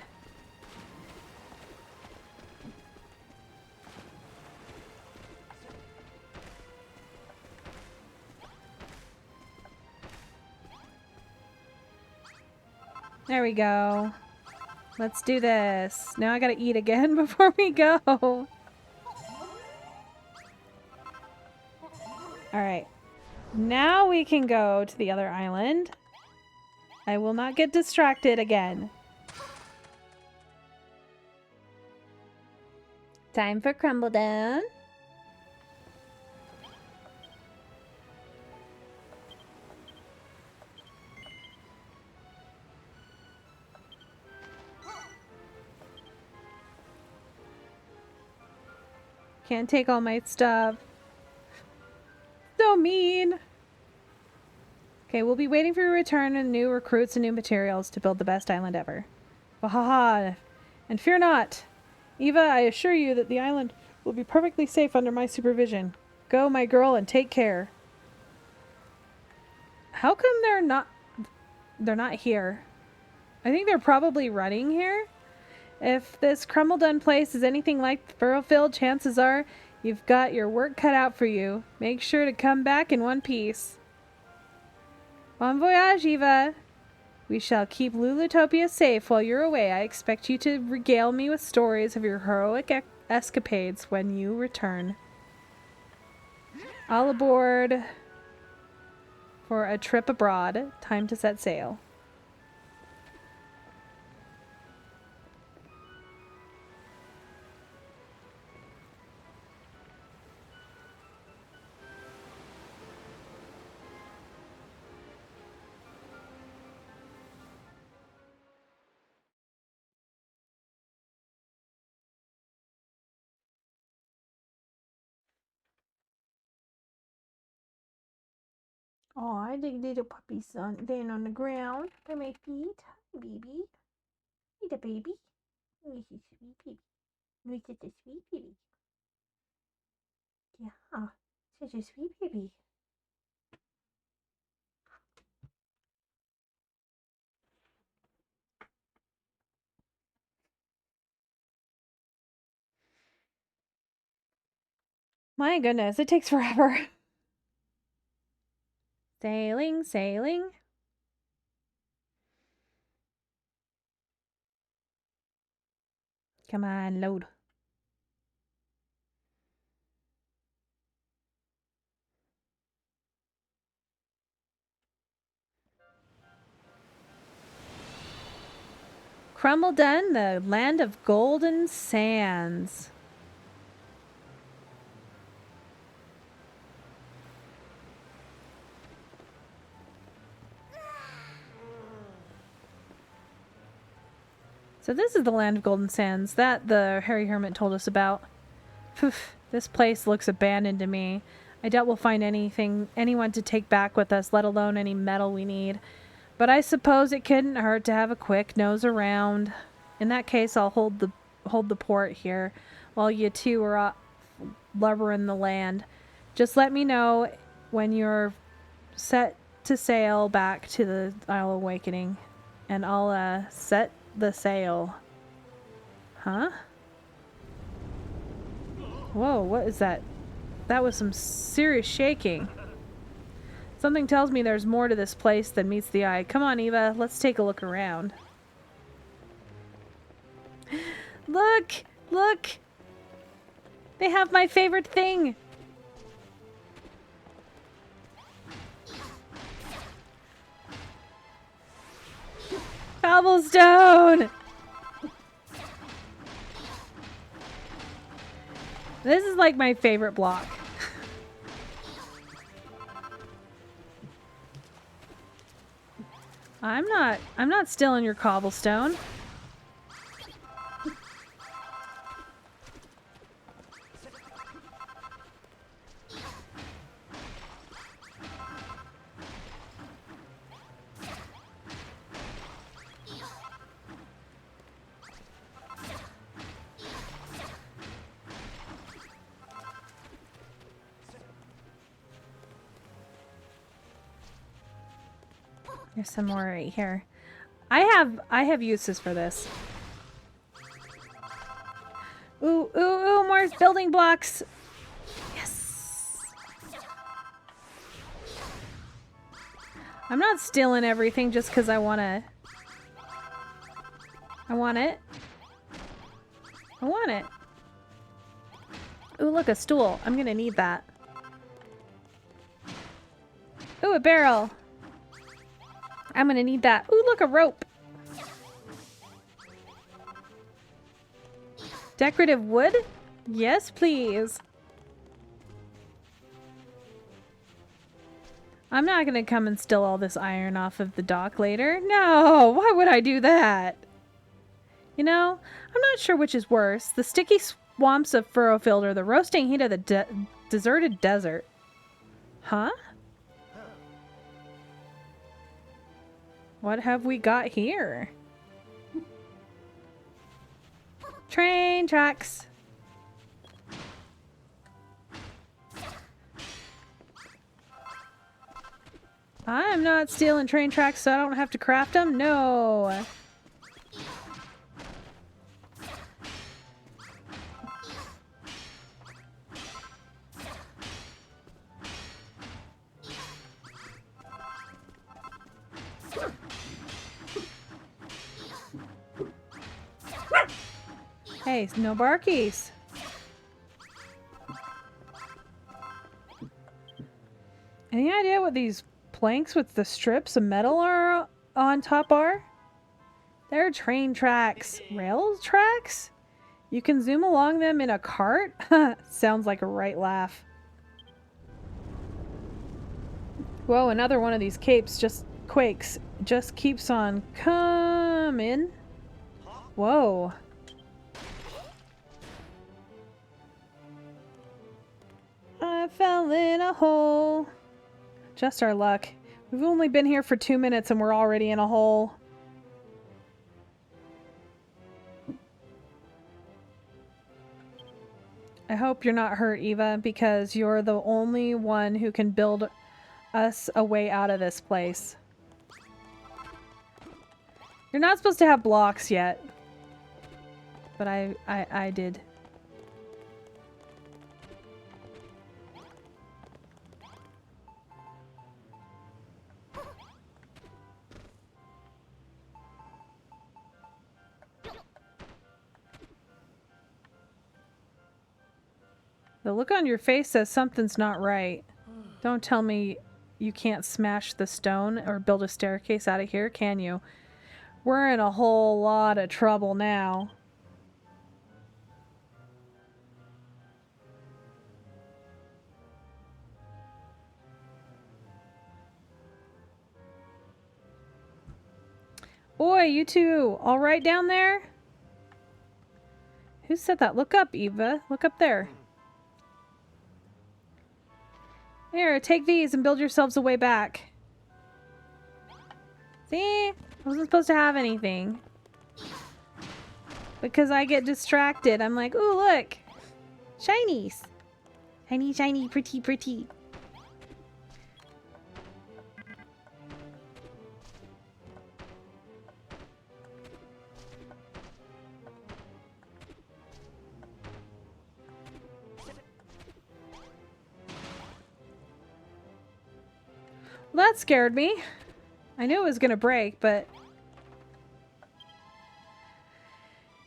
A: There we go. Let's do this. Now I gotta eat again before we go. Alright. Now we can go to the other island. I will not get distracted again. Time for crumble down. Can't take all my stuff. So mean. Okay, we'll be waiting for your return and new recruits and new materials to build the best island ever. Wahaha. And fear not. Eva, I assure you that the island will be perfectly safe under my supervision. Go, my girl, and take care. How come they're not here? I think they're probably running here. If this Crumbledon place is anything like Furrowfield, chances are you've got your work cut out for you. Make sure to come back in one piece. Bon voyage, Eva. We shall keep Lulutopia safe while you're away. I expect you to regale me with stories of your heroic escapades when you return. All aboard for a trip abroad. Time to set sail. Oh, I think little puppy's laying on the ground by my feet. Hi, baby. Hey, baby. This is sweet baby. Look at the sweet baby. Yeah, such a sweet baby. My goodness, it takes forever. Sailing, sailing. Come on, load. Crumbledon, the land of golden sands. So this is the land of golden sands that the Harry Hermit told us about. Poof, this place looks abandoned to me. I doubt we'll find anyone to take back with us, let alone any metal we need. But I suppose it couldn't hurt to have a quick nose around. In that case, I'll hold the port here, while you two are off lubbering the land. Just let me know when you're set to sail back to the Isle of Awakening, and I'll set the sail. Huh? Whoa, what is that? That was some serious shaking. Something tells me there's more to this place than meets the eye. Come on, Eva, let's take a look around. Look! Look! They have my favorite thing! Cobblestone! This is like my favorite block. I'm not stealing your cobblestone. There's some more right here. I have uses for this. Ooh, ooh, ooh, more building blocks. Yes. I'm not stealing everything just because I want it. I want it. Ooh, look, a stool. I'm gonna need that. Ooh, a barrel. I'm gonna need that. Ooh, look, a rope. Decorative wood? Yes, please. I'm not gonna come and steal all this iron off of the dock later. No, why would I do that? You know, I'm not sure which is worse. The sticky swamps of Furrowfield or the roasting heat of the deserted desert. Huh? What have we got here? Train tracks. I'm not stealing train tracks so I don't have to craft them. No. Hey, no barkies. Any idea what these planks with the strips of metal are on top are? They're train tracks. Rail tracks? You can zoom along them in a cart? Sounds like a right laugh. Whoa, another one of these capes just quakes. Just keeps on coming. Whoa. I fell in a hole. Just our luck. We've only been here for 2 minutes and we're already in a hole. I hope you're not hurt, Eva, because you're the only one who can build us a way out of this place. You're not supposed to have blocks yet. But I did. The look on your face says something's not right. Don't tell me you can't smash the stone or build a staircase out of here, can you? We're in a whole lot of trouble now. Boy, you two, all right down there? Who said that? Look up, Eva. Look up there. Here, take these and build yourselves a way back. See? I wasn't supposed to have anything. Because I get distracted. I'm like, ooh, look. Shinies. Shiny, shiny, pretty, pretty. Well, that scared me. I knew it was gonna break, but...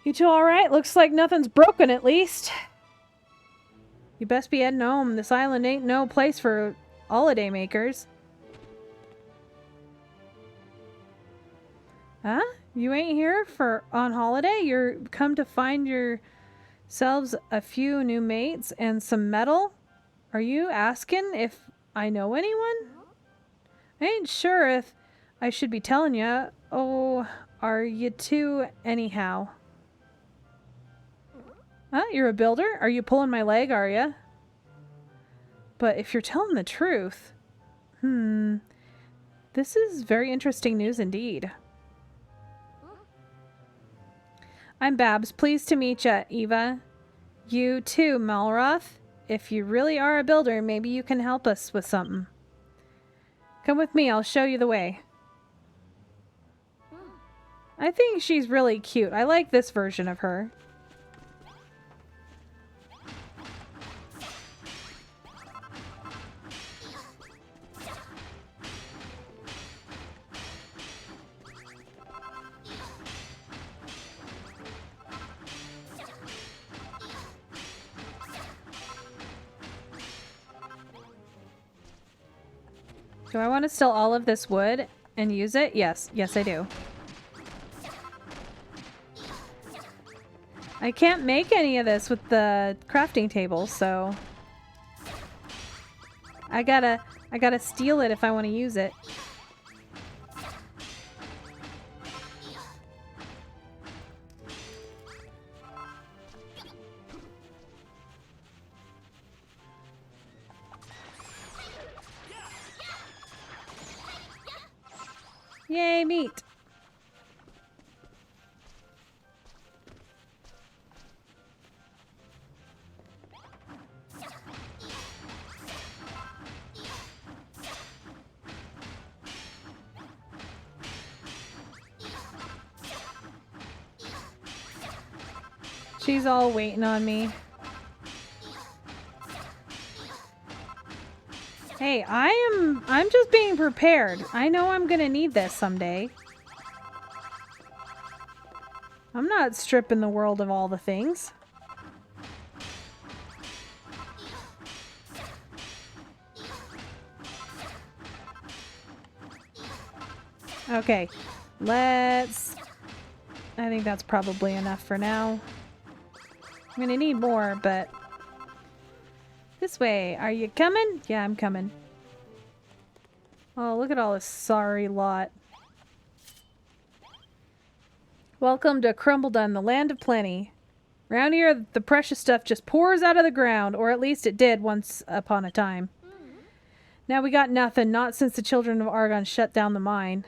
A: You two alright? Looks like nothing's broken, at least. You best be heading home. This island ain't no place for holiday makers. Huh? You ain't here on holiday? You're come to find yourselves a few new mates and some metal? Are you asking if I know anyone? I ain't sure if I should be telling ya. Oh, are you two anyhow? Huh? You're a builder? Are you pulling my leg, are ya? But if you're telling the truth... This is very interesting news indeed. I'm Babs. Pleased to meet ya, Eva. You too, Malroth. If you really are a builder, maybe you can help us with something. Come with me, I'll show you the way. I think she's really cute. I like this version of her. Do I want to steal all of this wood and use it? Yes. Yes, I do. I can't make any of this with the crafting table, so... I gotta steal it if I want to use it. Yay, meat! She's all waiting on me. Hey, I'm just being prepared. I know I'm gonna need this someday. I'm not stripping the world of all the things. Okay, let's... I think that's probably enough for now. I'm gonna need more, but... This way. Are you coming? Yeah, I'm coming. Oh, look at all this sorry lot. Welcome to Crumbledon, the land of plenty. Around here, the precious stuff just pours out of the ground, or at least it did once upon a time. Now we got nothing, not since the children of Argon shut down the mine.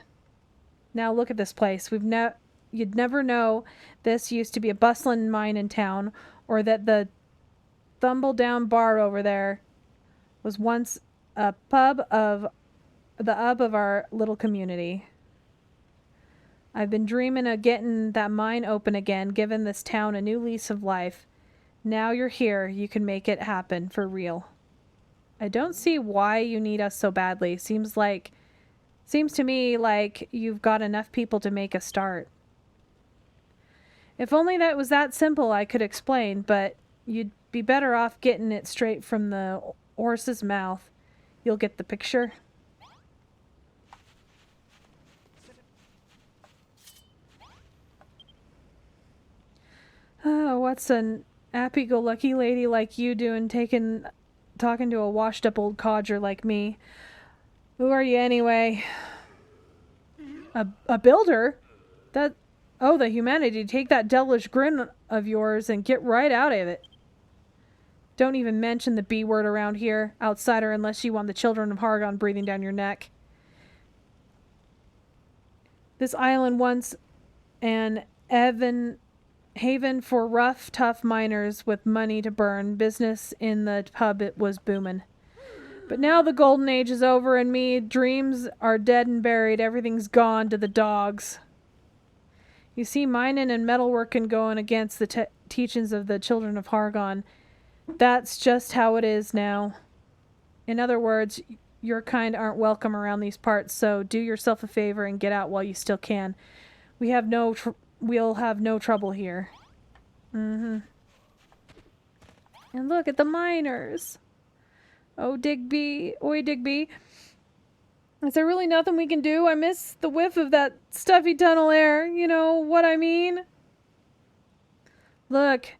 A: Now look at this place. You'd never know this used to be a bustling mine in town, or that the Thumbledown bar over there was once a pub of the hub of our little community. I've been dreaming of getting that mine open again, giving this town a new lease of life. Now you're here, you can make it happen for real. I don't see why you need us so badly. Seems to me like you've got enough people to make a start. If only that was that simple, I could explain, but you'd be better off getting it straight from the horse's mouth. You'll get the picture. Oh, what's an happy-go-lucky lady like you doing talking to a washed-up old codger like me? Who are you anyway? A builder? Oh, the humanity. Take that devilish grin of yours and get right out of it. Don't even mention the B word around here, outsider, unless you want the children of Hargon breathing down your neck. This island once an haven for rough, tough miners with money to burn. Business in the pub, it was boomin'. But now the golden age is over and me dreams are dead and buried. Everything's gone to the dogs. You see, mining and metalworking going against the teachings of the children of Hargon. That's just how it is now. In other words, your kind aren't welcome around these parts, so do yourself a favor and get out while you still can. We'll have no trouble here. And look at the miners. Oh, Digby. Oi, Digby. Is there really nothing we can do? I miss the whiff of that stuffy tunnel air. You know what I mean? Look,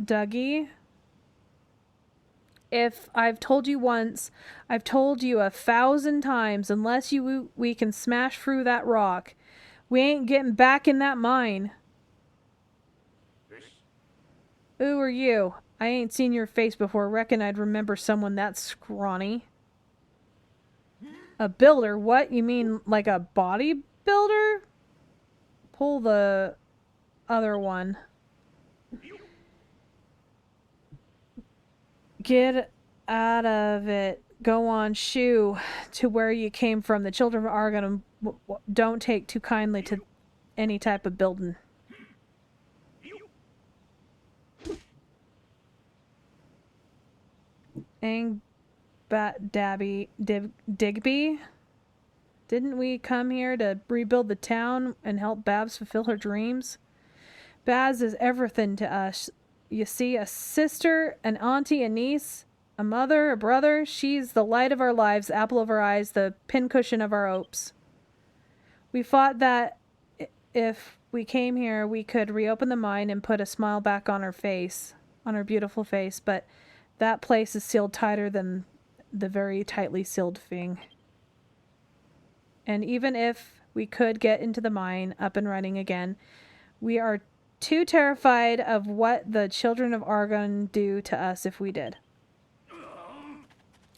A: Dougie. If I've told you once, I've told you 1,000 times, unless we can smash through that rock, we ain't getting back in that mine. Who are you? I ain't seen your face before. Reckon I'd remember someone that scrawny. A builder? What? You mean like a bodybuilder? Pull the other one. Get out of it. Go on, shoo to where you came from. The children of Argon don't take too kindly to any type of building. Digby? Didn't we come here to rebuild the town and help Babs fulfill her dreams? Babs is everything to us. You see, a sister, an auntie, a niece, a mother, a brother. She's the light of our lives, apple of our eyes, the pincushion of our hopes. We thought that if we came here, we could reopen the mine and put a smile back on her face, on her beautiful face, but that place is sealed tighter than the very tightly sealed thing. And even if we could get into the mine up and running again, we are too terrified of what the children of Argon do to us if we did.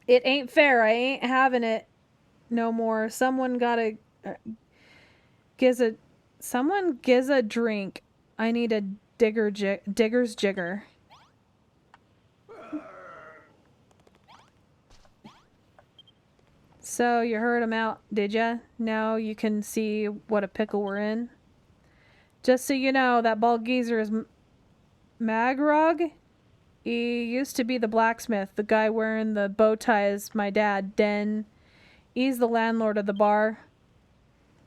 A: It ain't fair. I ain't having it no more. Someone gotta someone gives a drink. I need a digger's jigger. So you heard him out, did ya? Now you can see what a pickle we're in. Just so you know, that bald geezer is Magrog. He used to be the blacksmith. The guy wearing the bow tie is my dad, Den. He's the landlord of the bar.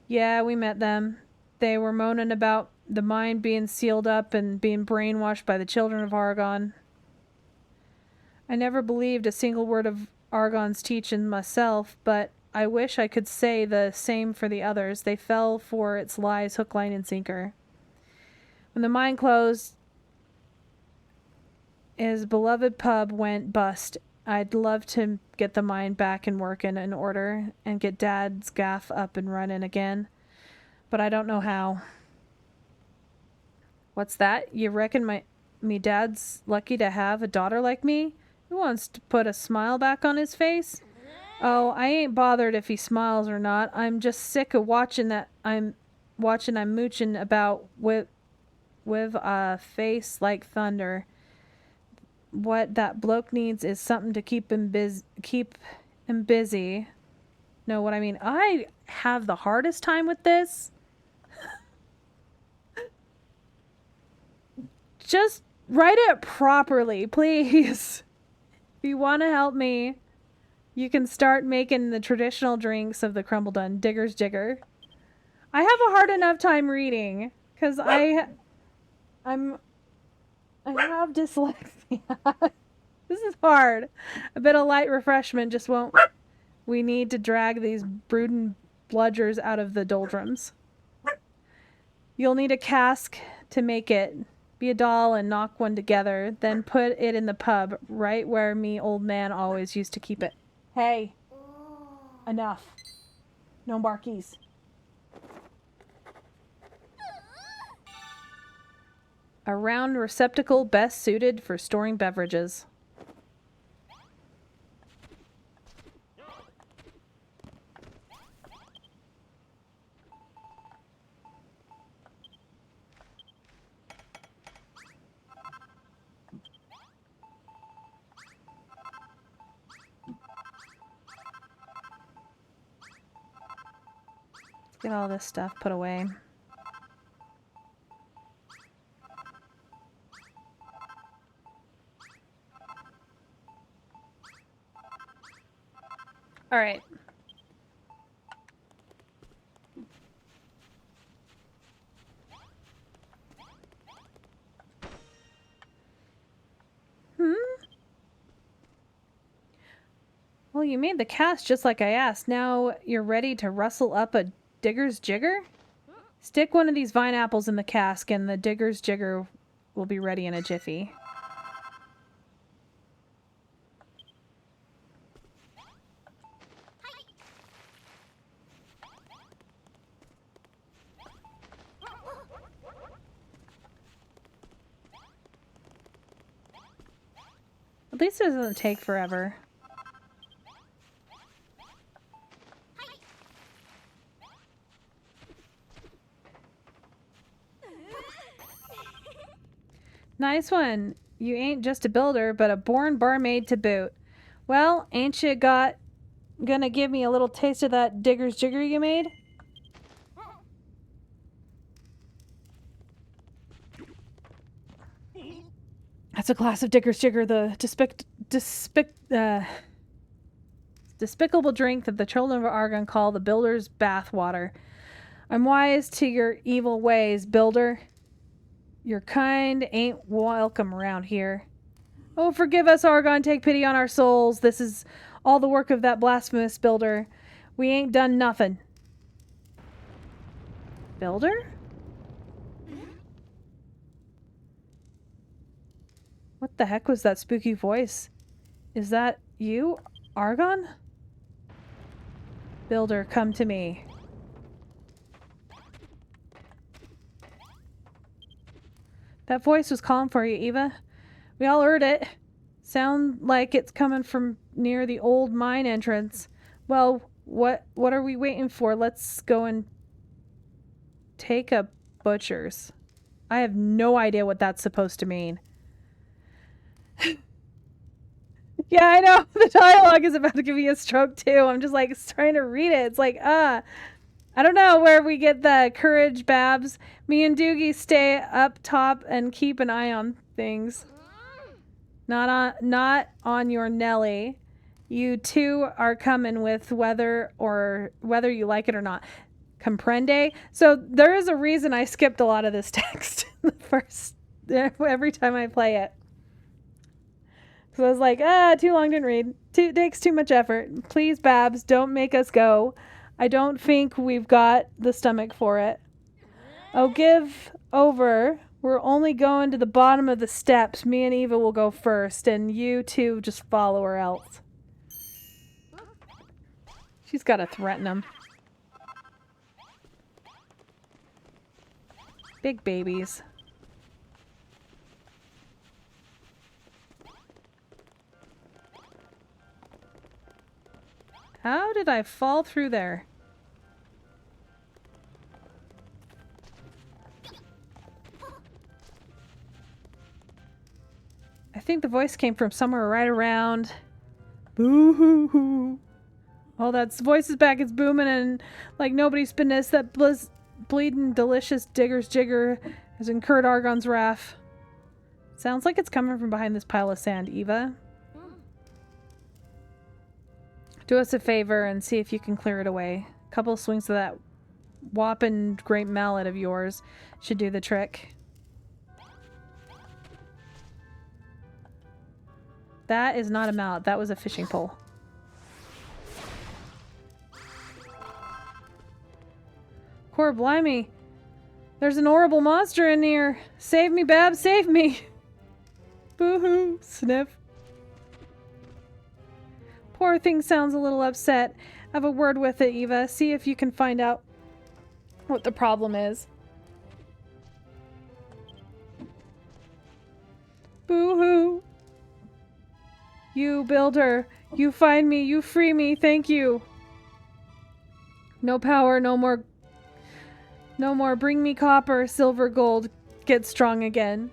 A: Yeah, we met them. They were moaning about the mind being sealed up and being brainwashed by the children of Argon. I never believed a single word of Argon's teaching myself, but I wish I could say the same for the others. They fell for its lies hook, line, and sinker. When the mine closed, his beloved pub went bust. I'd love to get the mine back and working in order and get Dad's gaff up and running again, but I don't know how. What's that? You reckon me dad's lucky to have a daughter like me? Who wants to put a smile back on his face? Oh, I ain't bothered if he smiles or not. I'm just sick of watching I'm mooching about with a face like thunder. What that bloke needs is something to keep him busy. Know what I mean? I have the hardest time with this. Just write it properly, please. If you want to help me, you can start making the traditional drinks of the Crumbledon, Digger's Jigger. I have a hard enough time reading because I have dyslexia. This is hard. A bit of light refreshment just won't. We need to drag these brooding bludgers out of the doldrums. You'll need a cask to make it. Be a doll and knock one together, then put it in the pub, right where me old man always used to keep it. Hey, enough. No barkies. A round receptacle best suited for storing beverages. Get all this stuff put away. All right. Well, you made the cast just like I asked. Now you're ready to rustle up a Digger's Jigger? Stick one of these vine apples in the cask and the Digger's Jigger will be ready in a jiffy. At least it doesn't take forever. Nice one. You ain't just a builder, but a born barmaid to boot. Well, ain't you gonna give me a little taste of that Digger's Jigger you made? That's a glass of Digger's Jigger, the despicable drink that the children of Argon call the builder's bathwater. I'm wise to your evil ways, builder. Your kind ain't welcome around here. Oh, forgive us, Argon. Take pity on our souls. This is all the work of that blasphemous builder. We ain't done nothing. Builder? What the heck was that spooky voice? Is that you, Argon? Builder, come to me. That voice was calling for you, Eva. We all heard it. Sound like it's coming from near the old mine entrance. Well, what are we waiting for? Let's go and take a butcher's. I have no idea what that's supposed to mean. Yeah, I know. The dialogue is about to give me a stroke too. I'm just like trying to read it. It's like, I don't know where we get the courage, Babs. Me and Doogie stay up top and keep an eye on things. Not on your Nelly. You two are coming with whether you like it or not. Comprende? So there is a reason I skipped a lot of this text the first every time I play it. So I was like, too long, didn't read. Takes too much effort. Please, Babs, don't make us go. I don't think we've got the stomach for it. Oh, give over. We're only going to the bottom of the steps. Me and Eva will go first, and you two just follow her else. She's got to threaten him. Big babies. How did I fall through there? I think the voice came from somewhere right around. Boo-hoo-hoo. Oh, that's voice is back. It's booming and like nobody's business. That bleeding delicious digger's jigger has incurred Argon's wrath. Sounds like it's coming from behind this pile of sand, Eva. Do us a favor and see if you can clear it away. A couple of swings of that whopping great mallet of yours should do the trick. That is not a mallet. That was a fishing pole. Poor blimey. There's an horrible monster in here. Save me, Babs, save me. Boo-hoo. Sniff. Poor thing sounds a little upset. Have a word with it, Eva. See if you can find out what the problem is. Boo-hoo. You builder. You find me. You free me. Thank you. No power. No more. No more. Bring me copper, silver, gold. Get strong again.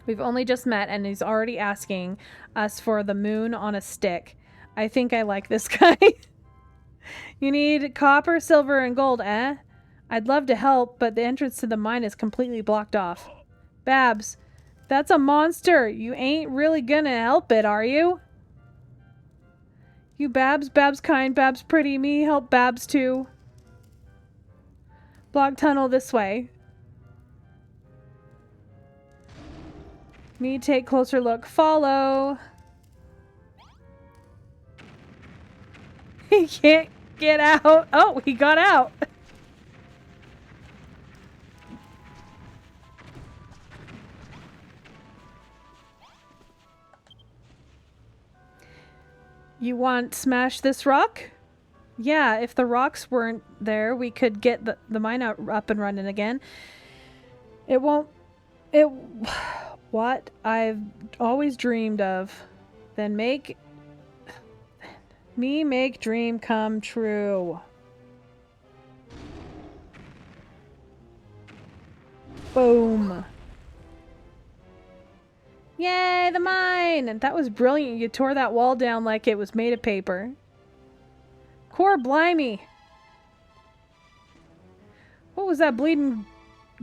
A: We've only just met and he's already asking us for the moon on a stick. I think I like this guy. You need copper, silver, and gold, eh? I'd love to help, but the entrance to the mine is completely blocked off. Babs, that's a monster. You ain't really gonna help it, are you? You Babs, Babs kind, Babs pretty. Me help Babs too. Block tunnel this way. Me take closer look. Follow. He can't get out. Oh, he got out. You want smash this rock? Yeah, if the rocks weren't there, we could get the mine up and running again. It won't... What I've always dreamed of. Then make dream come true. Boom. Yay, the mine! And that was brilliant. You tore that wall down like it was made of paper. Core blimey. What was that bleeding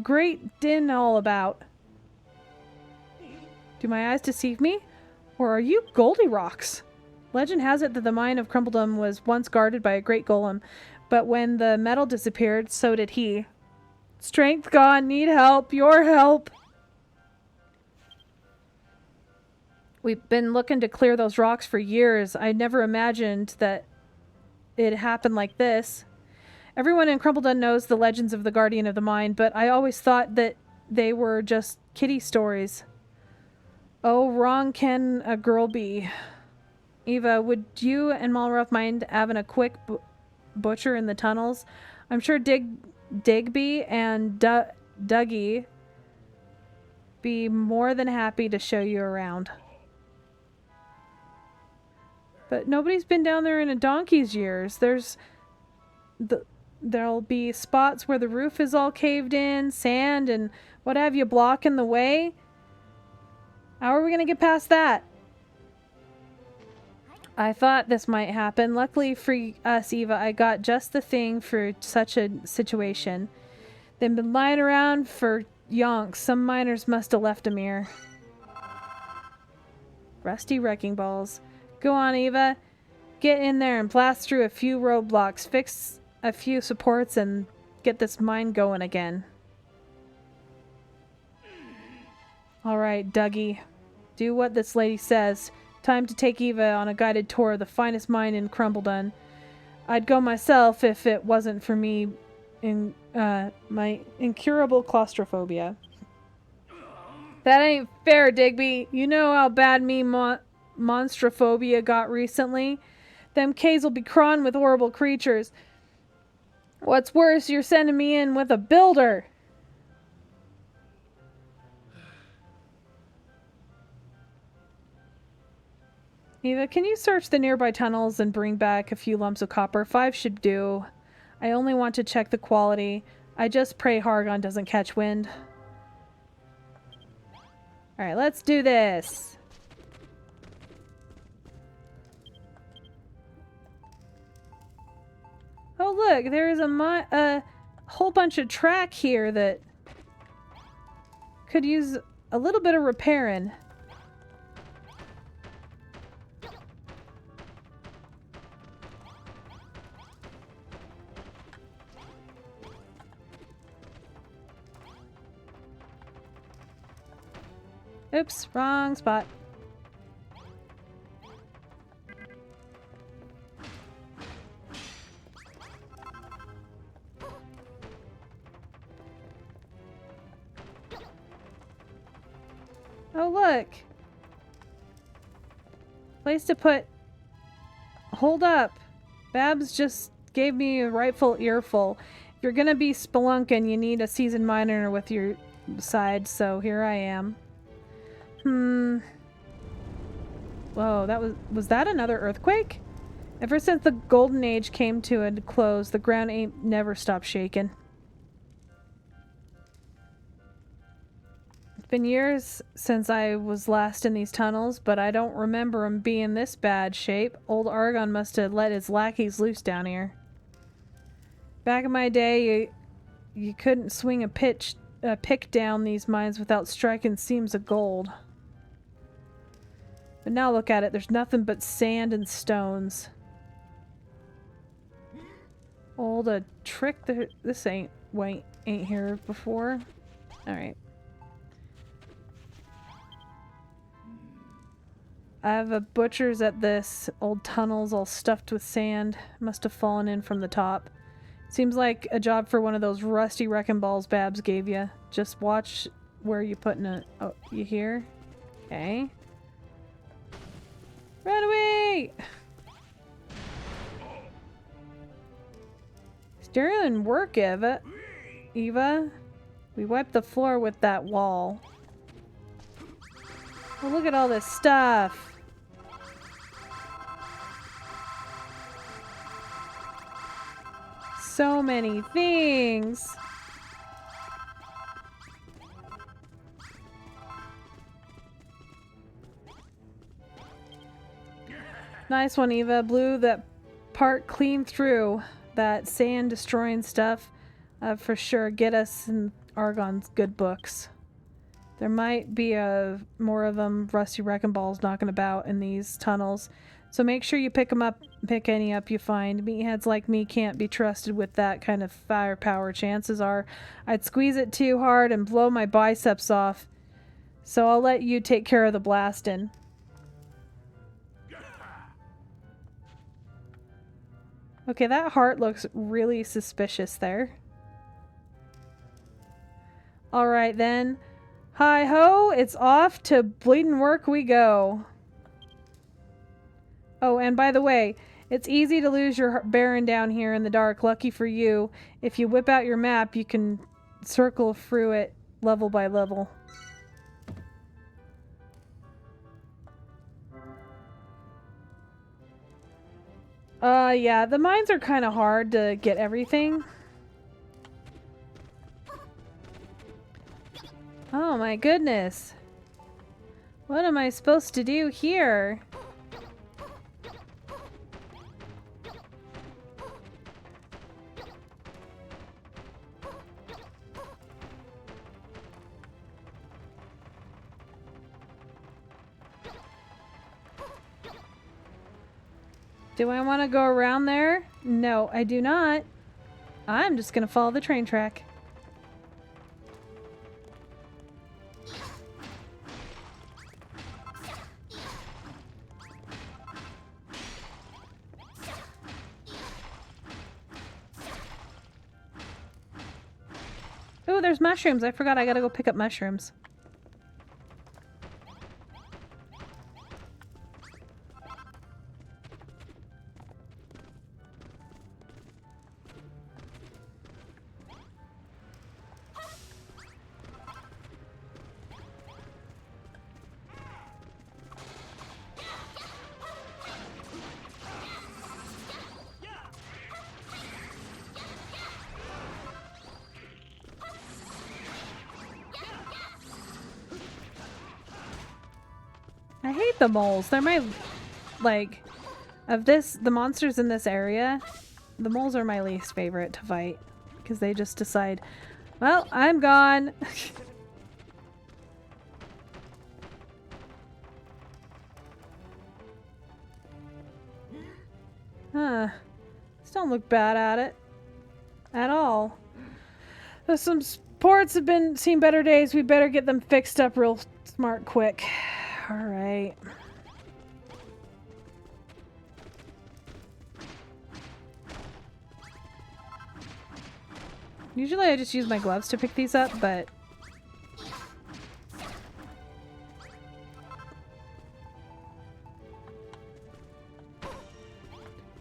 A: great din all about? Do my eyes deceive me? Or are you Goldilocks? Legend has it that the mine of Crumbledom was once guarded by a great golem, but when the metal disappeared, so did he. Strength gone, need help, your help. We've been looking to clear those rocks for years. I never imagined that it happened like this. Everyone in Crumbledon knows the legends of the Guardian of the Mine, but I always thought that they were just kiddie stories. Oh, wrong can a girl be. Eva, would you and Malroth mind having a quick butcher in the tunnels? I'm sure Digby and Dougie be more than happy to show you around. But nobody's been down there in a donkey's years. There'll be spots where the roof is all caved in, sand and what have you blocking the way. How are we going to get past that? I thought this might happen. Luckily for us, Eva, I got just the thing for such a situation. They've been lying around for yonks. Some miners must have left them here. Rusty wrecking balls. Go on, Eva. Get in there and blast through a few roadblocks. Fix a few supports and get this mine going again. Alright, Dougie. Do what this lady says. Time to take Eva on a guided tour of the finest mine in Crumbledon. I'd go myself if it wasn't for me in my incurable claustrophobia. That ain't fair, Digby. You know how bad me monstrophobia got recently? Them caves will be crawling with horrible creatures. What's worse, you're sending me in with a builder. Eva, can you search the nearby tunnels and bring back a few lumps of copper? 5 should do. I only want to check the quality. I just pray Hargon doesn't catch wind. Alright, let's do this. Oh look, there's a whole bunch of track here that could use a little bit of repairing. Oops, wrong spot. Oh, look. Place to put... Hold up. Babs just gave me a rightful earful. If you're gonna be spelunking, you need a seasoned miner with your side, so here I am. Whoa, was that another earthquake? Ever since the Golden Age came to a close, the ground ain't never stopped shaking. It's been years since I was last in these tunnels, but I don't remember 'em being this bad shape. Old Argon must have let his lackeys loose down here. Back in my day, you couldn't swing a pick down these mines without striking seams of gold. But now look at it, there's nothing but sand and stones. Old a trick that this ain't here before. Alright. I have a butcher's at this. Old tunnels all stuffed with sand. Must have fallen in from the top. Seems like a job for one of those rusty wrecking balls Babs gave you. Just watch where you putting it. Oh, you hear? Okay. Run away! Sterling work, Eva. We wiped the floor with that wall. Oh, look at all this stuff. So many things. Nice one, Eva. Blew that part clean through. That sand destroying stuff for sure get us in Argon's good books. There might be more of them rusty wrecking balls knocking about in these tunnels. So make sure you pick any up you find. Meatheads like me can't be trusted with that kind of firepower. Chances are I'd squeeze it too hard and blow my biceps off. So I'll let you take care of the blasting. Okay, that heart looks really suspicious there. Alright then. Hi-ho, it's off to bleeding work we go. Oh, and by the way, it's easy to lose your bearing down here in the dark. Lucky for you, if you whip out your map, you can circle through it level by level. Yeah, the mines are kind of hard to get everything. Oh my goodness. What am I supposed to do here? Do I want to go around there? No, I do not. I'm just gonna follow the train track. Oh, there's mushrooms. I forgot I gotta go pick up mushrooms. I hate the moles. They're my, like, the monsters in this area, the moles are my least favorite to fight. Because they just decide, well, I'm gone. Huh. Just don't look bad at it. At all. Some sports have seen better days. We better get them fixed up real smart quick. Alright. Usually I just use my gloves to pick these up, but...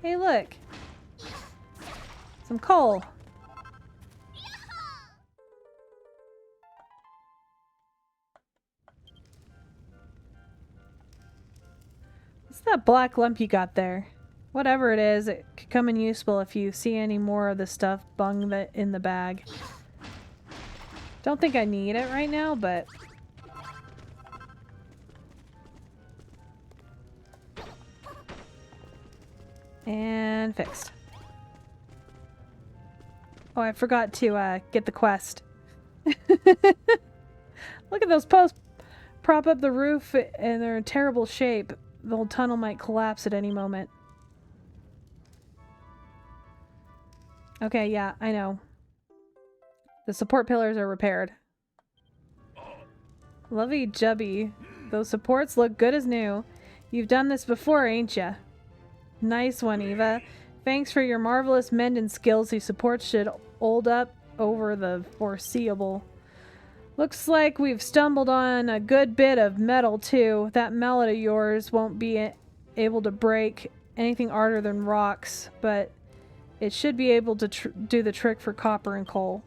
A: Hey, look! Some coal! What's that black lump you got there? Whatever it is, it could come in useful if you see any more of the stuff bung in the bag. Don't think I need it right now, but... And fixed. Oh, I forgot to get the quest. Look at those posts prop up the roof and they're in terrible shape. The whole tunnel might collapse at any moment. Okay, yeah, I know. The support pillars are repaired. Lovey jubby. Those supports look good as new. You've done this before, ain't ya? Nice one, Eva. Thanks for your marvelous mending skills. These supports should hold up over the foreseeable. Looks like we've stumbled on a good bit of metal, too. That mallet of yours won't be able to break anything harder than rocks, but it should be able to do the trick for copper and coal.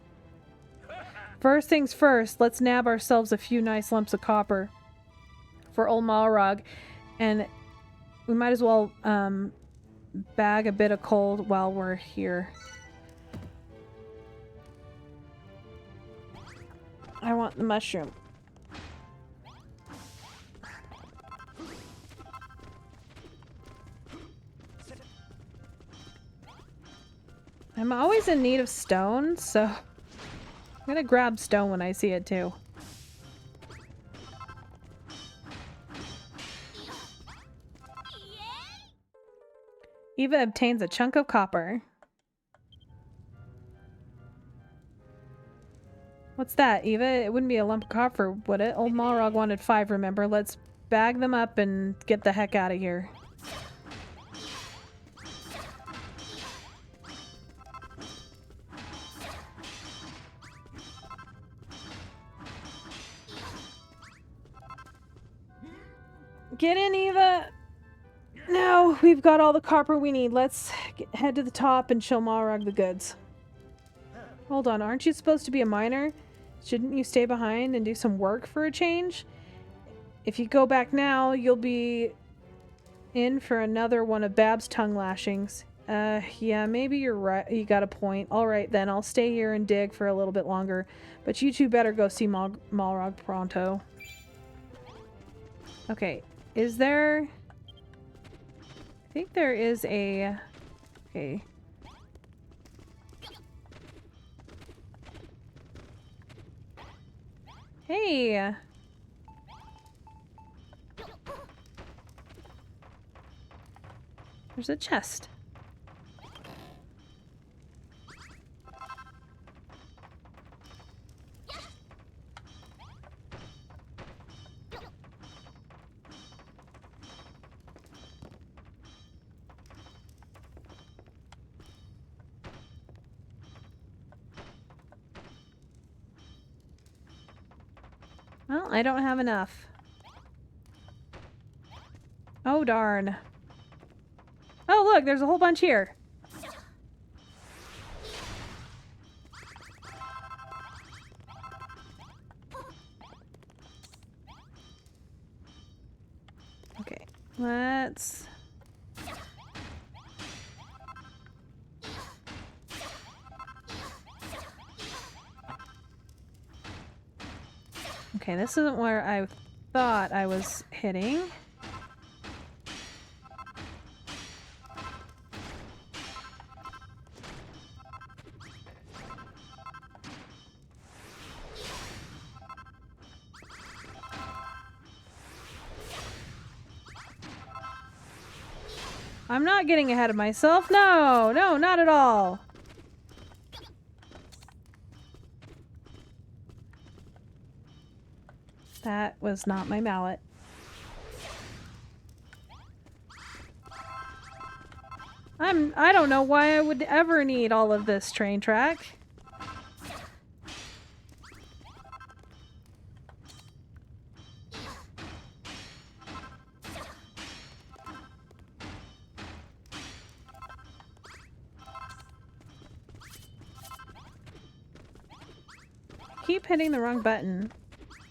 A: First things first, let's nab ourselves a few nice lumps of copper for old Malrog, and we might as well bag a bit of coal while we're here. I want the mushroom. I'm always in need of stone, so I'm gonna grab stone when I see it too. Eva obtains a chunk of copper. What's that, Eva? It wouldn't be a lump of copper, would it? Old Malrog wanted 5, remember? Let's bag them up and get the heck out of here. Get in, Eva! Now we've got all the copper we need. Let's head to the top and show Malrog the goods. Hold on, aren't you supposed to be a miner? Shouldn't you stay behind and do some work for a change? If you go back now, you'll be in for another one of Bab's tongue lashings. Yeah, maybe you're right. You got a point. Alright then, I'll stay here and dig for a little bit longer. But you two better go see Malrog pronto. Okay, is there... I think there is a... Okay. Hey! There's a chest. Well, I don't have enough. Oh, darn. Oh, look, there's a whole bunch here. Okay, let's... Okay, this isn't where I thought I was hitting. I'm not getting ahead of myself. No, no, not at all. That was not my mallet. I don't know why I would ever need all of this train track. Keep hitting the wrong button.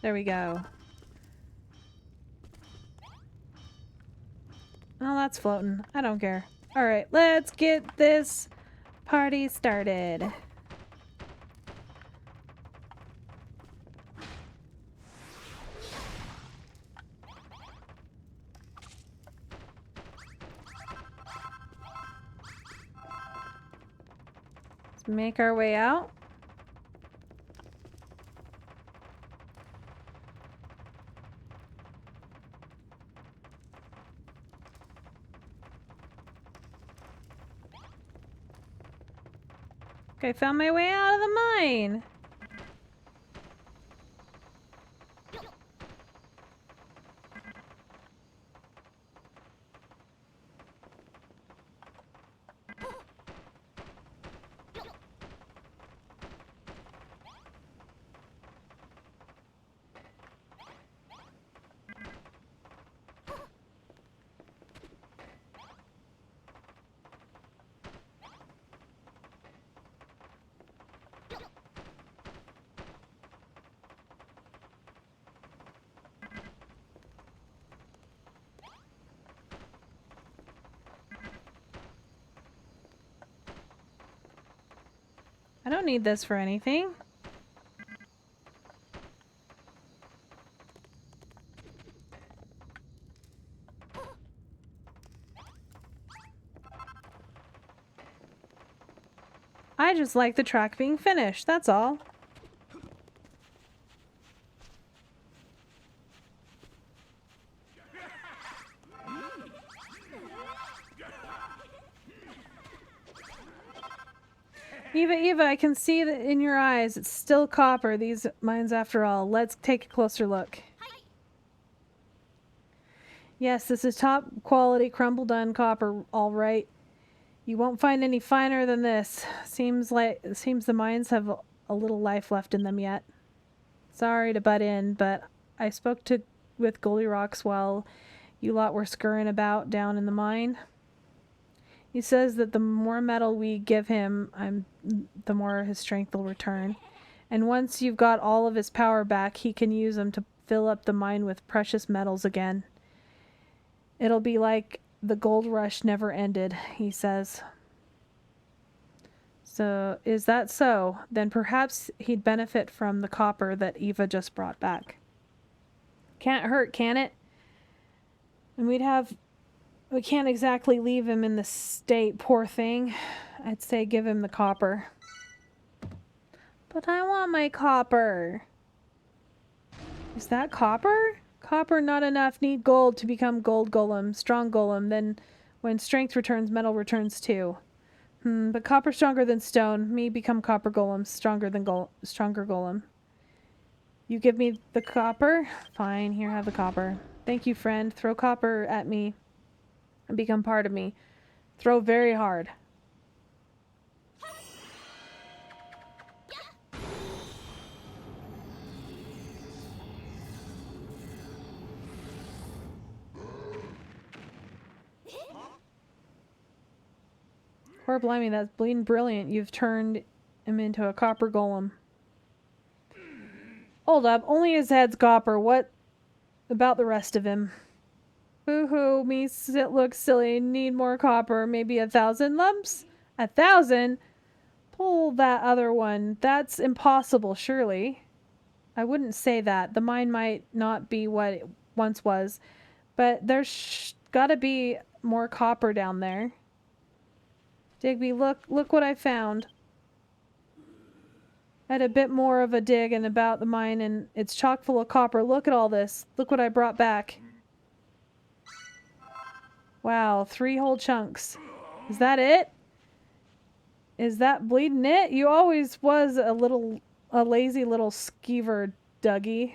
A: There we go. Oh, that's floating. I don't care. Alright, let's get this party started. Let's make our way out. Okay, found my way out of the mine. I don't need this for anything. I just like the track being finished, that's all. Eva, I can see that in your eyes. It's still copper, these mines after all. Let's take a closer look. Yes, this is top quality crumble done copper, all right. You won't find any finer than this. Seems the mines have a little life left in them yet. Sorry to butt in, but I spoke with Goldilocks while you lot were scurrying about down in the mine. He says that the more metal we give him, the more his strength will return. And once you've got all of his power back, he can use them to fill up the mine with precious metals again. It'll be like the gold rush never ended, he says. So, is that so? Then perhaps he'd benefit from the copper that Eva just brought back. Can't hurt, can it? And we can't exactly leave him in this state, poor thing. I'd say give him the copper. But I want my copper. Is that copper? Copper not enough. Need gold to become gold golem. Strong golem. Then when strength returns, metal returns too. But copper stronger than stone. Me become copper golem. Stronger golem. You give me the copper? Fine, here, have the copper. Thank you, friend. Throw copper at me and become part of me. Throw very hard. Poor blimey, that's bleeding brilliant. You've turned him into a copper golem. Hold up, only his head's copper. What about the rest of him? Boo-hoo, me looks silly. Need more copper. Maybe 1,000 lumps? 1,000? Pull that other one. That's impossible, surely. I wouldn't say that. The mine might not be what it once was, but there's gotta be more copper down there. Digby, look what I found. I had a bit more of a dig and about the mine, and it's chock full of copper. Look at all this. Look what I brought back. Wow, 3 whole chunks. Is that it? Is that bleeding it? You always was a lazy little skeever, Dougie.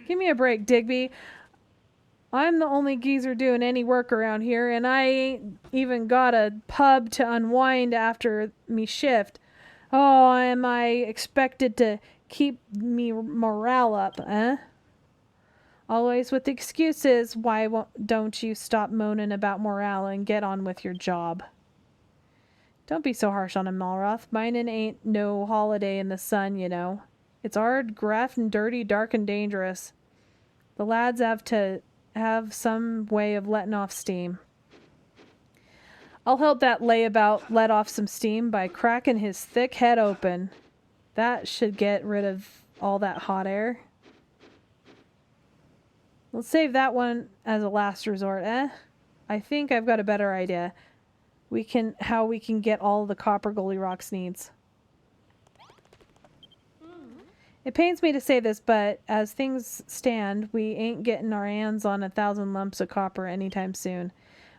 A: Give me a break, Digby. I'm the only geezer doing any work around here, and I ain't even got a pub to unwind after me shift. Oh, am I expected to keep me morale up, eh? Always with excuses. Why don't you stop moaning about morale and get on with your job? Don't be so harsh on him, Malroth. Mining ain't no holiday in the sun, you know. It's hard, graft, and dirty, dark, and dangerous. The lads have to have some way of letting off steam. I'll help that layabout let off some steam by cracking his thick head open. That should get rid of all that hot air. We'll save that one as a last resort, eh? I think I've got a better idea. How we can get all the copper Goldilocks needs. It pains me to say this, but as things stand, we ain't getting our hands on 1,000 lumps of copper anytime soon.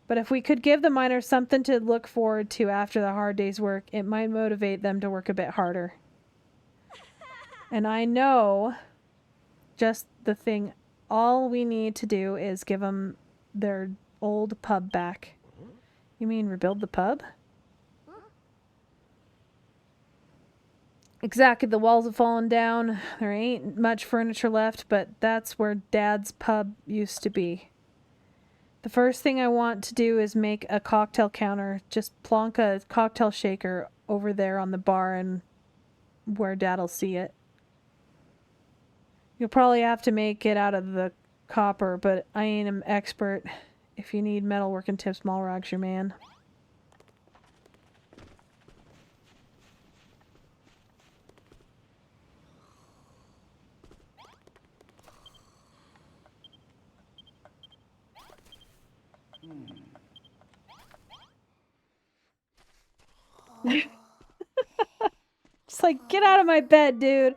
A: But if we could give the miners something to look forward to after the hard day's work, it might motivate them to work a bit harder. And I know just the thing. All we need to do is give them their old pub back. You mean rebuild the pub? Exactly, the walls have fallen down. There ain't much furniture left, but that's where Dad's pub used to be. The first thing I want to do is make a cocktail counter. Just plonk a cocktail shaker over there on the bar and where Dad'll see it. You'll probably have to make it out of the copper, but I ain't an expert. If you need metalworking tips, Malrog's your man. Just like, get out of my bed, dude.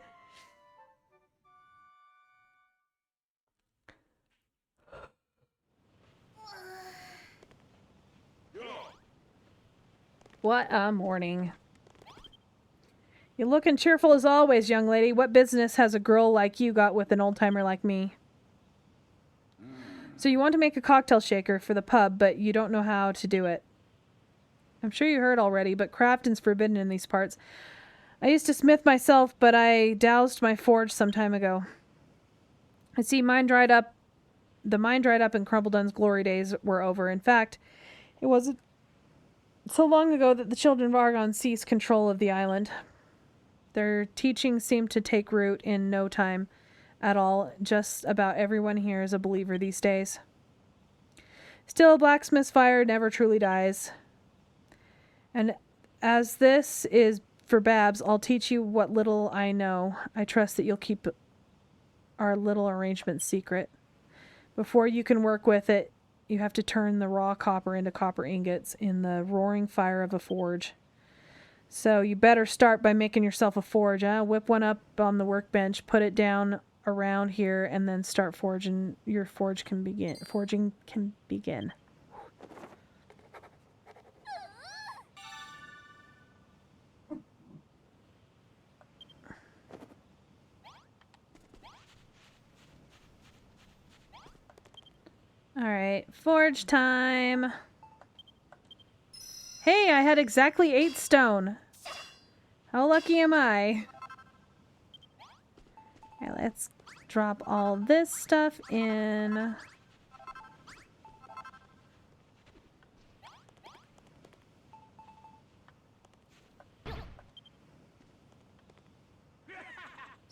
A: What a morning. You're looking cheerful as always, young lady. What business has a girl like you got with an old-timer like me? So you want to make a cocktail shaker for the pub, but you don't know how to do it. I'm sure you heard already, but crafting's forbidden in these parts. I used to smith myself, but I doused my forge some time ago. I see the mine dried up and Crumbledon's glory days were over. In fact, it wasn't so long ago that the children of Argon ceased control of the island. Their teachings seemed to take root in no time at all. Just about everyone here is a believer these days. Still, a blacksmith's fire never truly dies. And as this is for Babs, I'll teach you what little I know. I trust that you'll keep our little arrangement secret. Before you can work with it, you have to turn the raw copper into copper ingots in the roaring fire of a forge. So you better start by making yourself a forge, huh? Whip one up on the workbench, put it down around here, and then start forging. Your forging can begin. Alright, forge time. Hey, I had exactly 8 stone. How lucky am I? Alright, let's drop all this stuff in.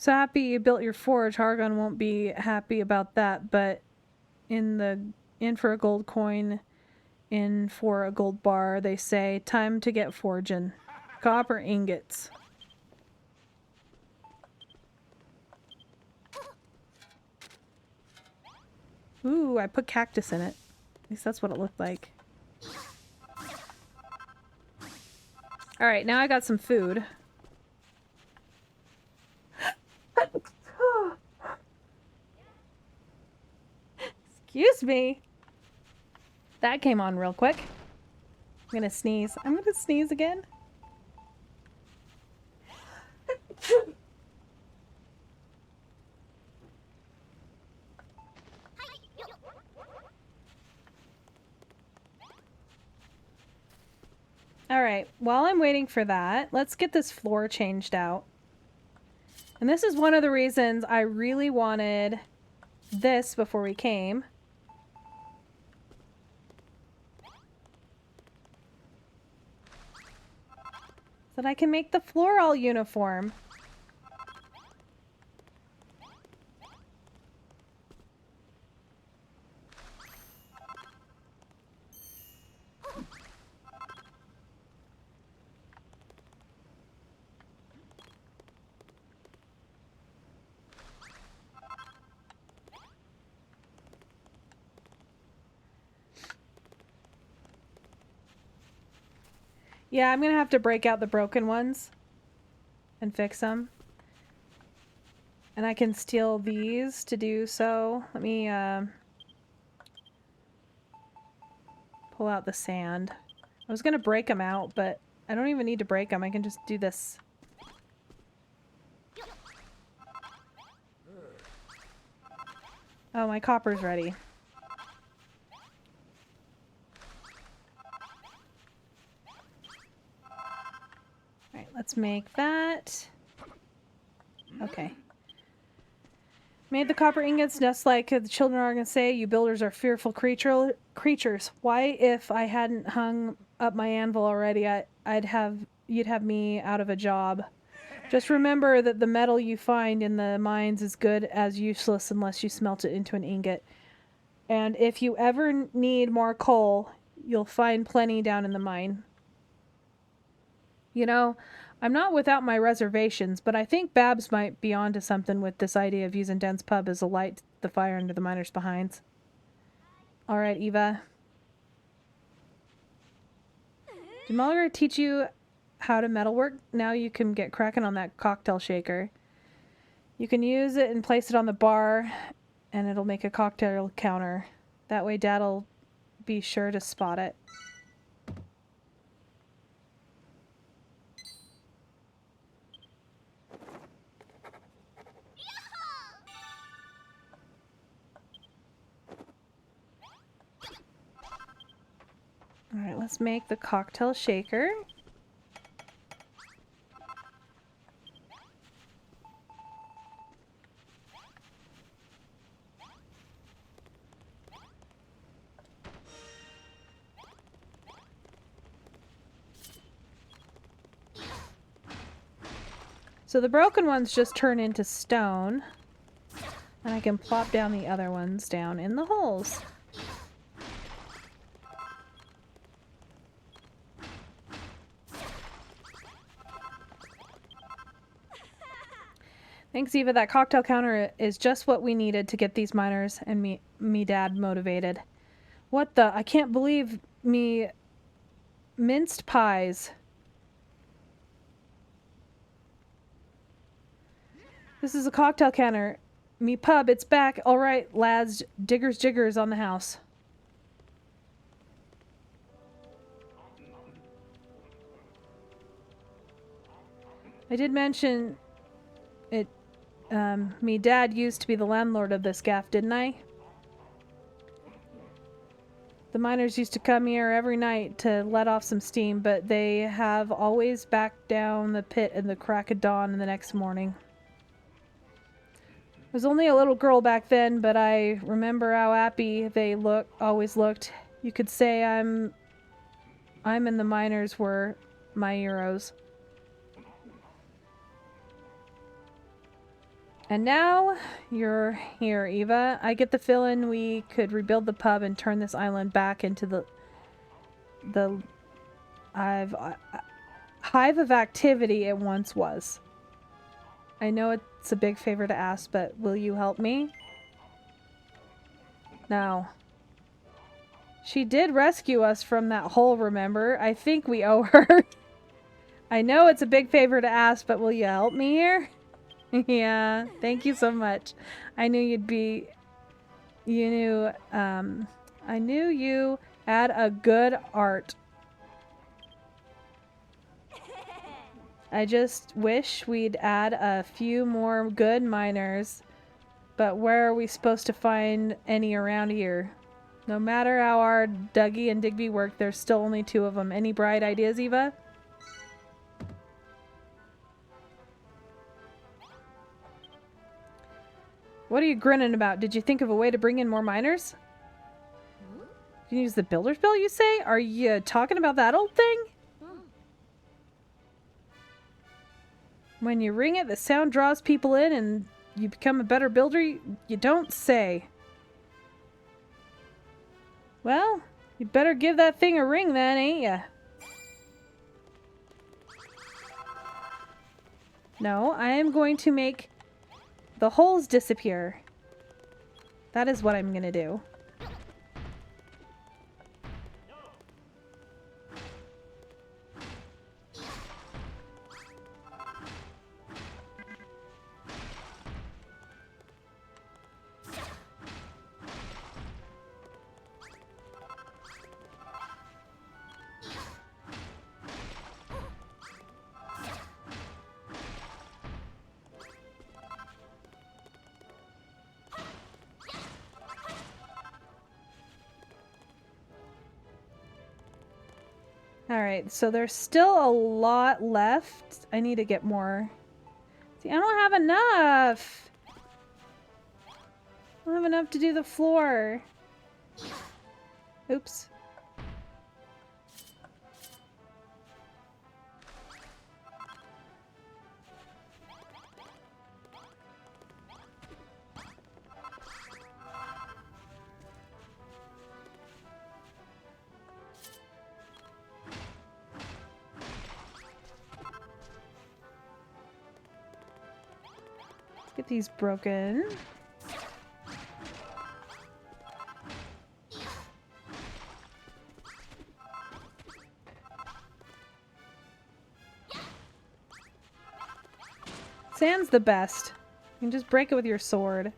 A: So happy you built your forge. Hargon won't be happy about that, but in for a gold coin, in for a gold bar, they say, time to get forging. Copper ingots. Ooh, I put cactus in it. At least that's what it looked like. Alright, now I got some food. Excuse me. That came on real quick. I'm gonna sneeze. I'm gonna sneeze again. Alright, while I'm waiting for that, let's get this floor changed out. And this is one of the reasons I really wanted this before we came. So that I can make the floor all uniform. Yeah, I'm gonna have to break out the broken ones and fix them. And I can steal these to do so. Let me pull out the sand. I was gonna break them out, but I don't even need to break them. I can just do this. Oh, my copper's ready. Alright, let's make that. Okay. Made the copper ingots just like the children are going to say, you builders are fearful creatures. Why, if I hadn't hung up my anvil already, you'd have me out of a job. Just remember that the metal you find in the mines is good as useless unless you smelt it into an ingot. And if you ever need more coal, you'll find plenty down in the mine. You know, I'm not without my reservations, but I think Babs might be onto something with this idea of using Den's pub as a light to the fire under the miners' behinds. Alright, Eva. Did Mulligar teach you how to metalwork? Now you can get cracking on that cocktail shaker. You can use it and place it on the bar, and it'll make a cocktail counter. That way Dad'll be sure to spot it. Alright, let's make the cocktail shaker. So the broken ones just turn into stone, and I can plop down the other ones down in the holes. Thanks, Eva. That cocktail counter is just what we needed to get these miners and me dad motivated. What the? I can't believe me minced pies. This is a cocktail counter. Me pub, it's back. All right, lads, diggers jiggers on the house. I did mention it. Me dad used to be the landlord of this gaff, didn't I? The miners used to come here every night to let off some steam, but they have always backed down the pit in the crack of dawn the next morning. I was only a little girl back then, but I remember how happy they always looked. You could say I'm and the miners were my heroes. And now you're here, Eva. I get the feeling we could rebuild the pub and turn this island back into the hive of activity it once was. I know it's a big favor to ask, but will you help me? No. She did rescue us from that hole, remember? I think we owe her. I know it's a big favor to ask, but will you help me here? Yeah, thank you so much. I knew you'd be... I knew you had a good art. I just wish we'd add a few more good miners. But where are we supposed to find any around here? No matter how hard Dougie and Digby work, there's still only 2 of them. Any bright ideas, Eva? What are you grinning about? Did you think of a way to bring in more miners? You can use the builder's bill, you say? Are you talking about that old thing? When you ring it, the sound draws people in and you become a better builder? You don't say. Well, you better give that thing a ring then, ain't ya? No, I am going to make the holes disappear. That is what I'm gonna do. Alright, so there's still a lot left. I need to get more. See, I don't have enough! I don't have enough to do the floor. Oops. Get these broken. Sand's the best. You can just break it with your sword.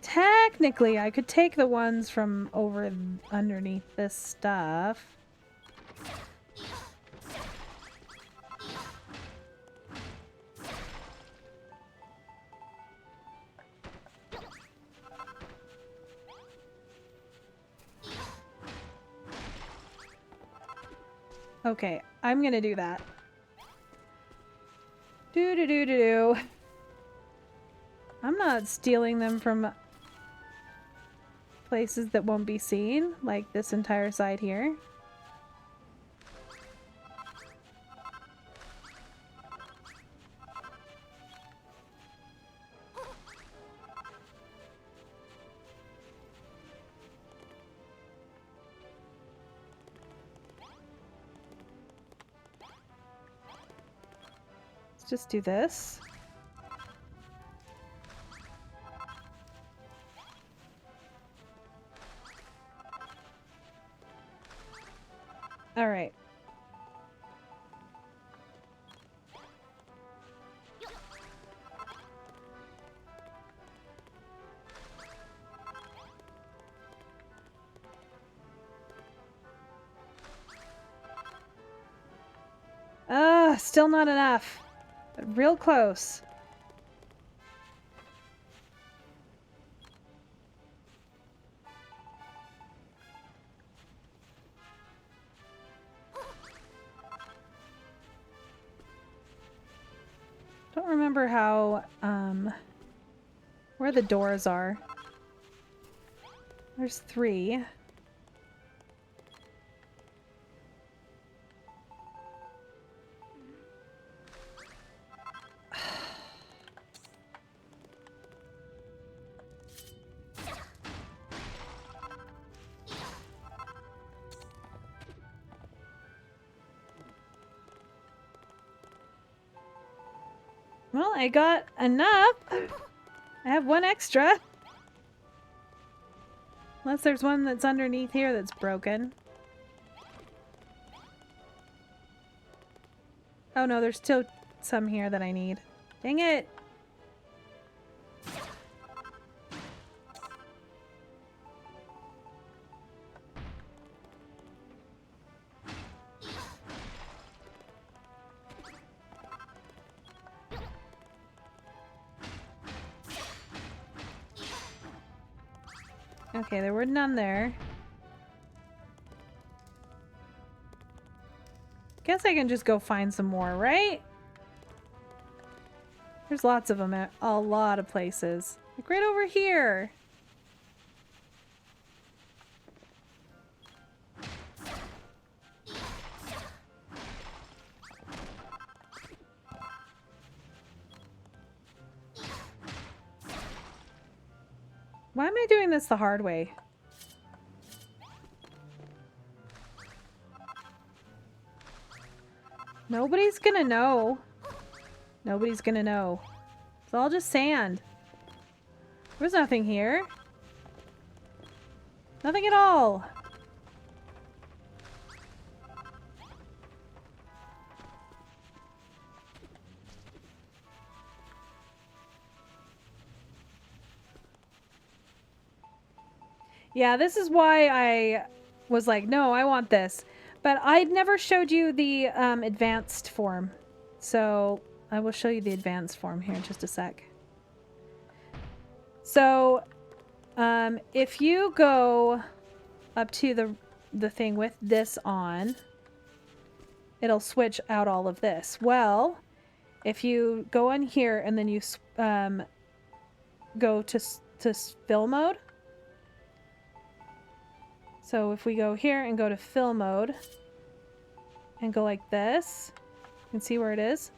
A: Technically, I could take the ones from over underneath this stuff. Okay, I'm gonna do that. Do. I'm not stealing them from places that won't be seen, like this entire side here. Just do this. All right. Still not enough. But real close. Don't remember how, where the doors are. There's 3. Well, I got enough. I have one extra. Unless there's one that's underneath here that's broken. Oh no, there's still some here that I need. Dang it! Okay, there were none there. Guess I can just go find some more, right? There's lots of them at a lot of places. Like right over here. Why am I doing this the hard way? Nobody's gonna know. Nobody's gonna know. It's all just sand. There's nothing here. Nothing at all. Yeah, this is why I was like, no, I want this. But I'd never showed you the advanced form. So I will show you the advanced form here in just a sec. So if you go up to the thing with this on, it'll switch out all of this. Well, if you go in here and then you go to fill mode. So if we go here and go to fill mode and go like this, you can see where it is.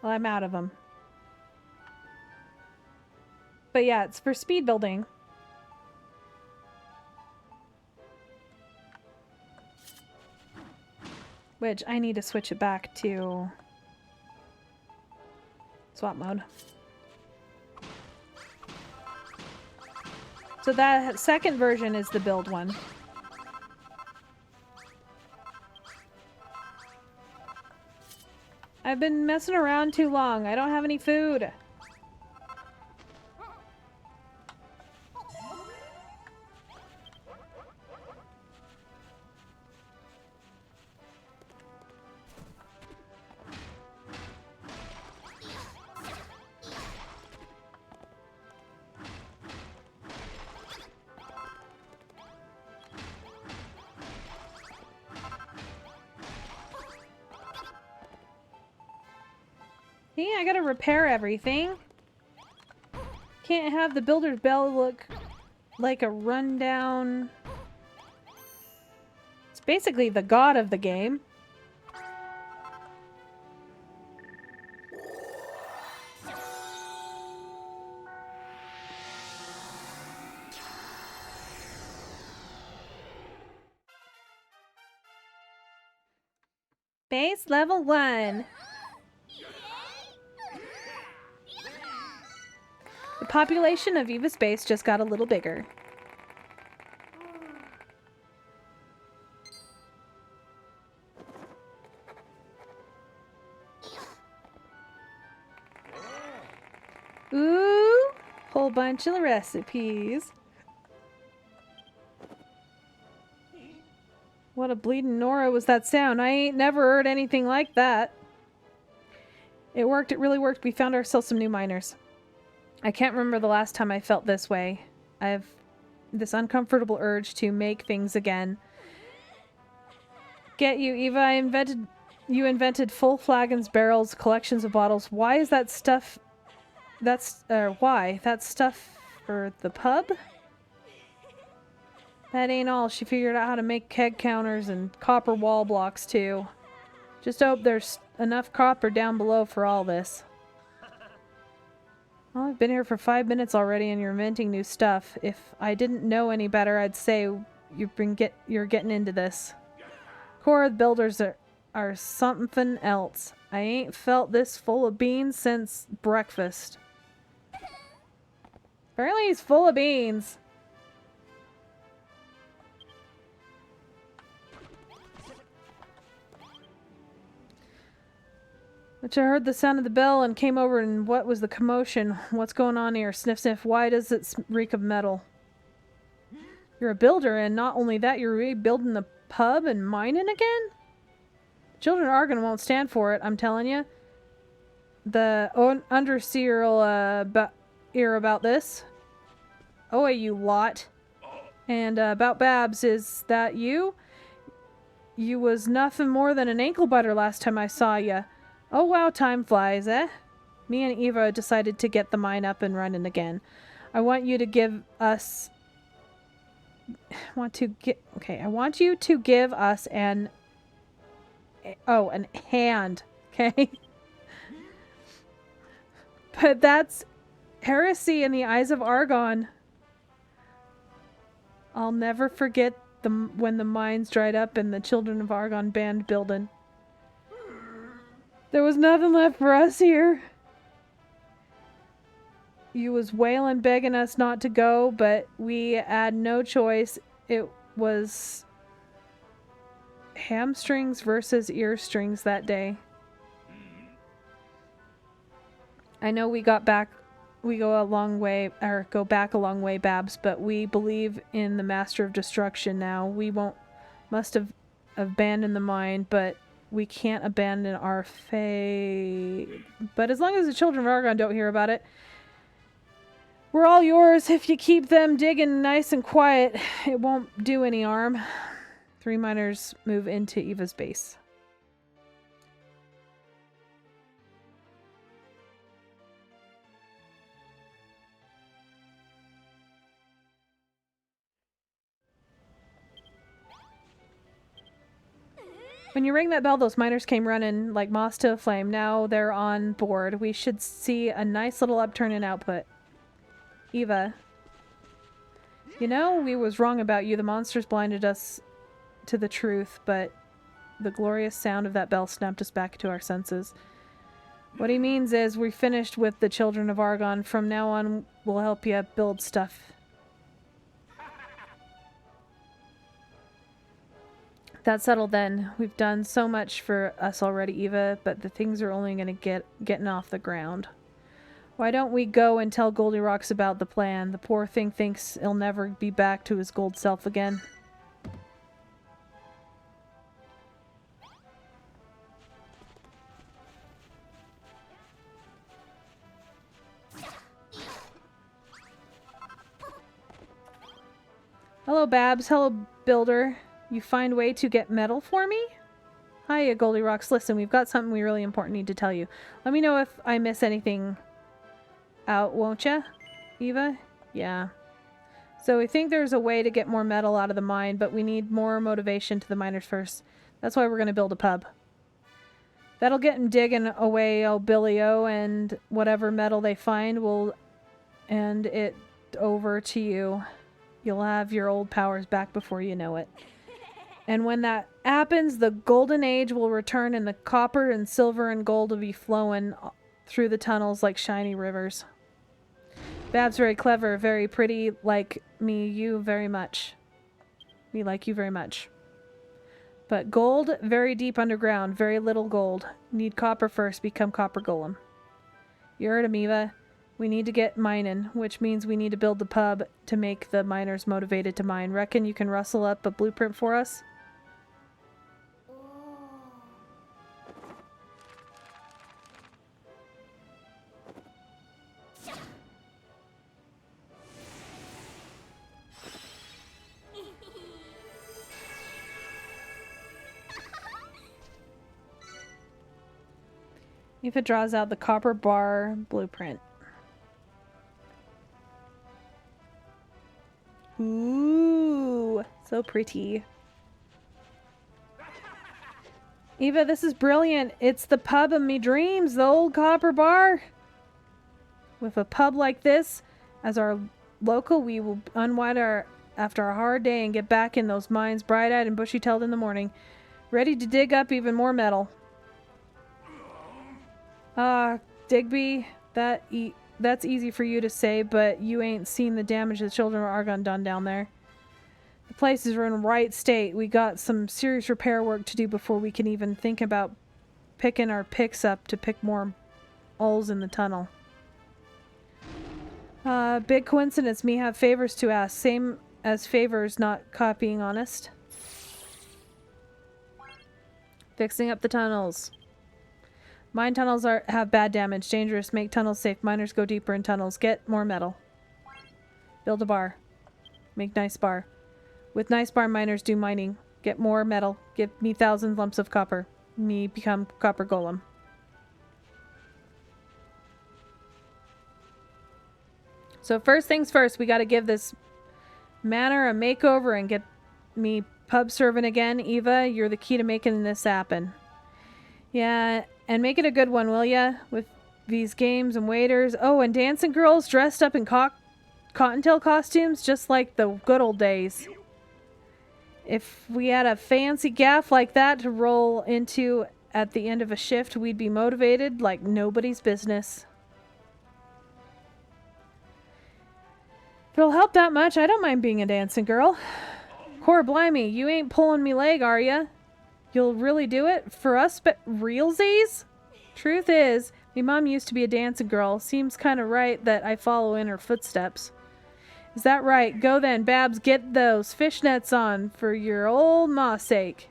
A: Well, I'm out of them. But yeah, it's for speed building. Which I need to switch it back to swap mode. So that second version is the build one. I've been messing around too long. I don't have any food. Yeah, I gotta repair everything. Can't have the Builder's Bell look like a rundown... It's basically the god of the game. Base level 1. The population of Eva Space just got a little bigger. Ooh, whole bunch of recipes. What a bleeding Nora was that sound. I ain't never heard anything like that. It worked, it really worked. We found ourselves some new miners. I can't remember the last time I felt this way. I have this uncomfortable urge to make things again. Get you, Eva. You invented full flagons, barrels, collections of bottles. Why is that stuff... why? That stuff for the pub? That ain't all. She figured out how to make keg counters and copper wall blocks, too. Just hope there's enough copper down below for all this. Well, I've been here for 5 minutes already and you're inventing new stuff. If I didn't know any better, I'd say you're getting into this. Core builders are something else. I ain't felt this full of beans since breakfast. Apparently he's full of beans. Which I heard the sound of the bell and came over, and what was the commotion? What's going on here? Sniff, sniff. Why does it reek of metal? You're a builder, and not only that, you're rebuilding the pub and mining again? Children of Argon won't stand for it, I'm telling you. The Underseer will hear about this. Oh, you lot. And about Babs, is that you? You was nothing more than an ankle biter last time I saw ya. Oh wow, time flies, eh? Me and Eva decided to get the mine up and running again. I want you to give us... I want you to give us an... Oh, an hand, okay? But that's heresy in the eyes of Argon. I'll never forget when the mines dried up and the Children of Argon band building. There was nothing left for us here. You was wailing, begging us not to go, but we had no choice. It was hamstrings versus ear strings that day. I know we go back a long way, Babs, but we believe in the Master of Destruction now. We must have abandoned the mine, but we can't abandon our faith. But as long as the Children of Argon don't hear about it, we're all yours. If you keep them digging nice and quiet, it won't do any harm. 3 miners move into Eva's base. When you ring that bell, those miners came running like moths to a flame. Now they're on board. We should see a nice little upturn in output. Eva. You know, we was wrong about you. The monsters blinded us to the truth, but the glorious sound of that bell snapped us back to our senses. What he means is we finished with the Children of Argon. From now on, we'll help you build stuff. That's settled then. We've done so much for us already, Eva, but the things are only going to getting off the ground. Why don't we go and tell Goldilocks about the plan? The poor thing thinks he'll never be back to his gold self again. Hello, Babs. Hello, Builder. You find way to get metal for me? Hiya, Goldilocks. Listen, we've got something we really important need to tell you. Let me know if I miss anything out, won't ya, Eva? Yeah. So we think there's a way to get more metal out of the mine, but we need more motivation to the miners first. That's why we're going to build a pub. That'll get them digging away, oh Billy-o, and whatever metal they find will hand it over to you. You'll have your old powers back before you know it. And when that happens, the golden age will return and the copper and silver and gold will be flowing through the tunnels like shiny rivers. Bab's very clever, very pretty, like me, you very much. Me like you very much. But gold, very deep underground, very little gold. Need copper first, become copper golem. You heard him, Eva. We need to get mining, which means we need to build the pub to make the miners motivated to mine. Reckon you can rustle up a blueprint for us? If it draws out the copper bar blueprint. Ooh, so pretty. Eva, this is brilliant. It's the pub of me dreams, the old copper bar. With a pub like this as our local, we will unwind our after a hard day and get back in those mines bright-eyed and bushy-tailed in the morning, ready to dig up even more metal. Digby, that's easy for you to say, but you ain't seen the damage the children of Argon done down there. The place is in right state. We got some serious repair work to do before we can even think about picking our picks up to pick more holes in the tunnel. Big coincidence, me have favors to ask. Same as favors, not copying, honest. Fixing up the tunnels. Mine tunnels have bad damage. Dangerous. Make tunnels safe. Miners go deeper in tunnels. Get more metal. Build a bar. Make nice bar. With nice bar, miners do mining. Get more metal. Give me 1,000 lumps of copper. Me become copper golem. So first things first, we got to give this manor a makeover and get me pub serving again. Eva, you're the key to making this happen. Yeah, and make it a good one, will ya? With these games and waiters. Oh, and dancing girls dressed up in cottontail costumes, just like the good old days. If we had a fancy gaff like that to roll into at the end of a shift, we'd be motivated like nobody's business. If it'll help that much, I don't mind being a dancing girl. Cor blimey, you ain't pulling me leg, are ya? You'll really do it? For us, but realsies? Truth is, me mom used to be a dancing girl. Seems kinda right that I follow in her footsteps. Is that right? Go then, Babs, get those fishnets on for your old ma's sake.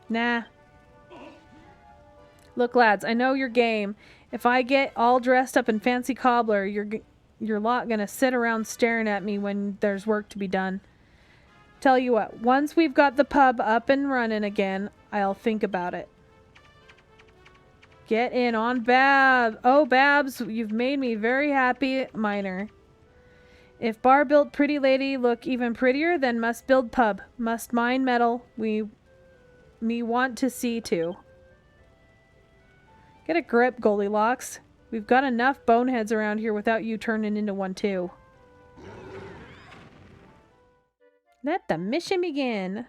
A: Nah. Look, lads, I know your game. If I get all dressed up in fancy cobbler, you're lot gonna sit around staring at me when there's work to be done. Tell you what, once we've got the pub up and running again, I'll think about it. Get in on Babs. Oh, Babs, you've made me very happy, miner. If bar built pretty lady look even prettier, then must build pub. Must mine metal. Me want to see too. Get a grip, Goldilocks. We've got enough boneheads around here without you turning into one too. Let the mission begin.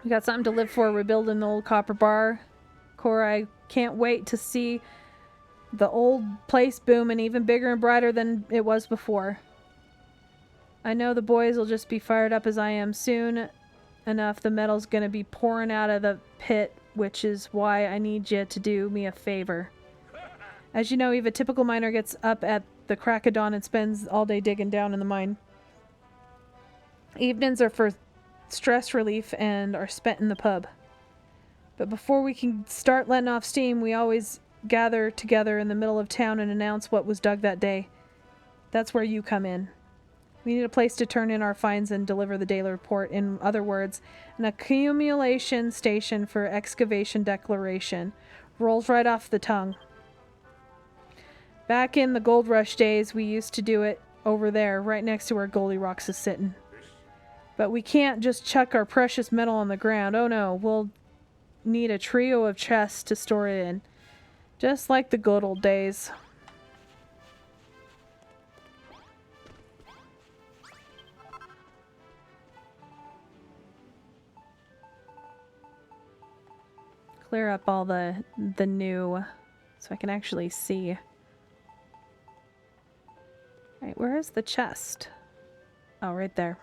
A: We got something to live for. We're building the old copper bar. Cora, I can't wait to see the old place booming even bigger and brighter than it was before. I know the boys will just be fired up as I am. Soon enough, the metal's gonna be pouring out of the pit, which is why I need you to do me a favor. As you know, Eve, a typical miner gets up at the crack of dawn and spends all day digging down in the mine. Evenings are for stress relief and are spent in the pub. But before we can start letting off steam, we always gather together in the middle of town and announce what was dug that day. That's where you come in. We need a place to turn in our finds and deliver the daily report. In other words, an accumulation station for excavation declaration. Rolls right off the tongue. Back in the gold rush days, we used to do it over there, right next to where Goldilocks is sitting. But we can't just chuck our precious metal on the ground. Oh no, we'll need a trio of chests to store it in. Just like the good old days. Clear up all the new so I can actually see. Alright, where is the chest? Oh, right there.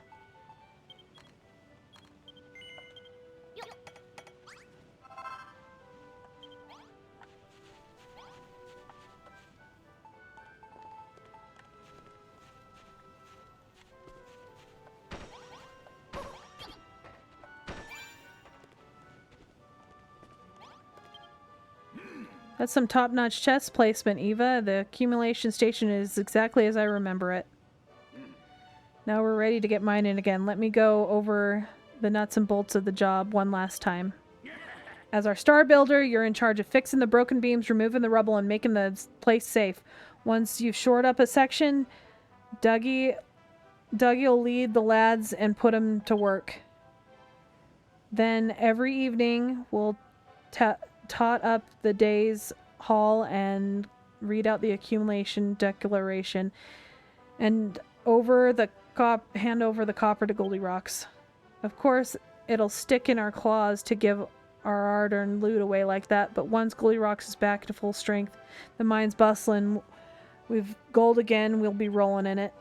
A: That's some top-notch chest placement, Eva. The accumulation station is exactly as I remember it. Now we're ready to get mining again. Let me go over the nuts and bolts of the job one last time. As our star builder, you're in charge of fixing the broken beams, removing the rubble, and making the place safe. Once you've shored up a section, Dougie'll lead the lads and put them to work. Then every evening, we'll tot up the day's haul and read out the accumulation declaration, and hand over the copper to Goldilocks. Of course, it'll stick in our claws to give our hard-earned loot away like that, but once Goldilocks is back to full strength, the mine's bustling, we've gold again, we'll be rolling in it.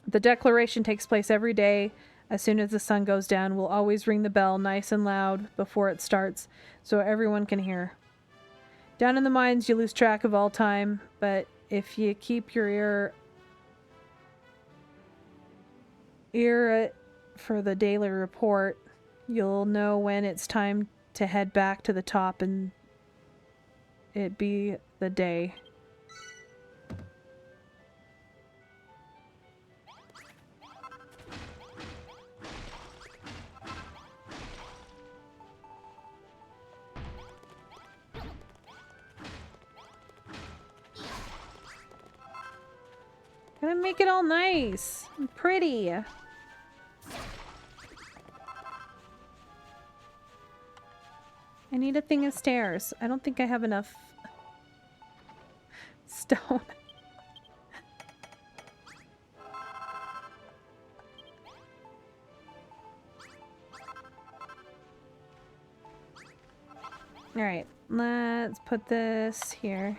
A: The declaration takes place every day. As soon as the sun goes down, we'll always ring the bell nice and loud before it starts, so everyone can hear. Down in the mines, you lose track of all time, but if you keep your ear for the daily report, you'll know when it's time to head back to the top and it be the day. Gotta make it all nice and pretty. I need a thing of stairs. I don't think I have enough stone. Alright, let's put this here.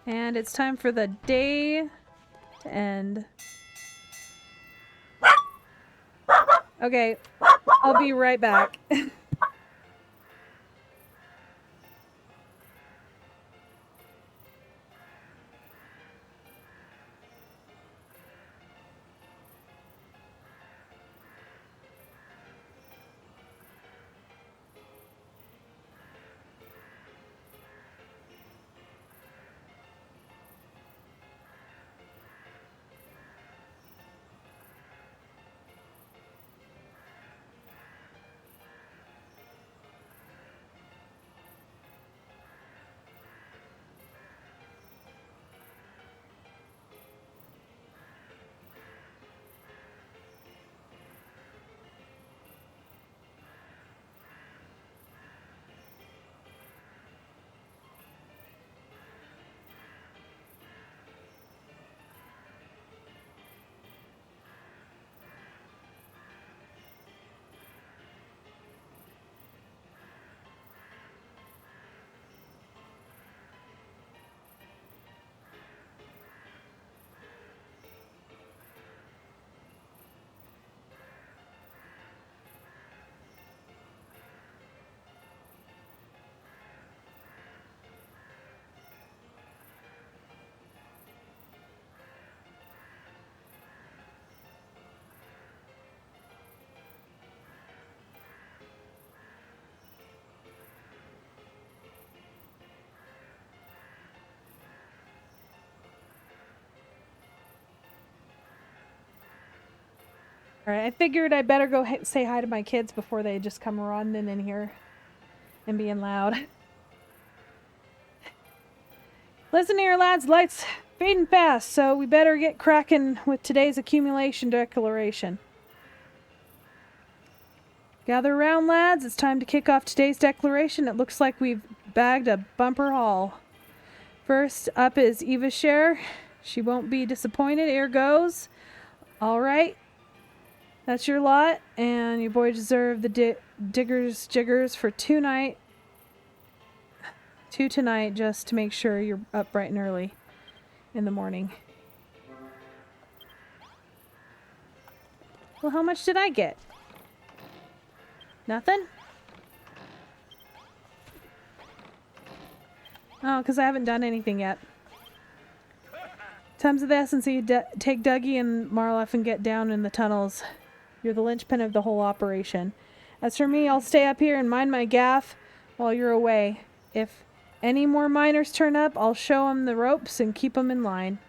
A: And it's time for the day to end. Okay, I'll be right back. Alright, I figured I better go say hi to my kids before they just come running in here and being loud. Listen here, lads, lights fading fast, so we better get cracking with today's accumulation declaration. Gather around, lads. It's time to kick off today's declaration. It looks like we've bagged a bumper haul. First up is Eva's share. She won't be disappointed. Here goes. All right. That's your lot, and your boy deserved the diggers jiggers for two tonight, just to make sure you're up bright and early in the morning. Well, how much did I get? Nothing? Oh, because I haven't done anything yet. Time's of the essence, so you take Dougie and Marlef and get down in the tunnels. You're the linchpin of the whole operation. As for me, I'll stay up here and mind my gaff while you're away. If any more miners turn up, I'll show them the ropes and keep them in line.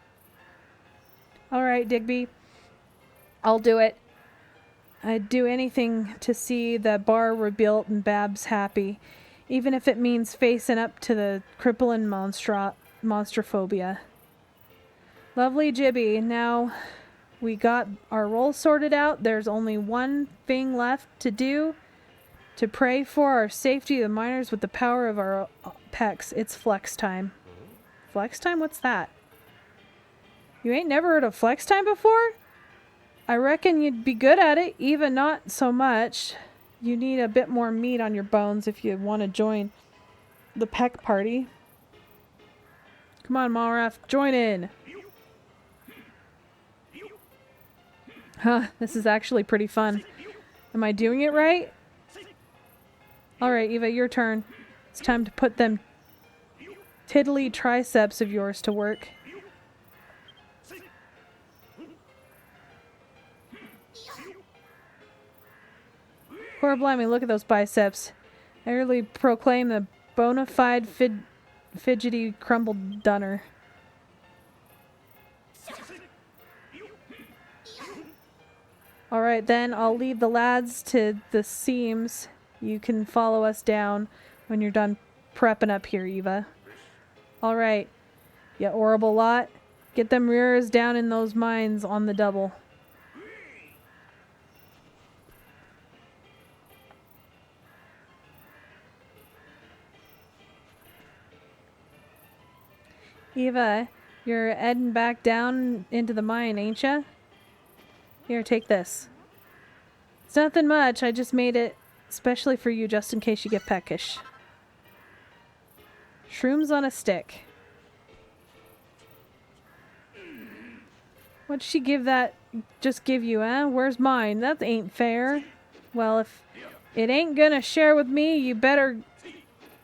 A: Alright, Digby. I'll do it. I'd do anything to see the bar rebuilt and Babs happy, even if it means facing up to the crippling monstrophobia. Lovely Jibby. Now we got our roles sorted out. There's only one thing left to do, To pray for our safety, the miners with the power of our pecs. It's flex time. Flex time? What's that? You ain't never heard of flex time before? I reckon you'd be good at it, even not so much. You need a bit more meat on your bones if you want to join the peck party. Come on, Malraf, join in. Huh, this is actually pretty fun. Am I doing it right? Alright, Eva, your turn. It's time to put them tiddly triceps of yours to work. Poor blimey, look at those biceps. I really proclaim the bona fide fidgety crumbled dunner. Alright then, I'll leave the lads to the seams. You can follow us down when you're done prepping up here, Eva. Alright, you horrible lot. Get them rears down in those mines on the double. Eva, you're heading back down into the mine, ain't ya? Here, take this. It's nothing much, I just made it especially for you just in case you get peckish. Shrooms on a stick. What'd she give that, just give you, eh? Where's mine? That ain't fair. Well, if it ain't gonna share with me, you better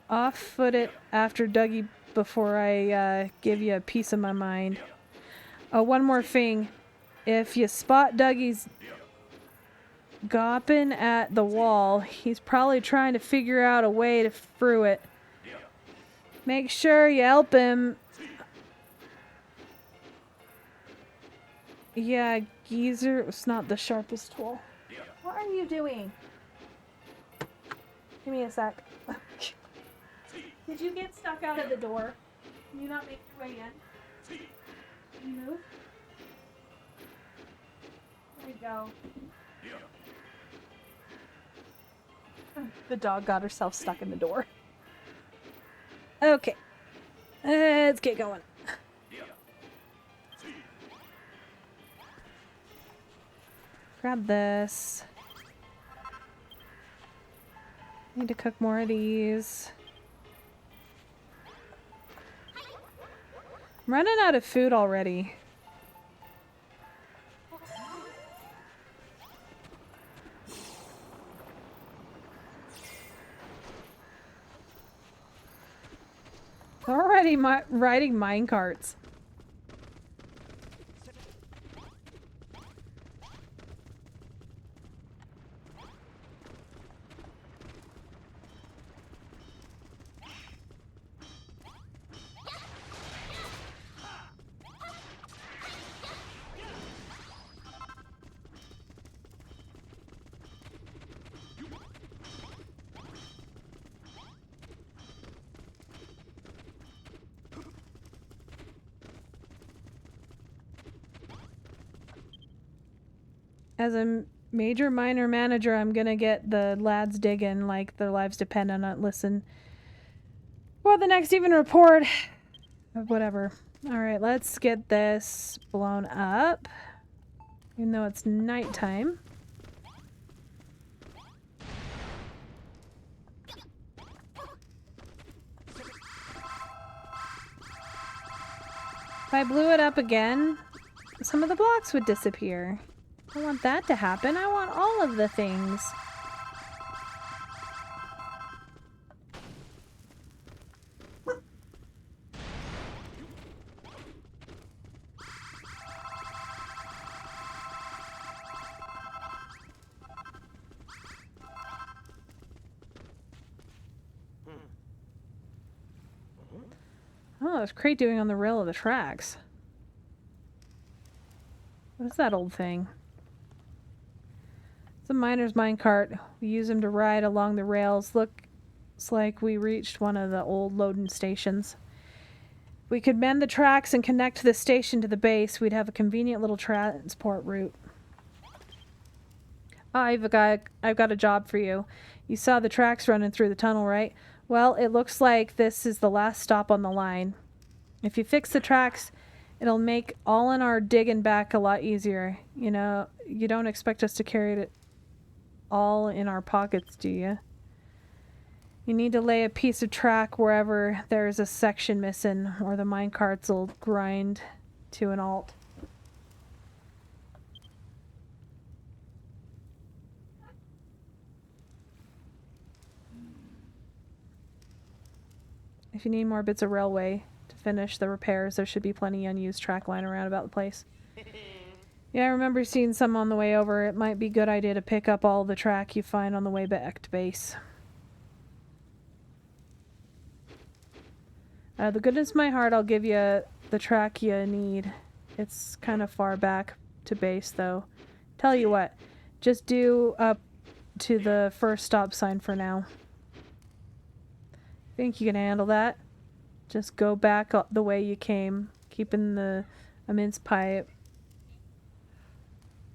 A: off-foot it after Dougie before I give you a piece of my mind. Oh, one more thing. If you spot Dougie's gawping at the wall, he's probably trying to figure out a way to through it. Make sure you help him. Yeah, geezer, it's not the sharpest tool. What are you doing? Give me a sec. Did you get stuck out of the door? Can you not make your way in? Can you move? There you go. The dog got herself stuck in the door. Okay. Let's get going. Grab this. Need to cook more of these. I'm running out of food already. Already riding minecarts. As a major miner manager, I'm gonna get the lads digging like their lives depend on it. Listen. Well, the next even report. Whatever. Alright, let's get this blown up. Even though it's nighttime. If I blew it up again, some of the blocks would disappear. I don't want that to happen. I want all of the things. Oh, what's Crate doing on the rail of the tracks? What is that old thing? It's a miner's minecart. We use them to ride along the rails. Looks like we reached one of the old loading stations. We could mend the tracks and connect the station to the base. We'd have a convenient little transport route. I've got a job for you. You saw the tracks running through the tunnel, right? Well, it looks like this is the last stop on the line. If you fix the tracks, it'll make all in our digging back a lot easier. You know, you don't expect us to carry it all in our pockets, do you? You need to lay a piece of track wherever there's a section missing, or the minecarts will grind to an halt. If you need more bits of railway to finish the repairs, there should be plenty unused track lying around about the place. Yeah, I remember seeing some on the way over. It might be a good idea to pick up all the track you find on the way back to base. The goodness of my heart, I'll give you the track you need. It's kind of far back to base, though. Tell you what, just do up to the first stop sign for now. Think you can handle that? Just go back the way you came, keeping a mince pipe.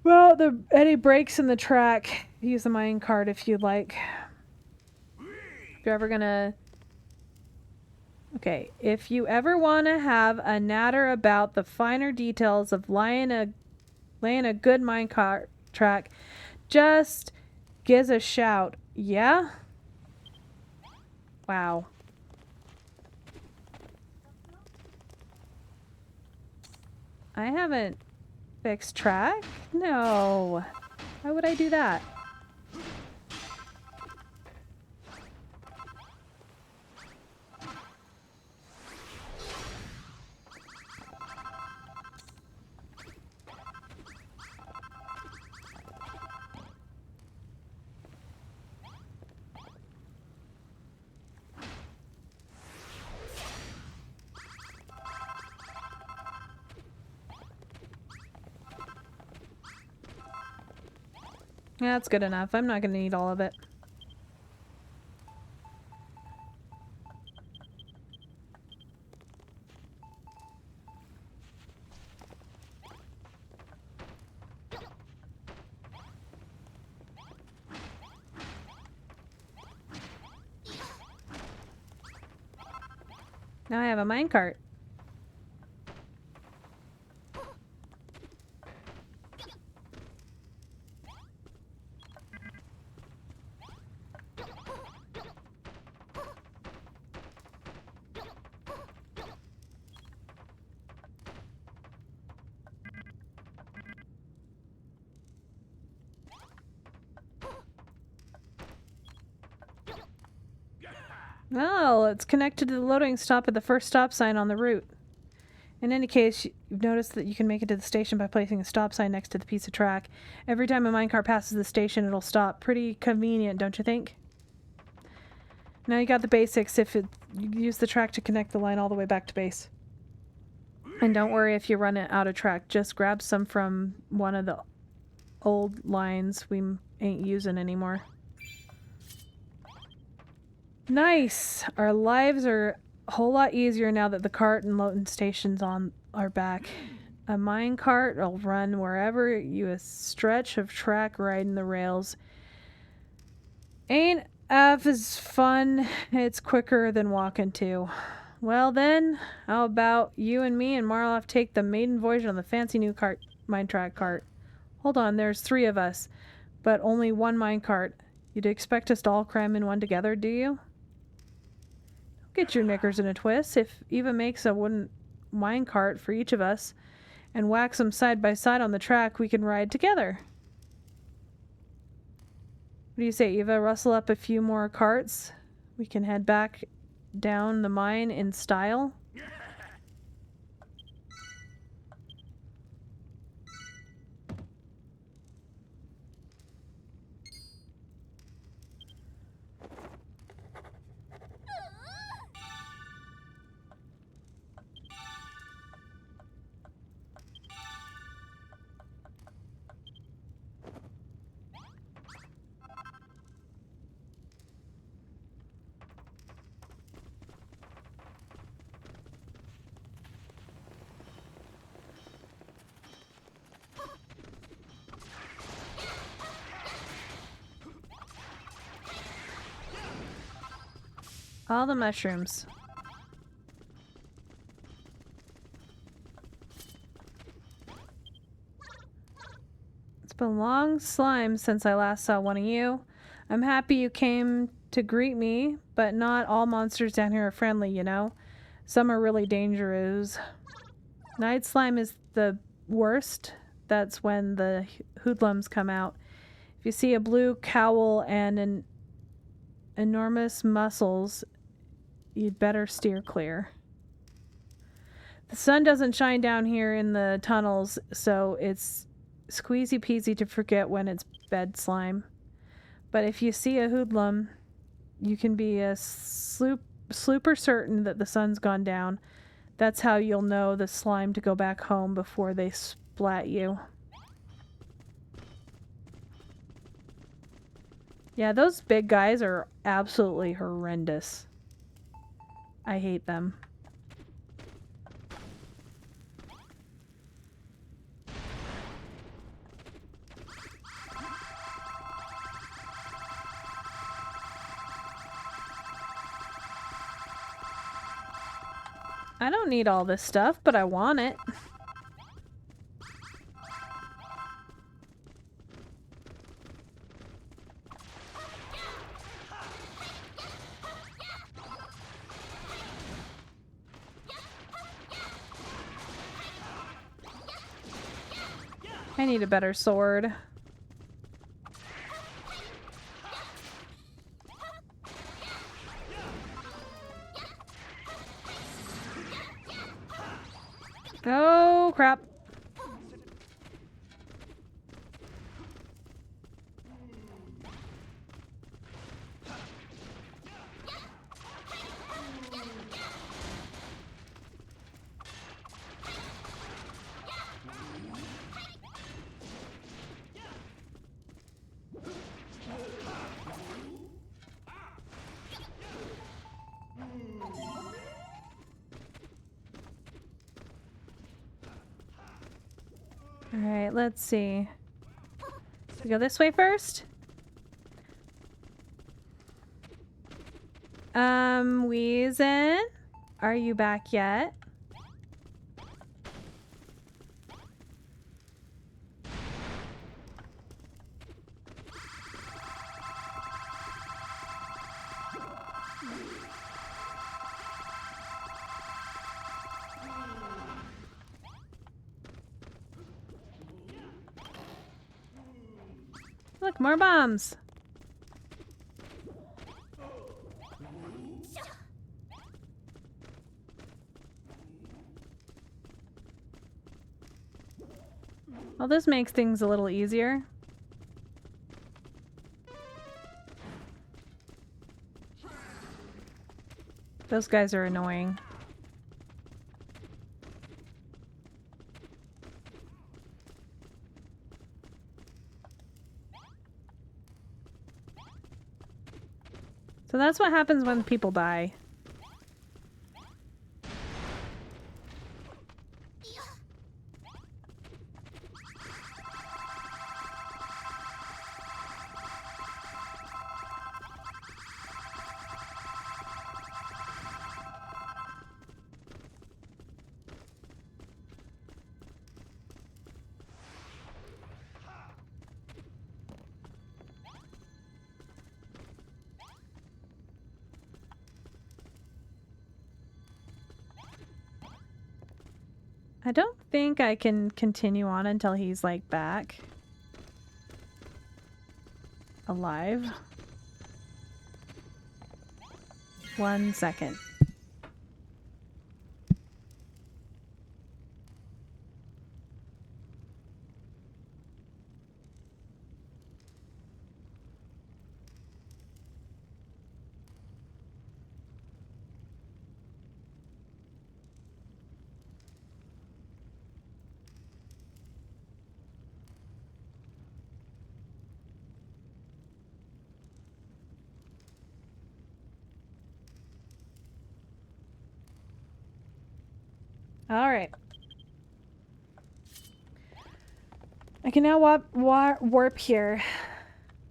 A: Well, any breaks in the track, use the mine cart if you'd like. If you're ever gonna... Okay, if you ever want to have a natter about the finer details of laying a good minecart track, just give a shout. Yeah? Wow. I haven't fixed track? No. Why would I do that? Yeah, that's good enough. I'm not going to need all of it. Now I have a minecart. Oh, it's connected to the loading stop at the first stop sign on the route. In any case, you've noticed that you can make it to the station by placing a stop sign next to the piece of track. Every time a minecart passes the station, it'll stop. Pretty convenient, don't you think? Now you got the basics. You use the track to connect the line all the way back to base. And don't worry if you run it out of track. Just grab some from one of the old lines we ain't using anymore. Nice! Our lives are a whole lot easier now that the cart and loading stations are back. A mine cart will run wherever you a stretch of track riding the rails. Ain't as fun. It's quicker than walking too. Well then, how about you and me and Marloff take the maiden voyage on the fancy new mine track cart? Hold on, there's 3 of us, but only one mine cart. You'd expect us to all cram in one together, do you? Get your knickers in a twist. If Eva makes a wooden mine cart for each of us and whacks them side by side on the track, we can ride together. What do you say, Eva? Rustle up a few more carts. We can head back down the mine in style. All the mushrooms. It's been a long slime since I last saw one of you. I'm happy you came to greet me, but not all monsters down here are friendly, you know? Some are really dangerous. Night slime is the worst. That's when the hoodlums come out. If you see a blue cowl and enormous muscles, you'd better steer clear. The sun doesn't shine down here in the tunnels, so it's squeezy peasy to forget when it's bed slime. But if you see a hoodlum, you can be a slooper certain that the sun's gone down. That's how you'll know the slime to go back home before they splat you. Yeah, those big guys are absolutely horrendous. I hate them. I don't need all this stuff, but I want it. I need a better sword. Oh, crap. Alright, let's see. We go this way first? Weezin? Are you back yet? Look, more bombs. Well, this makes things a little easier. Those guys are annoying. So that's what happens when people die. I don't think I can continue on until he's like back. Alive. 1 second. All right. I can now warp here.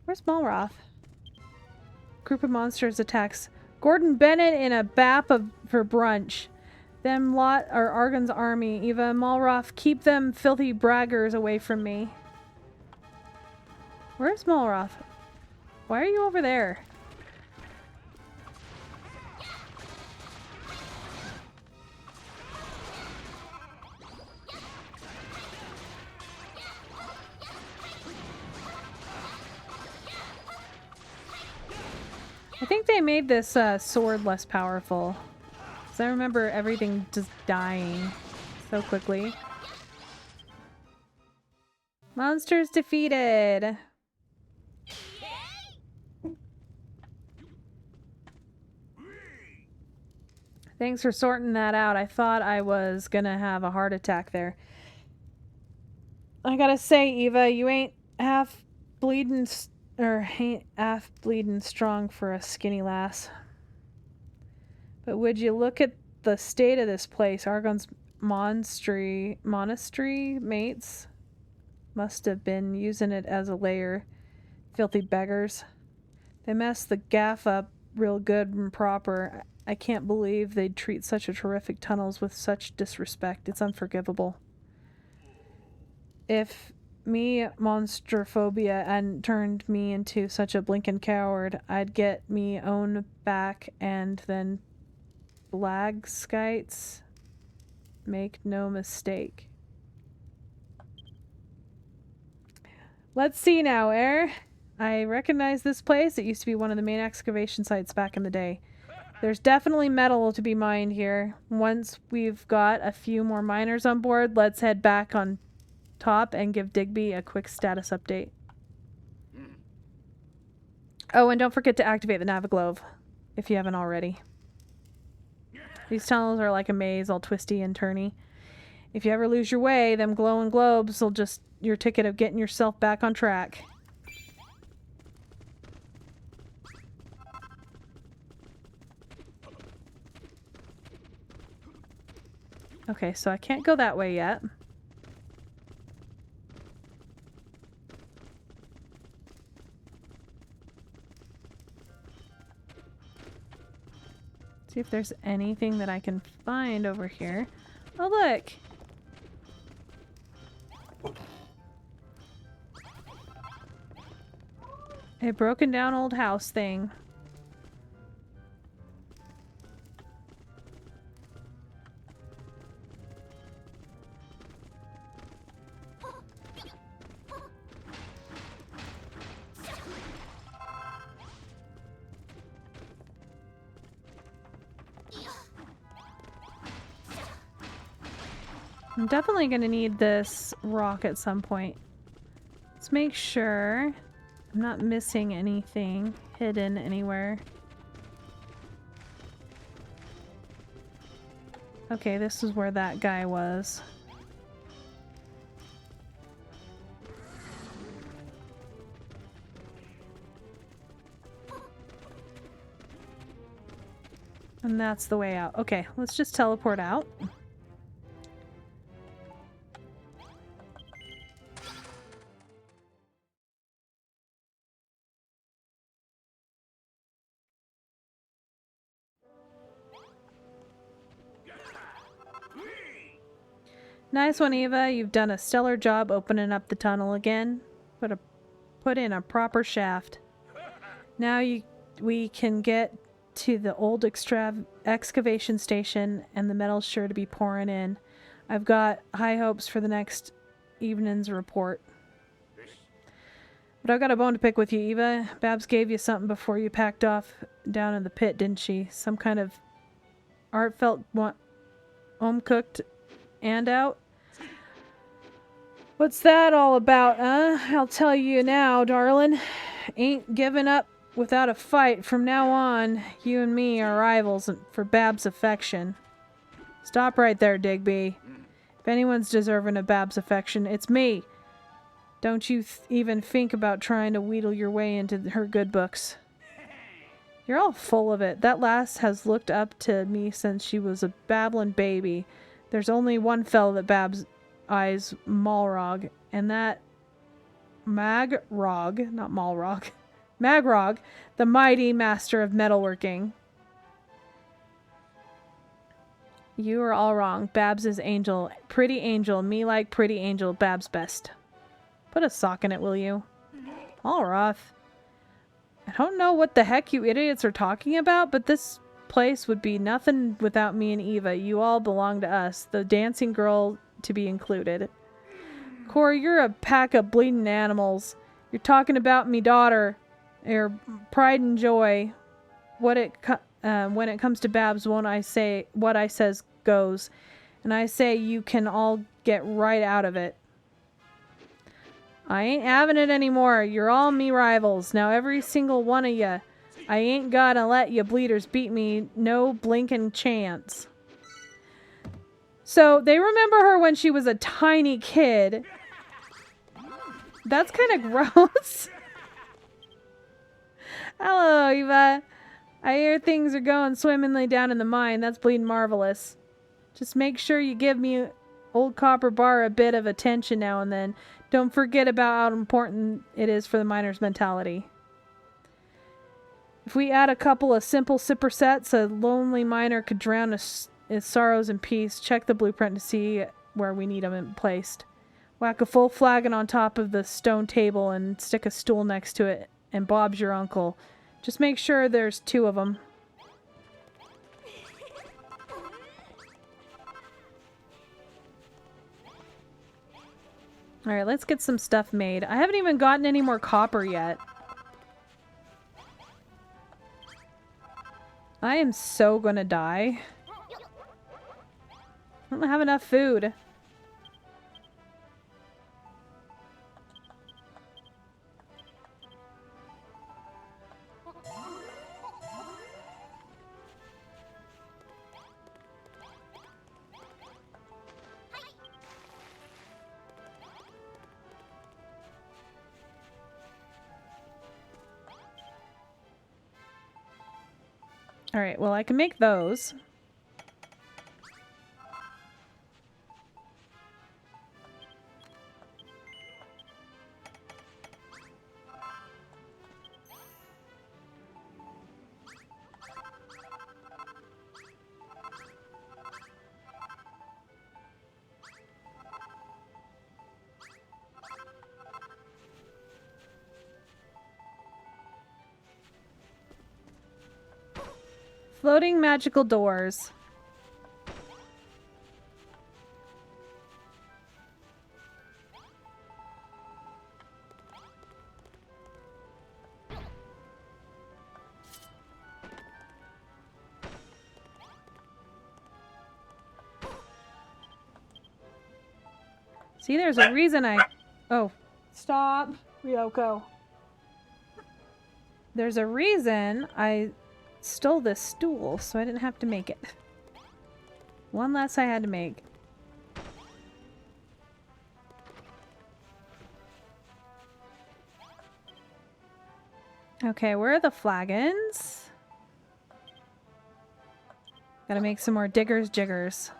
A: Where's Malroth? Group of monsters attacks Gordon Bennett in a bap for brunch. Them lot are Argon's army. Eva and Malroth, keep them filthy braggers away from me. Where's Malroth? Why are you over there? I think they made this sword less powerful. Because I remember everything just dying so quickly. Monsters defeated! Thanks for sorting that out. I thought I was gonna have a heart attack there. I gotta say, Eva, you ain't half bleeding strong for a skinny lass. But would you look at the state of this place? Argon's monastery mates must have been using it as a lair. Filthy beggars. They messed the gaff up real good and proper. I can't believe they'd treat such a terrific tunnels with such disrespect. It's unforgivable. If me monstrophobia hadn't turned me into such a blinking coward, I'd get me own back and then Blagskites. Make no mistake. Let's see now, I recognize this place. It used to be one of the main excavation sites back in the day. There's definitely metal to be mined here. Once we've got a few more miners on board, let's head back on top and give Digby a quick status update. Oh, and don't forget to activate the Naviglove if you haven't already. These tunnels are like a maze, all twisty and turny. If you ever lose your way, them glowing globes will just your ticket of getting yourself back on track. Okay, so I can't go that way yet. See if there's anything that I can find over here. Oh, look! A broken down old house thing. I'm definitely going to need this rock at some point. Let's make sure I'm not missing anything hidden anywhere. Okay, this is where that guy was. And that's the way out. Okay, let's just teleport out. Nice one, Eva. You've done a stellar job opening up the tunnel again. Put in a proper shaft. Now we can get to the old excavation station, and the metal's sure to be pouring in. I've got high hopes for the next evening's report. But I've got a bone to pick with you, Eva. Babs gave you something before you packed off down in the pit, didn't she? Some kind of heartfelt home-cooked handout? What's that all about, huh? I'll tell you now, darling. Ain't giving up without a fight. From now on, you and me are rivals for Bab's affection. Stop right there, Digby. If anyone's deserving of Bab's affection, it's me. Don't you even think about trying to wheedle your way into her good books. You're all full of it. That lass has looked up to me since she was a babbling baby. There's only one fellow that Babs eyes Malrog, and that Magrog, not Malrog, Magrog, the mighty master of metalworking. You are all wrong. Babs is angel. Pretty angel. Me like pretty angel. Babs best. Put a sock in it, will you? Alroth. I don't know what the heck you idiots are talking about, but this place would be nothing without me and Eva. You all belong to us. The dancing girl to be included. Corey, you're a pack of bleeding animals. You're talking about me daughter. Your pride and joy. When it comes to Babs, won't I say what I says goes. And I say you can all get right out of it. I ain't having it anymore. You're all me rivals. Now every single one of ya. I ain't gonna let ya bleeders beat me. No blinking chance. So they remember her when she was a tiny kid. That's kind of gross. Hello, Eva. I hear things are going swimmingly down in the mine. That's bleeding marvelous. Just make sure you give me old Copper Bar a bit of attention now and then. Don't forget about how important it is for the miner's mentality. If we add a couple of simple sipper sets, a lonely miner could drown his sorrows in peace. Check the blueprint to see where we need them placed. Whack a full flagon on top of the stone table and stick a stool next to it. And Bob's your uncle. Just make sure there's 2 of them. Alright, let's get some stuff made. I haven't even gotten any more copper yet. I am so gonna die. I don't have enough food. Alright, well I can make those. Floating magical doors. See, there's a reason I... Oh. Stop, Ryoko. There's a reason I stole this stool, so I didn't have to make it. One less I had to make. Okay, where are the flagons? Gotta make some more diggers jiggers.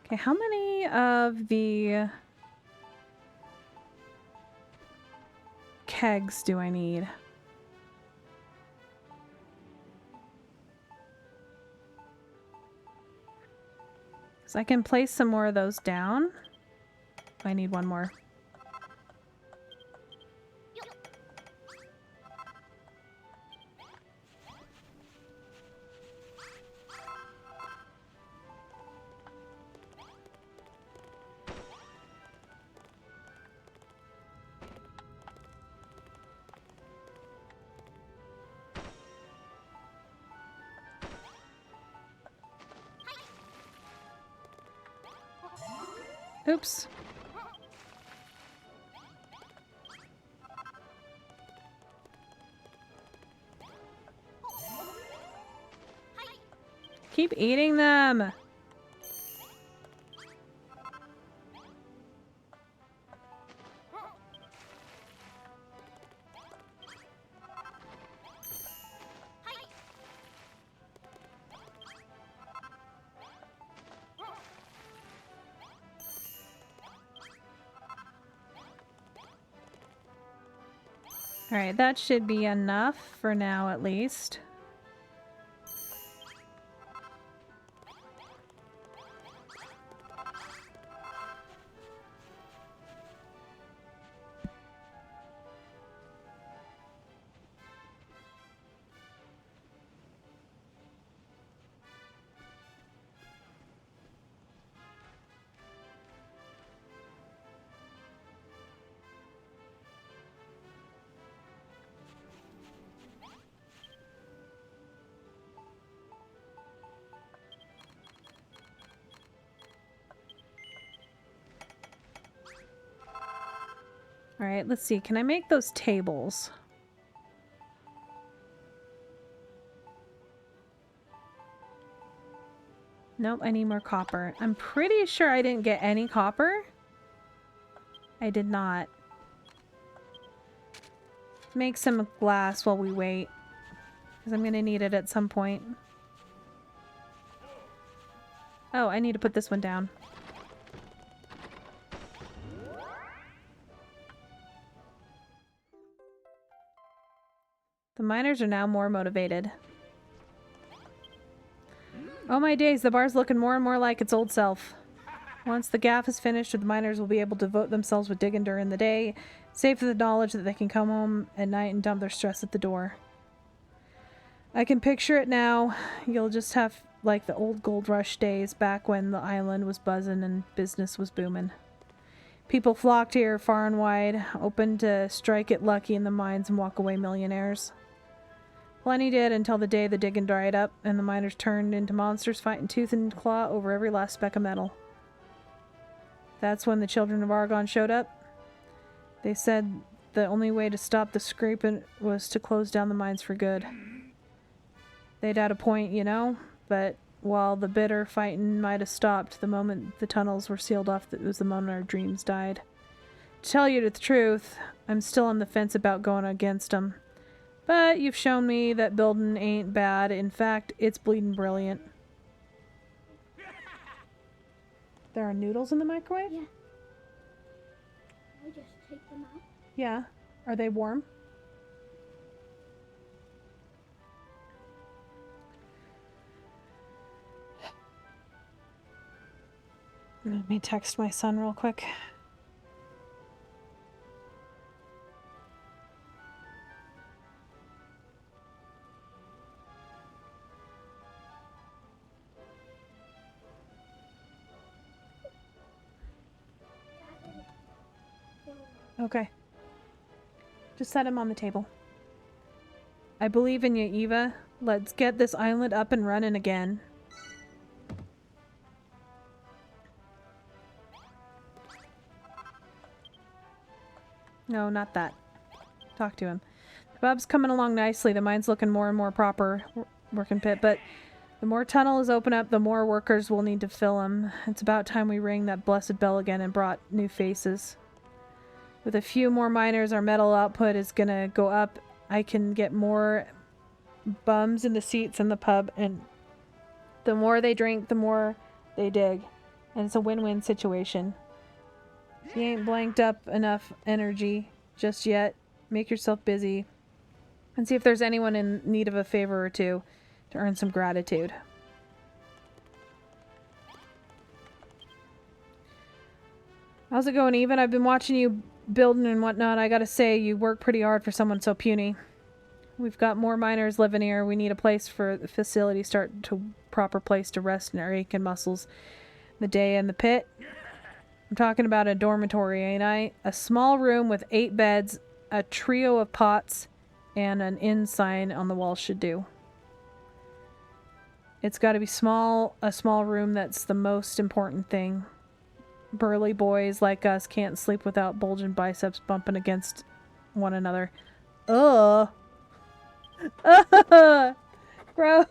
A: Okay, how many of the kegs do I need? So I can place some more of those down. I need one more. Oops. Keep eating them. Alright, that should be enough for now at least. Alright, let's see. Can I make those tables? Nope, I need more copper. I'm pretty sure I didn't get any copper. I did not. Make some glass while we wait. Because I'm going to need it at some point. Oh, I need to put this one down. The miners are now more motivated. Oh my days, the bar's looking more and more like its old self. Once the gaff is finished, the miners will be able to devote themselves with digging during the day, save for the knowledge that they can come home at night and dump their stress at the door. I can picture it now. You'll just have like the old gold rush days back when the island was buzzing and business was booming. People flocked here far and wide, hoping to strike it lucky in the mines and walk away millionaires. Plenty did until the day the digging dried up and the miners turned into monsters fighting tooth and claw over every last speck of metal. That's when the children of Argon showed up. They said the only way to stop the scraping was to close down the mines for good. They'd had a point, you know, but while the bitter fighting might have stopped the moment the tunnels were sealed off, it was the moment our dreams died. To tell you the truth, I'm still on the fence about going against them. But you've shown me that building ain't bad. In fact, it's bleeding brilliant. There are noodles in the microwave?
B: Yeah. I just take them out.
A: Yeah. Are they warm? Let me text my son real quick. Okay. Just set him on the table. I believe in you, Eva. Let's get this island up and running again. No, not that. Talk to him. The Bub's coming along nicely. The mine's looking more and more proper. Working pit, but the more tunnels open up, the more workers will need to fill them. It's about time we rang that blessed bell again and brought new faces. With a few more miners, our metal output is gonna go up. I can get more bums in the seats in the pub, and the more they drink, the more they dig. And it's a win-win situation. You ain't blanked up enough energy just yet. Make yourself busy. And see if there's anyone in need of a favor or two to earn some gratitude. How's it going, Even? I've been watching you building and whatnot. I gotta say, you work pretty hard for someone so puny. We've got more miners living here. We need a place for the facility, start to proper place to rest in our aching muscles. The day in the pit. I'm talking about a dormitory, ain't I? A small room with 8 beds, a trio of pots, and an inn sign on the wall should do. It's got to be small, a small room. That's the most important thing. Burly boys like us can't sleep without bulging biceps bumping against one another. Ugh. Ugh. Gross.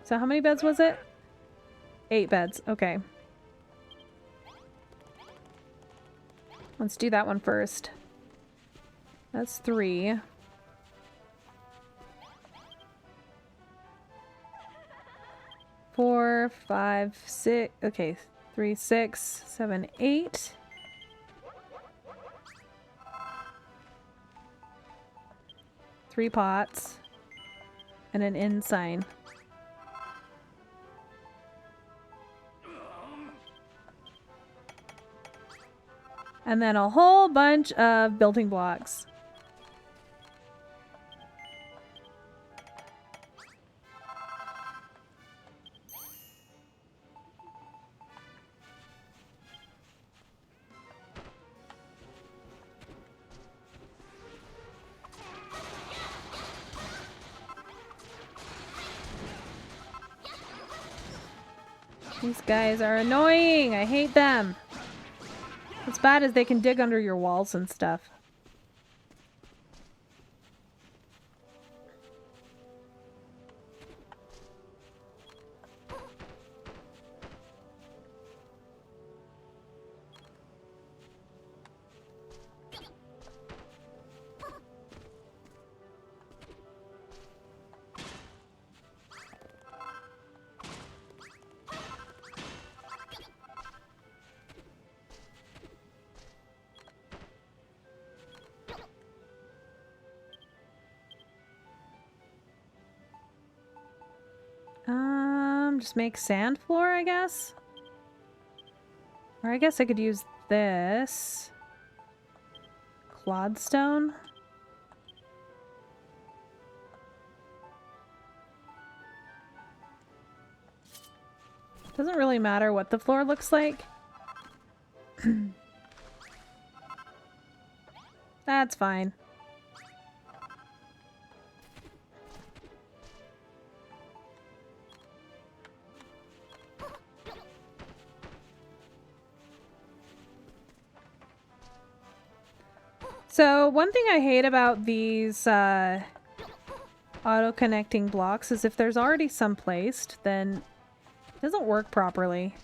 A: So how many beds was it? 8 beds. Okay. Let's do that one first. That's 3. 4, 5, 6. Okay, 3, 6, 7, 8. Three pots. And an inn sign. And then a whole bunch of building blocks. These guys are annoying. I hate them. What's bad is they can dig under your walls and stuff. Just make sand floor, I guess? Or I guess I could use this. Clodstone. Doesn't really matter what the floor looks like. That's fine. So one thing I hate about these auto-connecting blocks is if there's already some placed, then it doesn't work properly.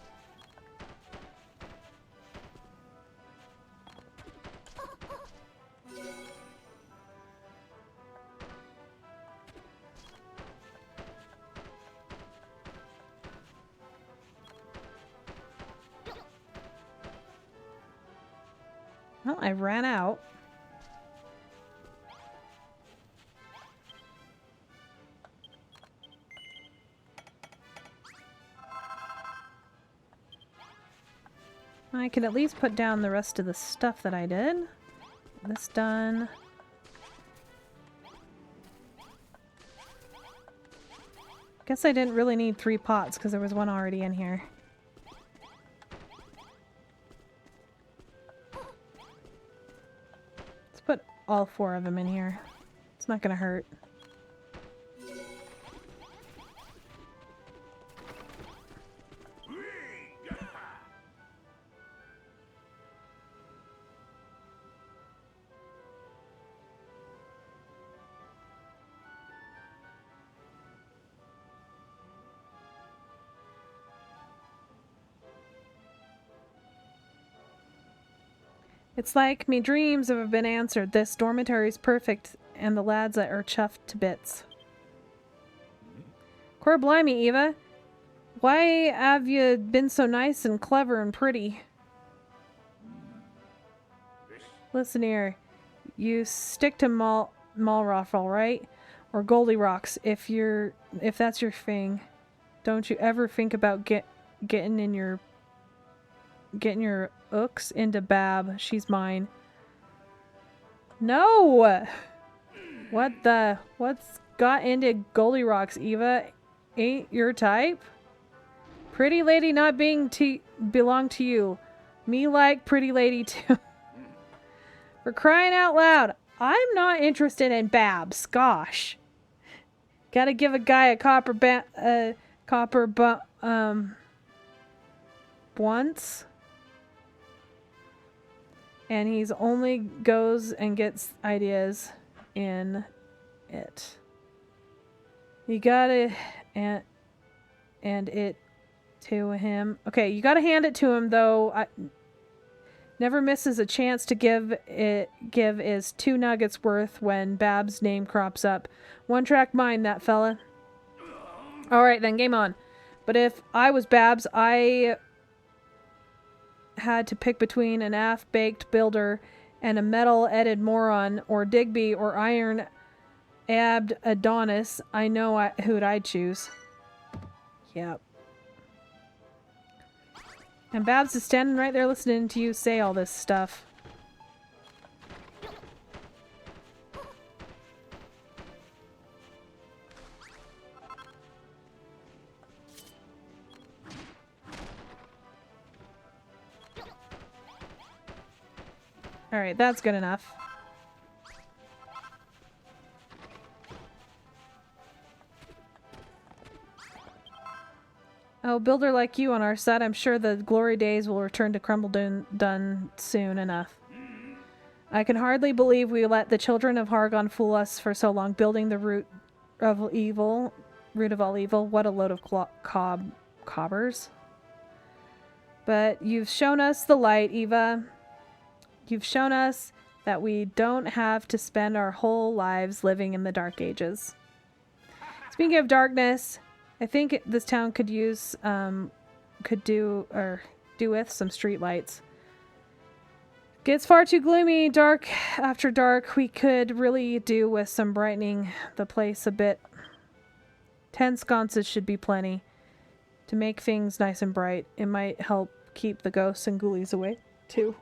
A: Well, I ran out. I can at least put down the rest of the stuff that I did. This done. Guess I didn't really need 3 pots because there was one already in here. Let's put all 4 of them in here. It's not gonna hurt. It's like me dreams have been answered. This dormitory's perfect, and the lads are chuffed to bits. Cor blimey, Eva. Why have you been so nice and clever and pretty? Listen here. You stick to Malroth, all right? Or Goldilocks, if that's your thing. Don't you ever think about getting your ooks into Bab. She's mine. No! What's got into Goldilocks, Eva? Ain't your type? Pretty lady not belong to you. Me like pretty lady too. For crying out loud, I'm not interested in Babs. Gosh. Gotta give a guy a copper once. And he's only goes and gets ideas in it. You gotta and it to him. Okay, you gotta hand it to him though. Never misses a chance to give is 2 nuggets worth when Bab's name crops up. One track mind, that fella. Alright then, game on. But if I was Babs, I had to pick between an half-baked builder and a metal-headed moron, or Digby, or iron-abbed Adonis, I know who'd I'd choose. Yep. And Babs is standing right there listening to you say all this stuff. Alright, that's good enough. Oh, builder like you on our side, I'm sure the glory days will return to Crumbledon soon enough. I can hardly believe we let the children of Hargon fool us for so long, building the root of all evil. What a load of cobbers. But you've shown us the light, Eva. You've shown us that we don't have to spend our whole lives living in the Dark Ages. Speaking of darkness, I think this town could use, could do with some streetlights. Gets far too gloomy, dark after dark. We could really do with some brightening the place a bit. 10 sconces should be plenty to make things nice and bright. It might help keep the ghosts and ghoulies away, too.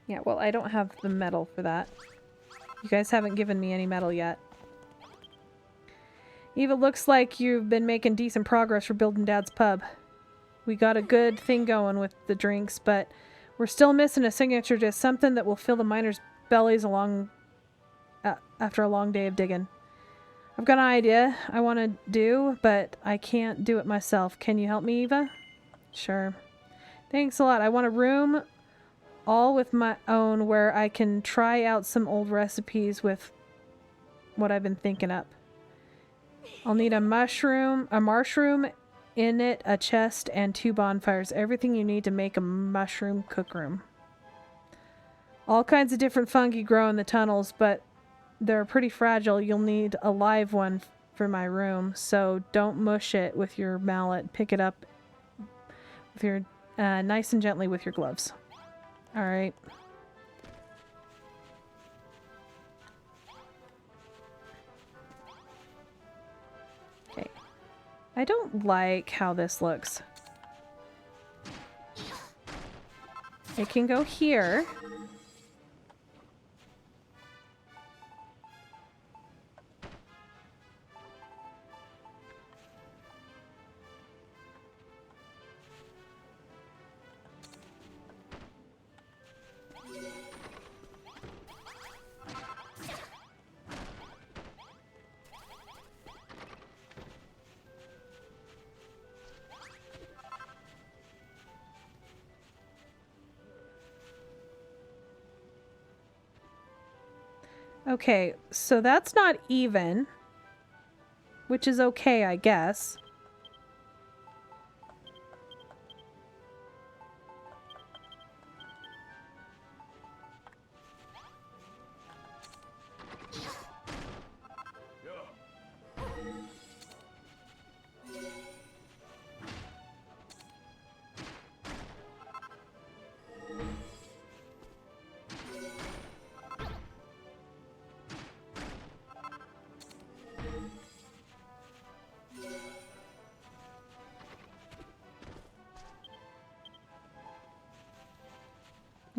A: Yeah, well, I don't have the metal for that. You guys haven't given me any metal yet. Eva, looks like you've been making decent progress for building Dad's pub. We got a good thing going with the drinks, but we're still missing a signature dish, something that will fill the miners' bellies after a long day of digging. I've got an idea I want to do, but I can't do it myself. Can you help me, Eva? Sure. Thanks a lot. I want a room all with my own where I can try out some old recipes with what I've been thinking up. I'll need a mushroom in it, a chest, and 2 bonfires. Everything you need to make a mushroom cook room. All kinds of different fungi grow in the tunnels, but they're pretty fragile. You'll need a live one for my room, so don't mush it with your mallet. Pick it up with your nice and gently with your gloves. All right. Okay. I don't like how this looks. It can go here. Okay, so that's not even, which is okay, I guess.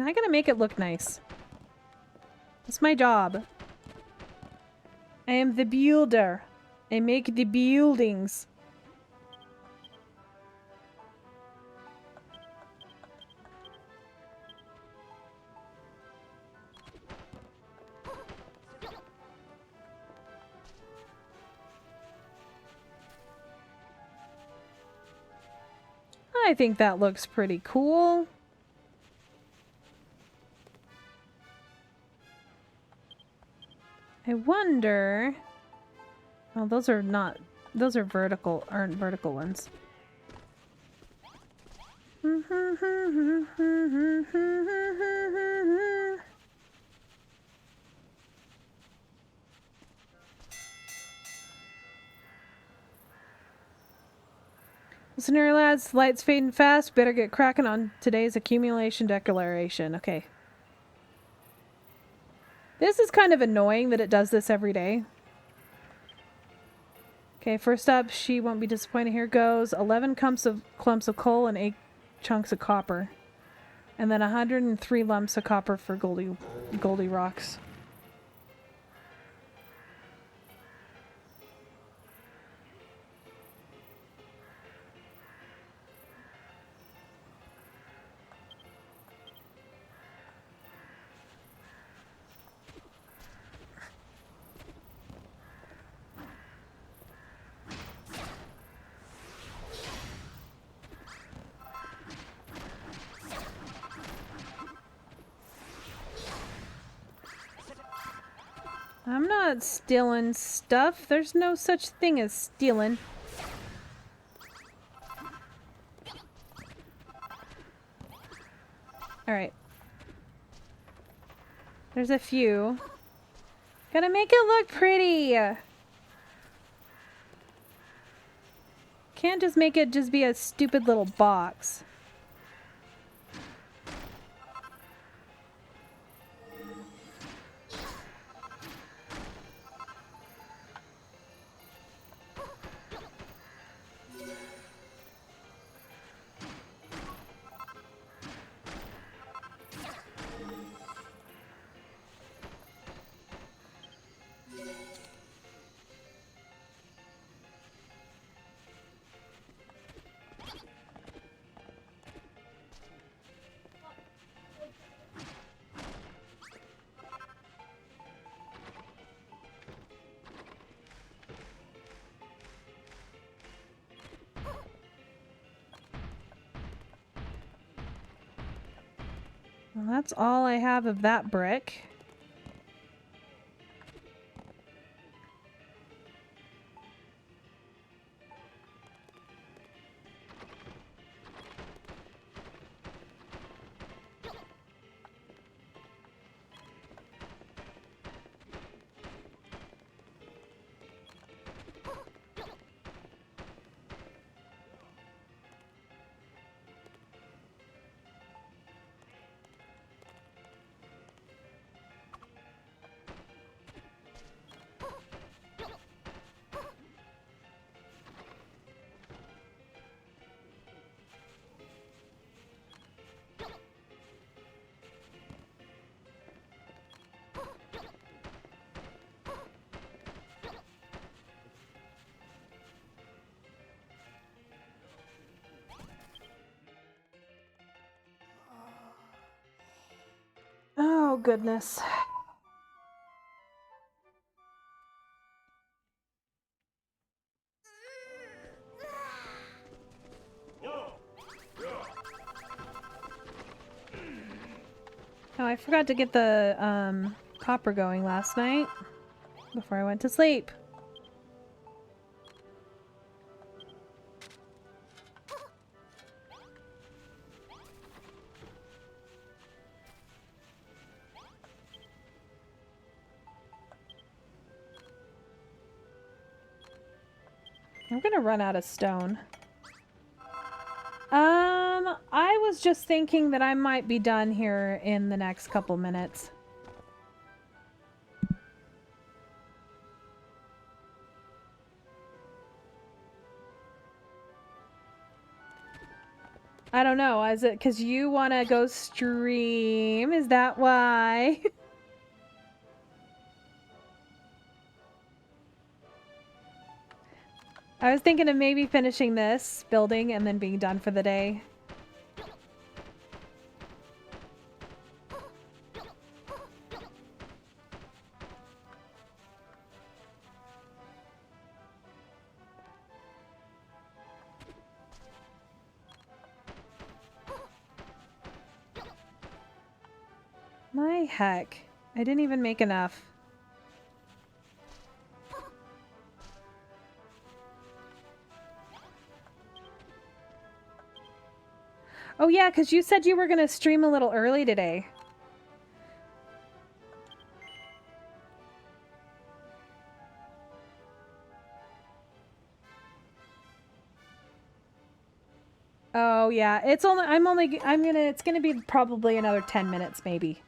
A: I gotta make it look nice. That's my job. I am the builder. I make the buildings. I think that looks pretty cool. I wonder... Oh, those are not... Those are vertical... aren't vertical ones. We'll Listener lads, light's fading fast. Better get cracking on today's accumulation declaration. Okay. This is kind of annoying that it does this every day. Okay, first up, she won't be disappointed. Here goes 11 clumps of coal and 8 chunks of copper. And then 103 lumps of copper for Goldie rocks. I'm not stealing stuff. There's no such thing as stealing. Alright. There's a few. Gotta make it look pretty! Can't just make it just be a stupid little box. Well, that's all I have of that brick. Oh, goodness. Oh, I forgot to get the copper going last night before I went to sleep. I'm gonna run out of stone. I was just thinking that I might be done here in the next couple minutes. I don't know, is it because you want to go stream? Is that why? I was thinking of maybe finishing this building and then being done for the day. My heck. I didn't even make enough. Oh yeah, because you said you were going to stream a little early today. Oh yeah, it's gonna be probably another 10 minutes maybe.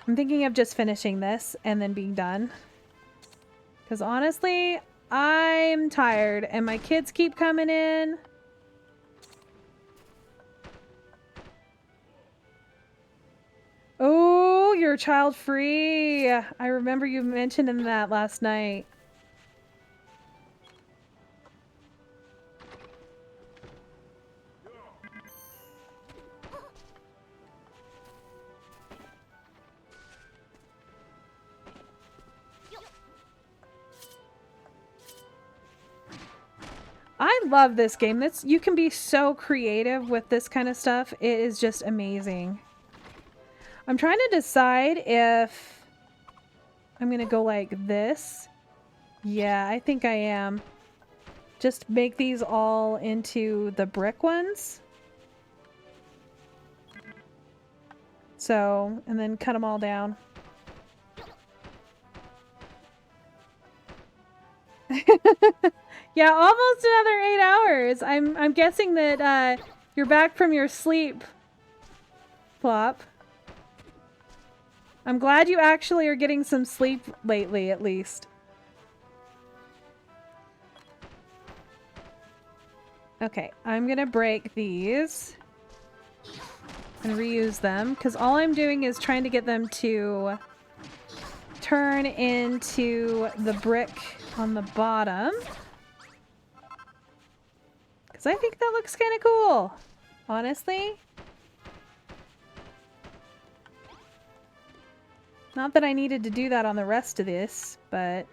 A: I'm thinking of just finishing this and then being done. Because honestly, I'm tired and my kids keep coming in. Oh, you're child free. I remember you mentioning that last night. I love this game. You can be so creative with this kind of stuff. It is just amazing. I'm trying to decide if I'm gonna go like this. Yeah, I think I am. Just make these all into the brick ones. So, and then cut them all down. Yeah, almost another 8 hours. I'm guessing that you're back from your sleep, Plop. I'm glad you actually are getting some sleep lately, at least. Okay, I'm gonna break these and reuse them, because all I'm doing is trying to get them to turn into the brick on the bottom. Because I think that looks kind of cool, honestly. Not that I needed to do that on the rest of this, but...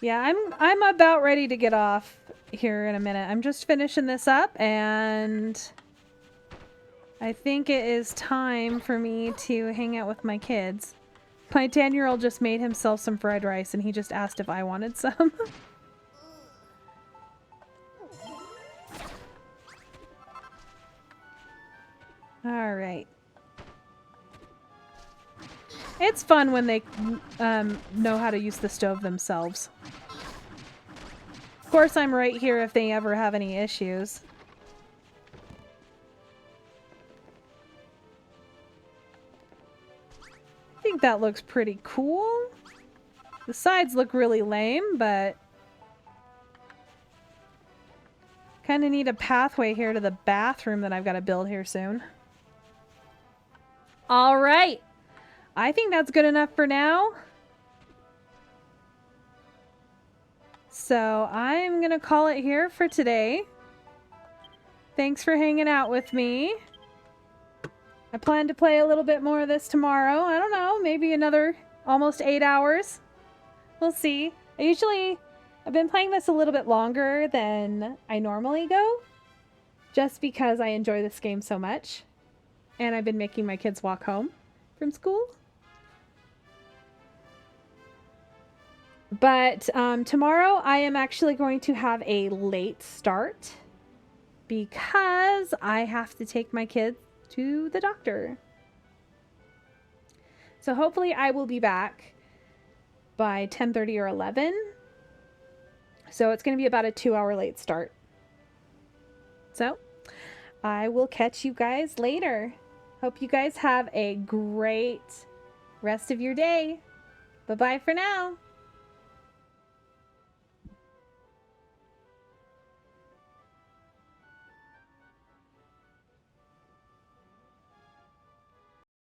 A: yeah, I'm about ready to get off here in a minute. I'm just finishing this up, and I think it is time for me to hang out with my kids. My 10-year-old just made himself some fried rice, and he just asked if I wanted some. All right. It's fun when they know how to use the stove themselves. Of course, I'm right here if they ever have any issues. I think that looks pretty cool. The sides look really lame, but kind of need a pathway here to the bathroom that I've got to build here soon. All right. I think that's good enough for now. So I'm going to call it here for today. Thanks for hanging out with me. I plan to play a little bit more of this tomorrow. I don't know, maybe another almost 8 hours. We'll see. I've been playing this a little bit longer than I normally go, just because I enjoy this game so much. And I've been making my kids walk home from school. But tomorrow I am actually going to have a late start because I have to take my kids to the doctor. So hopefully I will be back by 10:30 or 11. So it's going to be about a 2-hour late start. So I will catch you guys later. Hope you guys have a great rest of your day. Bye-bye for now.